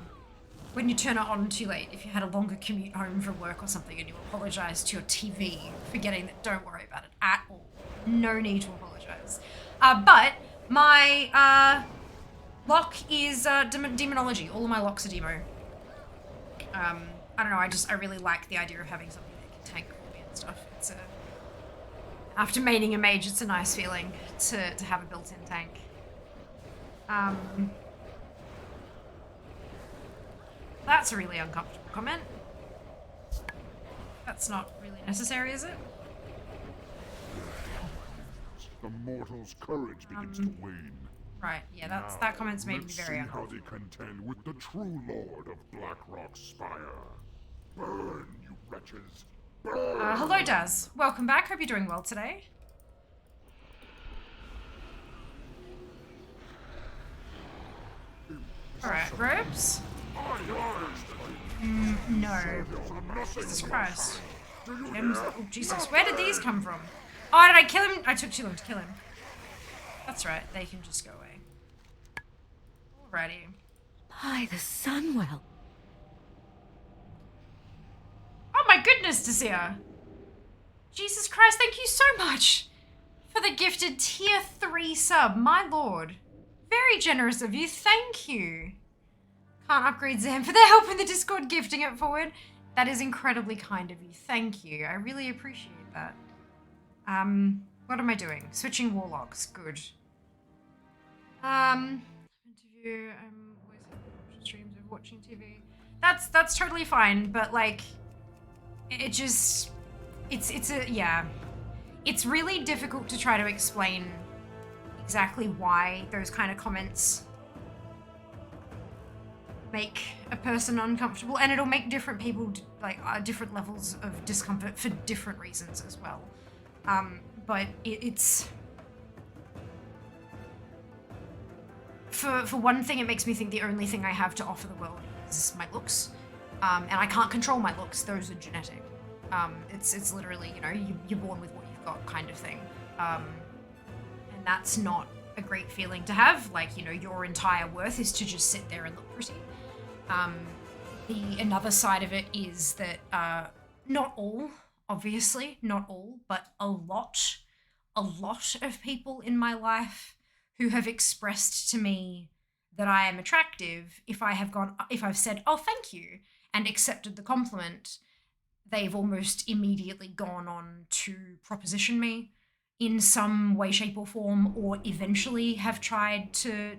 When you turn it on too late, if you had a longer commute home from work or something and you apologize to your TV, forgetting that, don't worry about it at all. No need to apologize. But my, lock is demonology. All of my locks are demo. I don't know, I really like the idea of having something that can tank for me and stuff. It's after maining a mage, it's a nice feeling to have a built-in tank. That's a really uncomfortable comment. That's not really necessary, is it? The mortal's courage begins to wane. Right, yeah, that comment's made me very Let's see how uncomfortable. they contend with the true lord of Blackrock Spire. Burn, you wretches! Burn! Hello, Daz. Welcome back. Hope you're doing well today. Alright, robes? No. Jesus Christ. Oh, Jesus. Where did these come from? Oh, did I kill him? I took too long to kill him. That's right. They can just go away. Alrighty. By the Sunwell. Oh my goodness, Desir. Jesus Christ, thank you so much for the gifted tier 3 sub, my lord. Very generous of you, thank you. Can't upgrade Zam for the help in the Discord gifting it forward. That is incredibly kind of you, thank you. I really appreciate that. What am I doing? Switching warlocks, good. Interview, I'm always having streams of watching TV. That's totally fine, but like, it just, it's really difficult to try to explain exactly why those kind of comments make a person uncomfortable, and it'll make different people like different levels of discomfort for different reasons as well. But it's for one thing, it makes me think the only thing I have to offer the world is my looks, and I can't control my looks; those are genetic. It's literally, you know, you're born with what you've got, kind of thing, and that's not a great feeling to have. Like, you know, your entire worth is to just sit there and look pretty. Another side of it is that not all, obviously, not all, but a lot of people in my life who have expressed to me that I am attractive, if I've said, oh, thank you, and accepted the compliment, they've almost immediately gone on to proposition me in some way, shape, or form, or eventually have tried to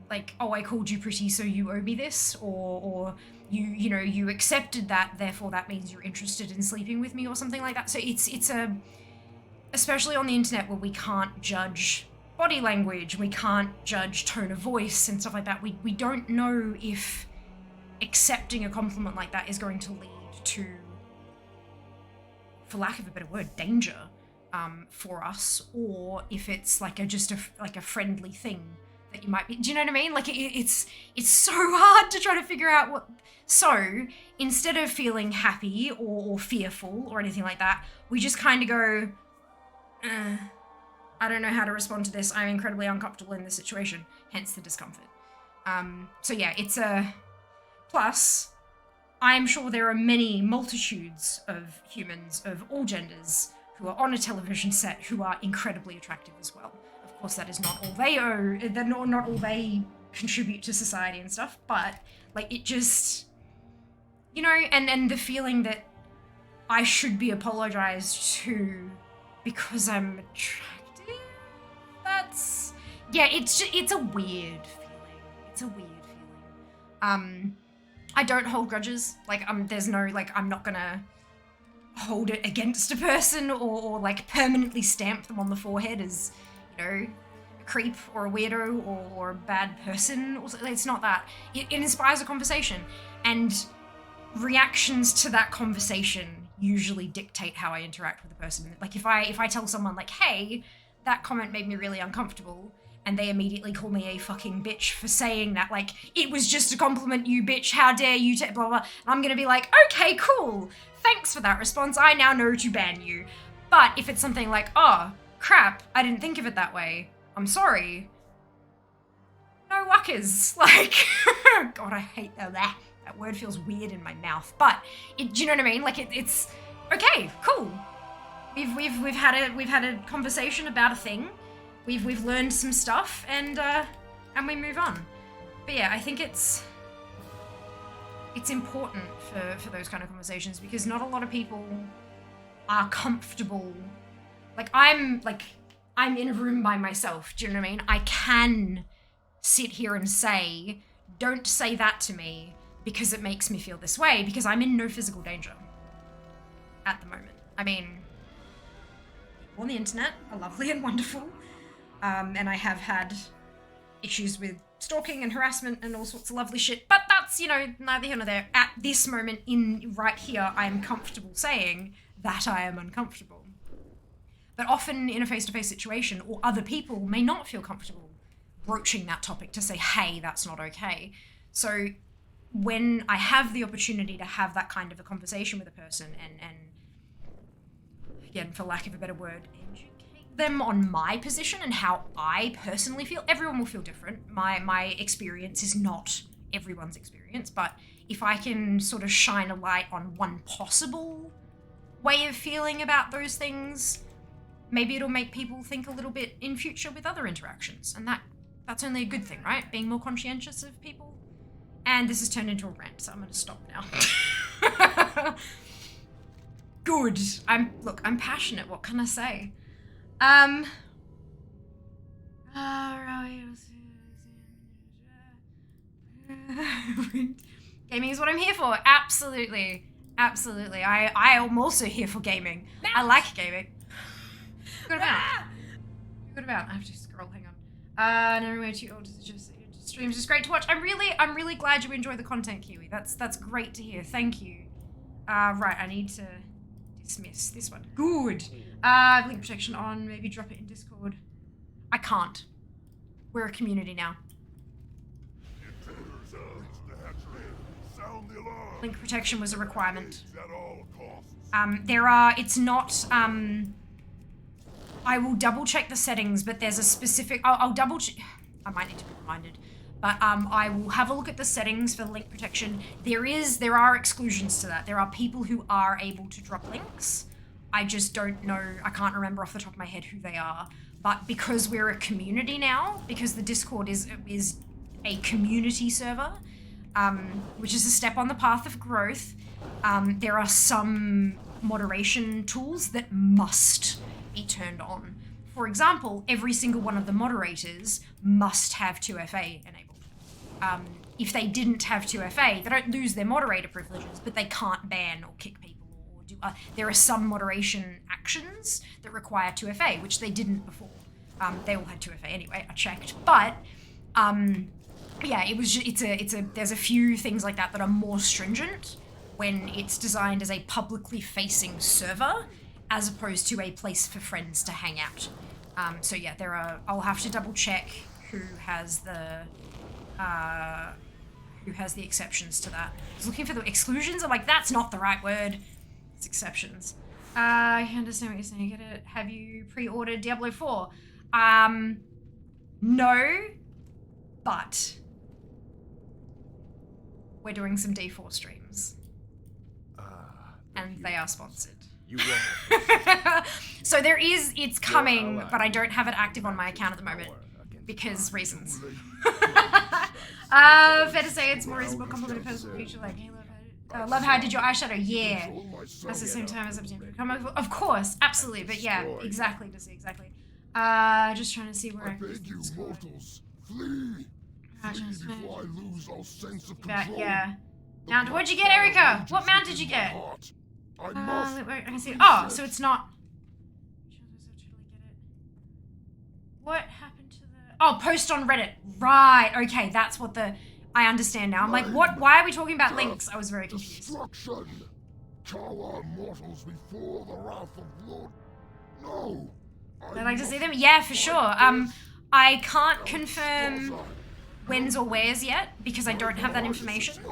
like, oh, I called you pretty, so you owe me this, or you know, you accepted that, therefore that means you're interested in sleeping with me, or something like that. So it's especially on the internet where we can't judge body language, we can't judge tone of voice and stuff like that. We don't know if accepting a compliment like that is going to lead to for lack of a better word, danger for us, or if it's like just a friendly thing that you might be. Do you know what I mean? Like it's so hard to try to figure out what. So instead of feeling happy or fearful or anything like that, we just kind of go, I don't know how to respond to this. I'm incredibly uncomfortable in this situation, hence the discomfort. So yeah, it's a plus. I'm sure there are many multitudes of humans of all genders who are on a television set who are incredibly attractive as well. Of course, that is not all they owe, not all they contribute to society and stuff, but like it just, you know, and the feeling that I should be apologized to because I'm attractive, that's, yeah, it's a weird feeling. It's a weird feeling. I don't hold grudges. Like, there's no, like, I'm not gonna hold it against a person or like permanently stamp them on the forehead as, you know, a creep or a weirdo or a bad person. It's not that. It inspires a conversation, and reactions to that conversation usually dictate how I interact with the person. Like, if I tell someone like, hey, that comment made me really uncomfortable, and they immediately call me a fucking bitch for saying that, like, it was just a compliment, you bitch, how dare you, blah, blah, and I'm gonna be like, okay, cool, thanks for that response, I now know to ban you. But if it's something like, oh, crap, I didn't think of it that way, I'm sorry, no wuckers, like, God, I hate that word feels weird in my mouth, but, do you know what I mean? Like, it's, okay, cool, we've had a conversation about a thing, We've learned some stuff, and we move on. But yeah, I think it's important for those kind of conversations, because not a lot of people are comfortable. Like, I'm in a room by myself, do you know what I mean? I can sit here and say, don't say that to me because it makes me feel this way, because I'm in no physical danger at the moment. I mean, people on the internet are lovely and wonderful. And I have had issues with stalking and harassment and all sorts of lovely shit, but that's, you know, neither here nor there. At this moment, right here, I am comfortable saying that I am uncomfortable. But often in a face-to-face situation, or other people may not feel comfortable broaching that topic to say, hey, that's not okay. So when I have the opportunity to have that kind of a conversation with a person and again, for lack of a better word, them on my position and how I personally feel. Everyone will feel different. My experience is not everyone's experience, but if I can sort of shine a light on one possible way of feeling about those things, maybe it'll make people think a little bit in future with other interactions, and that's only a good thing, right? Being more conscientious of people. And this has turned into a rant, so I'm gonna stop now. Good. I'm passionate, what can I say? Gaming is what I'm here for. Absolutely. I am also here for gaming. I like gaming. Good about. I have to scroll. Hang on. No, we're too old to just streams. It's great to watch. I'm really glad you enjoy the content, Kiwi. That's great to hear. Thank you. Right. I need to dismiss this one. Good. Link protection on, maybe drop it in Discord. I can't. We're a community now. Link protection was a requirement. It's not, I will double check the settings, but there's a specific, I'll double check, I might need to be reminded, but I will have a look at the settings for link protection. There are exclusions to that. There are people who are able to drop links. I just don't know, I can't remember off the top of my head who they are. But because we're a community now, because the Discord is a community server, which is a step on the path of growth, there are some moderation tools that must be turned on. For example, every single one of the moderators must have 2FA enabled. If they didn't have 2FA, they don't lose their moderator privileges, but they can't ban or kick people. There are some moderation actions that require 2FA, which they didn't before. They all had 2FA anyway, I checked. But, yeah, there's a few things like that that are more stringent when it's designed as a publicly facing server as opposed to a place for friends to hang out. So yeah, I'll have to double check who has the exceptions to that. I was looking for the exclusions. I'm like, that's not the right word. It's exceptions. I understand what you're saying. Get it? Have you pre-ordered Diablo 4? No, but we're doing some D4 streams. And they are sponsored. You are. So it's coming, but I don't have it active on my account at the moment because reasons. Fair to say it's more reasonable compliment a personal feature like, hey, love how I did your eyeshadow. Yeah. That's the same time as of course, absolutely. But yeah, exactly, Dizzy, exactly. Just trying to see where I beg you, mortals, flee. Flee before I lose all sense of control. Yeah. Mount, what'd you get, Erica? What mount did you get? I can see it. Oh, so it's not. What happened to the? Oh, post on Reddit. Right. Okay, that's what the. I understand now. I'm like, what? Why are we talking about links? I was very confused. Destruction. Cower mortals before the wrath of Lord. No. I'd like to see them. Yeah, for sure. I can't confirm when's or where's yet because I don't have that information.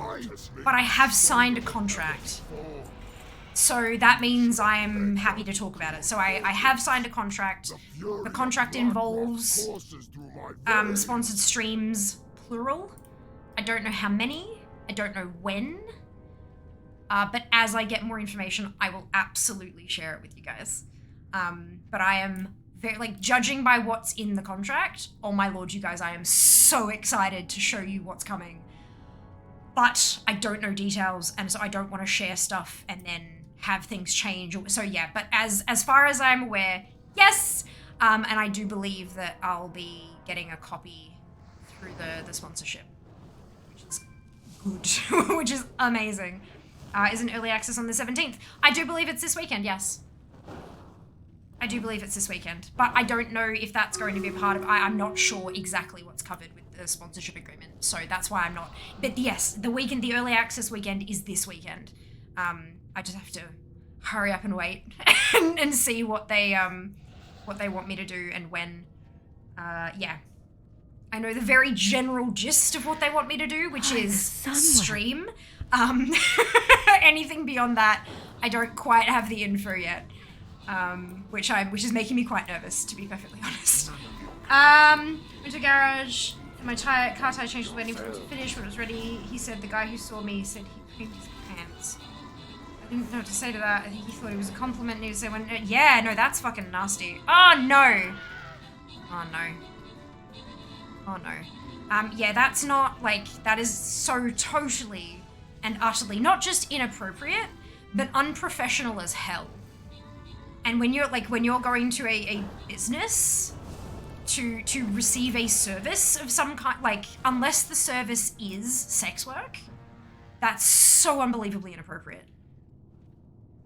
But I have signed a contract. So that means I'm happy to talk about it. So I have signed a contract. The contract involves sponsored streams, plural. I don't know how many. I don't know when. But as I get more information, I will absolutely share it with you guys. But I am very, like, judging by what's in the contract, oh my lord, you guys, I am so excited to show you what's coming. But I don't know details, and so I don't want to share stuff and then have things change. So yeah, but as far as I'm aware, yes, and I do believe that I'll be getting a copy through the sponsorship, which is good, which is amazing. Isn't early access on the 17th? I do believe it's this weekend, yes. I do believe it's this weekend, but I don't know if that's going to be a part of. I'm not sure exactly what's covered with the sponsorship agreement, so that's why I'm not. But yes, the early access weekend is this weekend. I just have to hurry up and wait and see what they want me to do and when. Yeah, I know the very general gist of what they want me to do, which is stream. Anything beyond that, I don't quite have the info yet. Which is making me quite nervous, to be perfectly honest. Went to garage. My car tire change was waiting for him to finish. When it was ready, he said the guy who saw me said he cleaned his pants. I didn't know what to say to that. I think he thought it was a compliment. And he said, yeah, no, that's fucking nasty. Oh no. Oh no. Oh no. Yeah, that's not, like, that is so totally and utterly not just inappropriate, but unprofessional as hell. And when you're going to a business to receive a service of some kind, like, unless the service is sex work, that's so unbelievably inappropriate.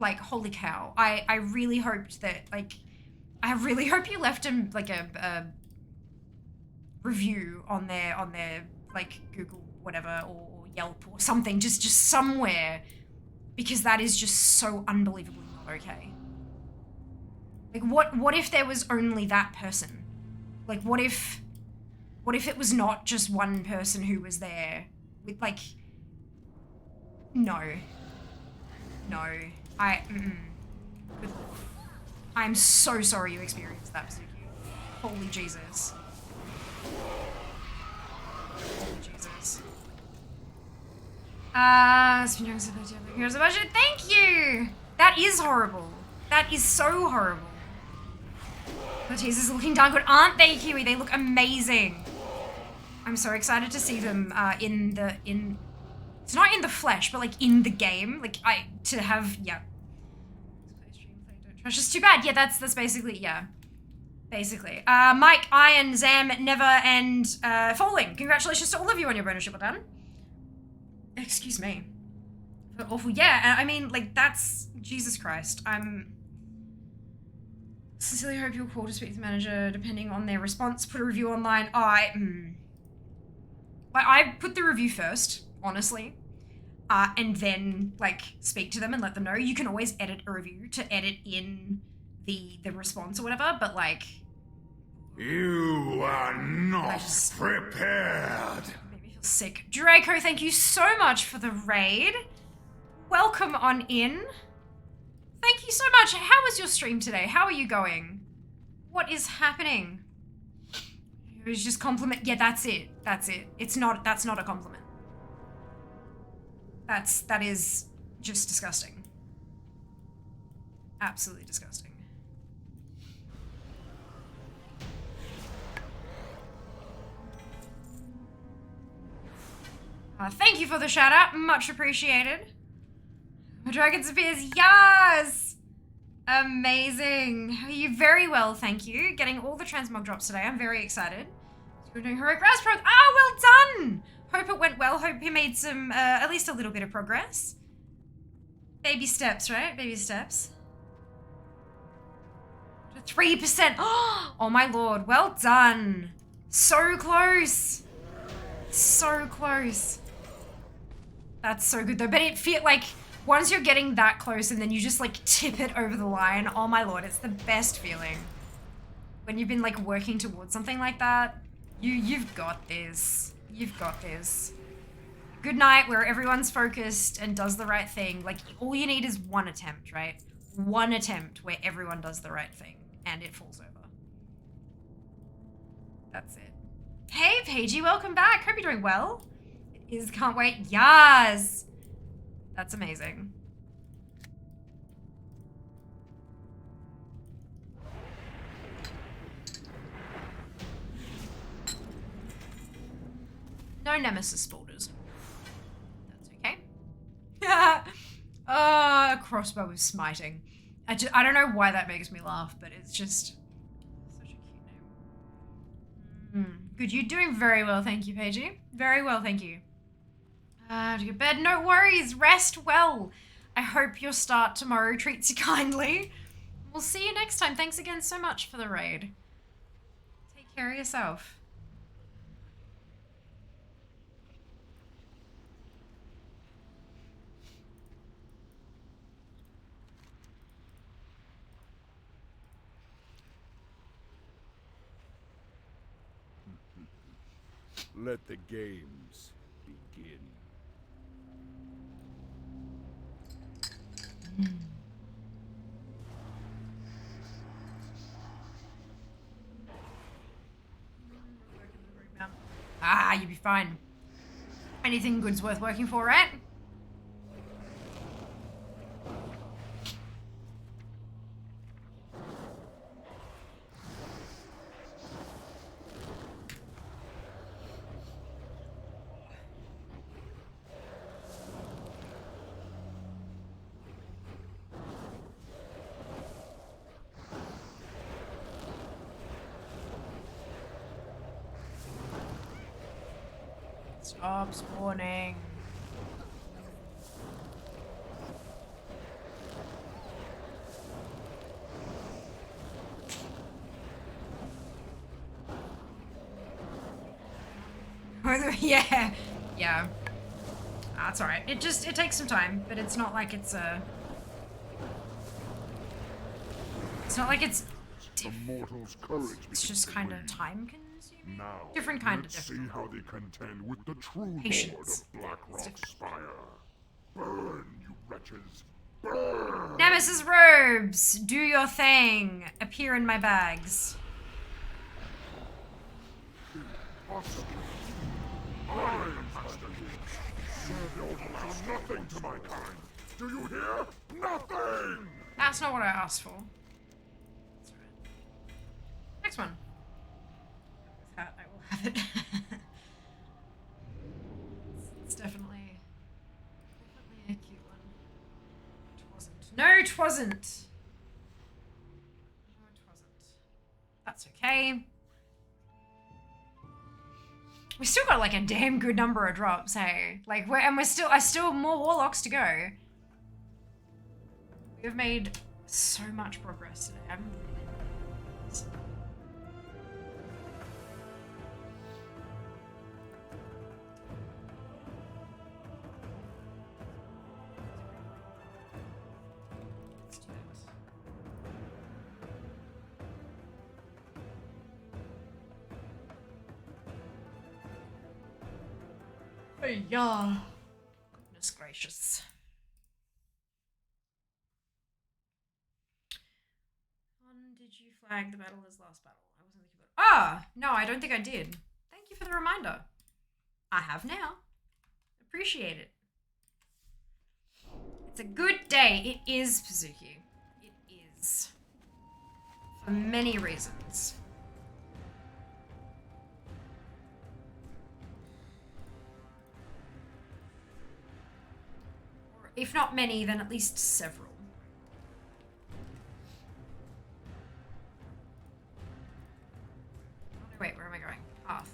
Like, holy cow. I really hoped that, like, I really hope you left him, like, a review on their, like, Google whatever, or Yelp or something, just somewhere, because that is just so unbelievably not okay. Like, what if there was only that person? Like, what if it was not just one person who was there with, like, no. I'm so sorry you experienced that, Suzuki. Holy Jesus. Holy Jesus. Here's a budget. Thank you! That is horrible. That is so horrible. The teasers are looking darn good, aren't they, Kiwi? They look amazing. I'm so excited to see them it's not in the flesh, but, like, in the game. Like, yeah. It's just too bad. Yeah, that's basically, yeah. Basically. Mike, Iron, Zam, Never, and Falling. Congratulations to all of you on your bonus ship done. Excuse me. But awful. Yeah, I mean, like, that's, Jesus Christ. I'm sincerely hope you'll call to speak to the manager, depending on their response. Put a review online. I put the review first, honestly. and then like speak to them and let them know. You can always edit a review to edit in the response or whatever, but like You are not prepared. made me feel sick. Draco, thank you so much for the raid. Welcome on in. Thank you so much. How was your stream today? How are you going? What is happening? It was just compliment. Yeah, that's it. That's it. That's not a compliment. That is just disgusting. Absolutely disgusting. Thank you for the shout out. Much appreciated. Dragons appears. Yes! Amazing. You very well, thank you. Getting all the transmog drops today. I'm very excited. We're doing heroic grass pro. Ah, well done! Hope it went well. Hope he made some, at least a little bit of progress. Baby steps, right? Baby steps. 3%. Oh my lord. Well done. So close. So close. That's so good though. But it feel like once you're getting that close and then you just like tip it over the line, oh my lord, it's the best feeling. When you've been like working towards something like that, you've got this. You've got this. Good night where everyone's focused and does the right thing. Like all you need is one attempt, right? One attempt where everyone does the right thing and it falls over. That's it. Hey Paigey, welcome back. Hope you're doing well. It is, can't wait. Yes. That's amazing. No nemesis spawners. That's okay. Crossbow with smiting. I don't know why that makes me laugh, but it's just such a cute name. Good, you're doing very well, thank you, Paigey. Very well, thank you. To your bed, no worries, rest well. I hope your start tomorrow treats you kindly. We'll see you next time. Thanks again so much for the raid. Take care of yourself. Let the games begin. Ah, you'll be fine. Anything good's worth working for, right? Stop spawning. Yeah. Yeah. That's alright. It takes some time, but it's not like it's a... It's not like it's... The mortal's courage. It's just kind of time consuming. Now, Different kind of let's see difficult. how they contend with the true Patience. Lord of Blackrock Spire. Burn, you wretches. Burn! Nemesis robes! Do your thing! Appear in my bags. Impossible. I am Master King. Serve mortals are nothing to my kind. Do you hear? Nothing! That's not what I asked for. That's right. Next one. With that, I will have it. It's definitely a cute one. It wasn't. No, it wasn't. No, it wasn't. That's okay. We still got like a damn good number of drops, hey? Like, I still have more warlocks to go. We have made so much progress today. I'm really pleased. Yeah. Goodness gracious. Did you flag the battle as last battle? I wasn't thinking about it. Ah! No, I don't think I did. Thank you for the reminder. I have now. Appreciate it. It's a good day. It is, Pazuki. It is. For many reasons. Or if not many, then at least several. Wait, where am I going? Path.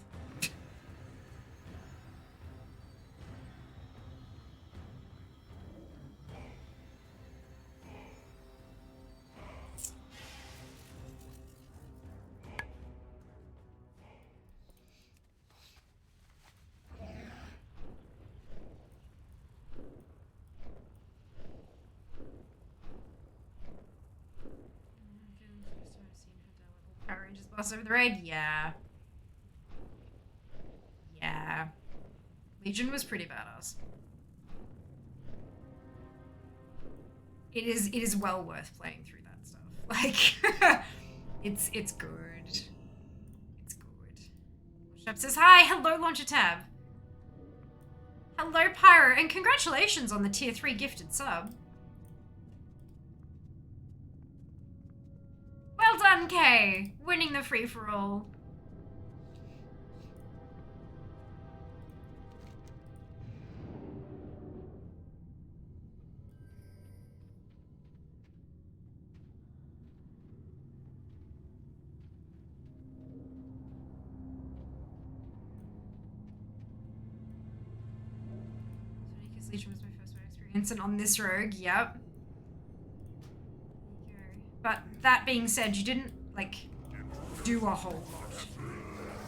Power Rangers boss over the raid? Yeah. Yeah. Legion was pretty badass. It is well worth playing through that stuff. Like it's good. It's good. Shep says hi, hello Launcher Tab. Hello Pyro, and congratulations on the tier 3 gifted sub. Well done, Kay! Winning the free-for-all. Because Legion was my first experience, and on this rogue, yep. But that being said, you didn't, like, do a whole lot. If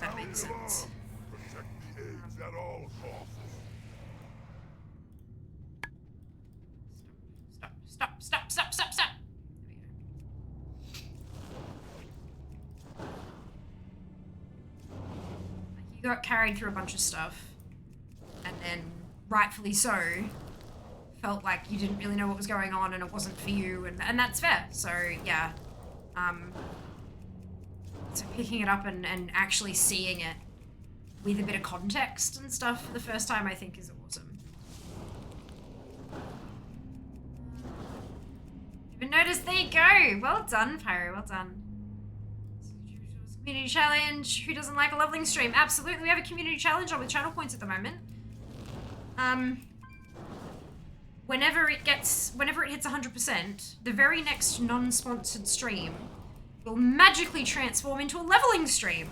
that makes sense. Protect the eggs at all costs. Stop. There we go. Like, you got carried through a bunch of stuff, and then, rightfully so, felt like you didn't really know what was going on and it wasn't for you, and that's fair. So yeah, so picking it up and actually seeing it with a bit of context and stuff for the first time, I think is awesome. Even noticed, there you go. Well done, Pyro, well done. Community challenge. Who doesn't like a leveling stream? Absolutely, we have a community challenge on with channel points at the moment. Whenever it hits 100%, the very next non-sponsored stream will magically transform into a leveling stream.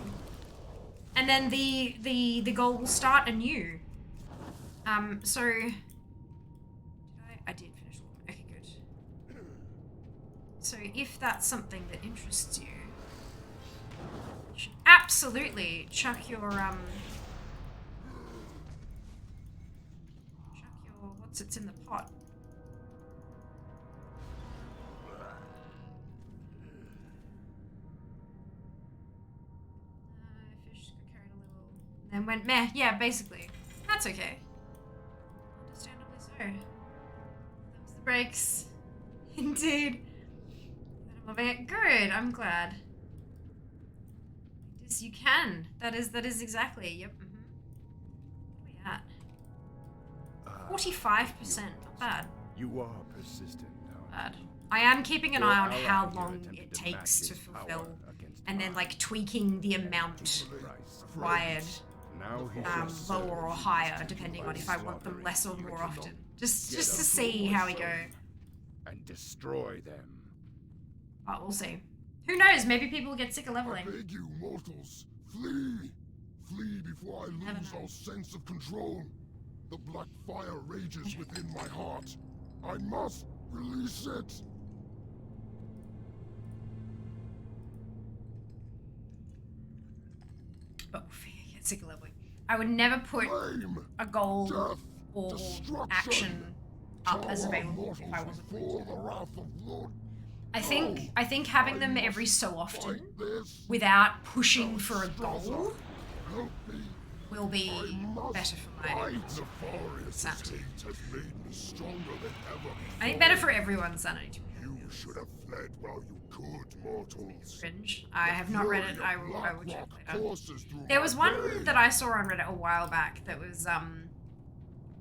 And then the goal will start anew. So I did finish all. Okay, good. So if that's something that interests you, you should absolutely chuck your what's in the pot. Fish got carried a little, then went meh. Yeah, basically. That's okay. Understandably so. Them's the breaks. Indeed. I'm loving it. Good. I'm glad. Yes, you can. That is exactly. Yep. What are we at? 45%, not bad. You are persistent, bad. I am keeping an eye on how long it takes to fulfill, and then like tweaking the amount required, lower or higher, depending on if I want them less or more often. Just to see how we go. And destroy them. But we'll see. Who knows? Maybe people will get sick of leveling. I beg you, mortals, flee! Flee before I lose all sense of control. The black fire rages within my heart. I must release it. Oh, get sick of leveling. I would never put a goal or action up as available if I wasn't going to. I think having them every so often, without pushing for a goal, will be better for my Nefarious sanity. hate has made me stronger than ever. I think better for everyone's sanity. You should have fled while you could, mortals. Cringe. I have not read it. I will check later. Courses through There my was one veins. that I saw on Reddit a while back that was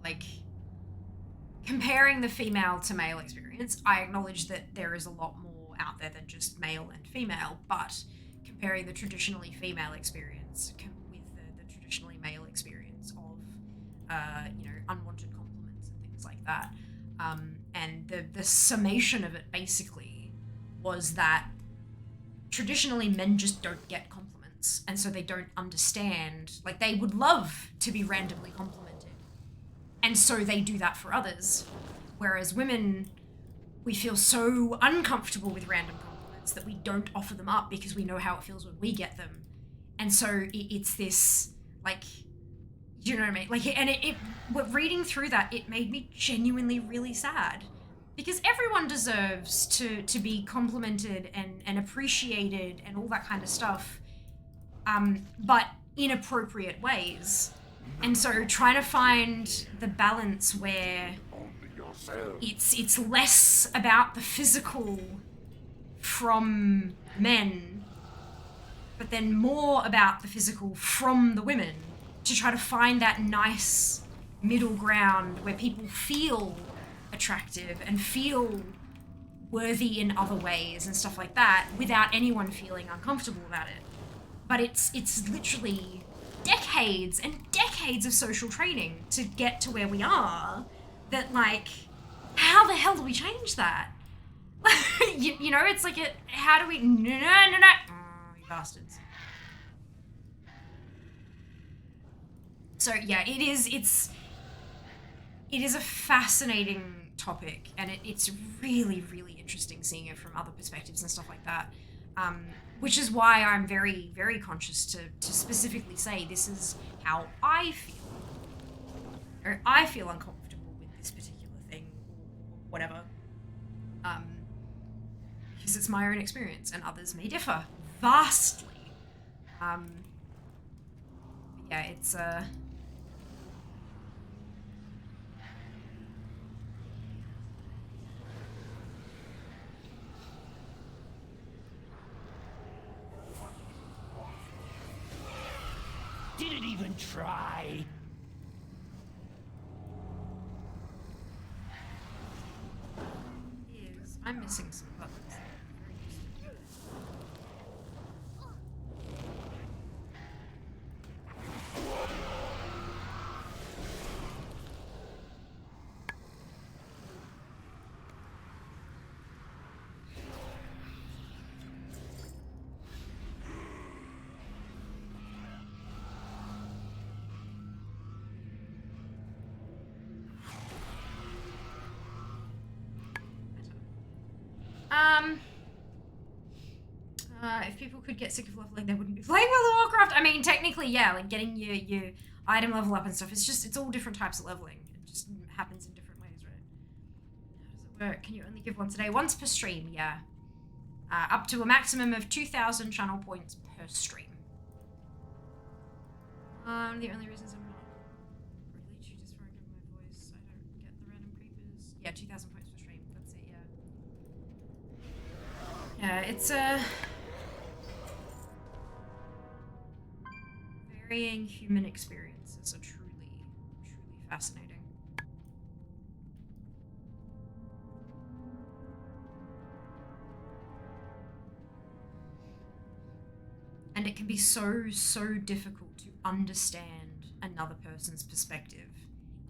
like comparing the female to male experience. I acknowledge that there is a lot more out there than just male and female, but comparing the traditionally female experience with the traditionally male experience of unwanted compliments and things like that. And the summation of it basically was that traditionally men just don't get compliments, and so they don't understand, like they would love to be randomly complimented, and so they do that for others, whereas women, we feel so uncomfortable with random compliments that we don't offer them up because we know how it feels when we get them. And so it's this, like, you know what I mean? Like, and reading through that, it made me genuinely really sad. Because everyone deserves to be complimented and appreciated and all that kind of stuff, but in appropriate ways. And so trying to find the balance where it's less about the physical from men, but then more about the physical from the women, to try to find that nice middle ground where people feel attractive and feel worthy in other ways and stuff like that without anyone feeling uncomfortable about it. But it's literally decades and decades of social training to get to where we are, that, like, how the hell do we change that? you know, it's like, how do we, no, you bastards. So yeah, it is a fascinating topic, and it's really, really interesting seeing it from other perspectives and stuff like that. Which is why I'm very, very conscious to specifically say this is how I feel. Or I feel uncomfortable with this particular thing, or whatever. Because it's my own experience, and others may differ vastly. Yeah, it's Didn't even try. I'm missing some buttons. If people could get sick of leveling, they wouldn't be playing World of Warcraft. I mean, technically, yeah, like getting your item level up and stuff, it's all different types of leveling. It just happens in different ways, right? How does it work? Can you only give once a day? Once per stream, yeah. Up to a maximum of 2,000 channel points per stream. The only reasons I'm not really too disfigured my voice, I don't get the random creepers. Yeah, 2,000 points per stream. That's it, yeah. Yeah, it's varying human experiences are truly, truly fascinating. And it can be so, so difficult to understand another person's perspective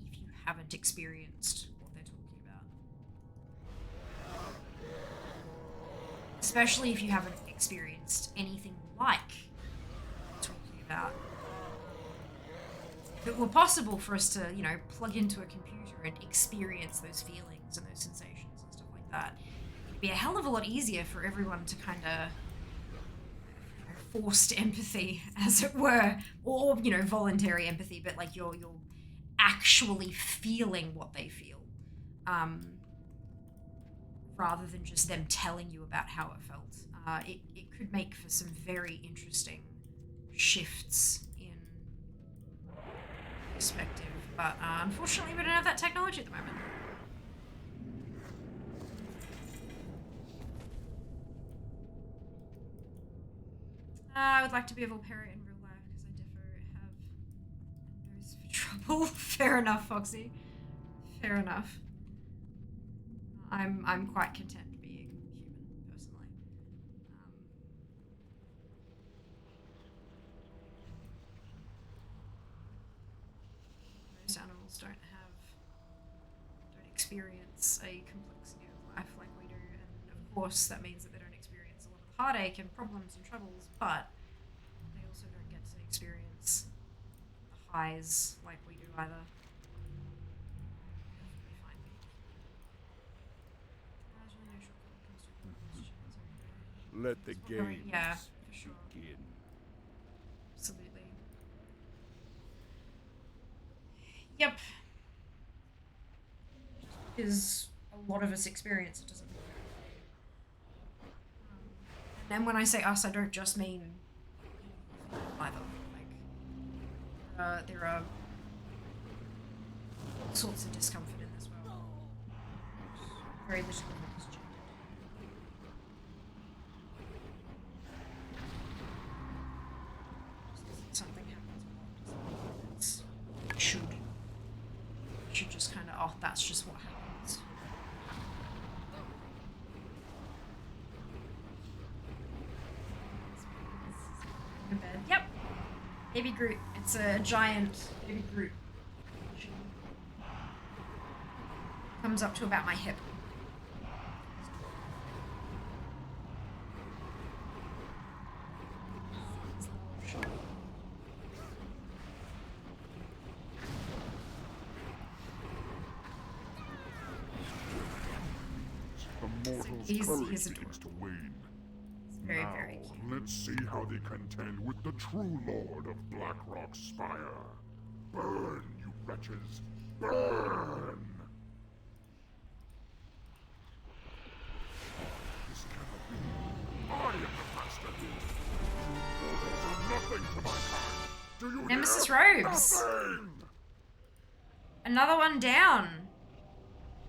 if you haven't experienced what they're talking about. Especially if you haven't experienced anything like talking about. If it were possible for us to, plug into a computer and experience those feelings and those sensations and stuff like that, it'd be a hell of a lot easier for everyone to kind of forced empathy, as it were, or, voluntary empathy, but like you're actually feeling what they feel, rather than just them telling you about how it felt. It could make for some very interesting shifts in perspective, but unfortunately we don't have that technology at the moment. I would like to be a Volpera in real life because I defo have a nose for trouble. Fair enough, Foxy. Fair enough. I'm quite content being human, personally. Most animals don't experience a complexity of life like we do, and of course that means that they don't experience a lot of the heartache and problems and troubles, but they also don't get to experience the highs like we do either. Let the games yeah, for sure. begin. Absolutely. Yep. Because a lot of us experience it doesn't mean. And when I say us, I don't just mean either. Like, there are all sorts of discomfort in this world. Very little of it is gendered. Something happens a lot. It should just kind of, oh, that's just what happens. In bed. Yep. Baby Groot. It's a giant baby Groot. Comes up to about my hip. The mortals' He's courage adorable. begins to wane. It's very, Now, very cute. let's see how they contend with the true Lord of Blackrock Spire. Burn, you wretches! Burn! This cannot be. I am the master here. Mortals are nothing to my kind. Do you Nemesis hear? Robes. Nothing! Another one down.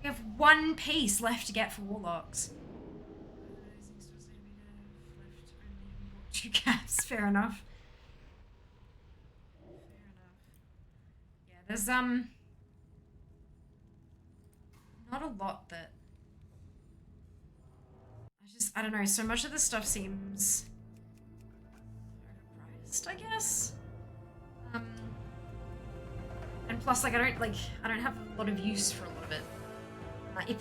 We have one piece left to get for Warlocks. Two caps. Fair enough. Fair enough. Yeah, there's not a lot that I don't know, so much of this stuff seems overpriced, I guess. And plus, like, I don't have a lot of use for a lot of it. If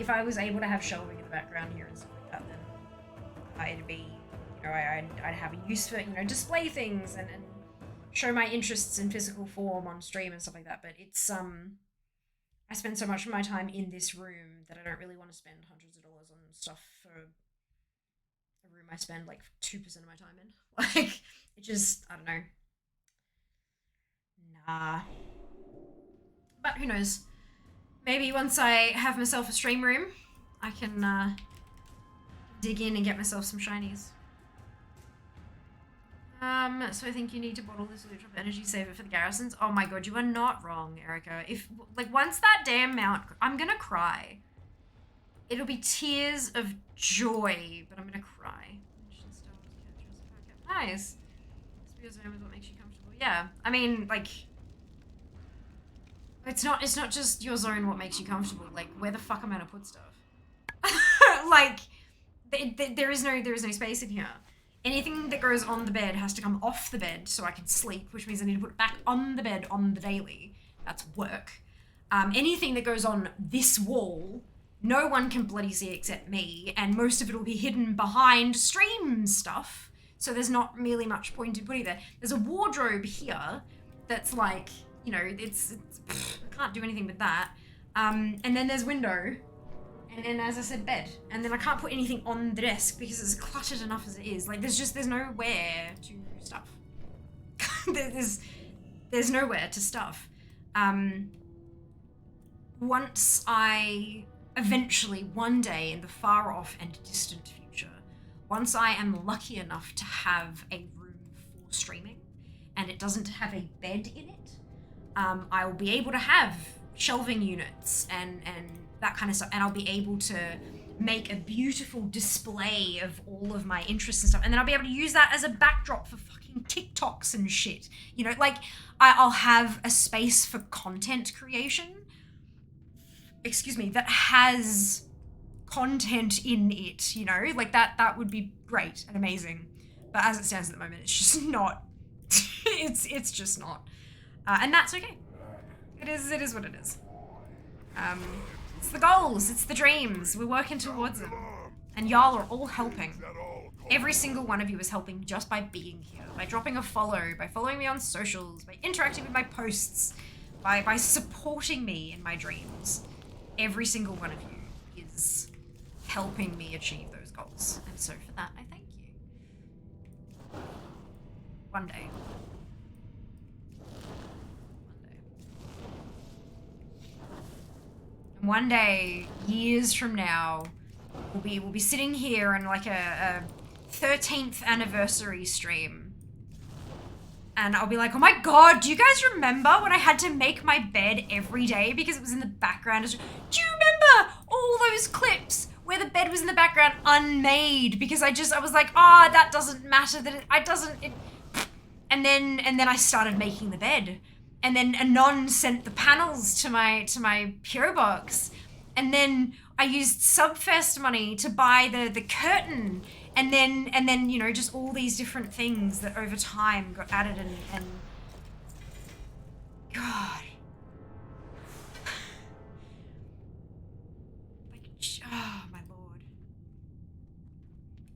I was able to have shelving in the background here and stuff like that, then it'd be, you know, I'd have a use for, you know, display things and show my interests in physical form on stream and stuff like that. But it's, I spend so much of my time in this room that I don't really want to spend hundreds of dollars on stuff for a room I spend like 2% of my time in. Like, it just, I don't know. Nah. But who knows? Maybe once I have myself a stream room, I can dig in and get myself some shinies. So I think you need to bottle this loot drop energy saver for the garrisons. Oh my god, you are not wrong, Erica. If, like, once that damn mount, I'm gonna cry. It'll be tears of joy, but I'm gonna cry. Nice. Spears of what makes you comfortable. Yeah, I mean, like, it's not just your zone what makes you comfortable. Like, where the fuck am I gonna put stuff? Like, there is no space in here. Anything that goes on the bed has to come off the bed so I can sleep, which means I need to put it back on the bed on the daily. That's work. Anything that goes on this wall, no one can bloody see except me, and most of it will be hidden behind stream stuff, so there's not really much point in putting it there. There's a wardrobe here that's like, you know, it's I can't do anything with that. And then there's window. And then, as I said, bed. And then I can't put anything on the desk because it's cluttered enough as it is. Like, there's nowhere to stuff. there's nowhere to stuff. Once I, eventually, one day in the far off and distant future, once I am lucky enough to have a room for streaming, and it doesn't have a bed in it, I will be able to have shelving units and that kind of stuff, and I'll be able to make a beautiful display of all of my interests and stuff, and then I'll be able to use that as a backdrop for fucking TikToks and shit. You know, like I'll have a space for content creation, that has content in it, you know, like that would be great and amazing. But as it stands at the moment, it's just not. it's just not, and that's okay. It is what it is. It's the goals, it's the dreams. We're working towards them, and y'all are all helping. Every single one of you is helping just by being here, by dropping a follow, by following me on socials, by interacting with my posts, by supporting me in my dreams. Every single one of you is helping me achieve those goals, and so for that, I thank you. One day. And one day, years from now, we'll be sitting here in like a 13th anniversary stream. And I'll be like, oh my god, do you guys remember when I had to make my bed every day because it was in the background? Do you remember all those clips where the bed was in the background unmade because I was like, oh, that doesn't matter, and then I started making the bed. And then Anon sent the panels to my PO box. And then I used Subfest money to buy the curtain. And then, you know, just all these different things that over time got added and God. Like, oh my lord.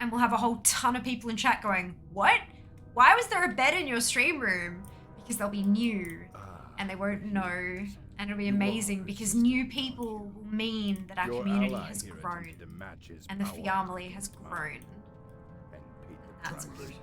And we'll have a whole ton of people in chat going, what? Why was there a bed in your stream room? Because they'll be new and they won't know. And it'll be amazing because new people will mean that our community has grown and the family has grown. That's good.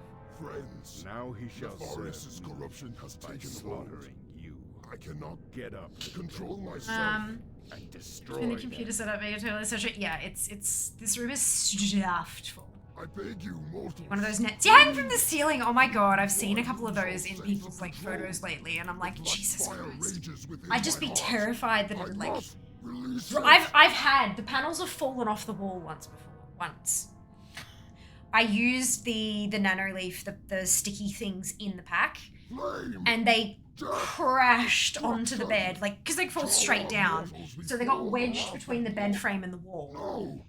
Friends, now he shall the forest's serve corruption has by taken slaughtering you. I cannot Get up, control myself. and destroy In the computer setup, etc. Yeah, it's this room is stuffed full. I beg you, mortals. One of those nets hanging from the ceiling. Oh my god, I've seen a couple of those in people's like photos lately, and I'm like, Jesus Christ. I'd just be terrified that it would like. I've had the panels have fallen off the wall once. I used the nano leaf, the sticky things in the pack, and they crashed onto the bed, like, because they fall straight down. So they got wedged between the bed frame and the wall.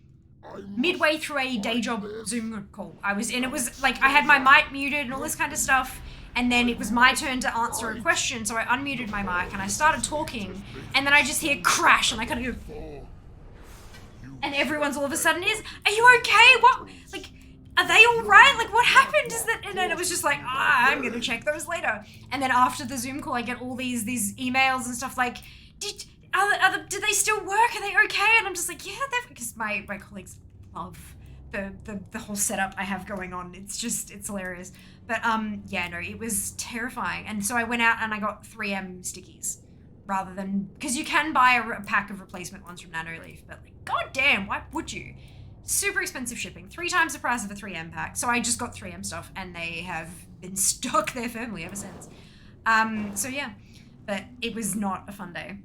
Midway through a day job Zoom call, it was like, I had my mic muted and all this kind of stuff, and then it was my turn to answer a question, so I unmuted my mic and I started talking, and then I just hear crash, and I kind of go, and everyone's all of a sudden are you okay? What, like, are they all right? Like, what happened? And then it was just like, I'm gonna check those later. And then after the Zoom call, I get all these emails and stuff like, did they still work? Are they okay? And I'm just like, yeah, because my colleagues love the whole setup I have going on. It's hilarious. But yeah, no, it was terrifying. And so I went out and I got 3M stickies rather than, because you can buy a pack of replacement ones from Nanoleaf, but like, goddamn, why would you? Super expensive shipping, 3 times the price of a 3M pack. So I just got 3M stuff and they have been stuck there firmly ever since. So yeah, but it was not a fun day.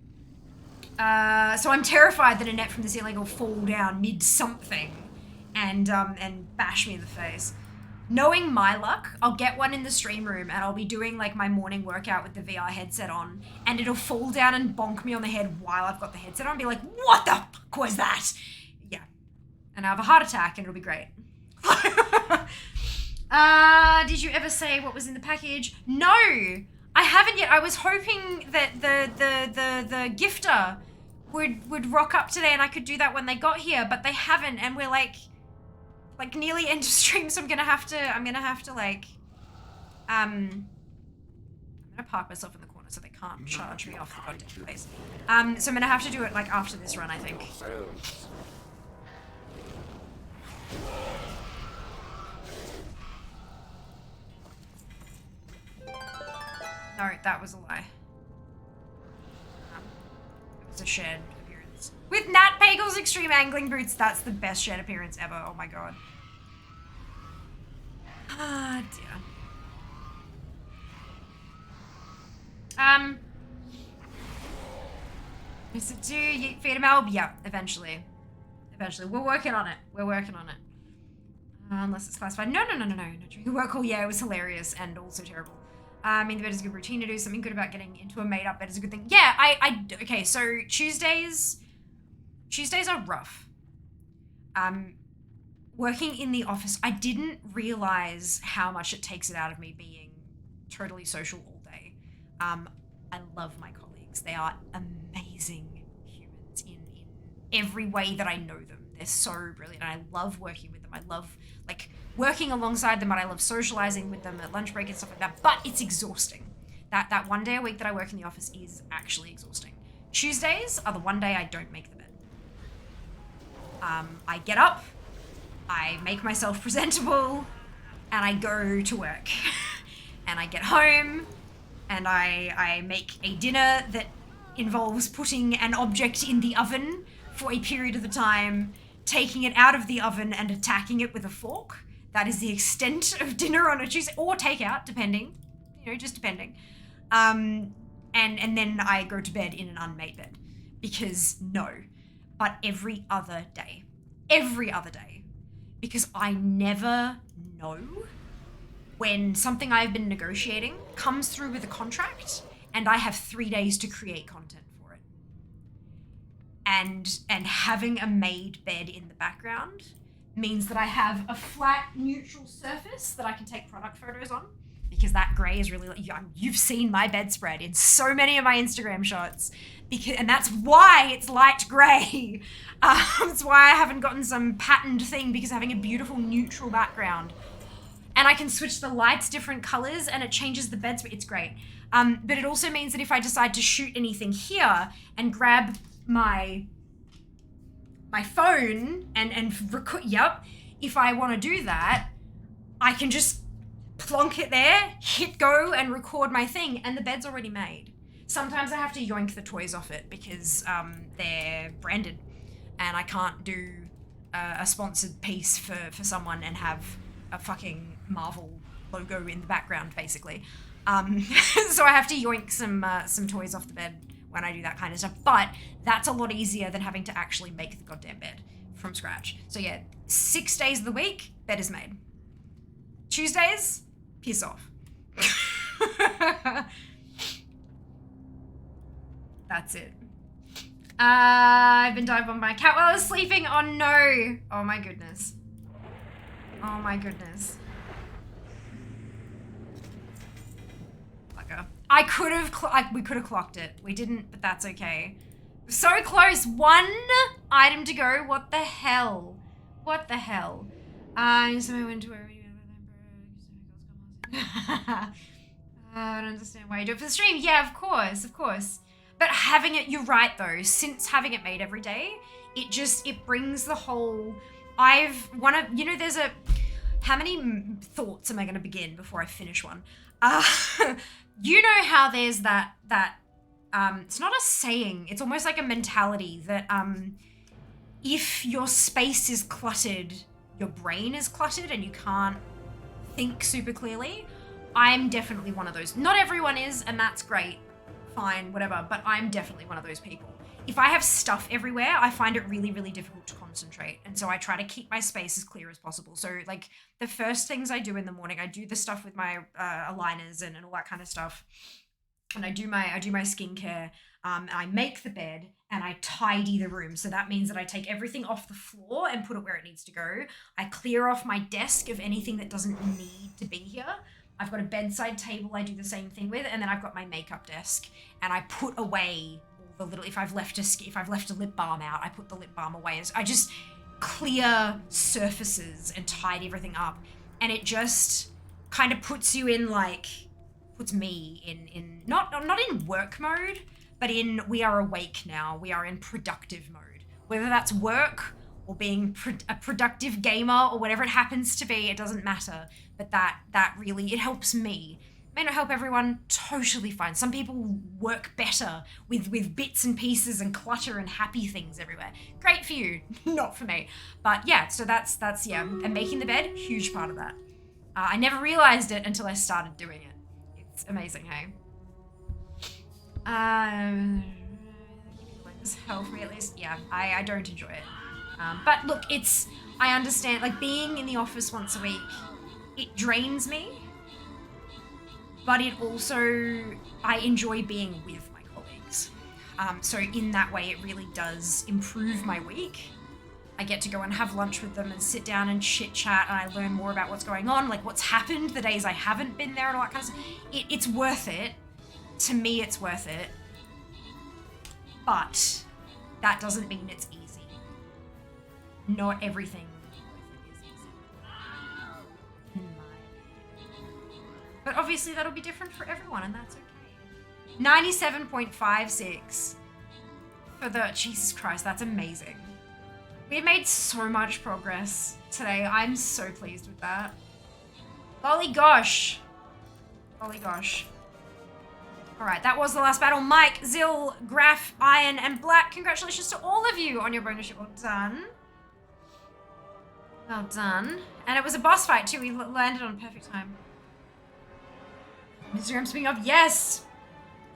So I'm terrified that a net from the ceiling will fall down mid something and bash me in the face. Knowing my luck, I'll get one in the stream room and I'll be doing like my morning workout with the VR headset on, and it'll fall down and bonk me on the head while I've got the headset on and be like, what the fuck was that? Yeah. And I'll have a heart attack and it'll be great. Did you ever say what was in the package? No, I haven't yet. I was hoping that the gifter would rock up today and I could do that when they got here, but they haven't, and we're like nearly end of stream, so I'm gonna have to like, I'm gonna park myself in the corner so they can't charge me off the goddamn place. So I'm gonna have to do it like after this run, I think. No, that was a lie. It was a shared appearance. With Nat Pagel's Extreme Angling Boots, that's the best shared appearance ever. Oh my god. Ah, dear. Is it do you feed him out? Yeah, eventually. Eventually. We're working on it. We're working on it. Unless it's classified. No. During the work call, yeah, it was hilarious and also terrible. I mean, the bed is a good routine to do. Something good about getting into a made-up bed is a good thing. Yeah, okay, so Tuesdays are rough. Working in the office, I didn't realize how much it takes it out of me being totally social all day. I love my colleagues. They are amazing humans in every way that I know them. They're so brilliant. I love working with them. I love like working alongside them, and I love socializing with them at lunch break and stuff like that. But it's exhausting. That one day a week that I work in the office is actually exhausting. Tuesdays are the one day I don't make the bed. I get up, I make myself presentable, and I go to work. And I get home, and I make a dinner that involves putting an object in the oven for a period of the time, taking it out of the oven and attacking it with a fork. That is the extent of dinner on a Tuesday, or takeout, depending, just depending. And then I go to bed in an unmade bed, because no, but every other day, because I never know when something I've been negotiating comes through with a contract and I have 3 days to create content for it. And having a made bed in the background means that I have a flat, neutral surface that I can take product photos on, because that grey is really, you've seen my bedspread in so many of my Instagram shots, and that's why it's light grey. That's why I haven't gotten some patterned thing, because having a beautiful neutral background, and I can switch the lights different colors and it changes the bedspread. It's great. But it also means that if I decide to shoot anything here and grab my phone and record, if I want to do that, I can just plonk it there, hit go, and record my thing, and the bed's already made. Sometimes I have to yoink the toys off it because they're branded, and I can't do a sponsored piece for someone and have a fucking Marvel logo in the background, basically. So I have to yoink some toys off the bed when I do that kind of stuff. But that's a lot easier than having to actually make the goddamn bed from scratch. So yeah, 6 days of the week, bed is made. Tuesdays, piss off. That's it. I've been dived on by a cat while I was sleeping. Oh no. Oh my goodness. Oh my goodness. Bugger. We could have clocked it. We didn't, but that's okay. So close. 1 item to go. What the hell? What the hell? I don't understand why you do it for the stream. Yeah, of course, of course. But having it, you're right though, since having it made every day, it brings the whole, there's how many thoughts am I going to begin before I finish one? You know how there's that it's not a saying, it's almost like a mentality that if your space is cluttered, your brain is cluttered and you can't think super clearly. I'm definitely one of those. Not everyone is, and that's great. Fine, whatever, but I'm definitely one of those people. If I have stuff everywhere, I find it really, really difficult to concentrate. And so I try to keep my space as clear as possible. So like the first things I do in the morning, I do the stuff with my aligners and all that kind of stuff. And I do my skincare, and I make the bed and I tidy the room. So that means that I take everything off the floor and put it where it needs to go. I clear off my desk of anything that doesn't need to be here. I've got a bedside table I do the same thing with, and then I've got my makeup desk, and I put away all the little, if I've left a lip balm out, I put the lip balm away. I just clear surfaces and tidy everything up, and it just kind of puts you in puts me in not in work mode, but in we are awake now, we are in productive mode. Whether that's work or being a productive gamer or whatever it happens to be, it doesn't matter. But that really, it helps me. It may not help everyone, totally fine. Some people work better with bits and pieces and clutter and happy things everywhere. Great for you, not for me. But yeah, so that's and making the bed, huge part of that. I never realized it until I started doing it. It's amazing, hey? hell for me at least. Yeah, I don't enjoy it. But look, I understand, like, being in the office once a week, it drains me, but it also, I enjoy being with my colleagues. So in that way, it really does improve my week. I get to go and have lunch with them and sit down and chit chat, and I learn more about what's going on, like what's happened the days I haven't been there and all that kind of stuff. It's worth it. To me, it's worth it. But that doesn't mean it's easy. Not everything is easy. In my opinion. But obviously that'll be different for everyone, and that's okay. 97.56 for the, Jesus Christ, that's amazing. We've made so much progress today. I'm so pleased with that. Golly gosh. Golly gosh. Alright, that was the last battle. Mike, Zill, Graf, Iron, and Black. Congratulations to all of you on your bonus ship. Well done. Well done. And it was a boss fight too. We landed on perfect time. Instagram speaking of, yes!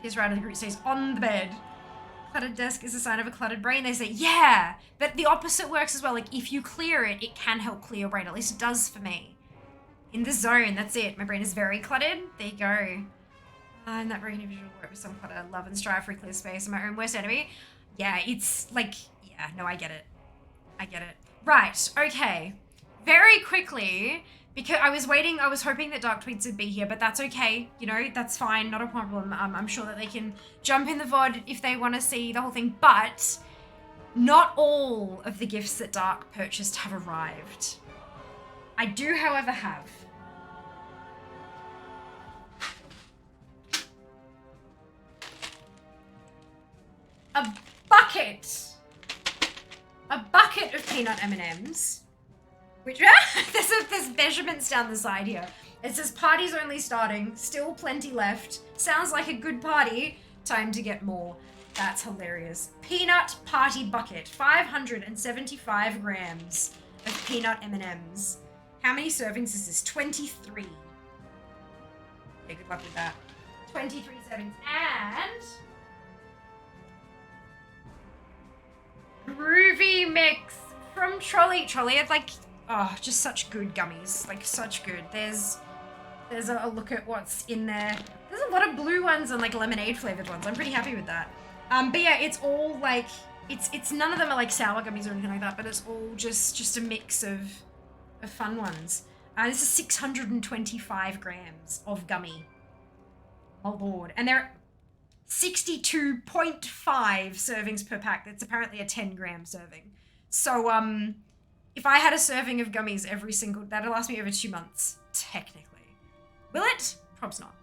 His right of the group says, on the bed. Cluttered desk is a sign of a cluttered brain. They say, yeah! But the opposite works as well. Like, if you clear it, it can help clear your brain. At least it does for me. In the zone, that's it. My brain is very cluttered. There you go. I'm that very individual work with some clutter. Love and strive for a clear space. My own worst enemy. Yeah, it's like, yeah, no, I get it. I get it. Right, okay. Very quickly, because I was hoping that Dark Tweets would be here, but that's okay. You know, that's fine, not a problem. I'm sure that they can jump in the VOD if they want to see the whole thing, but not all of the gifts that Dark purchased have arrived. I do, however, have a bucket of peanut M&Ms, which there's measurements down the side here. It says parties only starting, still plenty left. Sounds like a good party. Time to get more. That's hilarious. Peanut party bucket, 575 grams of peanut M&Ms. How many servings is this? 23. Yeah, good luck with that. 23 servings. And Groovy Mix from Trolley. Trolley had like, oh, just such good gummies. Like, such good. There's a look at what's in there. There's a lot of blue ones and like lemonade flavored ones. I'm pretty happy with that. But yeah, it's all like, it's none of them are like sour gummies or anything like that, but it's all just a mix of fun ones. This is 625 grams of gummy. Oh lord. And they're 62.5 servings per pack. That's apparently a 10-gram serving. So, if I had a serving of gummies every single, that'll last me over 2 months, technically. Will it? Probs not.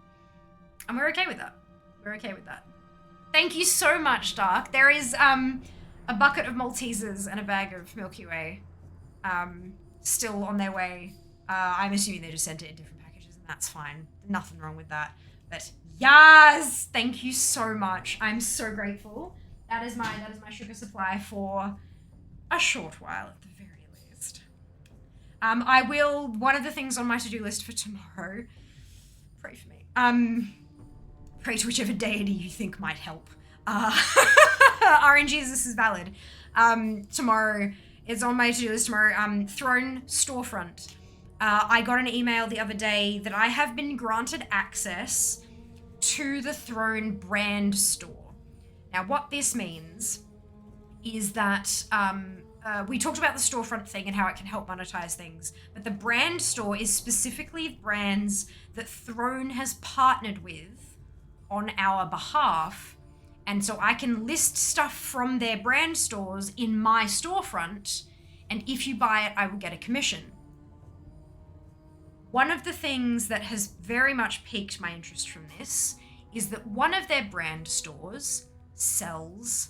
And we're okay with that. We're okay with that. Thank you so much, Dark. There is, a bucket of Maltesers and a bag of Milky Way, still on their way. I'm assuming they just sent it in different packages, and that's fine. Nothing wrong with that. But yes, thank you so much. I'm so grateful. That is my sugar supply for a short while at the very least. I will, one of the things on my to-do list for tomorrow, pray for me. Pray to whichever deity you think might help. RNG, this is valid. Tomorrow, it's on my to-do list tomorrow, Throne storefront. I got an email the other day that I have been granted access to the Throne brand store. Now, what this means is that we talked about the storefront thing and how it can help monetize things, but the brand store is specifically brands that Throne has partnered with on our behalf, and so I can list stuff from their brand stores in my storefront, and if you buy it, I will get a commission. One of the things that has very much piqued my interest from this is that one of their brand stores sells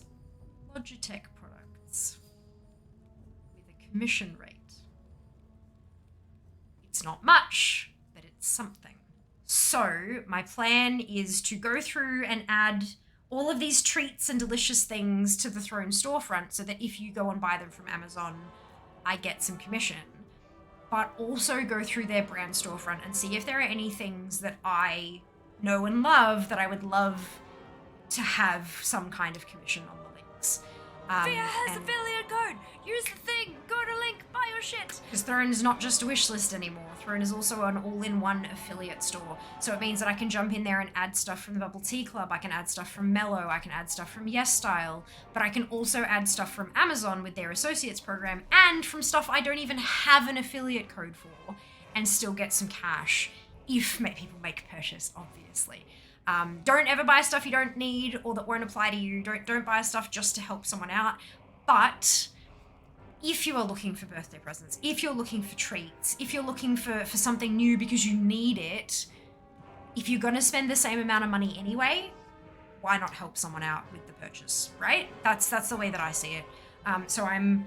Logitech products with a commission rate. It's not much, but it's something. So my plan is to go through and add all of these treats and delicious things to the Throne storefront so that if you go and buy them from Amazon, I get some commission. But also go through their brand storefront and see if there are any things that I know and love that I would love to have some kind of commission on the links. Via has affiliate code. Use the thing. Go to link. Buy your shit. Because Throne is not just a wish list anymore. Throne is also an all-in-one affiliate store. So it means that I can jump in there and add stuff from the Bubble Tea Club. I can add stuff from Mellow. I can add stuff from Yes Style. But I can also add stuff from Amazon with their associates program and from stuff I don't even have an affiliate code for and still get some cash if people make a purchase, obviously. Don't ever buy stuff you don't need or that won't apply to you. Don't buy stuff just to help someone out. But if you are looking for birthday presents, if you're looking for treats, if you're looking for something new because you need it, if you're going to spend the same amount of money anyway, why not help someone out with the purchase, right? That's the way that I see it. So I'm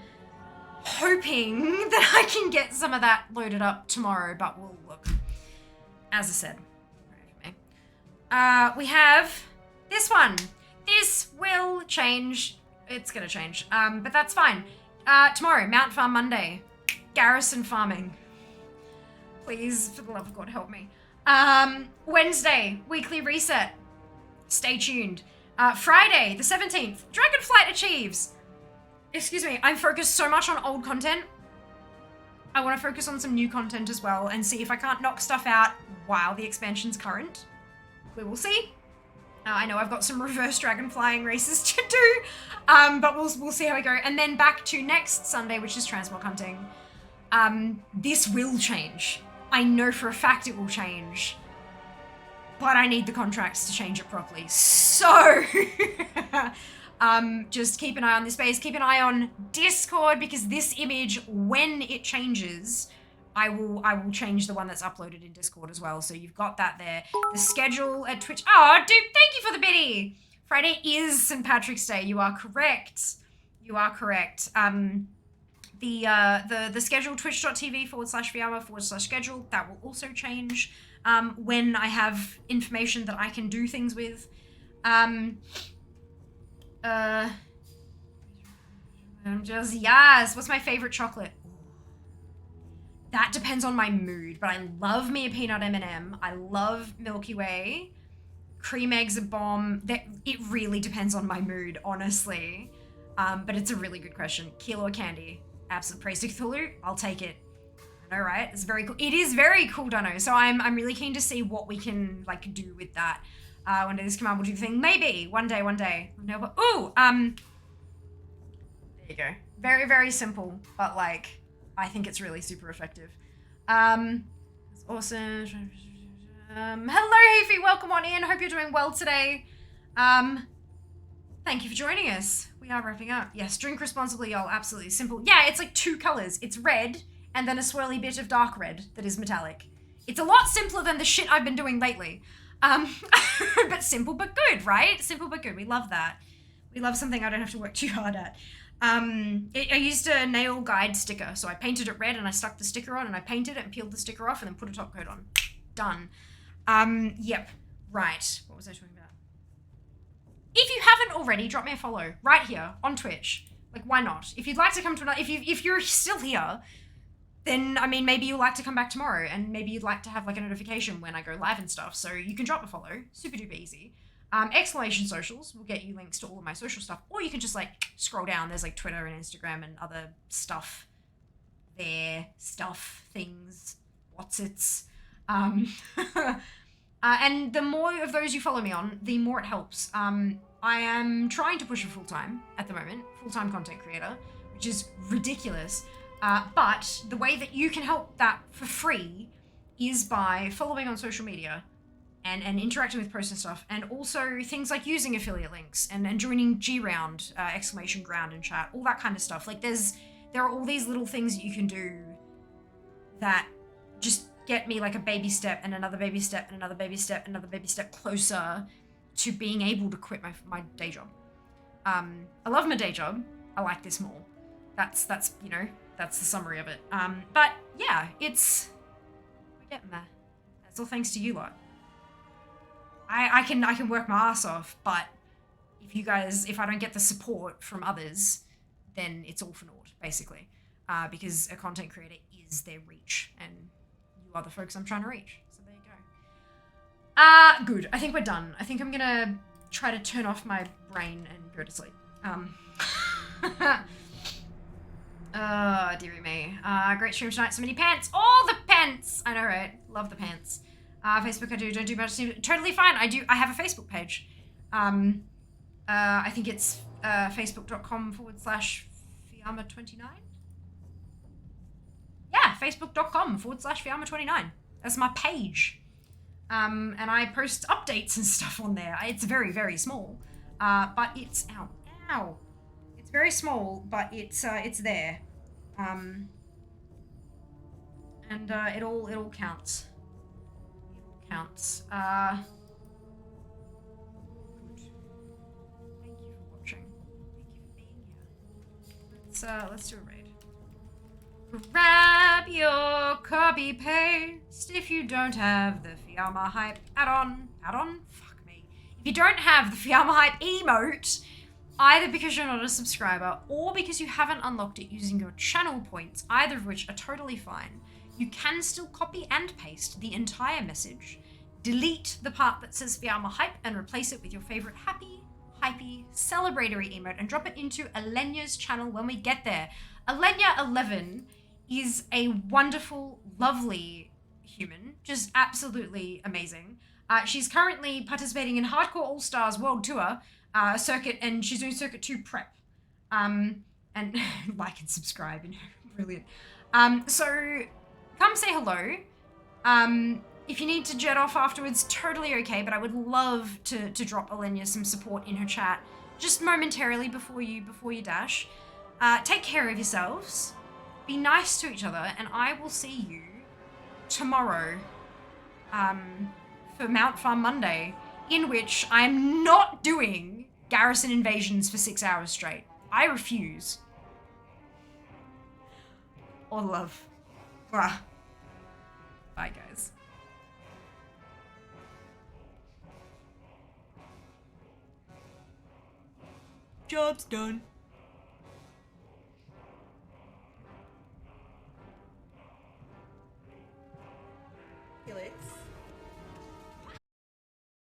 hoping that I can get some of that loaded up tomorrow, but we'll look. As I said. We have this one. This will change. It's gonna change. But that's fine. Tomorrow, Mount Farm Monday. Garrison farming. Please, for the love of God, help me. Wednesday, weekly reset. Stay tuned. Friday, the 17th, Dragonflight achieves. Excuse me, I'm focused so much on old content. I want to focus on some new content as well and see if I can't knock stuff out while the expansion's current. We will see. I know I've got some reverse dragon flying races to do, but we'll see how we go. And then back to next Sunday, which is Transmog hunting. This will change. I know for a fact it will change, but I need the contracts to change it properly. So just keep an eye on this space. Keep an eye on Discord because this image, when it changes, I will change the one that's uploaded in Discord as well. So you've got that there. The schedule at Twitch. Oh, dude, thank you for the biddy. Friday is St. Patrick's Day. You are correct. You are correct. The schedule, twitch.tv/Viama/schedule, that will also change when I have information that I can do things with. Yes. What's my favorite chocolate? That depends on my mood, but I love me a peanut M&M. I love Milky Way. Cream eggs a bomb. It really depends on my mood, honestly. But it's a really good question. Kilo of candy. Absolute praise to Cthulhu. I'll take it. I know, right? It's very cool. It is very cool, Dunno. So I'm really keen to see what we can like do with that. One day this command will do the thing. Maybe one day. No, but ooh. There you go. Very, very simple, but like I think it's really super effective. That's awesome. Hello, Heafy. Welcome on in. Hope you're doing well today. Thank you for joining us. We are wrapping up. Yes, drink responsibly, y'all. Absolutely simple. Yeah, it's like two colors. It's red and then a swirly bit of dark red that is metallic. It's a lot simpler than the shit I've been doing lately. But simple but good, right? Simple but good. We love that. We love something I don't have to work too hard at. I used a nail guide sticker, so I painted it red and I stuck the sticker on and I painted it and peeled the sticker off and then put a top coat on. Done. Yep. Right. What was I talking about? If you haven't already, drop me a follow right here on Twitch. Like, why not? If you'd like to come to another, if you're still here, then, I mean, maybe you'll like to come back tomorrow and maybe you'd like to have like a notification when I go live and stuff. So you can drop a follow. Super duper easy. Exclamation socials will get you links to all of my social stuff, or you can just like scroll down. There's like Twitter and Instagram and other stuff there, things, what's it's. And the more of those you follow me on, the more it helps. I am trying to push for full-time at the moment, full-time content creator, which is ridiculous. But the way that you can help that for free is by following on social media and interacting with posts and stuff, and also things like using affiliate links and joining G-Round, exclamation ground in chat, all that kind of stuff. Like there are all these little things that you can do that just get me like a baby step and another baby step and another baby step and another baby step closer to being able to quit my day job. I love my day job. I like this more. That's you know, that's the summary of it. But yeah, we're getting there. That's all thanks to you lot. I can work my ass off, but if I don't get the support from others, then it's all for naught, basically. Because a content creator is their reach, and you are the folks I'm trying to reach. So there you go. Good. I think we're done. I think I'm gonna try to turn off my brain and go to sleep. Oh, dearie me. Great stream tonight. So many pants. All the pants. I know, right? Love the pants. Facebook, I don't do much. Totally fine. I have a Facebook page. I think it's facebook.com/Fiamma29. Yeah, facebook.com/Fiamma29. That's my page. And I post updates and stuff on there. It's very, very small. But it's, ow. It's very small, but it's there. And it all counts. It all counts. Good. Thank you for watching. Thank you for being here. Let's do a raid. Grab your copy paste if you don't have the Fiamma Hype add-on. Add-on? Fuck me. If you don't have the Fiamma Hype emote, either because you're not a subscriber or because you haven't unlocked it using your channel points, either of which are totally fine, you can still copy and paste the entire message, delete the part that says Fiamma Hype and replace it with your favorite happy, hypey, celebratory emote and drop it into Alenia's channel when we get there. Alenia11 is a wonderful, lovely human, just absolutely amazing. She's currently participating in Hardcore All-Stars World Tour circuit, and she's doing Circuit 2 prep. And like and subscribe, brilliant. So come say hello. If you need to jet off afterwards, totally okay, but I would love to drop Alenia some support in her chat just momentarily before you dash. Take care of yourselves. Be nice to each other, and I will see you tomorrow for Mount Farm Monday, in which I'm not doing garrison invasions for 6 hours straight. I refuse. All love. Bye, guys. Job's done. Felix.